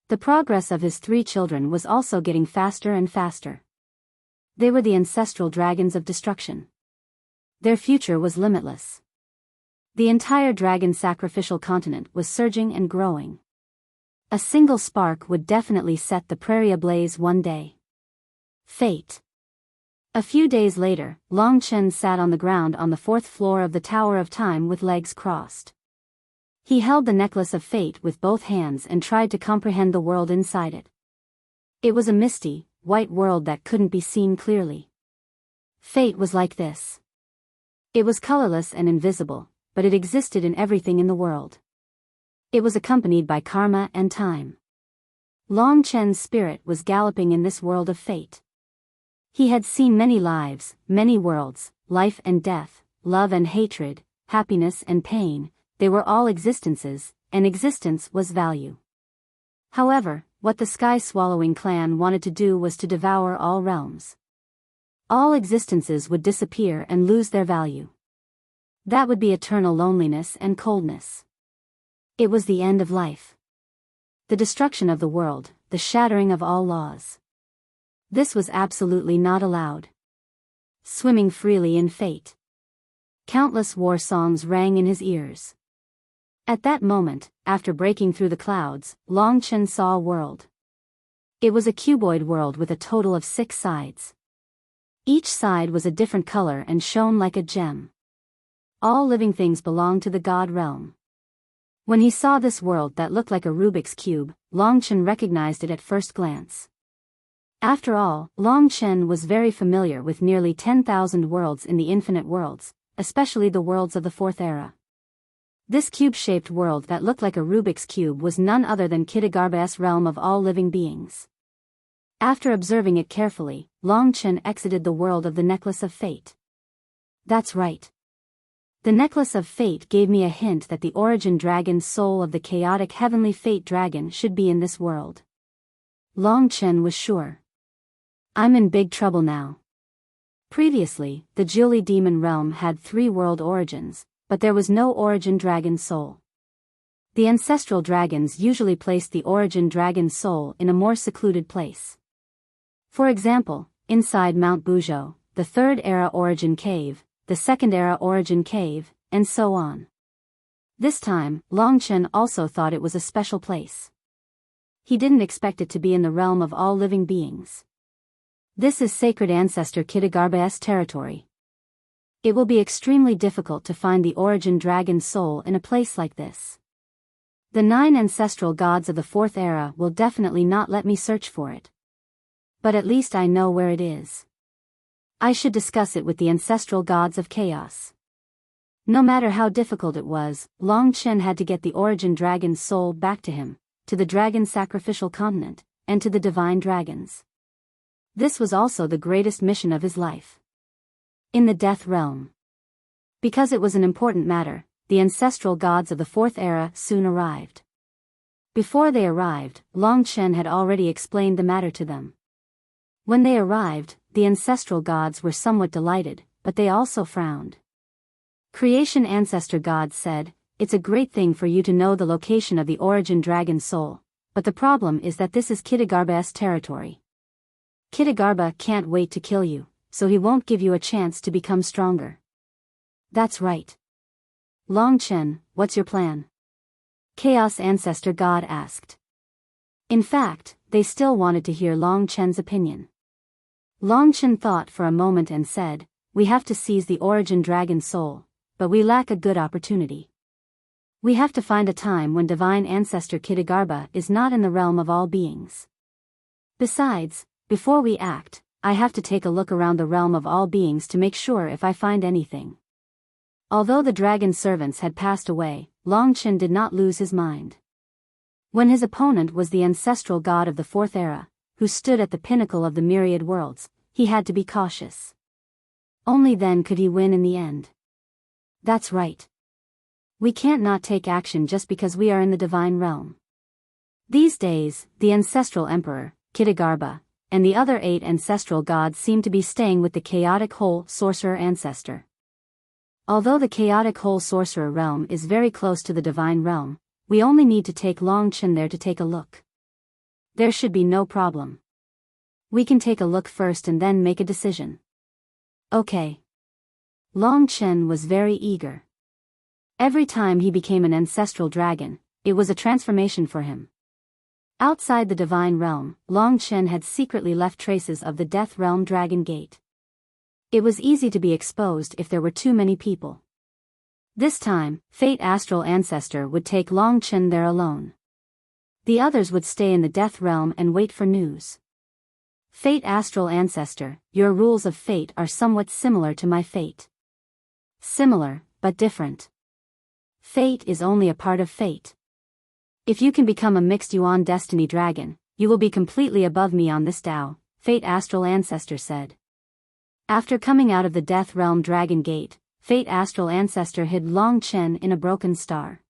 The progress of his three children was also getting faster and faster. They were the ancestral dragons of destruction. Their future was limitless. The entire dragon sacrificial continent was surging and growing. A single spark would definitely set the prairie ablaze one day. Fate. A few days later, Long Chen sat on the ground on the fourth floor of the Tower of Time with legs crossed. He held the necklace of fate with both hands and tried to comprehend the world inside it. It was a misty, white world that couldn't be seen clearly. Fate was like this. It was colorless and invisible, but it existed in everything in the world. It was accompanied by karma and time. Long Chen's spirit was galloping in this world of fate. He had seen many lives, many worlds, life and death, love and hatred, happiness and pain. They were all existences, and existence was value. However, what the sky-swallowing clan wanted to do was to devour all realms. All existences would disappear and lose their value. That would be eternal loneliness and coldness. It was the end of life. The destruction of the world, the shattering of all laws. This was absolutely not allowed. Swimming freely in fate. Countless war songs rang in his ears. At that moment, after breaking through the clouds, Long Chen saw a world. It was a cuboid world with a total of 6 sides. Each side was a different color and shone like a gem. All living things belonged to the God realm. When he saw this world that looked like a Rubik's Cube, Long Chen recognized it at first glance. After all, Long Chen was very familiar with nearly 10,000 worlds in the infinite worlds, especially the worlds of the Fourth Era. This cube-shaped world that looked like a Rubik's Cube was none other than Kitagarbha's realm of all living beings. After observing it carefully, Long Chen exited the world of the Necklace of Fate. That's right. The Necklace of Fate gave me a hint that the origin dragon soul of the chaotic heavenly fate dragon should be in this world. Long Chen was sure. I'm in big trouble now. Previously, the Jiuli demon realm had 3 world origins, but there was no origin dragon soul. The ancestral dragons usually placed the origin dragon soul in a more secluded place. For example, inside Mount Buzhou, the 3rd era origin cave, the 2nd era origin cave, and so on. This time, Long Chen also thought it was a special place. He didn't expect it to be in the realm of all living beings. This is sacred ancestor Kitagarbha's territory. It will be extremely difficult to find the origin dragon soul in a place like this. The 9 ancestral gods of the 4th era will definitely not let me search for it. But at least I know where it is. I should discuss it with the ancestral gods of chaos. No matter how difficult it was, Long Chen had to get the origin dragon's soul back to him, to the dragon sacrificial continent, and to the divine dragons. This was also the greatest mission of his life. In the death realm. Because it was an important matter, the ancestral gods of the 4th era soon arrived. Before they arrived, Long Chen had already explained the matter to them. When they arrived, the ancestral gods were somewhat delighted, but they also frowned. Creation ancestor gods said, "It's a great thing for you to know the location of the origin dragon soul, but the problem is that this is Kitagarbha's territory. Kitagarbha can't wait to kill you, so he won't give you a chance to become stronger." That's right. Long Chen, what's your plan? Chaos ancestor god asked. In fact, they still wanted to hear Long Chen's opinion. Long Chen thought for a moment and said, "We have to seize the origin dragon soul, but we lack a good opportunity. We have to find a time when divine ancestor Kitagarbha is not in the realm of all beings. Besides, before we act, I have to take a look around the realm of all beings to make sure if I find anything." Although the dragon servants had passed away, Long Chen did not lose his mind. When his opponent was the ancestral god of the 4th era, who stood at the pinnacle of the myriad worlds, he had to be cautious. Only then could he win in the end. That's right. We can't not take action just because we are in the divine realm. These days, the ancestral emperor, Kitagarbha, and the other 8 ancestral gods seem to be staying with the chaotic whole sorcerer ancestor. Although the chaotic whole sorcerer realm is very close to the divine realm, we only need to take Long Chen there to take a look. There should be no problem. We can take a look first and then make a decision. Okay. Long Chen was very eager. Every time he became an ancestral dragon, it was a transformation for him. Outside the divine realm, Long Chen had secretly left traces of the death realm dragon gate. It was easy to be exposed if there were too many people. This time, Fate Astral Ancestor would take Long Chen there alone. The others would stay in the death realm and wait for news. Fate Astral Ancestor, your rules of fate are somewhat similar to my fate. Similar, but different. Fate is only a part of fate. If you can become a mixed Yuan destiny dragon, you will be completely above me on this Tao, Fate Astral Ancestor said. After coming out of the Death Realm Dragon Gate, Fate Astral Ancestor hid Long Chen in a broken star.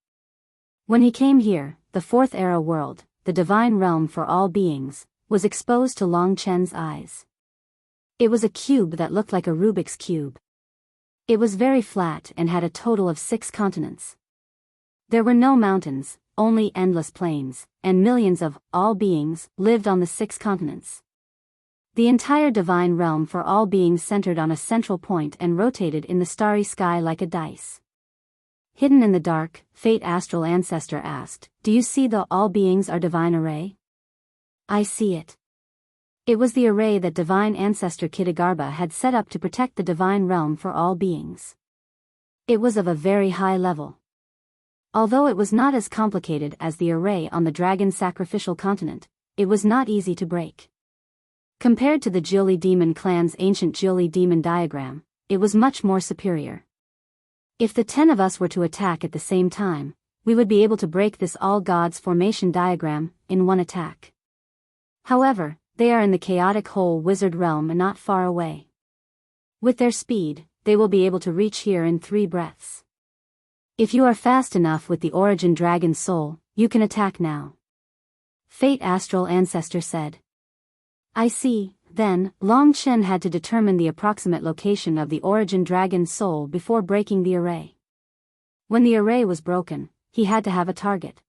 When he came here, the Fourth Era world, the divine realm for all beings, was exposed to Long Chen's eyes. It was a cube that looked like a Rubik's Cube. It was very flat and had a total of 6 continents. There were no mountains, only endless plains, and millions of all beings lived on the 6 continents. The entire divine realm for all beings centered on a central point and rotated in the starry sky like a dice. Hidden in the dark, Fate Astral Ancestor asked, "Do you see the all beings are divine array?" "I see it." It was the array that divine ancestor Kitagarbha had set up to protect the divine realm for all beings. It was of a very high level. Although it was not as complicated as the array on the dragon sacrificial continent, it was not easy to break. Compared to the Jiuli demon clan's ancient Jiuli demon diagram, it was much more superior. If the 10 of us were to attack at the same time, we would be able to break this all gods formation diagram in one attack. However, they are in the chaotic whole wizard realm and not far away. With their speed, they will be able to reach here in 3 breaths. If you are fast enough with the origin dragon soul, you can attack now. Fate Astral Ancestor said. I see. Then, Long Chen had to determine the approximate location of the origin dragon soul before breaking the array. When the array was broken, he had to have a target.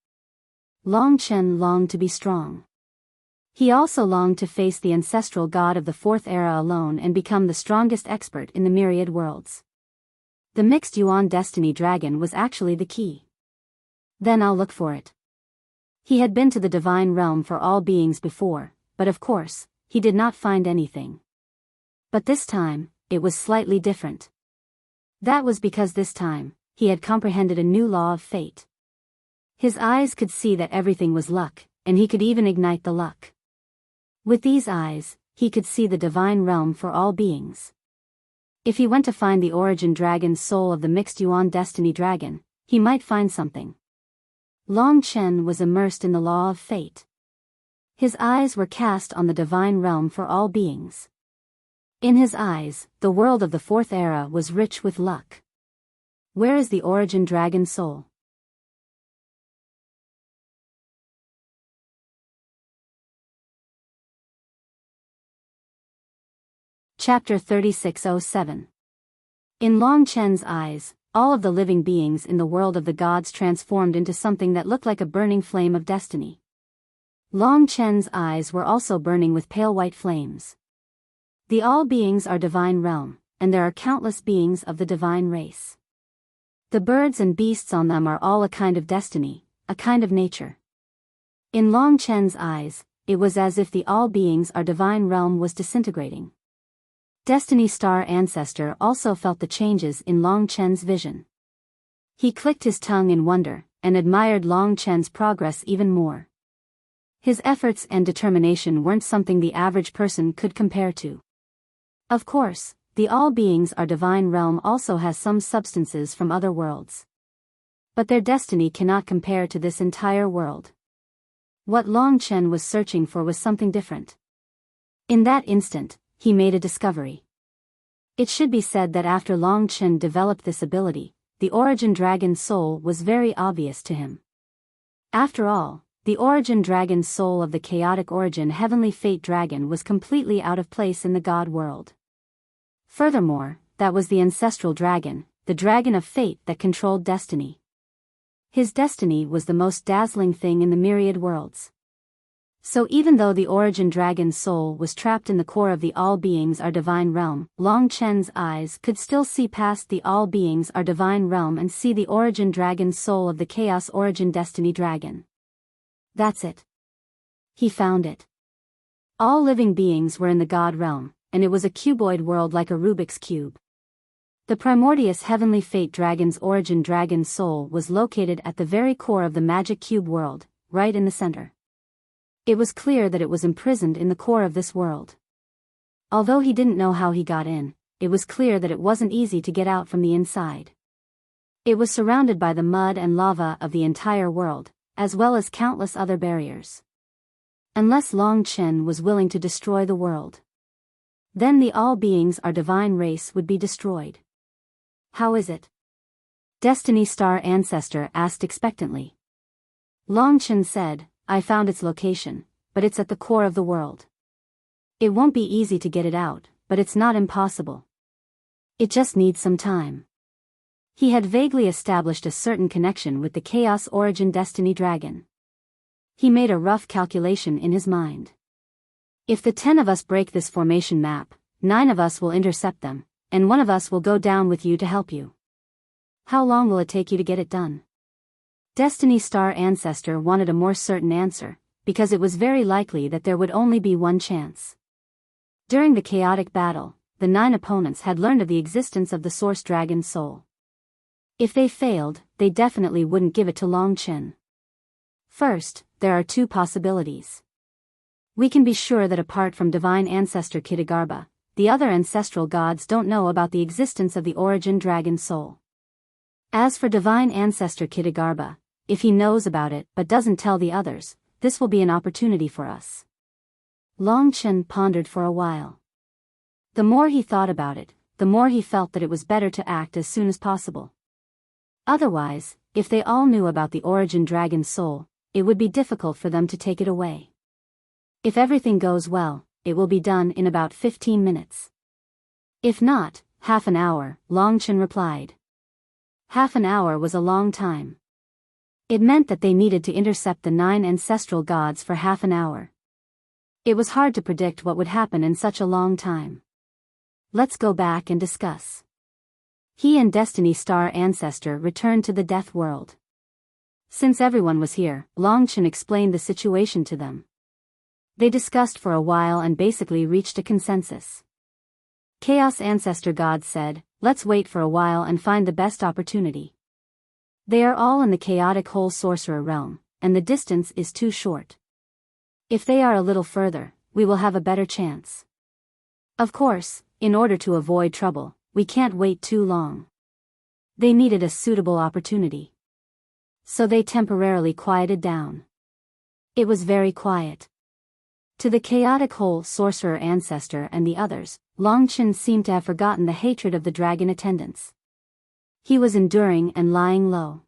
Long Chen longed to be strong. He also longed to face the ancestral god of the Fourth Era alone and become the strongest expert in the myriad worlds. The mixed Yuan destiny dragon was actually the key. Then I'll look for it. He had been to the divine realm for all beings before, but of course, he did not find anything. But this time, it was slightly different. That was because this time, he had comprehended a new law of fate. His eyes could see that everything was luck, and he could even ignite the luck. With these eyes, he could see the divine realm for all beings. If he went to find the origin dragon's soul of the mixed Yuan destiny dragon, he might find something. Long Chen was immersed in the law of fate. His eyes were cast on the divine realm for all beings. In his eyes, the world of the Fourth Era was rich with luck. Where is the origin dragon soul? Chapter 3607. In Long Chen's eyes, all of the living beings in the world of the gods transformed into something that looked like a burning flame of destiny. Long Chen's eyes were also burning with pale white flames. The all beings are divine realm, and there are countless beings of the divine race. The birds and beasts on them are all a kind of destiny, a kind of nature. In Long Chen's eyes, it was as if the all beings are divine realm was disintegrating. Destiny Star Ancestor also felt the changes in Long Chen's vision. He clicked his tongue in wonder, and admired Long Chen's progress even more. His efforts and determination weren't something the average person could compare to. Of course, the all beings are divine realm also has some substances from other worlds. But their destiny cannot compare to this entire world. What Long Chen was searching for was something different. In that instant, he made a discovery. It should be said that after Long Chen developed this ability, the origin dragon's soul was very obvious to him. After all, the origin dragon's soul of the chaotic origin heavenly fate dragon was completely out of place in the god world. Furthermore, that was the ancestral dragon, the dragon of fate that controlled destiny. His destiny was the most dazzling thing in the myriad worlds. So even though the origin dragon's soul was trapped in the core of the all beings are divine realm, Long Chen's eyes could still see past the all beings are divine realm and see the origin dragon's soul of the chaos origin destiny dragon. That's it. He found it. All living beings were in the god realm, and it was a cuboid world like a Rubik's cube. The primordious heavenly fate dragon's origin dragon's soul was located at the very core of the magic cube world, right in the center. It was clear that it was imprisoned in the core of this world. Although he didn't know how he got in, it was clear that it wasn't easy to get out from the inside. It was surrounded by the mud and lava of the entire world, as well as countless other barriers. Unless Long Chen was willing to destroy the world, then the all beings our divine race would be destroyed. How is it? Destiny Star Ancestor asked expectantly. Long Chen said, I found its location, but it's at the core of the world. It won't be easy to get it out, but it's not impossible. It just needs some time. He had vaguely established a certain connection with the Chaos Origin Destiny Dragon. He made a rough calculation in his mind. If the 10 of us break this formation map, 9 of us will intercept them, and 1 of us will go down with you to help you. How long will it take you to get it done? Destiny Star Ancestor wanted a more certain answer, because it was very likely that there would only be one chance. During the chaotic battle, the 9 opponents had learned of the existence of the Source Dragon's soul. If they failed, they definitely wouldn't give it to Long Chen. First, there are 2 possibilities. We can be sure that apart from Divine Ancestor Kitagarbha, the other ancestral gods don't know about the existence of the Origin Dragon soul. As for Divine Ancestor Kitagarbha, if he knows about it but doesn't tell the others, this will be an opportunity for us. Long Chen pondered for a while. The more he thought about it, the more he felt that it was better to act as soon as possible. Otherwise, if they all knew about the Origin Dragon's soul, it would be difficult for them to take it away. If everything goes well, it will be done in about 15 minutes. If not, half an hour, Long Chen replied. Half an hour was a long time. It meant that they needed to intercept the 9 ancestral gods for half an hour. It was hard to predict what would happen in such a long time. Let's go back and discuss. He and Destiny Star Ancestor returned to the Death World. Since everyone was here, Long Chen explained the situation to them. They discussed for a while and basically reached a consensus. Chaos Ancestor God said, let's wait for a while and find the best opportunity. They are all in the chaotic whole sorcerer realm, and the distance is too short. If they are a little further, we will have a better chance. Of course, in order to avoid trouble, we can't wait too long. They needed a suitable opportunity. So they temporarily quieted down. It was very quiet. To the chaotic whole sorcerer ancestor and the others, Long Chen seemed to have forgotten the hatred of the dragon attendants. He was enduring and lying low.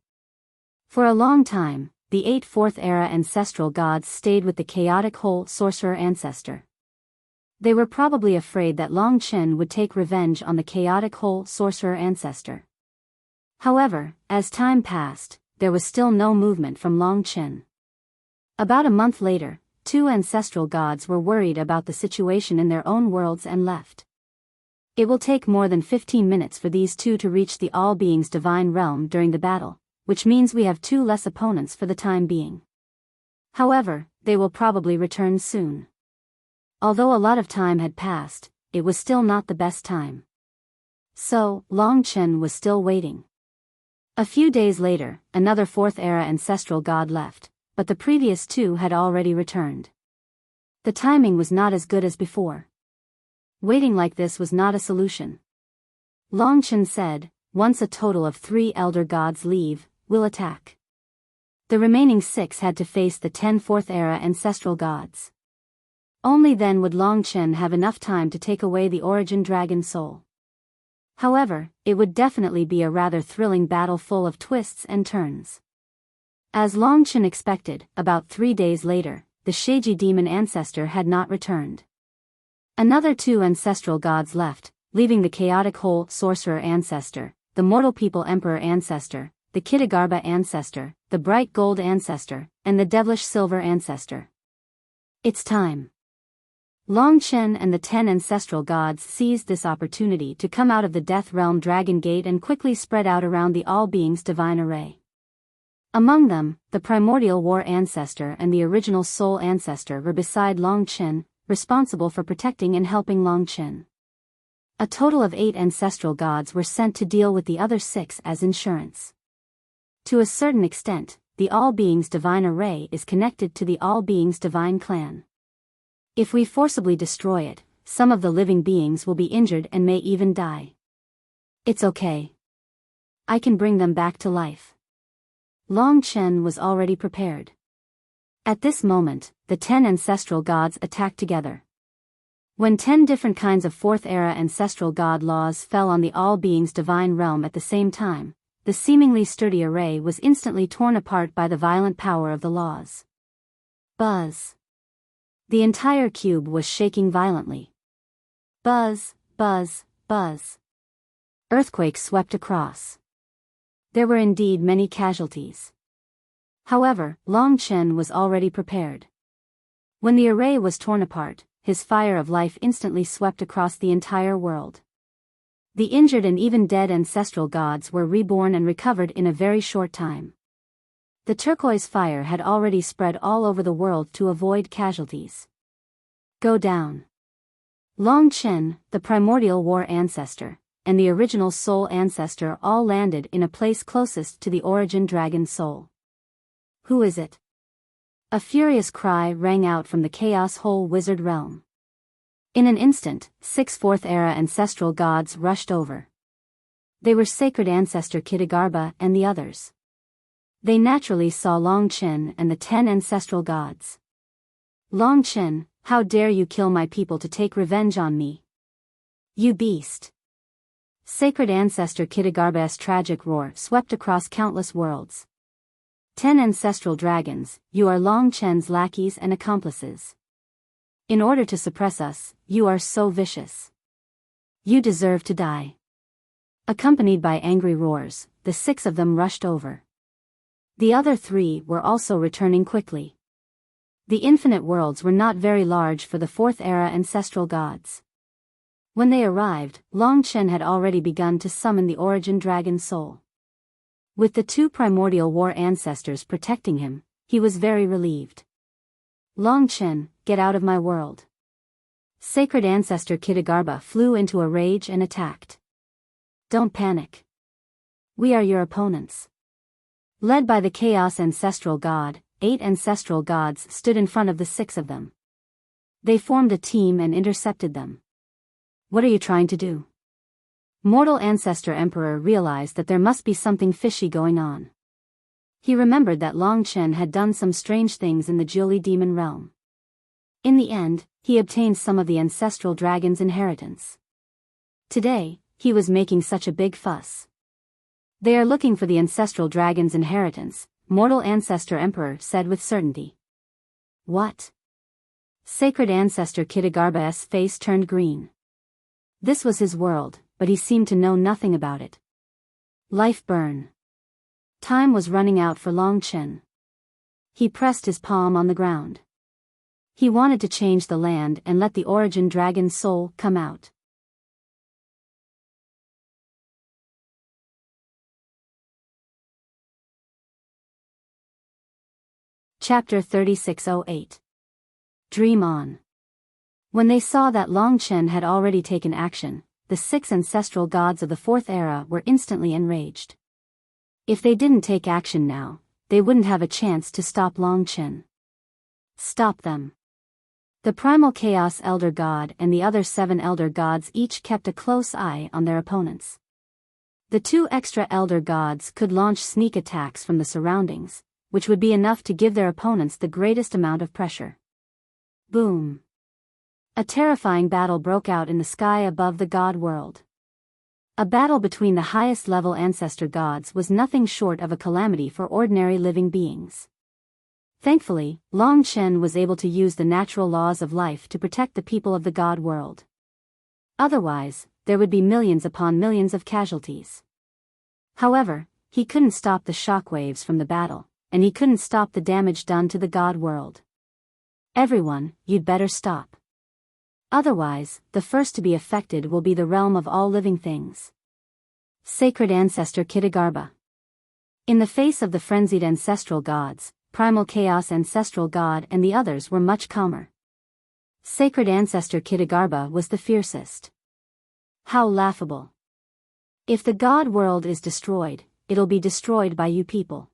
For a long time, the 8 fourth-era ancestral gods stayed with the chaotic whole sorcerer ancestor. They were probably afraid that Long Chen would take revenge on the chaotic whole sorcerer ancestor. However, as time passed, there was still no movement from Long Chen. About a month later, 2 ancestral gods were worried about the situation in their own worlds and left. It will take more than 15 minutes for these 2 to reach the All-Being's divine realm during the battle, which means we have 2 less opponents for the time being. However, they will probably return soon. Although a lot of time had passed, it was still not the best time. So, Long Chen was still waiting. A few days later, another 4th-era ancestral god left, but the previous 2 had already returned. The timing was not as good as before. Waiting like this was not a solution. Long Chen said, once a total of 3 elder gods leave, we'll attack. The remaining 6 had to face the 10 4th-era ancestral gods. Only then would Long Chen have enough time to take away the Origin Dragon soul. However, it would definitely be a rather thrilling battle full of twists and turns. As Long Chen expected, about 3 days later, the Sheiji demon ancestor had not returned. Another 2 ancestral gods left, leaving the chaotic whole sorcerer ancestor, the mortal people emperor ancestor, the Kitagarbha ancestor, the bright gold ancestor, and the devilish silver ancestor. It's time. Long Chen and the 10 ancestral gods seized this opportunity to come out of the Death Realm Dragon Gate and quickly spread out around the All-Being's divine array. Among them, the primordial war ancestor and the original soul ancestor were beside Long Chen, responsible for protecting and helping Long Chen. A total of 8 ancestral gods were sent to deal with the other 6 as insurance. To a certain extent, the All-Being's divine array is connected to the All-Being's divine clan. If we forcibly destroy it, some of the living beings will be injured and may even die. It's okay. I can bring them back to life. Long Chen was already prepared. At this moment, the 10 ancestral gods attacked together. When 10 different kinds of fourth-era ancestral god laws fell on the all-beings divine realm at the same time, the seemingly sturdy array was instantly torn apart by the violent power of the laws. Buzz. The entire cube was shaking violently. Buzz, buzz, buzz. Earthquakes swept across. There were indeed many casualties. However, Long Chen was already prepared. When the array was torn apart, his fire of life instantly swept across the entire world. The injured and even dead ancestral gods were reborn and recovered in a very short time. The turquoise fire had already spread all over the world to avoid casualties. Go down. Long Chen, the primordial war ancestor, and the original soul ancestor all landed in a place closest to the origin dragon soul. Who is it? A furious cry rang out from the chaos whole wizard realm. In an instant, 6 fourth-era ancestral gods rushed over. They were sacred ancestor Kitagarbha and the others. They naturally saw Long Chen and the 10 ancestral gods. Long Chen, how dare you kill my people to take revenge on me? You beast! Sacred ancestor Kitagarbha's tragic roar swept across countless worlds. 10 ancestral dragons, you are Long Chen's lackeys and accomplices. In order to suppress us, you are so vicious. You deserve to die. Accompanied by angry roars, the 6 of them rushed over. The other 3 were also returning quickly. The infinite worlds were not very large for the 4th-era ancestral gods. When they arrived, Long Chen had already begun to summon the origin dragon soul. With the 2 primordial war ancestors protecting him, he was very relieved. Long Chen, get out of my world. Sacred ancestor Kitagarbha flew into a rage and attacked. Don't panic. We are your opponents. Led by the chaos ancestral god, 8 ancestral gods stood in front of the 6 of them. They formed a team and intercepted them. What are you trying to do? Mortal ancestor emperor realized that there must be something fishy going on. He remembered that Long Chen had done some strange things in the Jiuli demon realm. In the end, he obtained some of the ancestral dragon's inheritance. Today, he was making such a big fuss. They are looking for the ancestral dragon's inheritance, mortal ancestor emperor said with certainty. What? Sacred ancestor Kitagarbha's face turned green. This was his world, but he seemed to know nothing about it. Life burn. Time was running out for Long Chen. He pressed his palm on the ground. He wanted to change the land and let the origin dragon's soul come out. Chapter 3608. Dream on. When they saw that Long Chen had already taken action, the 6 ancestral gods of the 4th era were instantly enraged. If they didn't take action now, they wouldn't have a chance to stop Long Chen. Stop them. The primal chaos elder god and the other 7 elder gods each kept a close eye on their opponents. The 2 extra elder gods could launch sneak attacks from the surroundings, which would be enough to give their opponents the greatest amount of pressure. Boom. A terrifying battle broke out in the sky above the god world. A battle between the highest level ancestor gods was nothing short of a calamity for ordinary living beings. Thankfully, Long Chen was able to use the natural laws of life to protect the people of the god world. Otherwise, there would be millions upon millions of casualties. However, he couldn't stop the shockwaves from the battle, and he couldn't stop the damage done to the god world. Everyone, you'd better stop. Otherwise, the first to be affected will be the realm of all living things. Sacred ancestor Kitagarbha. In the face of the frenzied ancestral gods, primal chaos ancestral god and the others were much calmer. Sacred ancestor Kitagarbha was the fiercest. How laughable. If the god world is destroyed, it'll be destroyed by you people.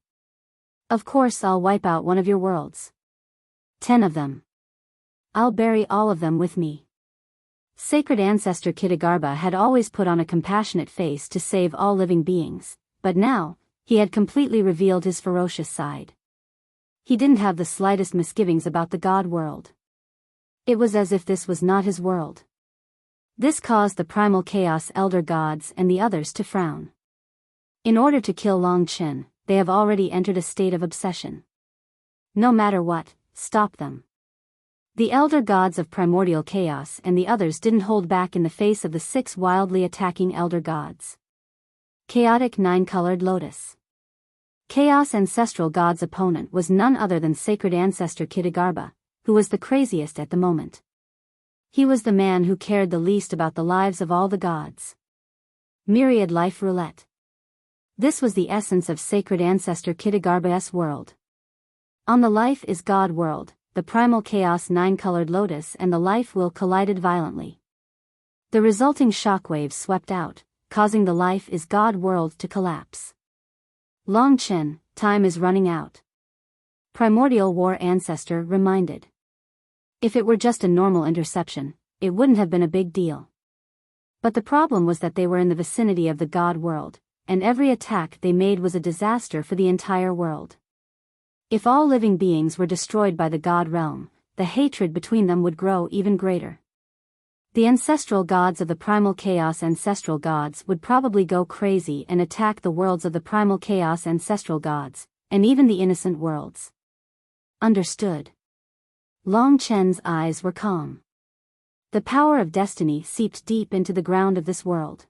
Of course I'll wipe out one of your worlds. 10 of them. I'll bury all of them with me. Sacred ancestor Kitagarbha had always put on a compassionate face to save all living beings, But now, he had completely revealed his ferocious side. He didn't have the slightest misgivings about the god world. It was as if this was not his world. This caused the primal chaos elder gods and the others to frown. In order to kill Long Chen, they have already entered a state of obsession. No matter what, stop them. The elder gods of primordial chaos and the others didn't hold back in the face of the 6 wildly attacking elder gods. Chaotic 9-colored lotus. Chaos Ancestral God's opponent was none other than sacred ancestor Kitagarbha, who was the craziest at the moment. He was the man who cared the least about the lives of all the gods. Myriad Life Roulette. This was the essence of sacred ancestor Kitagarbha's world. On the Life is God world, the primal chaos 9-colored lotus and the life will collided violently. The resulting shockwaves swept out, causing the Life is God world to collapse. Long Chen, time is running out. Primordial War Ancestor reminded. If it were just a normal interception, it wouldn't have been a big deal. But the problem was that they were in the vicinity of the God world, and every attack they made was a disaster for the entire world. If all living beings were destroyed by the God realm, the hatred between them would grow even greater. The ancestral gods of the primal chaos ancestral gods would probably go crazy and attack the worlds of the primal chaos ancestral gods, and even the innocent worlds. Understood. Long Chen's eyes were calm. The power of destiny seeped deep into the ground of this world.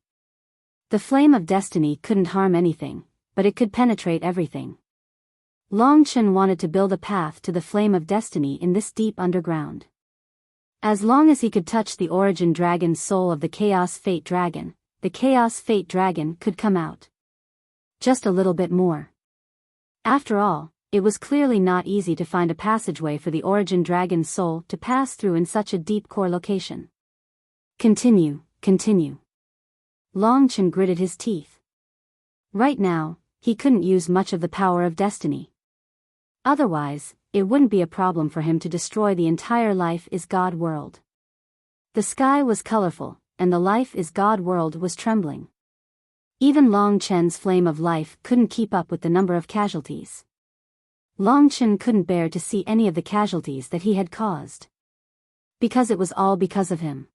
The flame of destiny couldn't harm anything, but it could penetrate everything. Long Chen wanted to build a path to the flame of destiny in this deep underground. As long as he could touch the origin dragon's soul of the Chaos Fate Dragon, the Chaos Fate Dragon could come out. Just a little bit more. After all, it was clearly not easy to find a passageway for the origin dragon's soul to pass through in such a deep core location. Continue. Long Chen gritted his teeth. Right now, he couldn't use much of the power of destiny. Otherwise, it wouldn't be a problem for him to destroy the entire Life is God world. The sky was colorful, and the Life is God world was trembling. Even Long Chen's flame of life couldn't keep up with the number of casualties. Long Chen couldn't bear to see any of the casualties that he had caused. Because it was all because of him.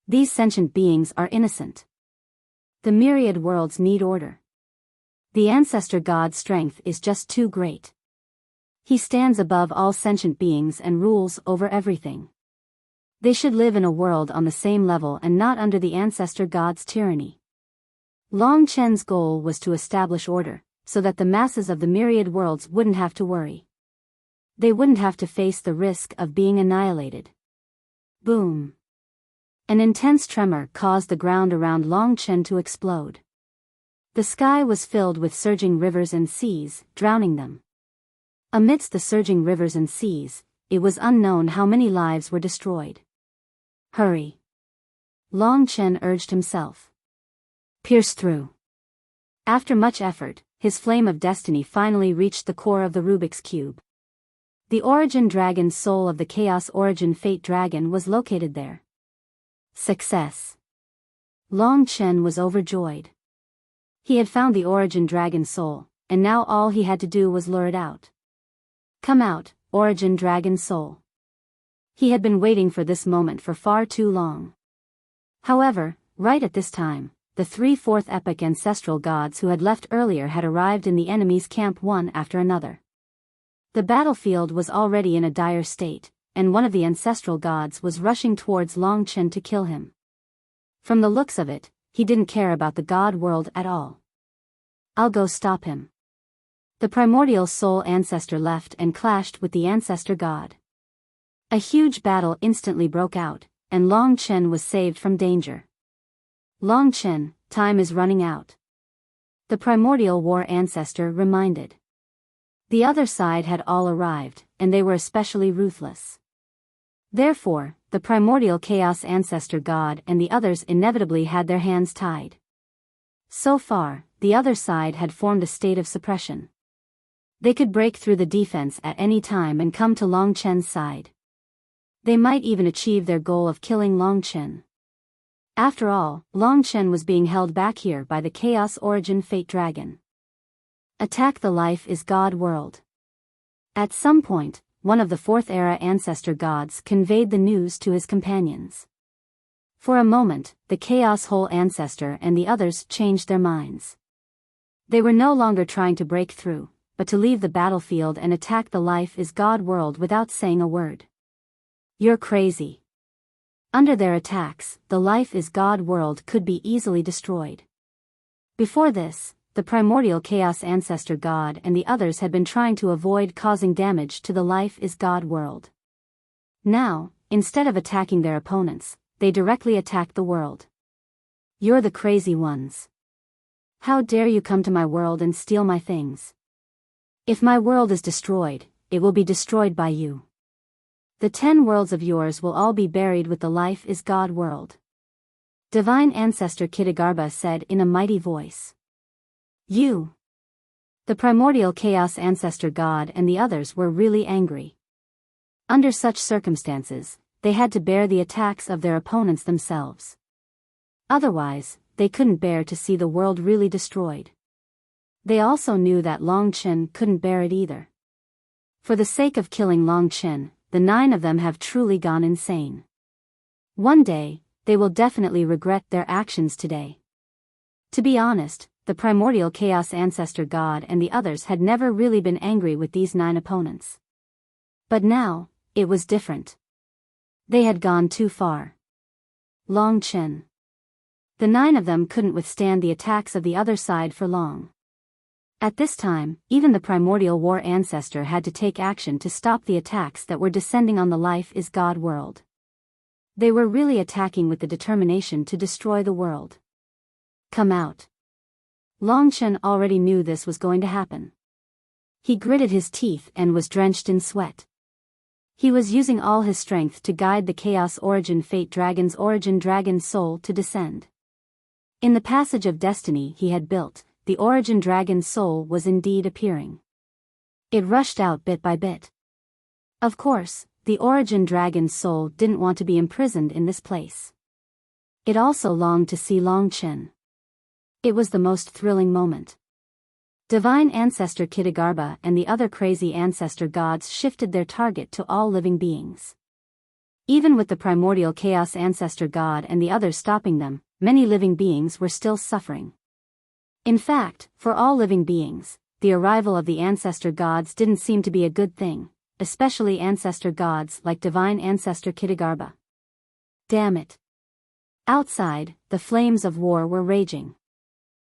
These sentient beings are innocent. The myriad worlds need order. The ancestor God's strength is just too great. He stands above all sentient beings and rules over everything. They should live in a world on the same level and not under the ancestor God's tyranny. Long Chen's goal was to establish order, so that the masses of the myriad worlds wouldn't have to worry. They wouldn't have to face the risk of being annihilated. Boom. An intense tremor caused the ground around Long Chen to explode. The sky was filled with surging rivers and seas, drowning them. Amidst the surging rivers and seas, it was unknown how many lives were destroyed. Hurry. Long Chen urged himself. Pierce through. After much effort, his flame of destiny finally reached the core of the Rubik's Cube. The origin dragon's soul of the Chaos Origin Fate Dragon was located there. Success. Long Chen was overjoyed. He had found the origin dragon's soul, and now all he had to do was lure it out. Come out, origin dragon soul. He had been waiting for this moment for far too long. However, right at this time, the 3/4 epic ancestral gods who had left earlier had arrived in the enemy's camp one after another. The battlefield was already in a dire state, and one of the ancestral gods was rushing towards Long Chen to kill him. From the looks of it, he didn't care about the god world at all. I'll go stop him. The primordial soul ancestor left and clashed with the ancestor god. A huge battle instantly broke out, and Long Chen was saved from danger. Long Chen, time is running out. The primordial war ancestor reminded. The other side had all arrived, and they were especially ruthless. Therefore, the primordial chaos ancestor god and the others inevitably had their hands tied. So far, the other side had formed a state of suppression. They could break through the defense at any time and come to Long Chen's side. They might even achieve their goal of killing Long Chen. After all, Long Chen was being held back here by the Chaos Origin Fate Dragon. Attack the Life is God world. At some point, one of the Fourth Era Ancestor gods conveyed the news to his companions. For a moment, the Chaos Whole Ancestor and the others changed their minds. They were no longer trying to break through, but to leave the battlefield and attack the Life is God world without saying a word. You're crazy. Under their attacks, the Life is God world could be easily destroyed. Before this, the primordial Chaos Ancestor God and the others had been trying to avoid causing damage to the Life is God world. Now, instead of attacking their opponents, they directly attacked the world. You're the crazy ones. How dare you come to my world and steal my things? If my world is destroyed, it will be destroyed by you. The 10 worlds of yours will all be buried with the Life is God world. Divine Ancestor Kitagarbha said in a mighty voice. You. The primordial Chaos Ancestor God and the others were really angry. Under such circumstances, they had to bear the attacks of their opponents themselves. Otherwise, they couldn't bear to see the world really destroyed. They also knew that Long Chen couldn't bear it either. For the sake of killing Long Chen, the 9 of them have truly gone insane. One day, they will definitely regret their actions today. To be honest, the primordial Chaos Ancestor God and the others had never really been angry with these 9 opponents. But now, it was different. They had gone too far. Long Chen. The 9 of them couldn't withstand the attacks of the other side for long. At this time, even the primordial war ancestor had to take action to stop the attacks that were descending on the Life is God world. They were really attacking with the determination to destroy the world. Come out. Long Chen already knew this was going to happen. He gritted his teeth and was drenched in sweat. He was using all his strength to guide the Chaos Origin Fate Dragon's Origin Dragon Soul to descend. In the passage of destiny he had built, the Origin Dragon's soul was indeed appearing. It rushed out bit by bit. Of course, the Origin Dragon's soul didn't want to be imprisoned in this place. It also longed to see Long Chen. It was the most thrilling moment. Divine Ancestor Kitagarbha and the other crazy ancestor gods shifted their target to all living beings. Even with the primordial Chaos Ancestor God and the others stopping them, many living beings were still suffering. In fact, for all living beings, the arrival of the ancestor gods didn't seem to be a good thing, especially ancestor gods like Divine Ancestor Kitagarbha. Damn it. Outside, the flames of war were raging.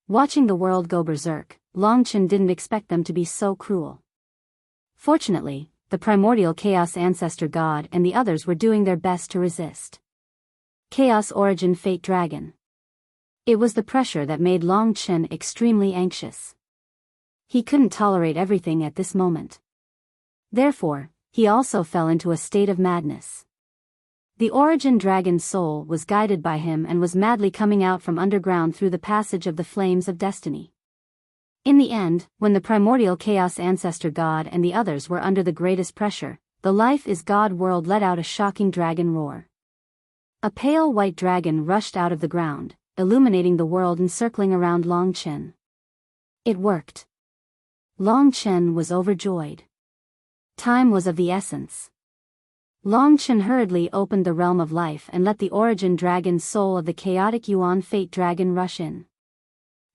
Watching the world go berserk, Long Chen didn't expect them to be so cruel. Fortunately, the primordial Chaos Ancestor God and the others were doing their best to resist. Chaos Origin Fate Dragon. It was the pressure that made Long Chen extremely anxious. He couldn't tolerate everything at this moment. Therefore, he also fell into a state of madness. The Origin Dragon's soul was guided by him and was madly coming out from underground through the passage of the flames of destiny. In the end, when the primordial Chaos Ancestor God and the others were under the greatest pressure, the Life is God world let out a shocking dragon roar. A pale white dragon rushed out of the ground, illuminating the world and circling around Long Chen. It worked. Long Chen was overjoyed. Time was of the essence. Long Chen hurriedly opened the realm of life and let the Origin Dragon's soul of the chaotic Yuan Fate Dragon rush in.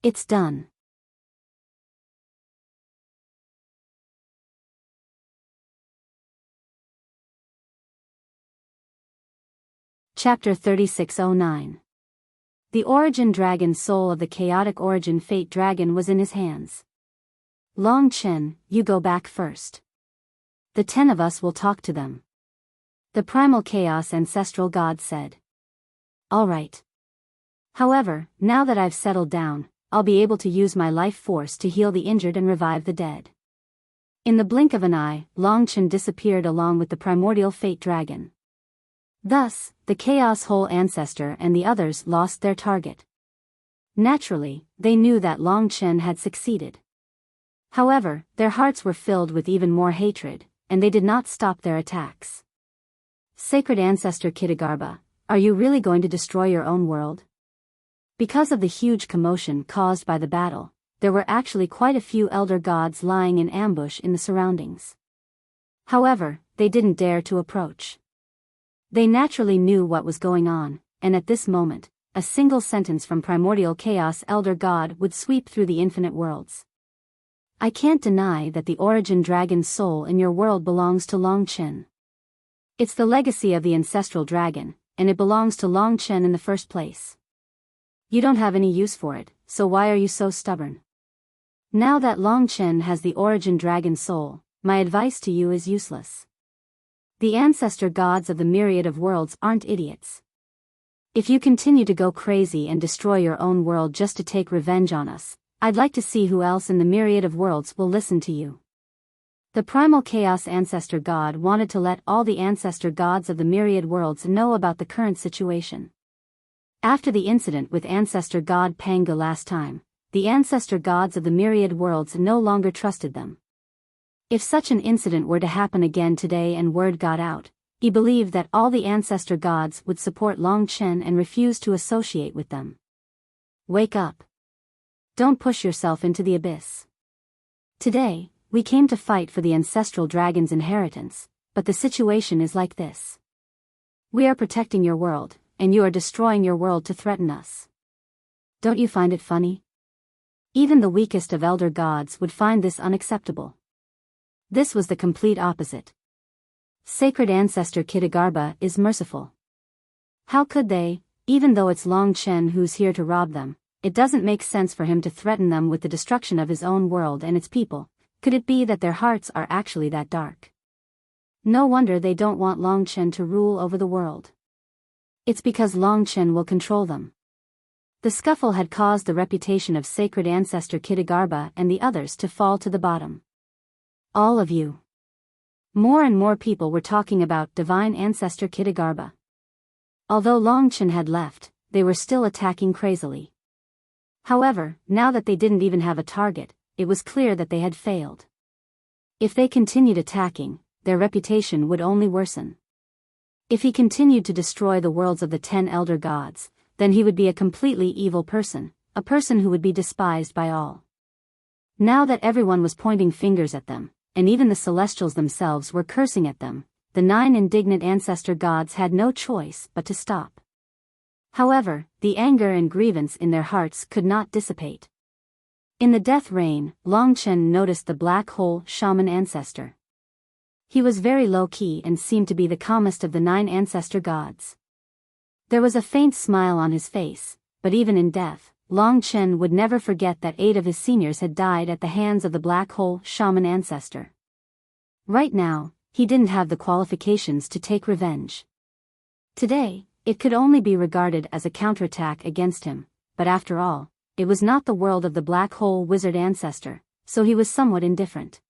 It's done. Chapter 3609. The Origin Dragon's soul of the chaotic Origin Fate Dragon was in his hands. Long Chen, you go back first. The 10 of us will talk to them. The primal Chaos Ancestral God said. All right. However, now that I've settled down, I'll be able to use my life force to heal the injured and revive the dead. In the blink of an eye, Long Chen disappeared along with the primordial Fate Dragon. Thus, the Chaos Whole Ancestor and the others lost their target. Naturally, they knew that Long Chen had succeeded. However, their hearts were filled with even more hatred, and they did not stop their attacks. Sacred Ancestor Kitagarbha, are you really going to destroy your own world? Because of the huge commotion caused by the battle, there were actually quite a few elder gods lying in ambush in the surroundings. However, they didn't dare to approach. They naturally knew what was going on, and at this moment, a single sentence from primordial chaos elder god would sweep through the infinite worlds. I can't deny that the origin dragon's soul in your world belongs to Longchen. It's the legacy of the ancestral dragon, and it belongs to Longchen in the first place. You don't have any use for it, so why are you so stubborn? Now that Longchen has the origin dragon soul, my advice to you is useless. The ancestor gods of the myriad of worlds aren't idiots. If you continue to go crazy and destroy your own world just to take revenge on us, I'd like to see who else in the myriad of worlds will listen to you. The primal chaos ancestor god wanted to let all the ancestor gods of the myriad worlds know about the current situation. After the incident with ancestor god Pangu last time, the ancestor gods of the myriad worlds no longer trusted them. If such an incident were to happen again today and word got out, he believed that all the ancestor gods would support Longchen and refuse to associate with them. Wake up. Don't push yourself into the abyss. Today, we came to fight for the ancestral dragon's inheritance, but the situation is like this. We are protecting your world, and you are destroying your world to threaten us. Don't you find it funny? Even the weakest of elder gods would find this unacceptable. This was the complete opposite. Sacred ancestor Kitagarbha is merciful. How could they, even though it's Longchen who's here to rob them, it doesn't make sense for him to threaten them with the destruction of his own world and its people. Could it be that their hearts are actually that dark? No wonder they don't want Longchen to rule over the world. It's because Longchen will control them. The scuffle had caused the reputation of sacred ancestor Kitagarbha and the others to fall to the bottom. All of you. More and more people were talking about divine ancestor Kitagarbha. Although Longchen had left, they were still attacking crazily. However, now that they didn't even have a target, it was clear that they had failed. If they continued attacking, their reputation would only worsen. If he continued to destroy the worlds of the 10 elder gods, then he would be a completely evil person, a person who would be despised by all. Now that everyone was pointing fingers at them, and even the celestials themselves were cursing at them, the 9 indignant ancestor gods had no choice but to stop. However, the anger and grievance in their hearts could not dissipate. In the death rain, Longchen noticed the black hole shaman ancestor. He was very low-key and seemed to be the calmest of the 9 ancestor gods. There was a faint smile on his face, but even in death, Longchen would never forget that 8 of his seniors had died at the hands of the black hole shaman ancestor. Right now, he didn't have the qualifications to take revenge. Today, it could only be regarded as a counterattack against him, but after all, it was not the world of the black hole wizard ancestor, so he was somewhat indifferent.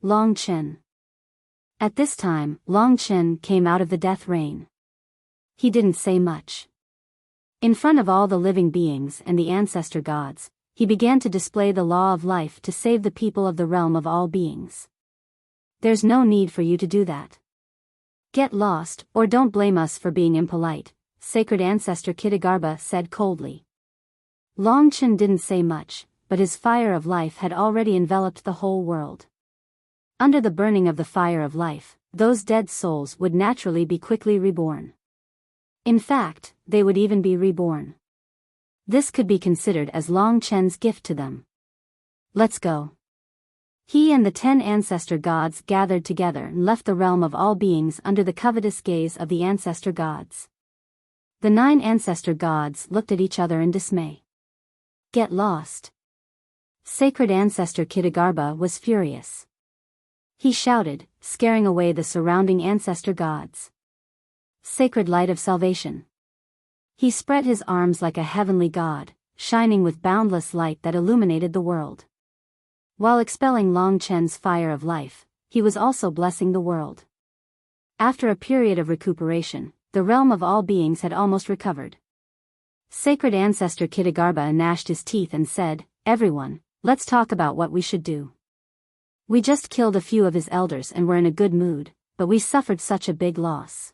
Longchen. At this time, Longchen came out of the death rain. He didn't say much. In front of all the living beings and the ancestor gods, he began to display the law of life to save the people of the realm of all beings. There's no need for you to do that. Get lost, or don't blame us for being impolite, sacred ancestor Kitagarbha said coldly. Longchen didn't say much, but his fire of life had already enveloped the whole world. Under the burning of the fire of life, those dead souls would naturally be quickly reborn. In fact, they would even be reborn. This could be considered as Longchen's gift to them. Let's go. He and the 10 ancestor gods gathered together and left the realm of all beings under the covetous gaze of the ancestor gods. The 9 ancestor gods looked at each other in dismay. Get lost. Sacred ancestor Kitagarbha was furious. He shouted, scaring away the surrounding ancestor gods. Sacred light of salvation. He spread his arms like a heavenly god, shining with boundless light that illuminated the world. While expelling Longchen's fire of life, he was also blessing the world. After a period of recuperation, the realm of all beings had almost recovered. Sacred ancestor Kitagarbha gnashed his teeth and said, "Everyone, let's talk about what we should do. We just killed a few of his elders and were in a good mood, but we suffered such a big loss.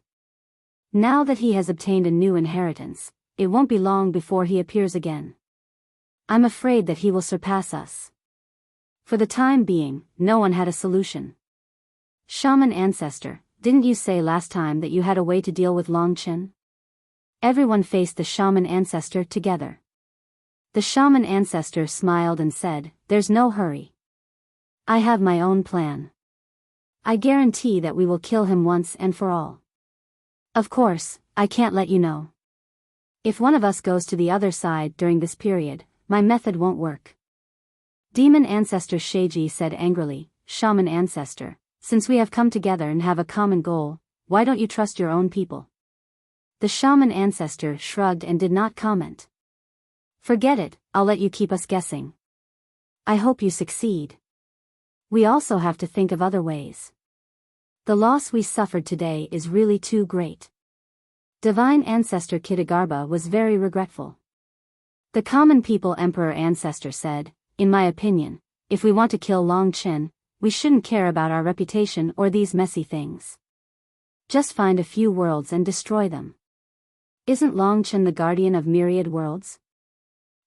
Now that he has obtained a new inheritance, it won't be long before he appears again. I'm afraid that he will surpass us. For the time being, no one had a solution. Shaman Ancestor, didn't you say last time that you had a way to deal with Longchen? Everyone faced the Shaman Ancestor together. The Shaman Ancestor smiled and said, "There's no hurry. I have my own plan. I guarantee that we will kill him once and for all. Of course, I can't let you know. If one of us goes to the other side during this period, my method won't work." Demon Ancestor Sheiji said angrily, "Shaman Ancestor, since we have come together and have a common goal, why don't you trust your own people?" The Shaman Ancestor shrugged and did not comment. "Forget it, I'll let you keep us guessing. I hope you succeed. We also have to think of other ways. The loss we suffered today is really too great." Divine Ancestor Kitagarbha was very regretful. The Common People Emperor Ancestor said, "In my opinion, if we want to kill Longchen, we shouldn't care about our reputation or these messy things. Just find a few worlds and destroy them. Isn't Longchen the guardian of myriad worlds?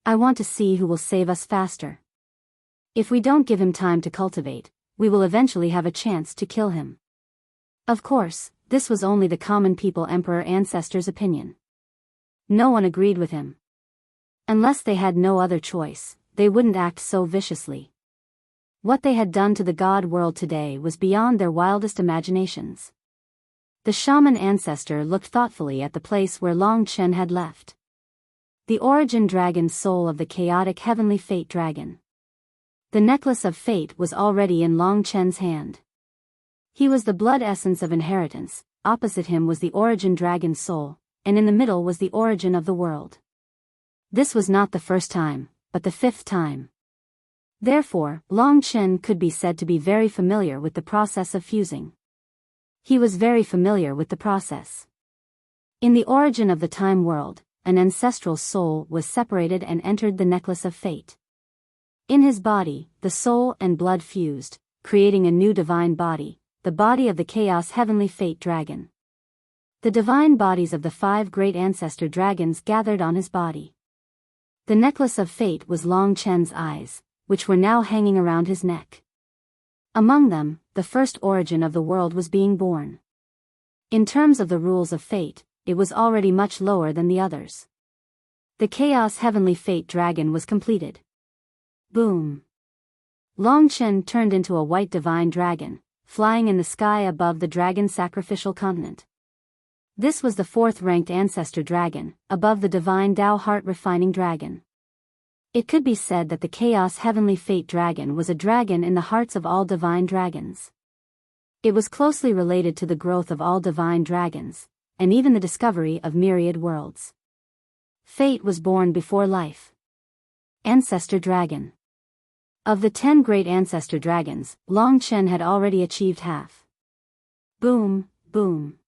I want to see who will save us faster. If we don't give him time to cultivate, we will eventually have a chance to kill him." Of course, this was only the Common People Emperor Ancestor's opinion. No one agreed with him. Unless they had no other choice, they wouldn't act so viciously. What they had done to the God world today was beyond their wildest imaginations. The Shaman Ancestor looked thoughtfully at the place where Longchen had left. The origin dragon soul of the chaotic heavenly fate dragon. The necklace of fate was already in Longchen's hand. He was the blood essence of inheritance, opposite him was the origin dragon soul, and in the middle was the origin of the world. This was not the first time, but the 5th time. Therefore, Longchen could be said to be very familiar with the process of fusing. He was very familiar with the process. In the origin of the time world, an ancestral soul was separated and entered the necklace of fate. In his body, the soul and blood fused, creating a new divine body, the body of the chaos heavenly fate dragon. The divine bodies of the 5 great ancestor dragons gathered on his body. The necklace of fate was Longchen's eyes, which were now hanging around his neck. Among them, the first origin of the world was being born. In terms of the rules of fate, it was already much lower than the others. The chaos heavenly fate dragon was completed. Boom! Longchen turned into a white divine dragon, flying in the sky above the dragon sacrificial continent. This was the 4th-ranked ancestor dragon, above the divine Tao heart refining dragon. It could be said that the chaos heavenly fate dragon was a dragon in the hearts of all divine dragons. It was closely related to the growth of all divine dragons, and even the discovery of myriad worlds. Fate was born before life. Ancestor Dragon. Of the 10 great ancestor dragons, Longchen had already achieved half. Boom, boom.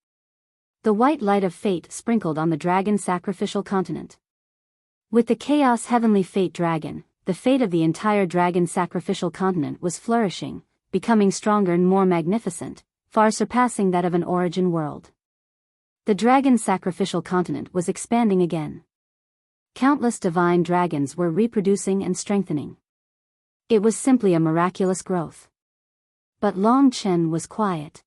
The white light of fate sprinkled on the dragon sacrificial continent. With the chaos heavenly fate dragon, the fate of the entire dragon sacrificial continent was flourishing, becoming stronger and more magnificent, far surpassing that of an origin world. The dragon sacrificial continent was expanding again. Countless divine dragons were reproducing and strengthening. It was simply a miraculous growth. But Longchen was quiet.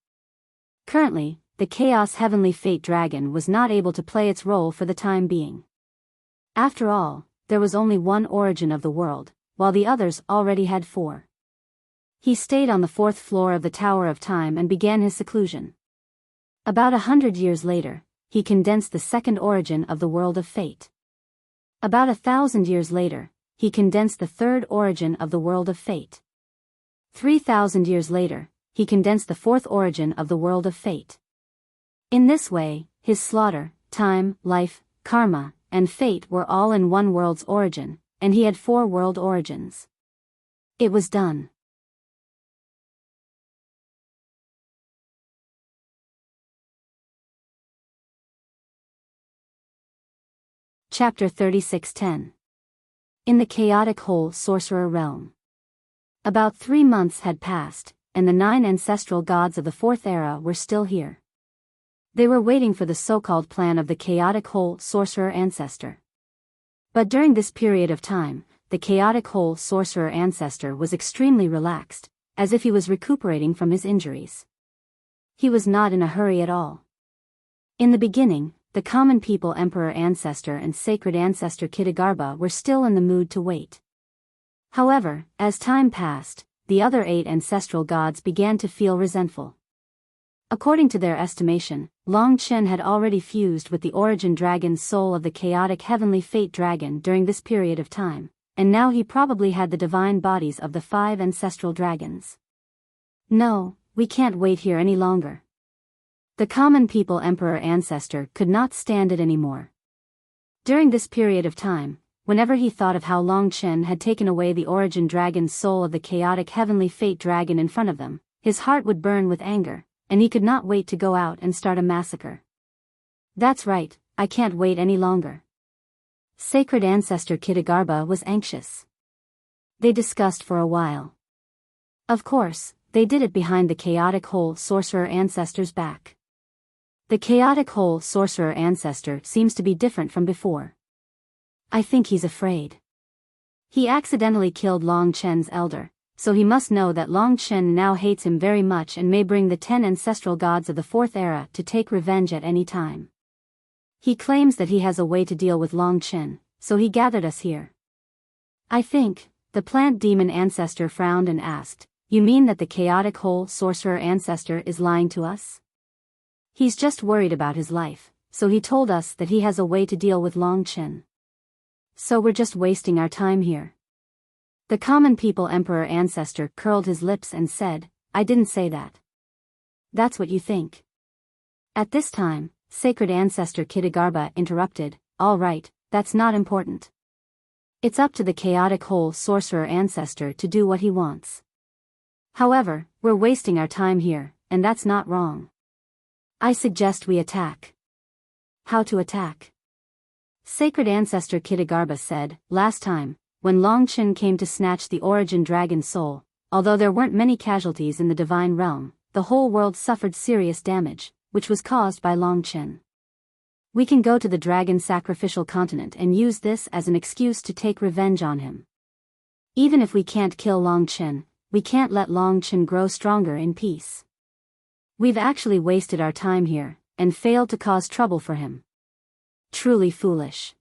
Currently, the chaos heavenly fate dragon was not able to play its role for the time being. After all, there was only one origin of the world, while the others already had 4. He stayed on the 4th floor of the Tower of Time and began his seclusion. About 100 years later, he condensed the 2nd origin of the world of fate. About 1,000 years later, he condensed the 3rd origin of the world of fate. 3,000 years later, he condensed the 4th origin of the world of fate. In this way, his slaughter, time, life, karma, and fate were all in one world's origin, and he had 4 world origins. It was done. Chapter 36:10. In the chaotic whole sorcerer realm. About 3 months had passed, and the 9 ancestral gods of the 4th era were still here. They were waiting for the so-called plan of the chaotic whole sorcerer ancestor. But during this period of time, the chaotic whole sorcerer ancestor was extremely relaxed, as if he was recuperating from his injuries. He was not in a hurry at all. In the beginning, the common people emperor ancestor and sacred ancestor Kitagarbha were still in the mood to wait. However, as time passed, the other 8 ancestral gods began to feel resentful. According to their estimation, Long Chen had already fused with the origin dragon's soul of the chaotic heavenly fate dragon during this period of time, and now he probably had the divine bodies of the 5 ancestral dragons. No, we can't wait here any longer. The common people emperor ancestor could not stand it anymore. During this period of time, whenever he thought of how Long Chen had taken away the origin dragon's soul of the chaotic heavenly fate dragon in front of them, his heart would burn with anger, and he could not wait to go out and start a massacre. That's right, I can't wait any longer. Sacred ancestor Kitagarbha was anxious. They discussed for a while. Of course, they did it behind the chaotic whole sorcerer ancestor's back. The chaotic whole sorcerer ancestor seems to be different from before. I think he's afraid. He accidentally killed Long Chen's elder, so he must know that Long Chen now hates him very much and may bring the 10 ancestral gods of the 4th era to take revenge at any time. He claims that he has a way to deal with Long Chen, so he gathered us here. I think, the plant demon ancestor frowned and asked, you mean that the chaotic whole sorcerer ancestor is lying to us? He's just worried about his life, so he told us that he has a way to deal with Long Chen. So we're just wasting our time here. The common people emperor ancestor curled his lips and said, I didn't say that. That's what you think. At this time, sacred ancestor Kitagarbha interrupted, all right, that's not important. It's up to the chaotic whole sorcerer ancestor to do what he wants. However, we're wasting our time here, and that's not wrong. I suggest we attack. How to attack? Sacred ancestor Kitagarbha said, last time, when Long Chen came to snatch the origin dragon soul, although there weren't many casualties in the divine realm, the whole world suffered serious damage, which was caused by Long Chen. We can go to the dragon sacrificial continent and use this as an excuse to take revenge on him. Even if we can't kill Long Chen, we can't let Long Chen grow stronger in peace. We've actually wasted our time here, and failed to cause trouble for him. Truly foolish.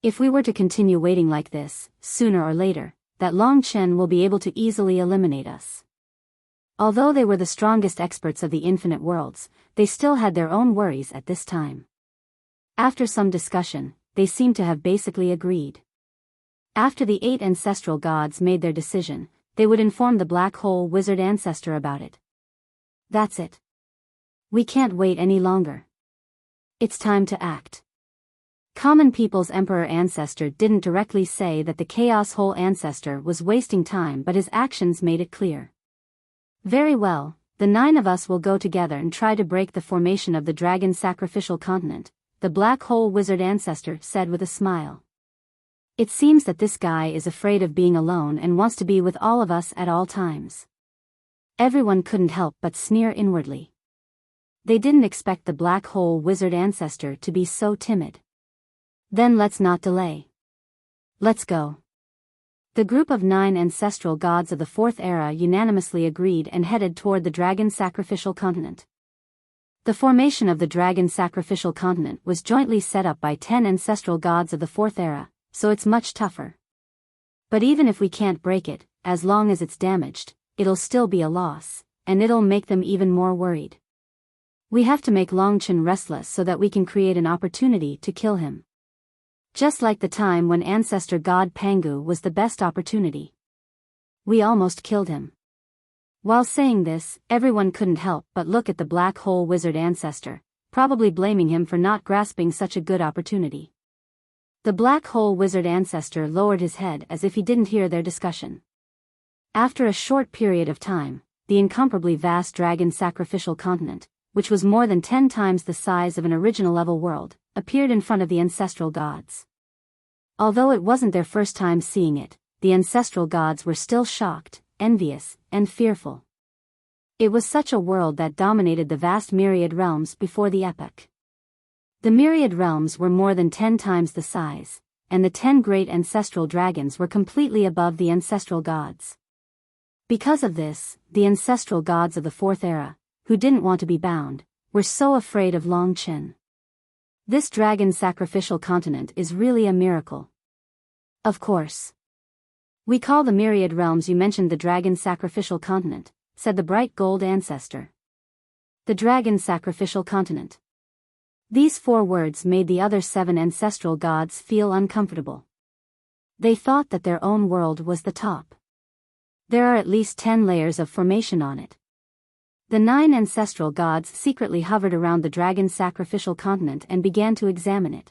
If we were to continue waiting like this, sooner or later, that Long Chen will be able to easily eliminate us. Although they were the strongest experts of the infinite worlds, they still had their own worries at this time. After some discussion, they seemed to have basically agreed. After the 8 ancestral gods made their decision, they would inform the black hole wizard ancestor about it. That's it. We can't wait any longer. It's time to act. Common people's emperor ancestor didn't directly say that the chaos whole ancestor was wasting time, but his actions made it clear. Very well, the 9 of us will go together and try to break the formation of the dragon sacrificial continent, the black hole wizard ancestor said with a smile. It seems that this guy is afraid of being alone and wants to be with all of us at all times. Everyone couldn't help but sneer inwardly. They didn't expect the black hole wizard ancestor to be so timid. Then let's not delay. Let's go. The group of 9 ancestral gods of the 4th era unanimously agreed and headed toward the dragon sacrificial continent. The formation of the dragon sacrificial continent was jointly set up by 10 ancestral gods of the 4th era, so it's much tougher. But even if we can't break it, as long as it's damaged, it'll still be a loss, and it'll make them even more worried. We have to make Long Chen restless so that we can create an opportunity to kill him. Just like the time when ancestor god Pangu was the best opportunity. We almost killed him. While saying this, everyone couldn't help but look at the black hole wizard ancestor, probably blaming him for not grasping such a good opportunity. The black hole wizard ancestor lowered his head as if he didn't hear their discussion. After a short period of time, the incomparably vast dragon sacrificial continent, which was more than 10 times the size of an original level world, appeared in front of the ancestral gods. Although it wasn't their first time seeing it, the ancestral gods were still shocked, envious, and fearful. It was such a world that dominated the vast myriad realms before the epoch. The myriad realms were more than 10 times the size, and the 10 great ancestral dragons were completely above the ancestral gods. Because of this, the ancestral gods of the Fourth Era, who didn't want to be bound, were so afraid of Longchen. This dragon sacrificial continent is really a miracle. Of course. We call the myriad realms you mentioned the dragon sacrificial continent, said the bright gold ancestor. The dragon sacrificial continent. These 4 words made the other 7 ancestral gods feel uncomfortable. They thought that their own world was the top. There are at least 10 layers of formation on it. The 9 ancestral gods secretly hovered around the dragon sacrificial continent and began to examine it.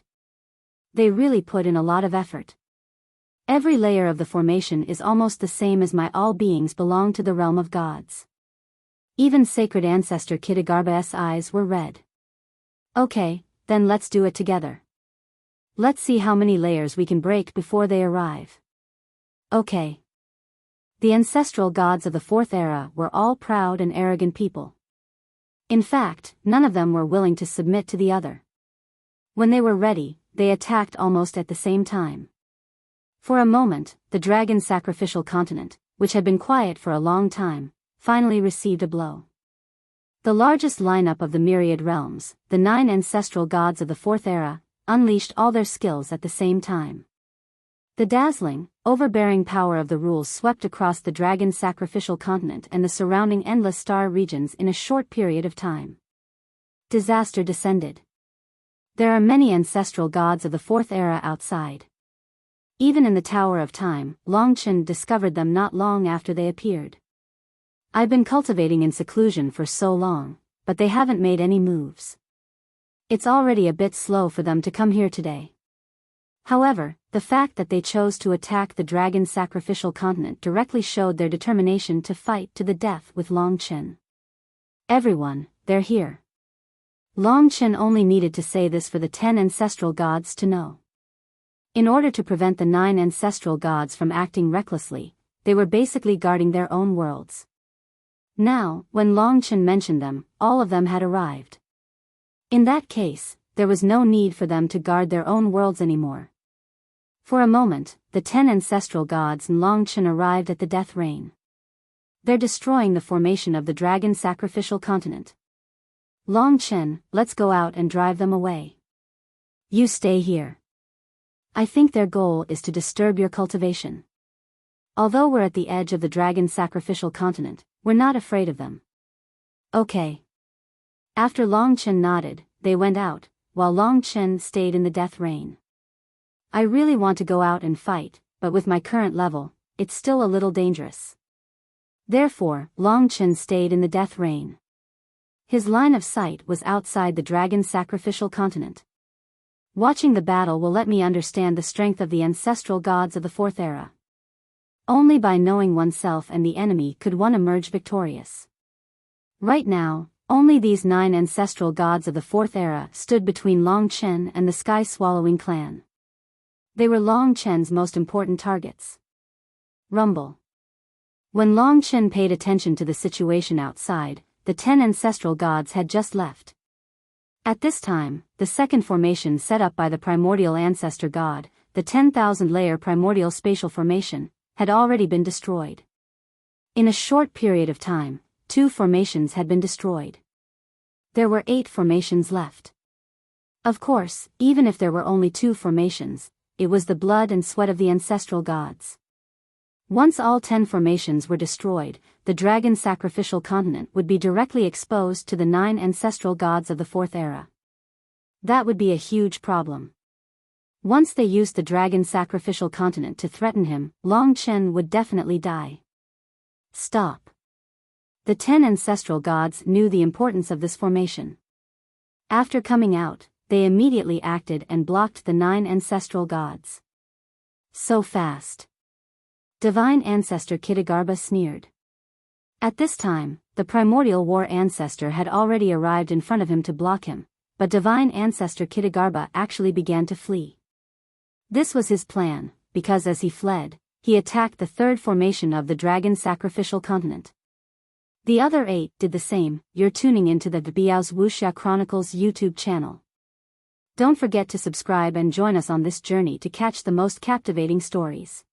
They really put in a lot of effort. Every layer of the formation is almost the same as my all beings belong to the realm of gods. Even sacred ancestor Kitagarbha's eyes were red. Okay, then let's do it together. Let's see how many layers we can break before they arrive. Okay. The ancestral gods of the Fourth Era were all proud and arrogant people. In fact, none of them were willing to submit to the other. When they were ready, they attacked almost at the same time. For a moment, the dragon sacrificial continent, which had been quiet for a long time, finally received a blow. The largest lineup of the myriad realms, the 9 ancestral gods of the Fourth Era, unleashed all their skills at the same time. The dazzling, overbearing power of the rules swept across the dragon sacrificial continent and the surrounding endless star regions in a short period of time. Disaster descended. There are many ancestral gods of the Fourth Era outside. Even in the Tower of Time, Longchen discovered them not long after they appeared. I've been cultivating in seclusion for so long, but they haven't made any moves. It's already a bit slow for them to come here today. However, the fact that they chose to attack the dragon sacrificial continent directly showed their determination to fight to the death with Longchen. Everyone, they're here. Longchen only needed to say this for the 10 ancestral gods to know. In order to prevent the 9 ancestral gods from acting recklessly, they were basically guarding their own worlds. Now, when Longchen mentioned them, all of them had arrived. In that case, there was no need for them to guard their own worlds anymore. For a moment, the 10 ancestral gods and Longchen arrived at the death reign. They're destroying the formation of the dragon sacrificial continent. Longchen, let's go out and drive them away. You stay here. I think their goal is to disturb your cultivation. Although we're at the edge of the dragon sacrificial continent, we're not afraid of them. Okay. After Longchen nodded, they went out, while Longchen stayed in the death reign. I really want to go out and fight, but with my current level, it's still a little dangerous. Therefore, Longchen stayed in the death reign. His line of sight was outside the dragon sacrificial continent. Watching the battle will let me understand the strength of the ancestral gods of the Fourth Era. Only by knowing oneself and the enemy could one emerge victorious. Right now, only these 9 ancestral gods of the Fourth Era stood between Longchen and the Sky-Swallowing clan. They were Longchen's most important targets. Rumble. When Longchen paid attention to the situation outside, the 10 ancestral gods had just left. At this time, the second formation set up by the primordial ancestor god, the 10,000-layer primordial spatial formation, had already been destroyed. In a short period of time, 2 formations had been destroyed. There were 8 formations left. Of course, even if there were only 2 formations, it was the blood and sweat of the ancestral gods. Once all 10 formations were destroyed, the dragon sacrificial continent would be directly exposed to the 9 ancestral gods of the Fourth Era. That would be a huge problem. Once they used the dragon sacrificial continent to threaten him, Longchen would definitely die. Stop. The 10 ancestral gods knew the importance of this formation. After coming out, they immediately acted and blocked the 9 ancestral gods. So fast. Divine Ancestor Kitagarbha sneered. At this time, the primordial war ancestor had already arrived in front of him to block him, but Divine Ancestor Kitagarbha actually began to flee. This was his plan, because as he fled, he attacked the third formation of the dragon sacrificial continent. The other 8 did the same. You're tuning into the Biyao's Wuxia Chronicles YouTube channel. Don't forget to subscribe and join us on this journey to catch the most captivating stories.